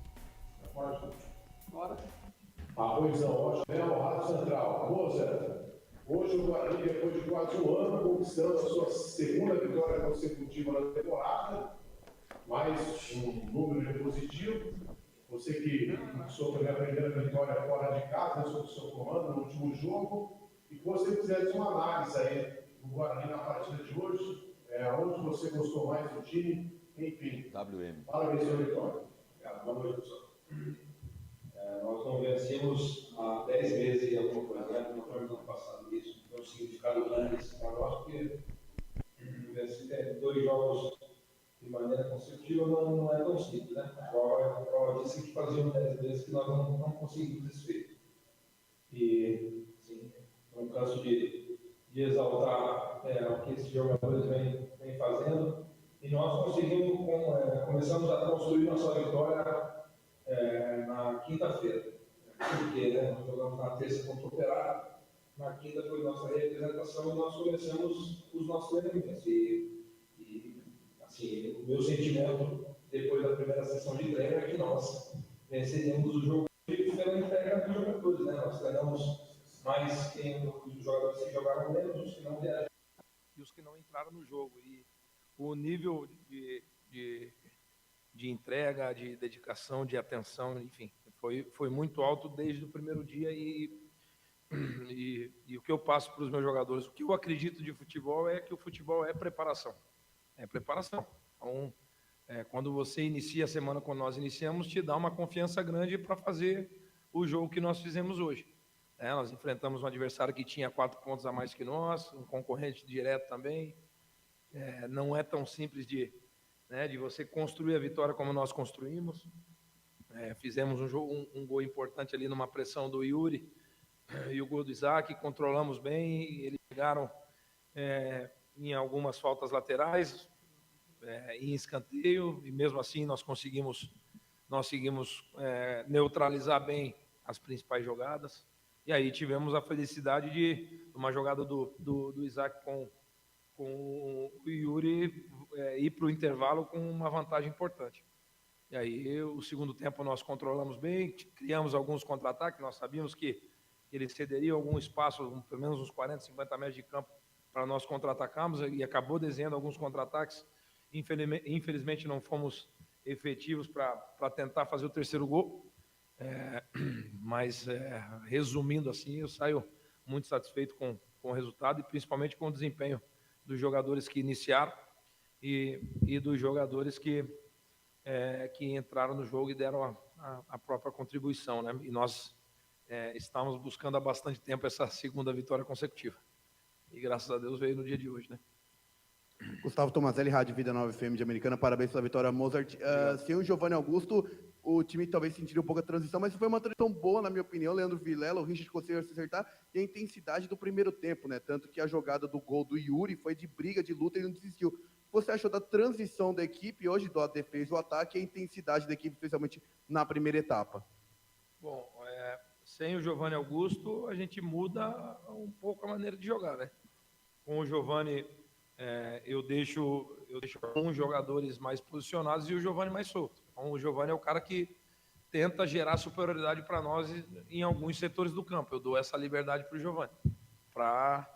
Speaker 14: Arrozão, Rocha Bel, Rádio Central. Mozart, hoje o Guarani, depois de quase um ano, conquistando a sua segunda vitória consecutiva na temporada, mais um número positivo. Você que sofreu a primeira vitória fora de casa, sob o seu comando no último jogo, e que você fizesse uma análise aí do Guarani na partida de hoje, onde você gostou mais do time, enfim.
Speaker 9: WM.
Speaker 14: Parabéns pela vitória. Obrigado. Boa noite, pessoal.
Speaker 15: Nós não vencemos há 10 meses e alguma coisa, né? Não foi no ano passado isso. Tem um significado grande para nós, porque vencer 2 jogos de maneira consecutiva não é tão simples, né? A prova disse que faziam 10 meses que nós não conseguimos isso feito. E, sim, não canso de exaltar o que esses jogadores vêm fazendo. E nós conseguimos, começamos a construir nossa vitória na quinta-feira. Porque nós jogamos na terça contra o Operário, na quinta foi nossa representação e nós começamos os nossos treinamentos. E assim, o meu sentimento depois da primeira sessão de treino é que nós venceríamos o jogo pela entrega dos jogadores, né? Nós treinamos mais os jogadores que jogaram menos, os que não vieram e os que não entraram no jogo. E o nível de entrega, de dedicação, de atenção, enfim, foi muito alto desde o primeiro dia e o que eu passo para os meus jogadores, o que eu acredito de futebol é que o futebol é preparação. É preparação. Então, quando você inicia a semana, quando nós iniciamos, te dá uma confiança grande para fazer o jogo que nós fizemos hoje. Nós enfrentamos um adversário que tinha 4 pontos a mais que nós, um concorrente direto também. Não é tão simples de você construir a vitória como nós construímos. Fizemos um gol importante ali numa pressão do Yuri e o gol do Isaac, controlamos bem, e eles chegaram em algumas faltas laterais, em escanteio, e mesmo assim nós conseguimos neutralizar bem as principais jogadas. E aí tivemos a felicidade de uma jogada do Isaac com o Yuri ir para o intervalo com uma vantagem importante. E aí, o segundo tempo, nós controlamos bem, criamos alguns contra-ataques, nós sabíamos que ele cederia algum espaço, pelo menos uns 40, 50 metros de campo, para nós contra-atacarmos, e acabou desenhando alguns contra-ataques. Infelizmente, não fomos efetivos para tentar fazer o terceiro gol, mas, resumindo assim, eu saio muito satisfeito com o resultado e principalmente com o desempenho dos jogadores que iniciaram e dos jogadores que entraram no jogo e deram a própria contribuição, né? E nós estávamos buscando há bastante tempo essa segunda vitória consecutiva. E graças a Deus veio no dia de hoje, né?
Speaker 16: Gustavo Tomazelli, Rádio Vida 9 FM de Americana, parabéns pela vitória, Mozart. Senhor Giovanni Augusto, o time talvez sentiria um pouco a transição, mas foi uma transição boa, na minha opinião. Leandro Vilela, o Richard conseguiu se acertar, e a intensidade do primeiro tempo, né? Tanto que a jogada do gol do Yuri foi de briga, de luta, e não desistiu. O que você achou da transição da equipe hoje, da defesa e o ataque, e a intensidade da equipe, especialmente na primeira etapa?
Speaker 18: Bom, sem o Giovanni Augusto, a gente muda um pouco a maneira de jogar, né? Com o Giovanni, eu deixo alguns jogadores mais posicionados e o Giovanni mais solto. Então, o Giovanni é o cara que tenta gerar superioridade para nós em alguns setores do campo. Eu dou essa liberdade para o Giovanni, para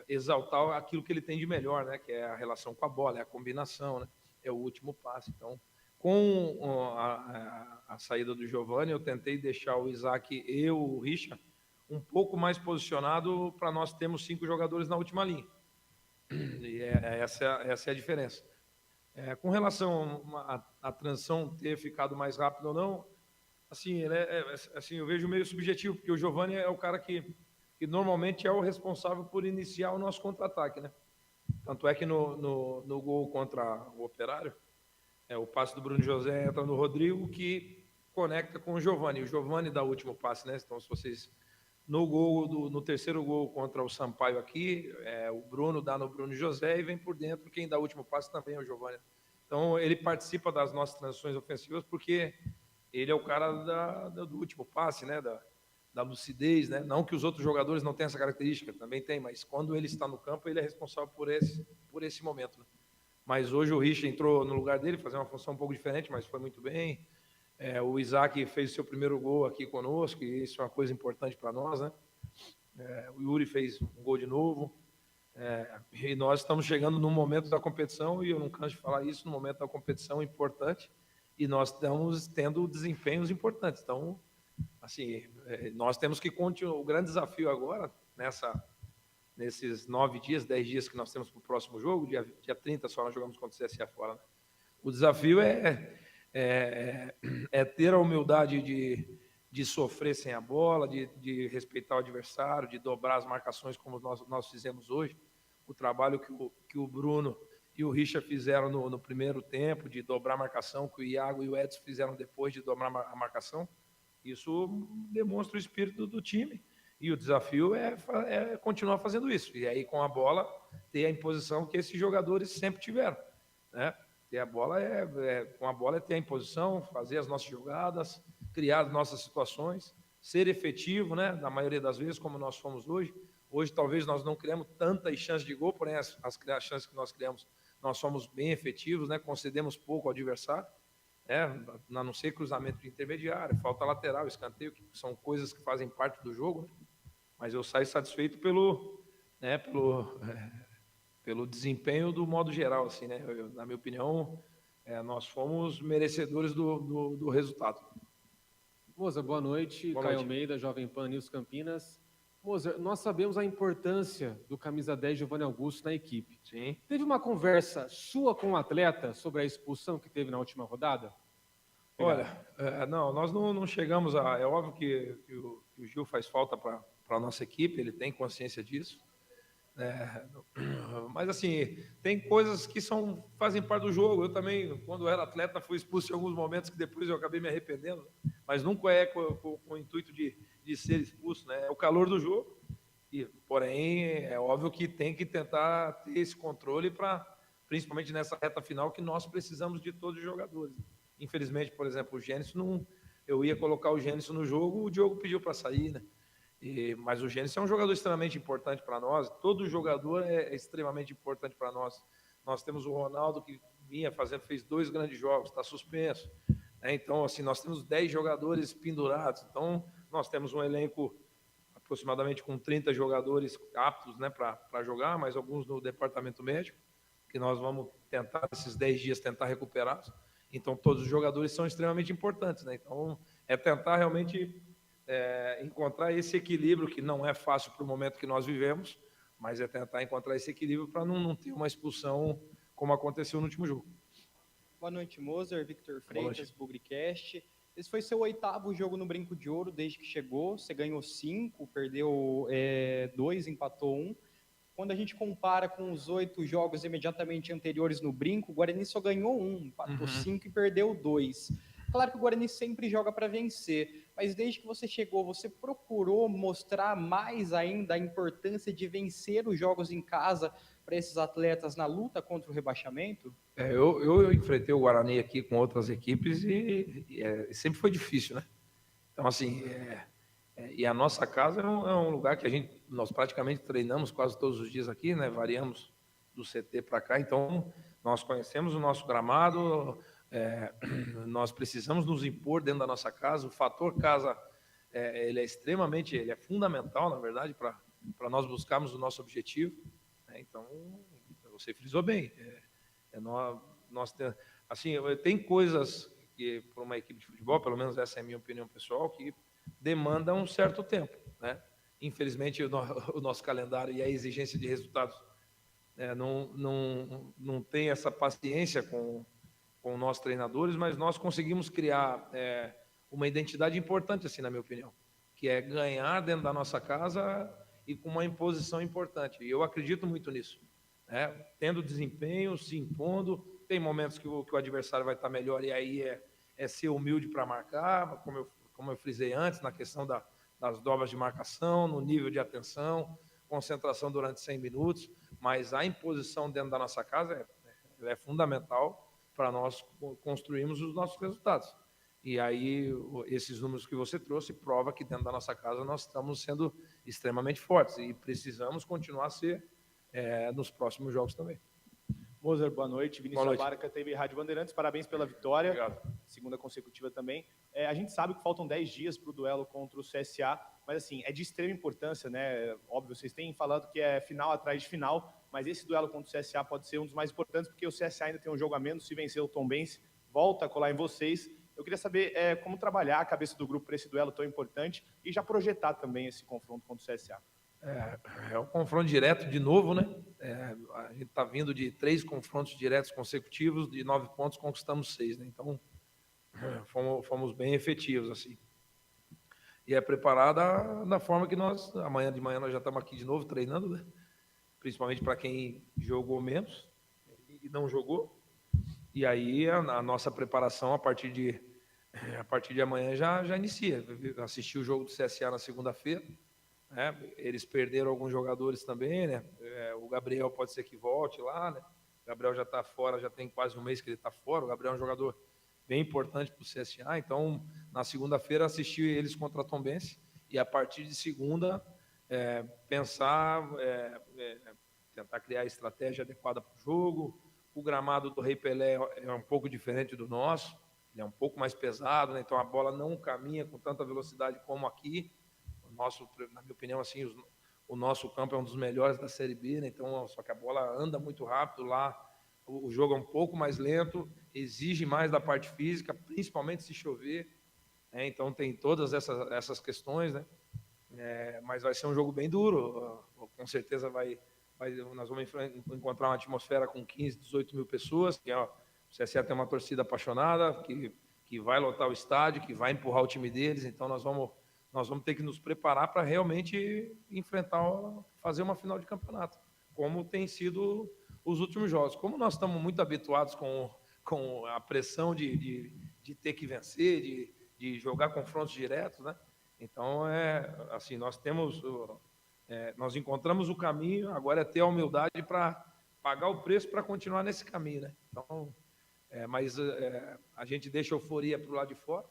Speaker 18: exaltar aquilo que ele tem de melhor, né? Que é a relação com a bola, é a combinação, né? É o último passe. Então, com a saída do Giovanni, eu tentei deixar o Isaac e o Richard um pouco mais posicionado para nós termos 5 jogadores na última linha. E essa é a diferença. Com relação à transição ter ficado mais rápido ou não, assim, assim, eu vejo meio subjetivo, porque o Giovanni é o cara que normalmente é o responsável por iniciar o nosso contra-ataque, né? Tanto é que no gol contra o Operário, o passe do Bruno José entra no Rodrigo, que conecta com o Giovanni. O Giovanni dá o último passe, né? Então, se vocês... No terceiro gol contra o Sampaio aqui, o Bruno dá no Bruno José e vem por dentro. Quem dá o último passe também é o Giovanni. Então, ele participa das nossas transições ofensivas porque ele é o cara do último passe, né? Da lucidez, né? Não que os outros jogadores não tenham essa característica, também tem, mas quando ele está no campo, ele é responsável por esse momento, né? Mas hoje o Richard entrou no lugar dele, fazendo uma função um pouco diferente, mas foi muito bem. O Isaac fez seu primeiro gol aqui conosco, e isso é uma coisa importante para nós, né? O Yuri fez um gol de novo. E nós estamos chegando num momento da competição, e eu não canso de falar isso, num momento da competição importante, e nós estamos tendo desempenhos importantes. Então, assim, nós temos que continuar. O grande desafio agora, nesses 9 dias, 10 dias que nós temos para o próximo jogo, dia 30 só nós jogamos contra o CSA fora, né? O desafio é ter a humildade de sofrer sem a bola, de respeitar o adversário, de dobrar as marcações como nós fizemos hoje. O trabalho que o Bruno e o Richard fizeram no primeiro tempo, de dobrar a marcação, que o Iago e o Edson fizeram depois de dobrar a marcação, isso demonstra o espírito do time. E o desafio é continuar fazendo isso. E aí, com a bola, ter a imposição que esses jogadores sempre tiveram, né? Ter a bola com a bola é ter a imposição, fazer as nossas jogadas, criar as nossas situações, ser efetivo, né? Na maioria das vezes, como nós fomos hoje. Hoje, talvez, nós não criamos tantas chances de gol, porém, as chances que nós criamos, nós somos bem efetivos, né? Concedemos pouco ao adversário, a não ser cruzamento de intermediário, falta lateral, escanteio, que são coisas que fazem parte do jogo, né? Mas eu saio satisfeito pelo desempenho do modo geral, assim, né? Na minha opinião, nós fomos merecedores do resultado.
Speaker 20: Moza, boa noite. Caio Almeida, Jovem Pan News Campinas. Moza, nós sabemos a importância do camisa 10 Giovanni Augusto na equipe.
Speaker 18: Sim.
Speaker 20: Teve uma conversa sua com o atleta sobre a expulsão que teve na última rodada?
Speaker 18: Olha, não, nós não chegamos a... É óbvio que o Gil faz falta para a nossa equipe, ele tem consciência disso. Mas assim, tem coisas que fazem parte do jogo. Eu também, quando era atleta, fui expulso em alguns momentos que depois eu acabei me arrependendo, mas nunca com o intuito de ser expulso, né? É o calor do jogo, porém é óbvio que tem que tentar ter esse controle principalmente nessa reta final, que nós precisamos de todos os jogadores. Infelizmente, por exemplo, o Gênesis, eu ia colocar o Gênesis no jogo, o Diogo pediu para sair, né? Mas o Gênesis é um jogador extremamente importante para nós. Todo jogador é extremamente importante para nós. Nós temos o Ronaldo, que fez 2 grandes jogos, está suspenso. Então, assim, nós temos 10 jogadores pendurados. Então, nós temos um elenco aproximadamente com 30 jogadores aptos, né, para jogar, mas alguns no departamento médico, que nós vamos tentar, esses 10 dias, tentar recuperá-los. Então, todos os jogadores são extremamente importantes, né? Então, é tentar realmente... encontrar esse equilíbrio, que não é fácil para o momento que nós vivemos, mas é tentar encontrar esse equilíbrio para não ter uma expulsão como aconteceu no último jogo.
Speaker 24: Boa noite, Moser, Victor Freitas, Bugricast. Esse foi seu 8º jogo no Brinco de Ouro desde que chegou. Você ganhou 5, perdeu 2, empatou 1. Quando a gente compara com os 8 jogos imediatamente anteriores no Brinco, o Guarani só ganhou 1, empatou 5 e perdeu 2. Claro que o Guarani sempre joga para vencer, mas desde que você chegou, você procurou mostrar mais ainda a importância de vencer os jogos em casa para esses atletas na luta contra o rebaixamento?
Speaker 18: Eu enfrentei o Guarani aqui com outras equipes e sempre foi difícil, né? Então, assim, e a nossa casa é um lugar que nós praticamente treinamos quase todos os dias aqui, né? Variamos do CT para cá, então nós conhecemos o nosso gramado, nós precisamos nos impor dentro da nossa casa. O fator casa, ele é fundamental, na verdade, para nós buscarmos o nosso objetivo. Né? Então, você frisou bem. Tem coisas que, para uma equipe de futebol, pelo menos essa é a minha opinião pessoal, que demandam um certo tempo. Né? Infelizmente, o nosso calendário e a exigência de resultados não tem essa paciência com nós treinadores, mas nós conseguimos criar uma identidade importante, assim, na minha opinião, que é ganhar dentro da nossa casa e com uma imposição importante. E eu acredito muito nisso. Né? Tendo desempenho, se impondo, tem momentos que o adversário vai estar melhor e aí é ser humilde para marcar, como eu frisei antes, na questão das dobras de marcação, no nível de atenção, concentração durante 100 minutos, mas a imposição dentro da nossa casa é fundamental para nós construirmos os nossos resultados. E aí, esses números que você trouxe prova que dentro da nossa casa nós estamos sendo extremamente fortes e precisamos continuar a ser nos próximos jogos também.
Speaker 4: Moser, boa noite. Vinícius Abarca, TV Rádio Bandeirantes, parabéns pela vitória.
Speaker 18: Obrigado.
Speaker 4: Segunda consecutiva também. A gente sabe que faltam 10 dias para o duelo contra o CSA, mas assim, é de extrema importância, né? Óbvio, vocês têm falado que é final atrás de final, mas esse duelo contra o CSA pode ser um dos mais importantes, porque o CSA ainda tem um jogo a menos, se vencer o Tombense, volta a colar em vocês. Eu queria saber como trabalhar a cabeça do grupo para esse duelo tão importante e já projetar também esse confronto contra o CSA.
Speaker 18: É um confronto direto de novo, né? A gente está vindo de 3 confrontos diretos consecutivos, de 9 pontos conquistamos 6, né? Então, fomos bem efetivos, assim. E é preparada da forma que amanhã de manhã nós já estamos aqui de novo treinando, né? Principalmente para quem jogou menos e não jogou. E aí a nossa preparação a partir de amanhã já inicia. Assisti o jogo do CSA na segunda-feira. Eles perderam alguns jogadores também, né? O Gabriel pode ser que volte lá, né? O Gabriel já está fora, já tem quase um mês que ele está fora. O Gabriel é um jogador bem importante para o CSA. Então, na segunda-feira, assisti eles contra a Tombense. E a partir de segunda, pensar, tentar criar a estratégia adequada para o jogo. O gramado do Rei Pelé é um pouco diferente do nosso. Ele é um pouco mais pesado, né? Então a bola não caminha com tanta velocidade como aqui. Na minha opinião, assim, o nosso campo é um dos melhores da Série B, né? Então, só que a bola anda muito rápido lá, o jogo é um pouco mais lento, exige mais da parte física, principalmente se chover, né? Então tem todas essas questões, né? Mas vai ser um jogo bem duro, com certeza nós vamos encontrar uma atmosfera com 15, 18 mil pessoas, o CSA tem uma torcida apaixonada, que vai lotar o estádio, que vai empurrar o time deles, então nós vamos ter que nos preparar para realmente fazer uma final de campeonato, como tem sido os últimos jogos. Como nós estamos muito habituados com a pressão de ter que vencer, de jogar confrontos diretos, né? Então, assim, nós encontramos o caminho, agora é ter a humildade para pagar o preço para continuar nesse caminho, né? Então, mas a gente deixa a euforia para o lado de fora.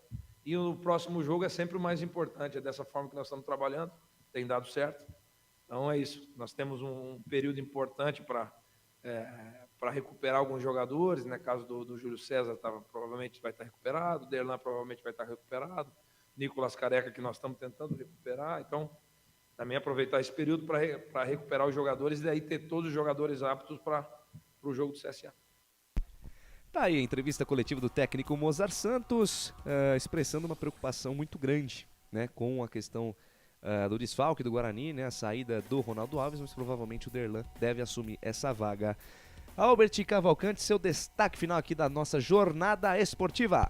Speaker 18: E o próximo jogo é sempre o mais importante, é dessa forma que nós estamos trabalhando, tem dado certo. Então é isso, nós temos um período importante para recuperar alguns jogadores, né? Caso do Júlio César provavelmente vai estar recuperado, o Derlan provavelmente vai estar recuperado, Nicolas Careca que nós estamos tentando recuperar, então também aproveitar esse período para recuperar os jogadores e daí ter todos os jogadores aptos para o jogo do CSA.
Speaker 6: Tá aí a entrevista coletiva do técnico Mozart Santos, expressando uma preocupação muito grande, né, com a questão do desfalque do Guarani, né, a saída do Ronaldo Alves, mas provavelmente o Derlan deve assumir essa vaga. Albert Cavalcante, seu destaque final aqui da nossa jornada esportiva.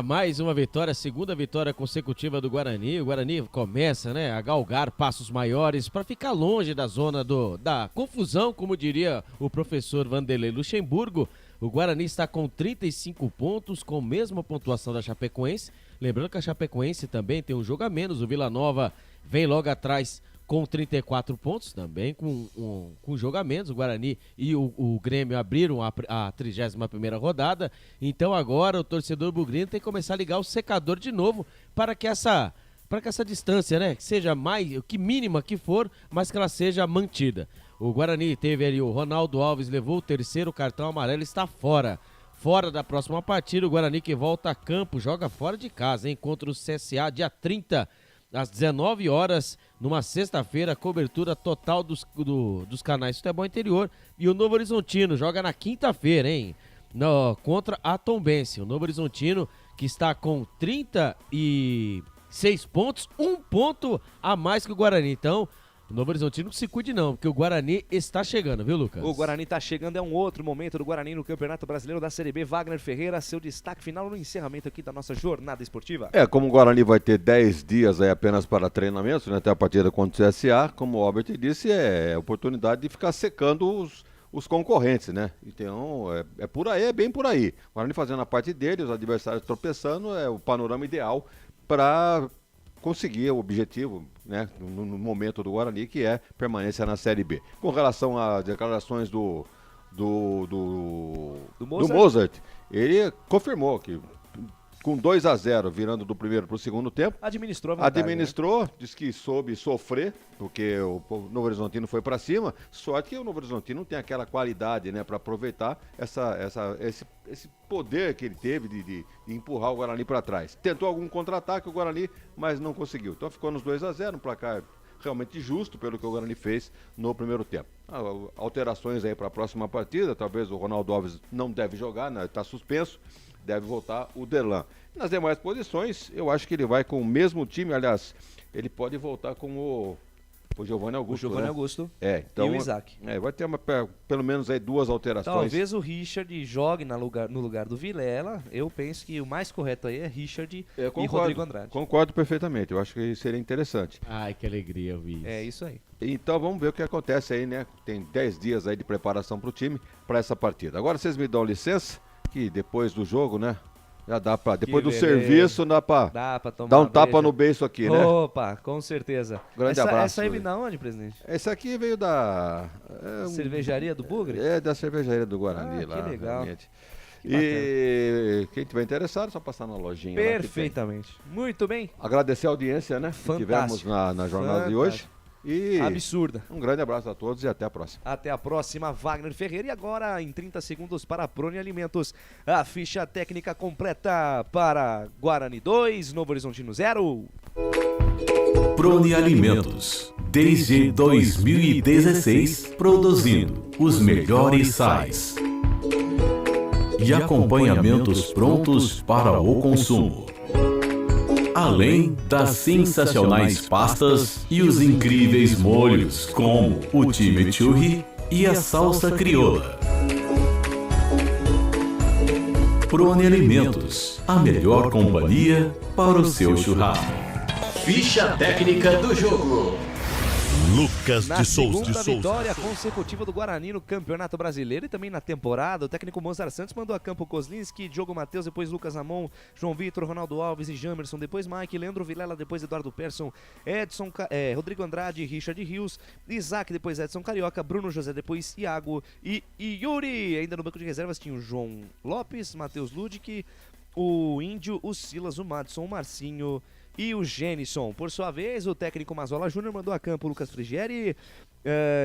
Speaker 5: Mais uma vitória, segunda vitória consecutiva do Guarani. O Guarani começa, né, a galgar passos maiores para ficar longe da zona da confusão, como diria o professor Vanderlei Luxemburgo. O Guarani está com 35 pontos, com a mesma pontuação da Chapecoense. Lembrando que a Chapecoense também tem um jogo a menos. O Vila Nova vem logo atrás com 34 pontos, também com um jogo a menos. O Guarani e o Grêmio abriram a 31ª rodada. Então agora o torcedor bugrino tem que começar a ligar o secador de novo para que essa distância, né, que seja mais, que mínima que for, mas que ela seja mantida. O Guarani teve ali o Ronaldo Alves, levou o 3º cartão amarelo, está fora da próxima partida. O Guarani que volta a campo, joga fora de casa, hein, contra o CSA, dia 30, às 19 horas, numa sexta-feira, cobertura total dos canais Futebol Interior. E o Novo Horizontino joga na quinta-feira, hein, contra a Tombense. O Novo Horizontino que está com 36 pontos, 1 ponto a mais que o Guarani. Então, o Novo Horizontino não se cuide não, porque o Guarani está chegando, viu, Lucas?
Speaker 6: O Guarani está chegando, é um outro momento do Guarani no Campeonato Brasileiro da Série B. Wagner Ferreira, seu destaque final no encerramento aqui da nossa jornada esportiva.
Speaker 9: Como o Guarani vai ter 10 dias aí apenas para treinamentos, né, até a partida contra o CSA, como o Albert disse, é oportunidade de ficar secando os concorrentes, né? Então, é por aí, é bem por aí. O Guarani fazendo a parte dele, os adversários tropeçando, é o panorama ideal para conseguir o objetivo, né, no momento do Guarani, que é permanência na Série B. Com relação às declarações do Mozart, ele confirmou que com 2-0, virando do primeiro para o segundo tempo,
Speaker 6: administrou a vantagem, né?
Speaker 9: Disse que soube sofrer, porque o Novo Horizontino foi para cima, sorte que o Novo Horizontino não tem aquela qualidade, né, para aproveitar esse poder que ele teve de empurrar o Guarani para trás. Tentou algum contra-ataque o Guarani, mas não conseguiu. Então ficou nos 2-0, um placar realmente justo pelo que o Guarani fez no primeiro tempo. Alterações aí para a próxima partida, talvez o Ronaldo Alves não deve jogar, né, está suspenso. Deve voltar o Derlan. Nas demais posições, eu acho que ele vai com o mesmo time. Aliás, ele pode voltar com o Giovanni Augusto.
Speaker 6: O Giovanni,
Speaker 9: né?
Speaker 6: Augusto
Speaker 9: então,
Speaker 6: e o Isaac.
Speaker 9: Vai ter pelo menos aí 2 alterações.
Speaker 6: Talvez o Richard jogue no lugar do Vilela. Eu penso que o mais correto aí é Richard e Rodrigo Andrade.
Speaker 9: Concordo perfeitamente. Eu acho que seria interessante.
Speaker 5: Ai, que alegria ouvir isso.
Speaker 6: É isso aí.
Speaker 9: Então vamos ver o que acontece aí, né? Tem 10 dias aí de preparação para o time, para essa partida. Agora vocês me dão licença, que depois do jogo, né? Já dá pra. Depois do serviço, dá pra dar um tapa no beiço aqui, né?
Speaker 6: Opa, com certeza.
Speaker 9: Grande abraço.
Speaker 6: Essa aí veio da onde, presidente?
Speaker 9: Essa aqui veio da.
Speaker 6: Cervejaria do Bugre?
Speaker 9: Da cervejaria do Guarani lá.
Speaker 6: Que legal.
Speaker 9: Realmente. E quem tiver interessado, é só passar na lojinha.
Speaker 6: Perfeitamente. Muito bem.
Speaker 9: Agradecer a audiência, né? Que tivemos na jornada de hoje. E
Speaker 6: absurda.
Speaker 9: Um grande abraço a todos e até a próxima.
Speaker 6: Até a próxima, Wagner Ferreira. E agora, em 30 segundos para a Prônia Alimentos, a ficha técnica completa para Guarani 2, Novo Horizontino 0.
Speaker 17: Prônia Alimentos, desde 2016, produzindo os melhores sais e acompanhamentos prontos para o consumo. Além das sensacionais pastas e os incríveis molhos, como o chimichurri e a salsa crioula. Prônia Alimentos, a melhor companhia para o seu churrasco.
Speaker 8: Ficha técnica do jogo.
Speaker 19: Lucas de Souza.
Speaker 6: Na segunda vitória consecutiva do Guarani no Campeonato Brasileiro e também na temporada, o técnico Mozart Santos mandou a campo Kozlinski, Diogo Matheus, depois Lucas Ramon, João Vitor, Ronaldo Alves e Jamerson, depois Mike, Leandro Vilela, depois Eduardo Persson, Edson, Rodrigo Andrade, Richard Rios, Isaac, depois Edson Carioca, Bruno José, depois Iago e Yuri. Ainda no banco de reservas tinha o João Lopes, Matheus Ludic, o Índio, o Silas, o Madison, o Marcinho e o Genison. Por sua vez, o técnico Mazola Júnior mandou a campo Lucas Frigieri,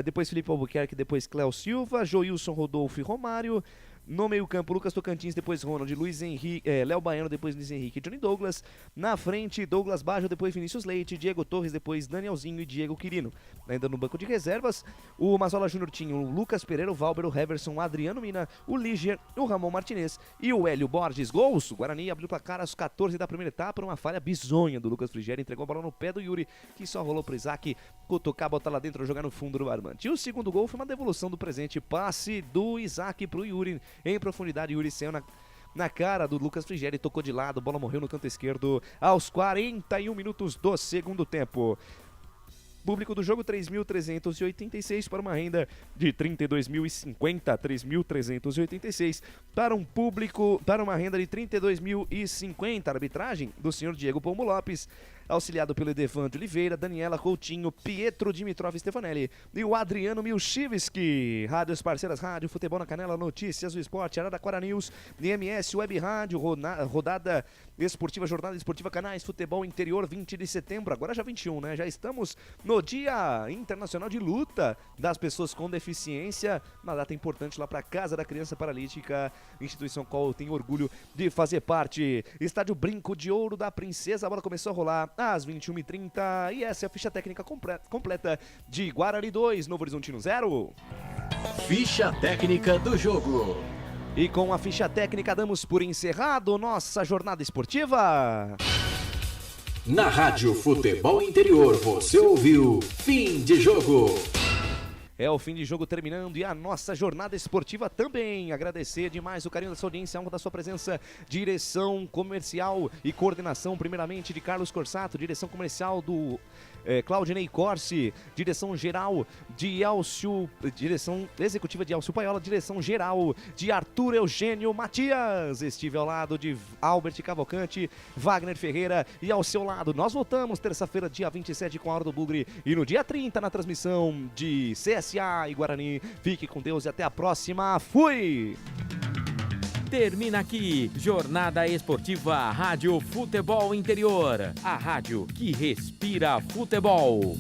Speaker 6: depois Felipe Albuquerque, depois Cléo Silva, Joilson, Rodolfo e Romário. No meio campo, Lucas Tocantins, depois Ronald, Luiz Henrique, Léo Baiano, depois Luiz Henrique e Johnny Douglas. Na frente, Douglas Baggio, depois Vinícius Leite, Diego Torres, depois Danielzinho e Diego Quirino. Ainda no banco de reservas, o Mazola Júnior tinha o Lucas Pereira, o Valber, o Heverson, o Adriano Mina, o Ligier, o Ramon Martinez e o Hélio Borges. Gols! O Guarani abriu o placar aos 14 da primeira etapa, uma falha bizonha do Lucas Frigieri, entregou a bola no pé do Yuri, que só rolou pro Isaac cutucar, botar lá dentro, jogar no fundo do barbante. E o segundo gol foi uma devolução do presente, passe do Isaac pro Yuri, em profundidade. Yuri saiu na cara do Lucas Frigieri, tocou de lado, bola morreu no canto esquerdo aos 41 minutos do segundo tempo. Público do jogo 3.386 para uma renda de 32.050, 3.386 para um público, para uma renda de 32.050. Arbitragem do senhor Diego Pombo Lopes, auxiliado pelo Edevan de Oliveira, Daniela Coutinho, Pietro Dimitrov Stefanelli e o Adriano Milchivski. Rádios parceiras, Rádio Futebol na Canela, Notícias do Esporte, Araraquara News, DMS Web Rádio, rodada esportiva, jornada esportiva, canais Futebol Interior, 20 de setembro, agora já 21, né? Já estamos no Dia Internacional de Luta das Pessoas com Deficiência, uma data importante lá para a Casa da Criança Paralítica, instituição qual eu tenho orgulho de fazer parte. Estádio Brinco de Ouro da Princesa, a bola começou a rolar às 21h30 e essa é a ficha técnica completa de Guarani 2, Novo Horizontino 0.
Speaker 8: Ficha técnica do jogo.
Speaker 6: E com a ficha técnica damos por encerrado nossa jornada esportiva.
Speaker 8: Na Rádio Futebol Interior você ouviu Fim de Jogo.
Speaker 6: É o fim de jogo terminando e a nossa jornada esportiva também. Agradecer demais o carinho da sua audiência, a honra da sua presença. Direção comercial e coordenação, primeiramente, de Carlos Corsato. Direção comercial do Claudinei Corsi. Direção geral de Elcio. Direção executiva de Elcio Paiola. Direção geral de Arthur Eugênio Matias. Estive ao lado de Albert Cavalcante, Wagner Ferreira e ao seu lado. Nós voltamos terça-feira, dia 27, com a Hora do Bugre. E no dia 30, na transmissão de CSA e Guarani. Fique com Deus e até a próxima. Fui!
Speaker 1: Termina aqui, Jornada Esportiva Rádio Futebol Interior. A rádio que respira futebol.